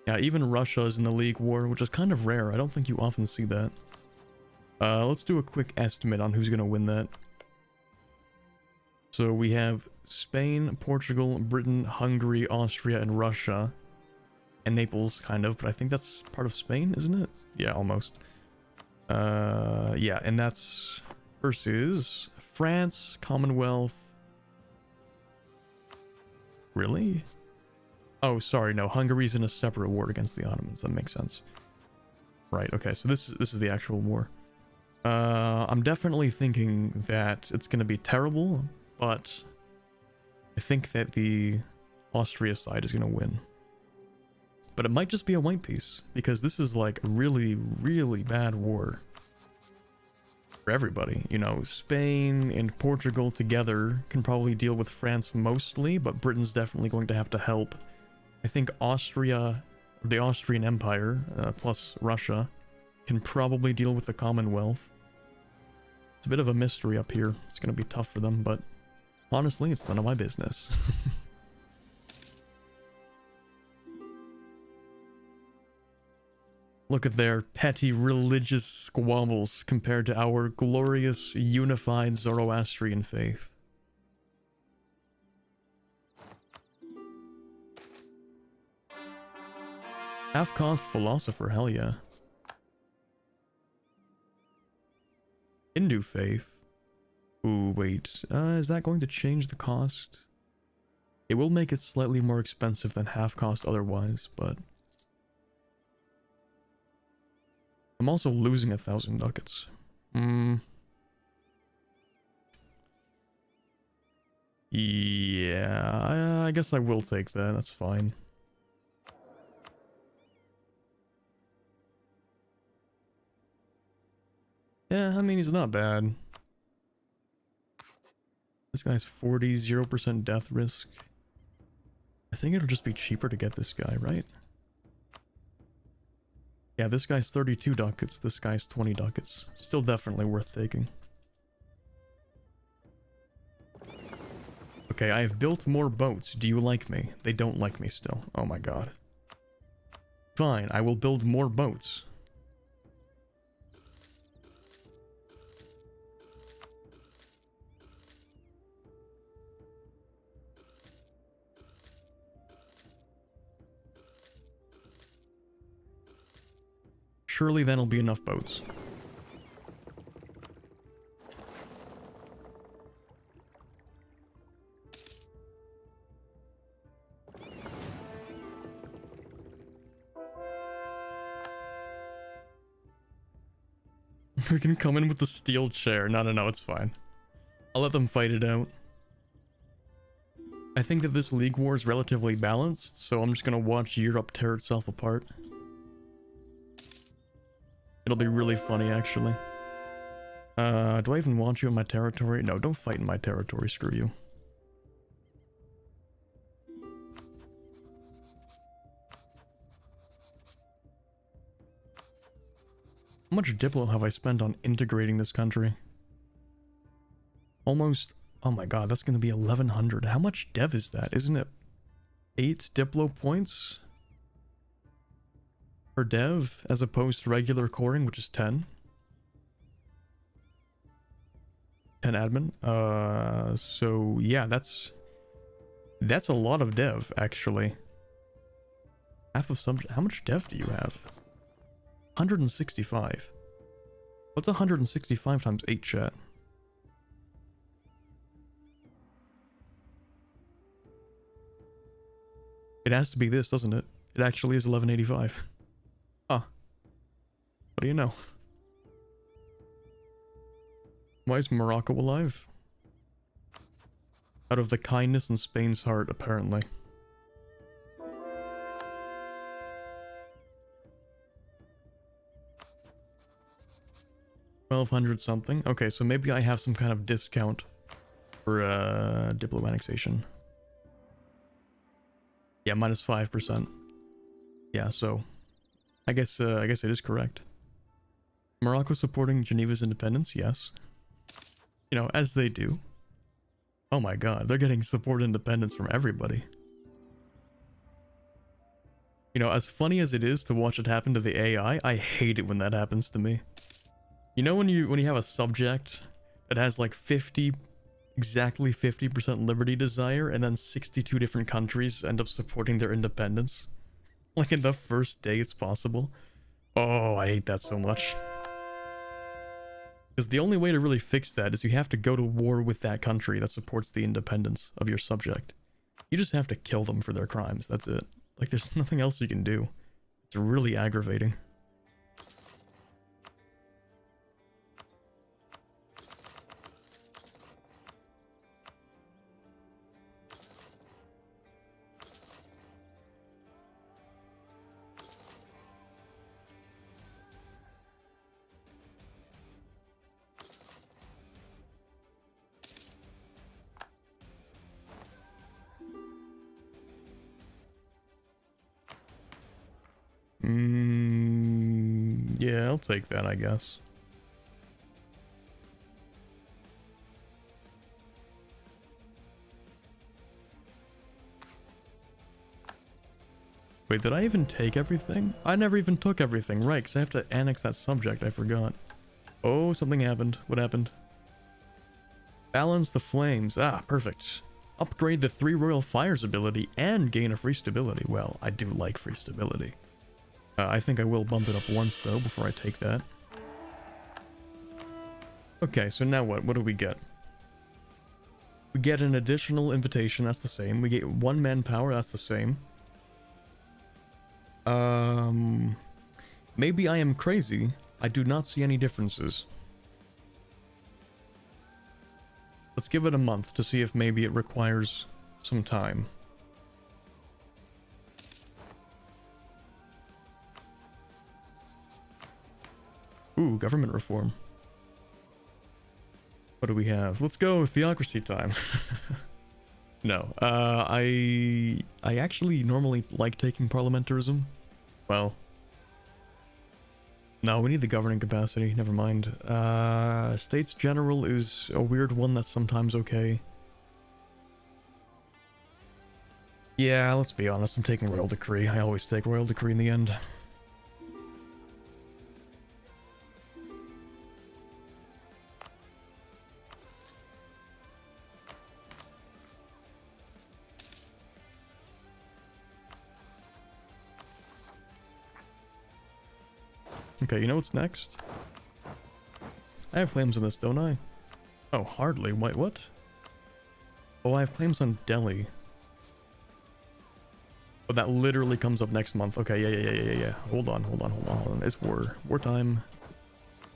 Yeah, even Russia is in the League War, which is kind of rare. I don't think you often see that. Let's do a quick estimate on who's going to win that. So we have Spain, Portugal, Britain, Hungary, Austria, and Russia. And Naples, kind of, but I think that's part of Spain, isn't it? Yeah, almost. Yeah, and that's versus France, Commonwealth. Really? Oh, sorry, no, Hungary's in a separate war against the Ottomans. That makes sense. Right, okay, so this is the actual war. I'm definitely thinking that it's going to be terrible, but I think that the Austria side is going to win. But it might just be a white piece, because this is like a really, really bad war for everybody. You know, Spain and Portugal together can probably deal with France mostly, but Britain's definitely going to have to help. I think Austria, the Austrian Empire, plus Russia, can probably deal with the Commonwealth. It's a bit of a mystery up here. It's going to be tough for them, but honestly, it's none of my business. Look at their petty religious squabbles compared to our glorious, unified Zoroastrian faith. Half-cost philosopher, hell yeah. Hindu faith. Ooh, wait. Is that going to change the cost? It will make it slightly more expensive than half-cost otherwise, but... I'm also losing 1,000 ducats. Yeah, I guess I will take that. That's fine. Yeah, I mean, he's not bad. This guy's 40, 0% death risk. I think it'll just be cheaper to get this guy, right? Yeah, this guy's 32 ducats, this guy's 20 ducats. Still definitely worth taking. Okay, I have built more boats. Do you like me? They don't like me still. Oh my god. Fine, I will build more boats. Surely that'll be enough boats. We can come in with the steel chair. No, it's fine. I'll let them fight it out. I think that this League War is relatively balanced, so I'm just gonna watch Europe tear itself apart. It'll be really funny, actually. Do I even want you in my territory? No, don't fight in my territory, screw you. How much Diplo have I spent on integrating this country? Almost... Oh my god, that's gonna be 1,100. How much dev is that? Isn't it 8 Diplo points per dev as opposed to regular coring, which is 10? 10 admin. So yeah, that's a lot of dev, actually. Half of some... How much dev do you have? 165. What's 165 times 8, chat? It has to be this, doesn't it? It actually is 1185. Huh. What do you know? Why is Morocco alive? Out of the kindness in Spain's heart, apparently. $1,200 something. Okay, so maybe I have some kind of discount for Diplo annexation. Yeah, minus 5%. Yeah, so I guess it is correct. Morocco supporting Geneva's independence, yes. You know, as they do. Oh my god, they're getting support independence from everybody. You know, as funny as it is to watch it happen to the AI, I hate it when that happens to me. You know when you have a subject that has like exactly 50% liberty desire, and then 62 different countries end up supporting their independence? Like in the first day it's possible. Oh, I hate that so much. Because the only way to really fix that is you have to go to war with that country that supports the independence of your subject. You just have to kill them for their crimes, that's it. Like, there's nothing else you can do. It's really aggravating. Yeah, I'll take that, I guess. Wait, did I even take everything? I never even took everything, right, because I have to annex that subject, I forgot. Oh, something happened. What happened? Balance the flames. Ah, perfect. Upgrade the 3 Royal Fires ability and gain a free stability. Well, I do like free stability. I think I will bump it up once, though, before I take that. Okay, so now what? What do we get? We get an additional invitation, that's the same. We get 1 manpower, that's the same. Maybe I am crazy. I do not see any differences. Let's give it a month to see if maybe it requires some time. Ooh, government reform. What do we have? Let's go theocracy time. No, I actually normally like taking parliamentarism. Well, no, we need the governing capacity. Never mind. States General is a weird one that's sometimes okay. Yeah, let's be honest. I'm taking Royal Decree. I always take Royal Decree in the end. Okay, you know what's next? I have claims on this, don't I? Oh, hardly. Wait, what? Oh, I have claims on Delhi. Oh, that literally comes up next month. Okay, yeah. Hold on. It's war. Wartime.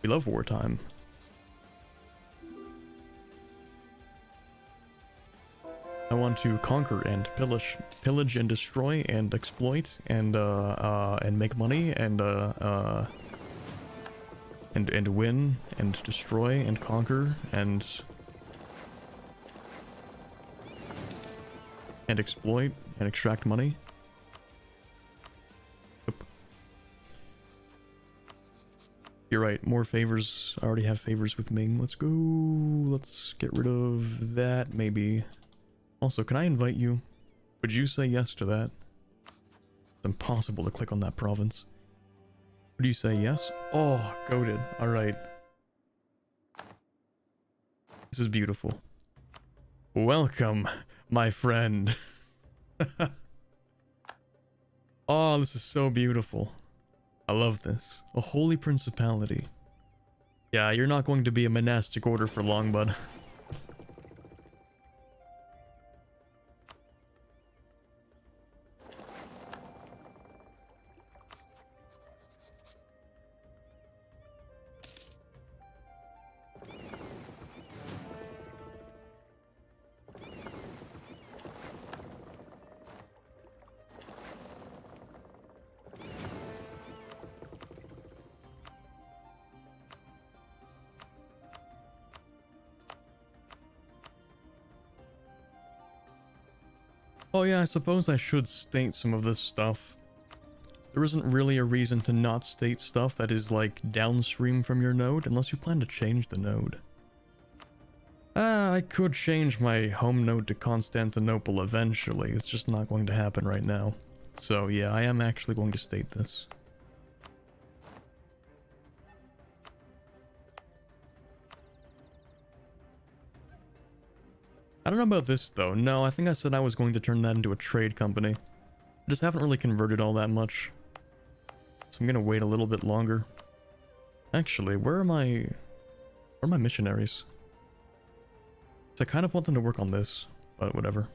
We love wartime. I want to conquer and pillage and destroy and exploit and make money and win and destroy and conquer and exploit and extract money. Yep. You're right, more favors. I already have favors with Ming. Let's go. Let's get rid of that, maybe. Also, can I invite you? Would you say yes to that? It's impossible to click on that province. Would you say yes? Oh, goated. Alright. This is beautiful. Welcome, my friend. Oh, this is so beautiful. I love this. A holy principality. Yeah, you're not going to be a monastic order for long, bud. Oh yeah, I suppose I should state some of this stuff. There isn't really a reason to not state stuff that is like downstream from your node, unless you plan to change the node. I could change my home node to Constantinople eventually, it's just not going to happen right now. So yeah, I am actually going to state this. I don't know about this though. No, I think I said I was going to turn that into a trade company. I just haven't really converted all that much. So I'm gonna wait a little bit longer. Actually, where are my missionaries? So I kind of want them to work on this, but whatever.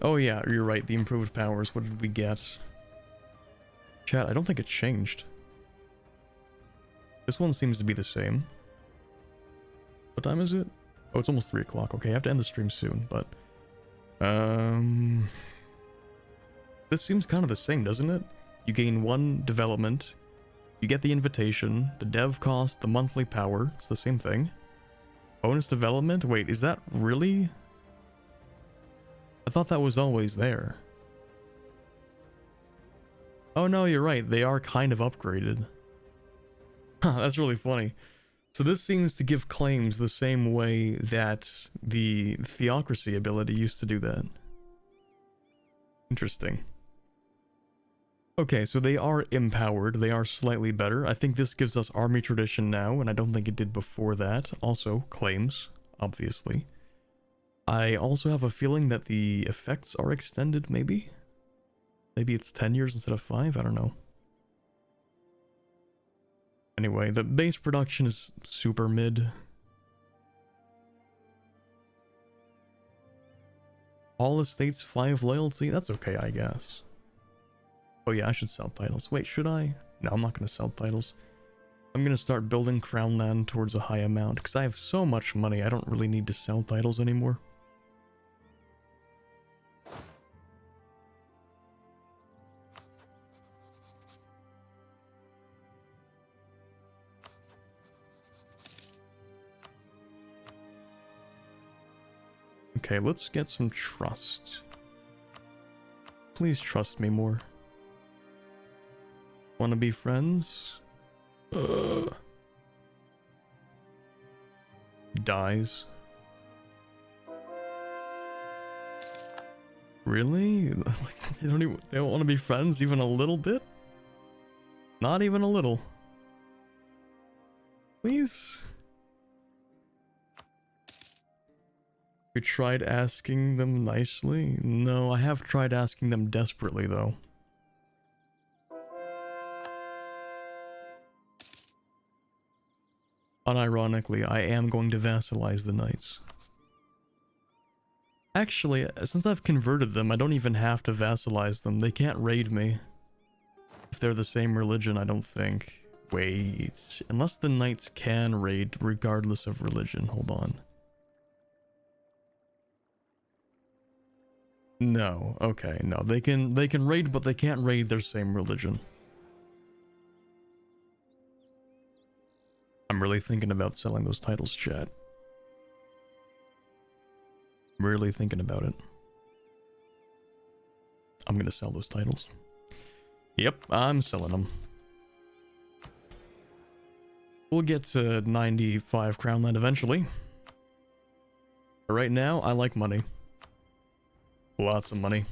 Oh yeah, you're right, the improved powers. What did we get? Chat, I don't think it changed. This one seems to be the same. What time is it? Oh, it's almost 3 o'clock. Okay, I have to end the stream soon, but... This seems kind of the same, doesn't it? You gain 1 development. You get the invitation, the dev cost, the monthly power. It's the same thing. Bonus development? Wait, is that really... I thought that was always there. Oh no, you're right. They are kind of upgraded. That's really funny. So this seems to give claims the same way that the theocracy ability used to do that. Interesting. Okay, so they are empowered. They are slightly better. I think this gives us army tradition now, and I don't think it did before that. Also, claims, obviously. I also have a feeling that the effects are extended, maybe? Maybe it's 10 years instead of 5, I don't know. Anyway, the base production is super mid. All estates 5 loyalty, that's okay, I guess. Oh yeah, I should sell titles. Wait, should I? No, I'm not gonna sell titles. I'm gonna start building crown land towards a high amount, because I have so much money, I don't really need to sell titles anymore. Okay, let's get some trust. Please trust me more. Wanna be friends? Dies. Really? Like, they don't want to be friends even a little bit? Not even a little. Please? You tried asking them nicely? No, I have tried asking them desperately, though. Unironically, I am going to vassalize the knights. Actually, since I've converted them, I don't even have to vassalize them. They can't raid me. If they're the same religion, I don't think. Wait, unless the knights can raid regardless of religion. Hold on. No, okay, no. They can raid, but they can't raid their same religion. I'm really thinking about selling those titles, chat. I'm really thinking about it. I'm gonna sell those titles. Yep, I'm selling them. We'll get to 95 crown land eventually. But right now, I like money. Lots of money.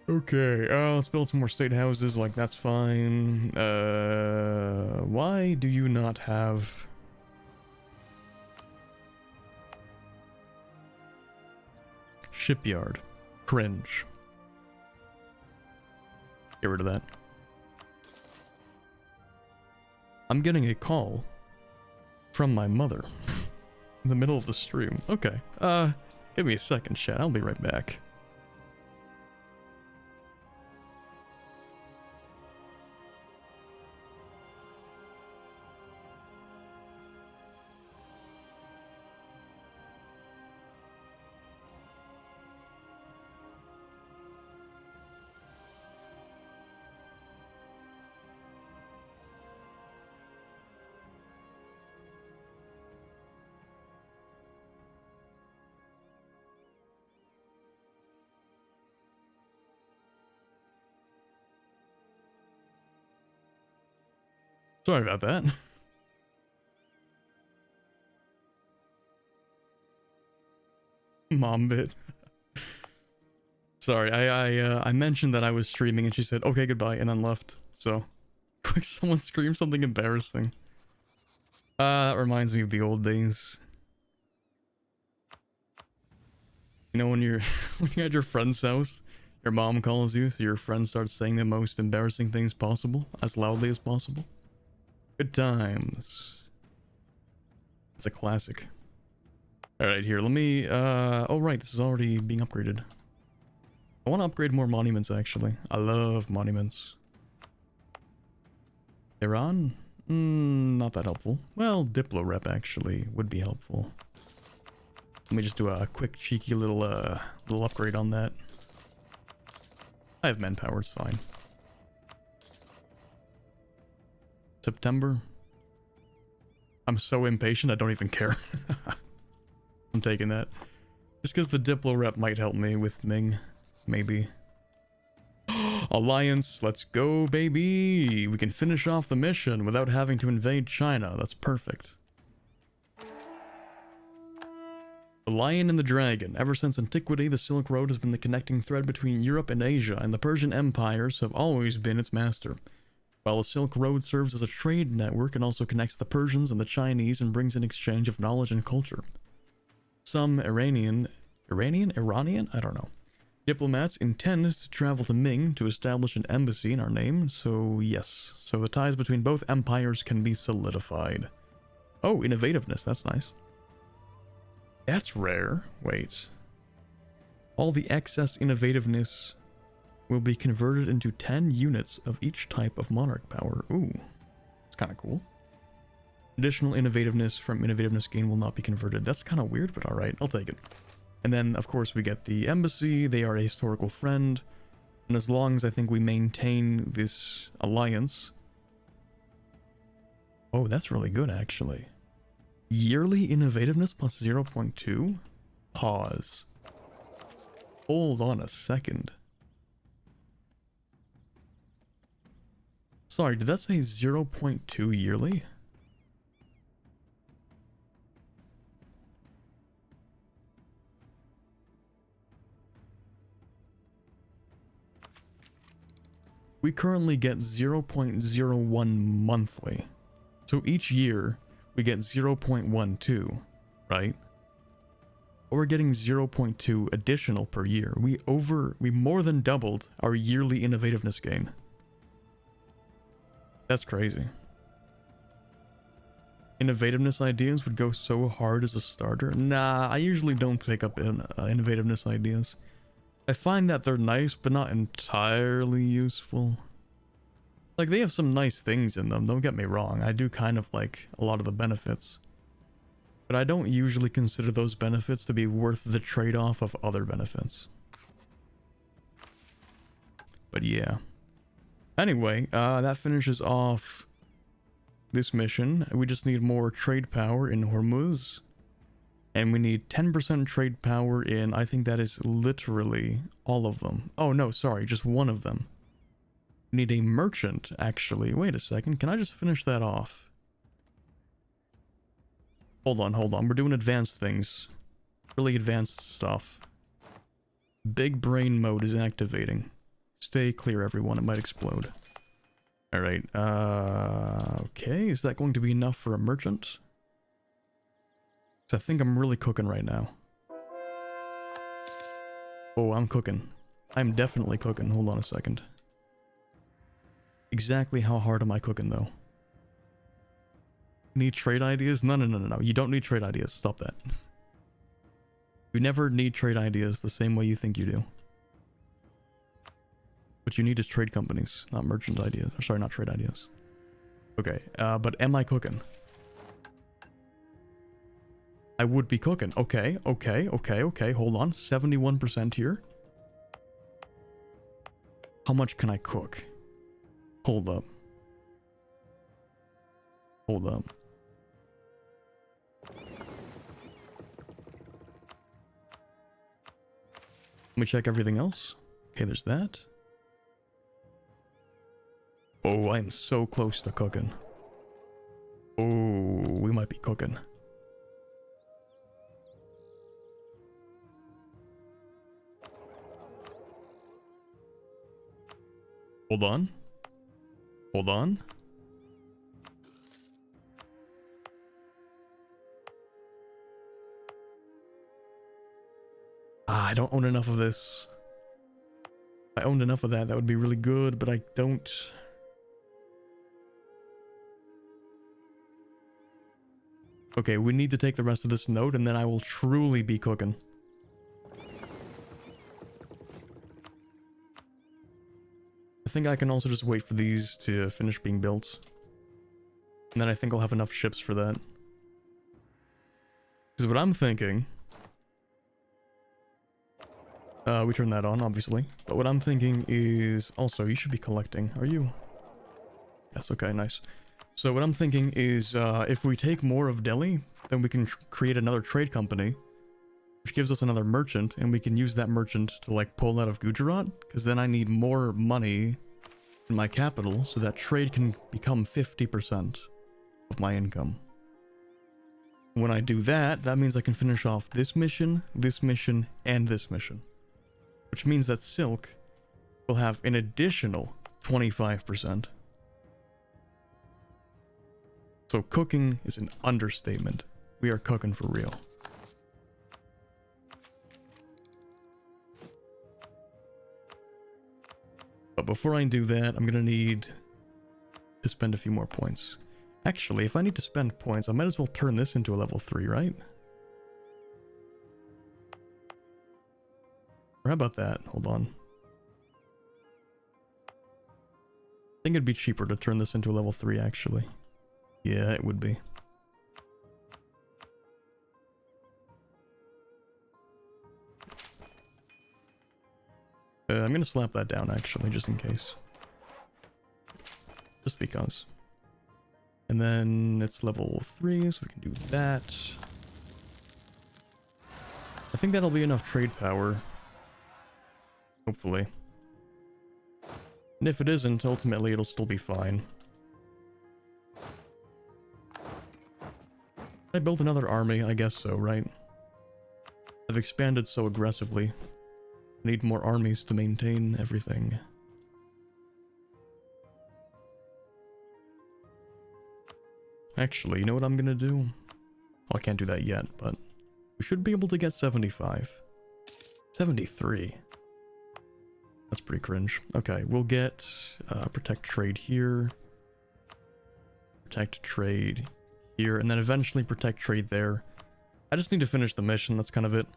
Okay, let's build some more state houses, like, that's fine. Why do you not have... Shipyard. Cringe. Get rid of that. I'm getting a call from my mother in the middle of the stream. Okay, give me a second, chat. I'll be right back. Sorry about that. Mom bit. Sorry, I mentioned that I was streaming and she said, okay, goodbye, and then left. So, quick, someone screamed something embarrassing. That reminds me of the old days. You know, when you're at your friend's house, your mom calls you, so your friend starts saying the most embarrassing things possible, as loudly as possible. Good times. It's a classic. Alright, here, let me, oh right, this is already being upgraded. I want to upgrade more monuments, actually. I love monuments. Iran? Not that helpful. Well, Diplo rep, actually, would be helpful. Let me just do a quick, cheeky little upgrade on that. I have manpower, it's fine. September. I'm so impatient, I don't even care. I'm taking that. Just because the Diplo rep might help me with Ming. Maybe. Alliance, let's go, baby! We can finish off the mission without having to invade China. That's perfect. The Lion and the Dragon. Ever since antiquity, the Silk Road has been the connecting thread between Europe and Asia, and the Persian empires have always been its master. While the Silk Road serves as a trade network and also connects the Persians and the Chinese and brings an exchange of knowledge and culture. Some Iranian, I don't know, diplomats intend to travel to Ming to establish an embassy in our name, so yes. So the ties between both empires can be solidified. Oh, innovativeness, that's nice. That's rare. Wait. All the excess innovativeness will be converted into 10 units of each type of monarch power. Ooh, that's kind of cool. Additional innovativeness from innovativeness gain will not be converted. That's kind of weird, but alright, I'll take it. And then, of course, we get the embassy. They are a historical friend. And as long as I think we maintain this alliance... Oh, that's really good, actually. Yearly innovativeness plus 0.2? Pause. Hold on a second. Sorry, did that say 0.2 yearly? We currently get 0.01 monthly. So each year, we get 0.12, right? But we're getting 0.2 additional per year. We more than doubled our yearly innovativeness gain. That's crazy. Innovativeness ideas would go so hard as a starter. Nah, I usually don't pick up innovativeness ideas. I find that they're nice, but not entirely useful. Like, they have some nice things in them, don't get me wrong. I do kind of like a lot of the benefits. But I don't usually consider those benefits to be worth the trade-off of other benefits. But yeah. Anyway, that finishes off this mission. We just need more trade power in Hormuz. And we need 10% trade power in, I think that is literally all of them. Oh no, sorry, just one of them. We need a merchant, actually. Wait a second, can I just finish that off? Hold on. We're doing advanced things. Really advanced stuff. Big brain mode is activating. Stay clear, everyone. It might explode. Alright, okay. Is that going to be enough for a merchant? I think I'm really cooking right now. Oh, I'm cooking. I'm definitely cooking. Hold on a second. Exactly how hard am I cooking, though? Need trade ideas? No. You don't need trade ideas. Stop that. You never need trade ideas the same way you think you do. What you need is trade companies, not merchant ideas. Sorry, not trade ideas. Okay, but am I cooking? I would be cooking. Okay. Hold on. 71% here. How much can I cook? Hold up. Let me check everything else. Okay, there's that. Oh, I am so close to cooking. Oh, we might be cooking. Hold on. I don't own enough of this. If I owned enough of that, that would be really good, but I don't. Okay, we need to take the rest of this note, and then I will truly be cooking. I think I can also just wait for these to finish being built. And then I think I'll have enough ships for that. Because what I'm thinking... we turn that on, obviously. But what I'm thinking is... Also, you should be collecting. Are you? Yes, okay, nice. So what I'm thinking is, if we take more of Delhi, then we can create another trade company, which gives us another merchant, and we can use that merchant to, like, pull out of Gujarat, because then I need more money in my capital, so that trade can become 50% of my income. When I do that, that means I can finish off this mission, and this mission. Which means that Silk will have an additional 25%. So cooking is an understatement. We are cooking for real. But before I do that, I'm gonna need to spend a few more points. Actually, if I need to spend points, I might as well turn this into a level 3, right? Or how about that? Hold on. I think it'd be cheaper to turn this into a level 3, actually. Yeah, it would be. I'm gonna slap that down, actually, just in case. Just because. And then it's level 3, so we can do that. I think that'll be enough trade power. Hopefully. And if it isn't, ultimately it'll still be fine. I built another army, I guess so, right? I've expanded so aggressively. I need more armies to maintain everything. Actually, you know what I'm gonna do? Well, I can't do that yet, but we should be able to get 75. 73. That's pretty cringe. Okay, we'll get protect trade here. Protect trade here, and then eventually protect trade there. I just need to finish the mission, that's kind of it.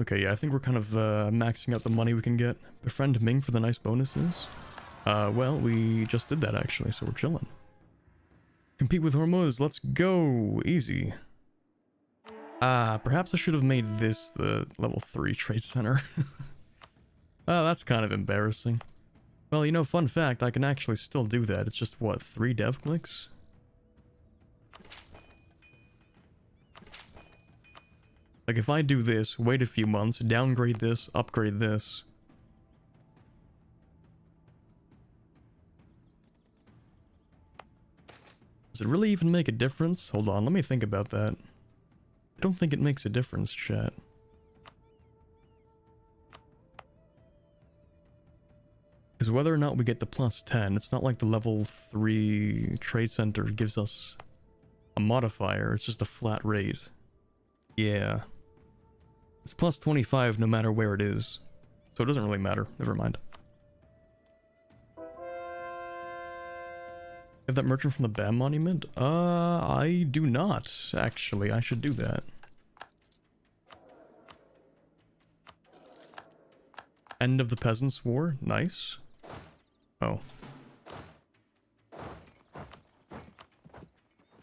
Okay, yeah, I think we're kind of maxing out the money we can get. Befriend Ming for the nice bonuses. Well, we just did that actually, so we're chilling. Compete with Hormuz, let's go! Easy. Perhaps I should have made this the level 3 trade center. That's kind of embarrassing. Well, you know, fun fact, I can actually still do that. It's just, what, 3 dev clicks? Like, if I do this, wait a few months, downgrade this, upgrade this. Does it really even make a difference? Hold on, let me think about that. I don't think it makes a difference, chat. Because whether or not we get the plus 10, it's not like the level 3 trade center gives us a modifier, it's just a flat rate. Yeah. It's plus 25 no matter where it is. So it doesn't really matter. Never mind. Have that merchant from the BAM monument? I do not, actually. I should do that. End of the Peasants' War. Nice. Oh.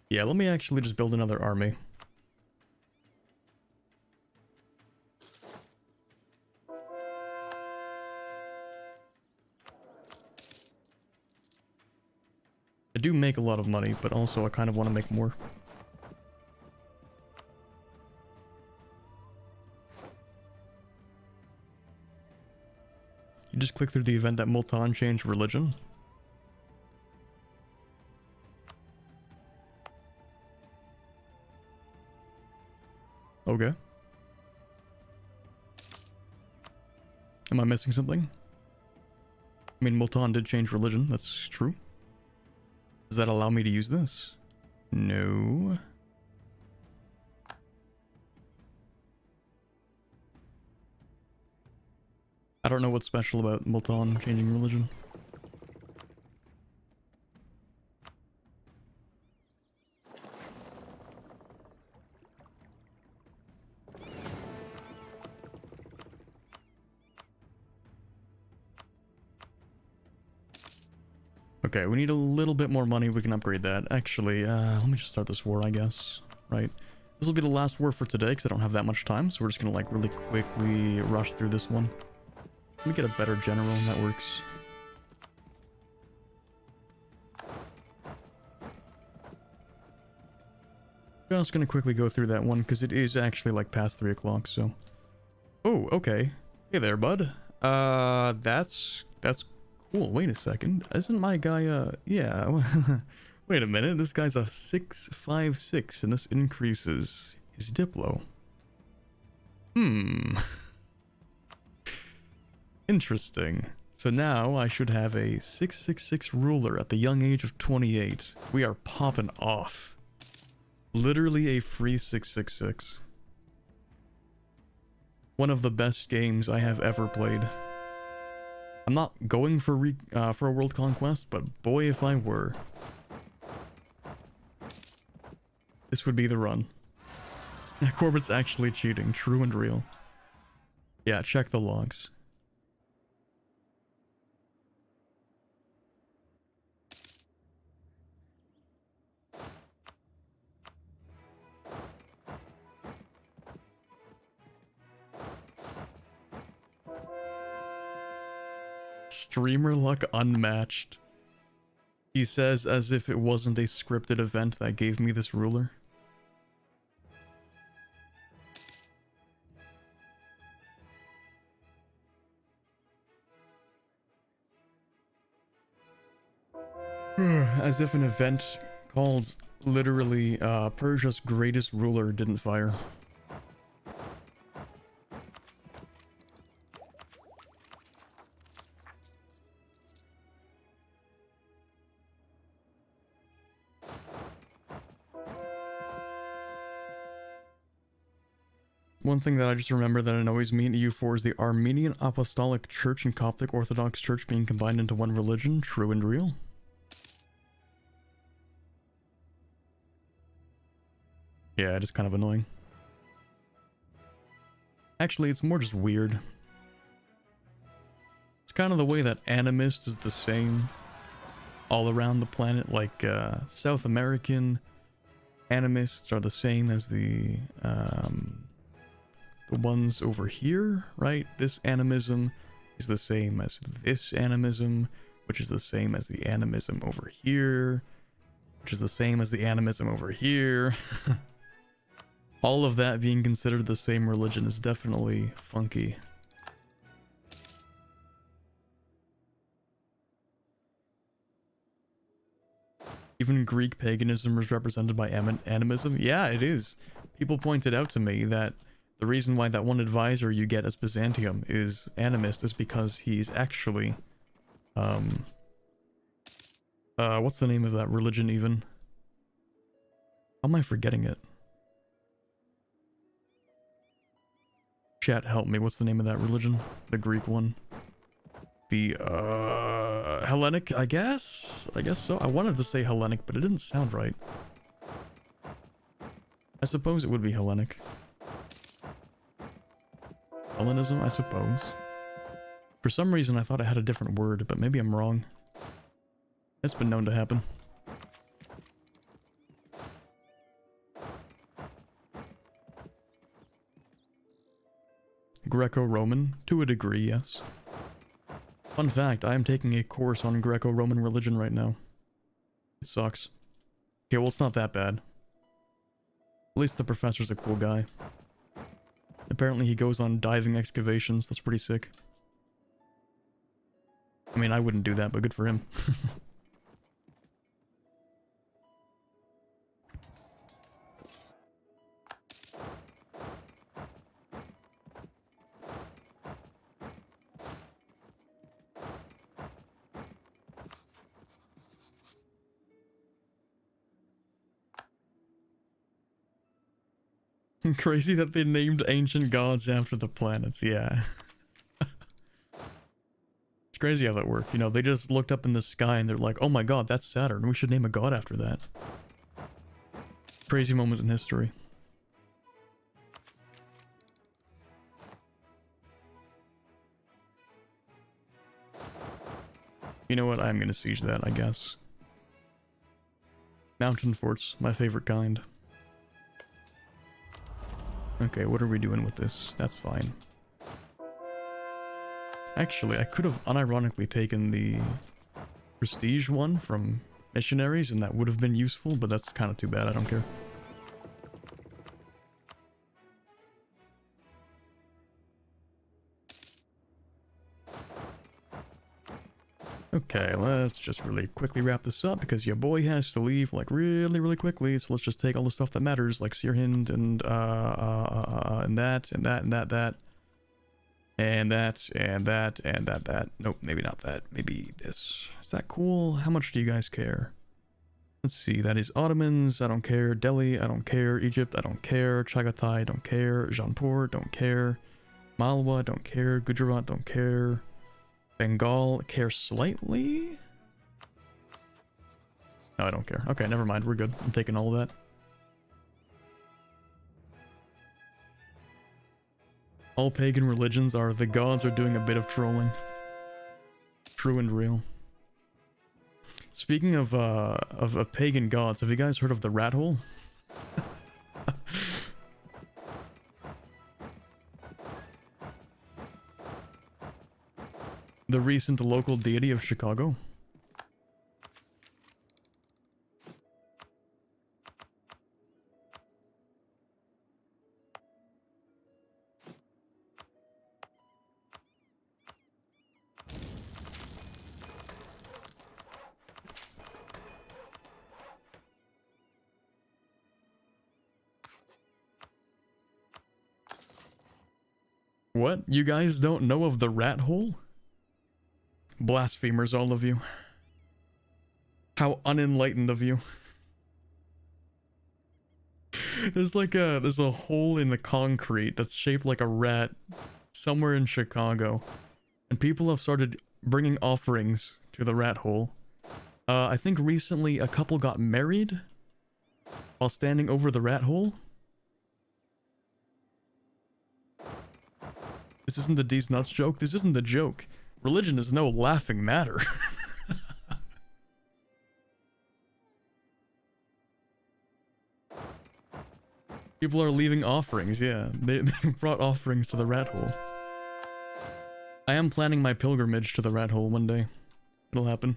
Yeah, let me actually just build another army. I do make a lot of money, but also I kind of want to make more. You just click through the event that Multan changed religion. Okay. Am I missing something? I mean, Multan did change religion, that's true. Does that allow me to use this? No. I don't know what's special about Multan changing religion. Okay, we need a little bit more money. We can upgrade that. Actually, let me just start this war, I guess. Right? This will be the last war for today because I don't have that much time. So we're just going to like really quickly rush through this one. Let me get a better general and that works. Just going to quickly go through that one because it is actually like past 3 o'clock, so. Oh, okay. Hey there, bud. That's cool. Wait a second. Isn't my guy, yeah. Wait a minute, this guy's a 656, and this increases his Diplo. Interesting. So now I should have a 666 ruler at the young age of 28. We are popping off. Literally a free 666. One of the best games I have ever played. I'm not going for a world conquest, but boy if I were. This would be the run. Corbett's actually cheating, true and real. Yeah, check the logs. Streamer luck unmatched. He says as if it wasn't a scripted event that gave me this ruler. As if an event called literally Persia's greatest ruler didn't fire. One thing that I just remember that annoys me in EU4 is the Armenian Apostolic Church and Coptic Orthodox Church being combined into one religion, true and real. Yeah, it is kind of annoying. Actually, it's more just weird. It's kind of the way that animist is the same all around the planet, like South American animists are the same as the ones over here, right? This animism is the same as this animism, which is the same as the animism over here, which is the same as the animism over here. All of that being considered the same religion is definitely funky. Even Greek paganism is represented by animism. Yeah, it is. People pointed out to me that the reason why that one advisor you get as Byzantium is animist is because he's actually... what's the name of that religion even? How am I forgetting it? Chat, help me. What's the name of that religion? The Greek one. The, Hellenic, I guess? I guess so. I wanted to say Hellenic, but it didn't sound right. I suppose it would be Hellenic. Hellenism, I suppose. For some reason, I thought it had a different word, but maybe I'm wrong. It's been known to happen. Greco-Roman, to a degree, yes. Fun fact, I am taking a course on Greco-Roman religion right now. It sucks. Okay, well, it's not that bad. At least the professor's a cool guy. Apparently he goes on diving excavations, that's pretty sick. I mean, I wouldn't do that, but good for him. Crazy that they named ancient gods after the planets, yeah. It's crazy how that worked, you know, they just looked up in the sky and they're like, oh my god, that's Saturn, we should name a god after that. Crazy moments in history. You know what, I'm gonna siege that, I guess. Mountain forts, my favorite kind. Okay, what are we doing with this? That's fine. Actually, I could have unironically taken the prestige one from missionaries, and that would have been useful, but that's kind of too bad, I don't care. Okay, let's just really quickly wrap this up because your boy has to leave like really quickly. So let's just take all the stuff that matters, like Sirhind and that and that and that that and that and that and that. Nope, maybe not that. Maybe this. Is that cool? How much do you guys care? Let's see. That is Ottomans. I don't care. Delhi. I don't care. Egypt. I don't care. Chagatai. Don't care. Jaunpur. Don't care. Malwa. Don't care. Gujarat. Don't care. Bengal, care slightly? No, I don't care. Okay, never mind. We're good. I'm taking all of that. All pagan religions are the gods are doing a bit of trolling. True and real. Speaking of pagan gods, have you guys heard of the rat hole? The recent local deity of Chicago. What? You guys don't know of the rat hole? Blasphemers, all of you. How unenlightened of you. There's a hole in the concrete that's shaped like a rat somewhere in Chicago. And people have started bringing offerings to the rat hole. I think recently a couple got married while standing over the rat hole. This isn't the D's nuts joke. This isn't the joke. Religion is no laughing matter. People are leaving offerings, yeah. They brought offerings to the rat hole. I am planning my pilgrimage to the rat hole one day. It'll happen.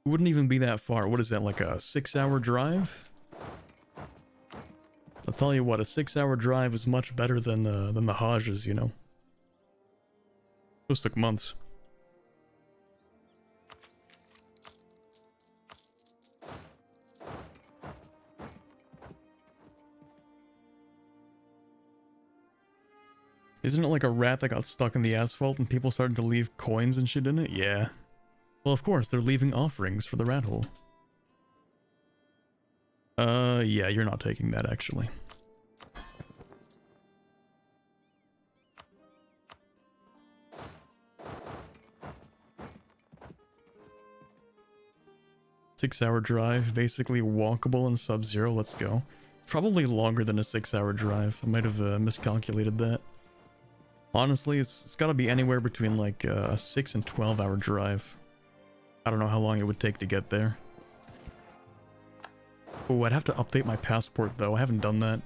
It wouldn't even be that far. What is that, like a 6-hour drive? I'll tell you what, a 6-hour drive is much better than the Hajjs, you know? Those took months. Isn't it like a rat that got stuck in the asphalt and people started to leave coins and shit in it? Yeah. Well, of course, they're leaving offerings for the rat hole. Yeah, you're not taking that, actually. Six-hour drive, basically walkable in Sub-Zero, let's go. Probably longer than a 6-hour drive. I might have miscalculated that. Honestly, it's gotta be anywhere between like a 6 and 12-hour drive. I don't know how long it would take to get there. Oh, I'd have to update my passport though. I haven't done that.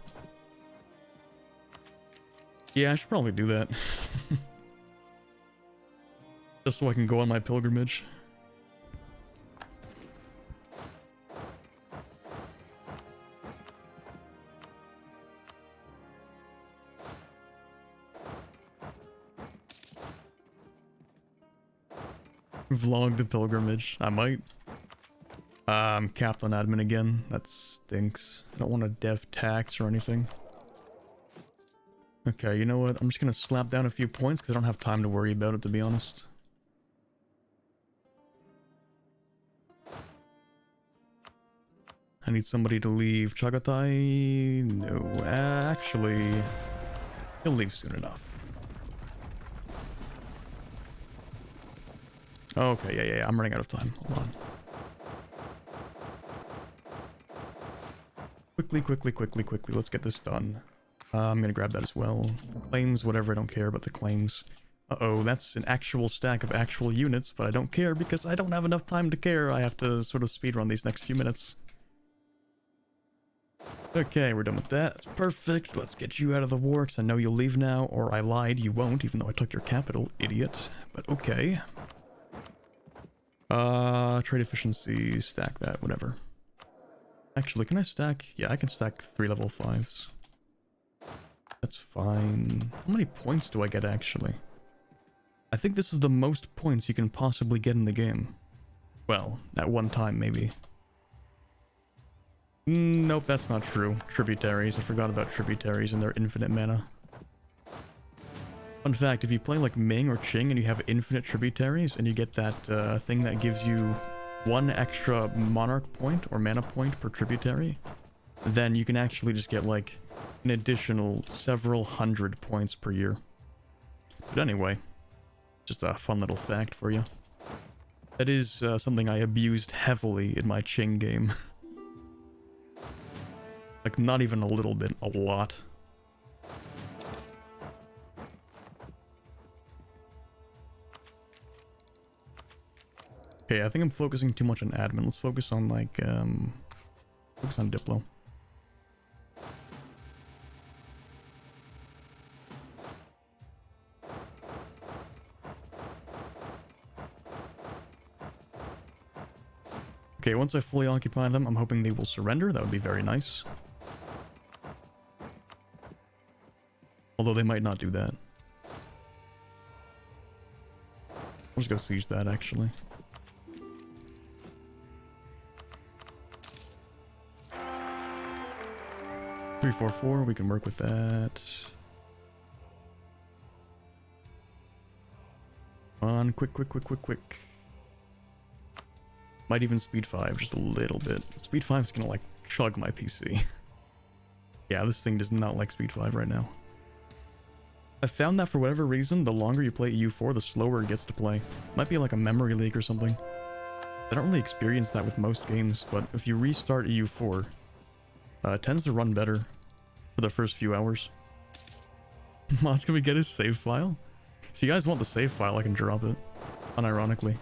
Yeah, I should probably do that. Just so I can go on my pilgrimage. Vlog the pilgrimage. I might. I'm capped on admin again. That stinks. I don't want to dev tax or anything. Okay, you know what? I'm just gonna slap down a few points because I don't have time to worry about it, to be honest. I need somebody to leave. Chagatai? No, actually, he'll leave soon enough. Okay, yeah, I'm running out of time. Hold on. Quickly, let's get this done. I'm gonna grab that as well. Claims, whatever, I don't care about the claims. Uh-oh, that's an actual stack of actual units, but I don't care because I don't have enough time to care. I have to sort of speedrun these next few minutes. Okay, we're done with that. That's perfect. Let's get you out of the war, because I know you'll leave now, or I lied, you won't, even though I took your capital, idiot. But okay. Trade efficiency, stack that, whatever. Actually, can I stack? Yeah, I can stack 3 level 5s. That's fine. How many points do I get, actually? I think this is the most points you can possibly get in the game. Well, at one time, maybe. Nope, that's not true. Tributaries. I forgot about tributaries and their infinite mana. Fun fact, if you play like Ming or Qing and you have infinite tributaries and you get that thing that gives you 1 extra monarch point or mana point per tributary, then you can actually just get like an additional several hundred points per year. But anyway, just a fun little fact for you. That is something I abused heavily in my Qing game. Like, not even a little bit, a lot. Okay, I think I'm focusing too much on admin. Let's focus on, like, focus on Diplo. Okay, once I fully occupy them, I'm hoping they will surrender. That would be very nice. Although they might not do that. I'll just go siege that, actually. Three, 4, 4, we can work with that. On, quick. Might even speed 5, just a little bit. Speed 5 is gonna, like, chug my PC. Yeah, this thing does not like speed 5 right now. I found that for whatever reason, the longer you play EU4, the slower it gets to play. Might be like a memory leak or something. I don't really experience that with most games, but if you restart EU4, it tends to run better for the first few hours. Mods, can we get his save file? If you guys want the save file, I can drop it. Unironically.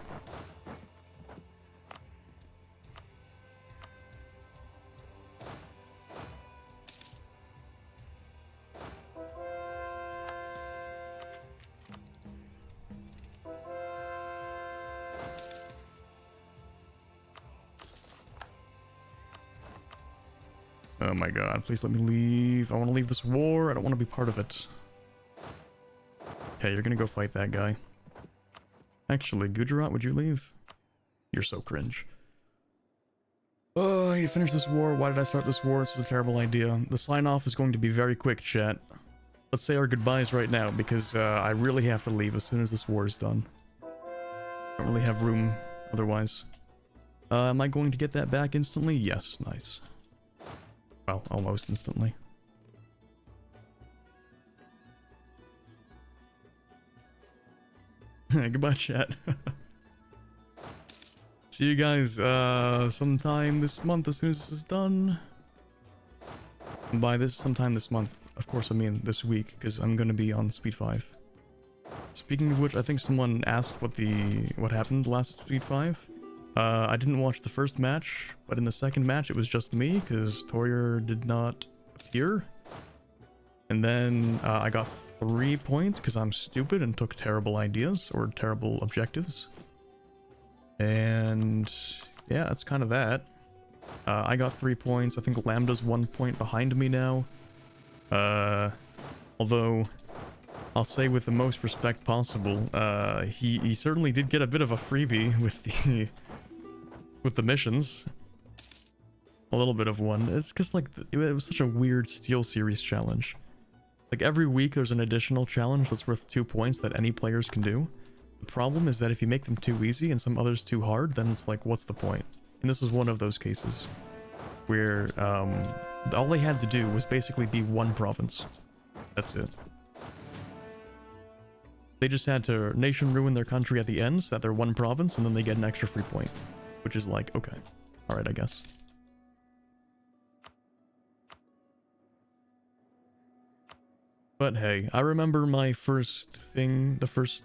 Oh my god, please let me leave. I want to leave this war. I don't want to be part of it. Okay, you're gonna go fight that guy. Actually, Gujarat, would you leave? You're so cringe. Oh, I need to finish this war. Why did I start this war? This is a terrible idea. The sign-off is going to be very quick, chat. Let's say our goodbyes right now, because I really have to leave as soon as this war is done. I don't really have room otherwise. Am I going to get that back instantly? Yes, nice. Well, almost instantly. Goodbye, chat. See you guys sometime this month as soon as this is done. And by this, sometime this month. Of course, I mean this week, because I'm going to be on Speed 5. Speaking of which, I think someone asked what happened last Speed 5. I didn't watch the first match, but in the second match it was just me, because Torier did not appear. And then I got 3 points, because I'm stupid and took terrible ideas, or terrible objectives. And yeah, that's kind of that. I got 3 points. I think Lambda's 1 point behind me now. Although, I'll say with the most respect possible, he certainly did get a bit of a freebie with the missions. A little bit of one. It's because, like, it was such a weird Steel Series challenge. Like, every week there's an additional challenge that's worth 2 points that any players can do. The problem is that if you make them too easy and some others too hard, then it's like, what's the point? And this was one of those cases where all they had to do was basically be one province. That's it. They just had to nation ruin their country at the end so that they're one province, and then they get an extra free point. Which is like, okay. Alright, I guess. But hey, I remember my first thing, the first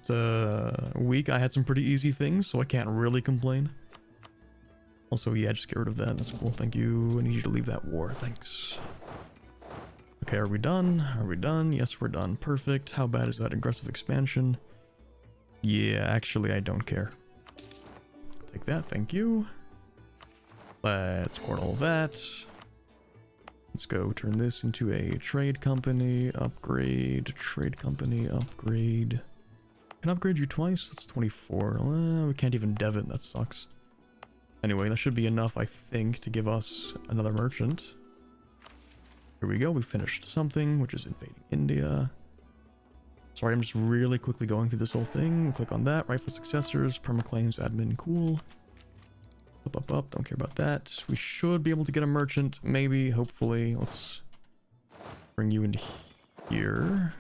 week, I had some pretty easy things, so I can't really complain. Also, yeah, just get rid of that. That's cool. Thank you. I need you to leave that war. Thanks. Okay, are we done? Are we done? Yes, we're done. Perfect. How bad is that aggressive expansion? Yeah, actually, I don't care. Take that. Thank you. Let's court all that. Let's go turn this into a trade company, upgrade, trade company, upgrade. Can I upgrade you twice? That's 24. We can't even dev it, that sucks. Anyway, that should be enough, I think, to give us another merchant. Here we go, we finished something, which is invading India. Sorry, I'm just really quickly going through this whole thing. Click on that, rightful successors, permaclaims, admin, cool. Up, don't care about that. We should be able to get a merchant, maybe, hopefully. Let's bring you into here.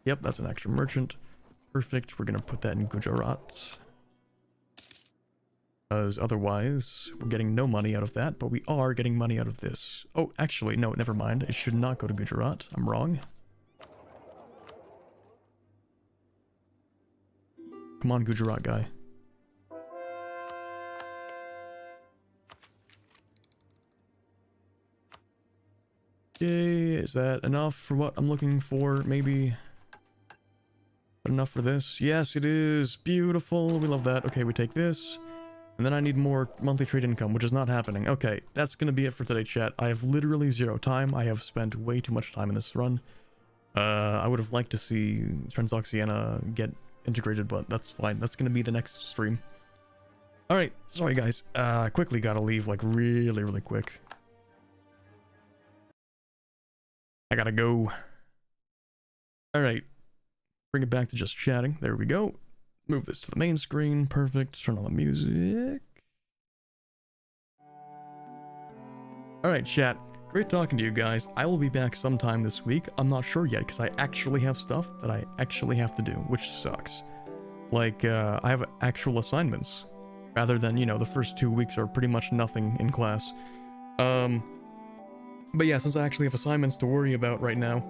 Yep, that's an extra merchant. Perfect, we're gonna put that in Gujarat. Because otherwise, we're getting no money out of that, but we are getting money out of this. Oh, actually, no, never mind. It should not go to Gujarat. I'm wrong. Come on, Gujarat guy. Okay, is that enough for what I'm looking for? Maybe. Enough for this? Yes, it is. Beautiful. We love that. Okay, we take this. And then I need more monthly trade income, which is not happening. Okay, that's gonna be it for today, chat. I have literally 0 time. I have spent way too much time in this run. I would have liked to see Transoxiana get integrated, but that's fine. That's gonna be the next stream. Alright, sorry guys. Quickly gotta leave, like really quick. I gotta go. Alright. Bring it back to just chatting. There we go. Move this to the main screen. Perfect. Turn on the music. Alright, chat. Great talking to you guys. I will be back sometime this week. I'm not sure yet because I actually have stuff that I actually have to do, which sucks. Like, I have actual assignments. Rather than, you know, the first 2 weeks are pretty much nothing in class. But yeah, since I actually have assignments to worry about right now,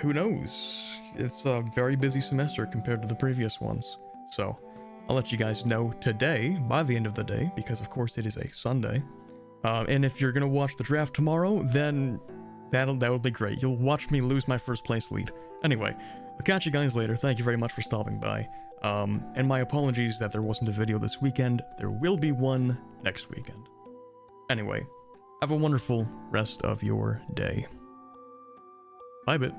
who knows? It's a very busy semester compared to the previous ones. So, I'll let you guys know today, by the end of the day, because of course it is a Sunday. And if you're gonna watch the draft tomorrow, then that would be great. You'll watch me lose my first place lead. Anyway, I'll catch you guys later. Thank you very much for stopping by. And my apologies that there wasn't a video this weekend. There will be one next weekend. Anyway, have a wonderful rest of your day. Bye, bit.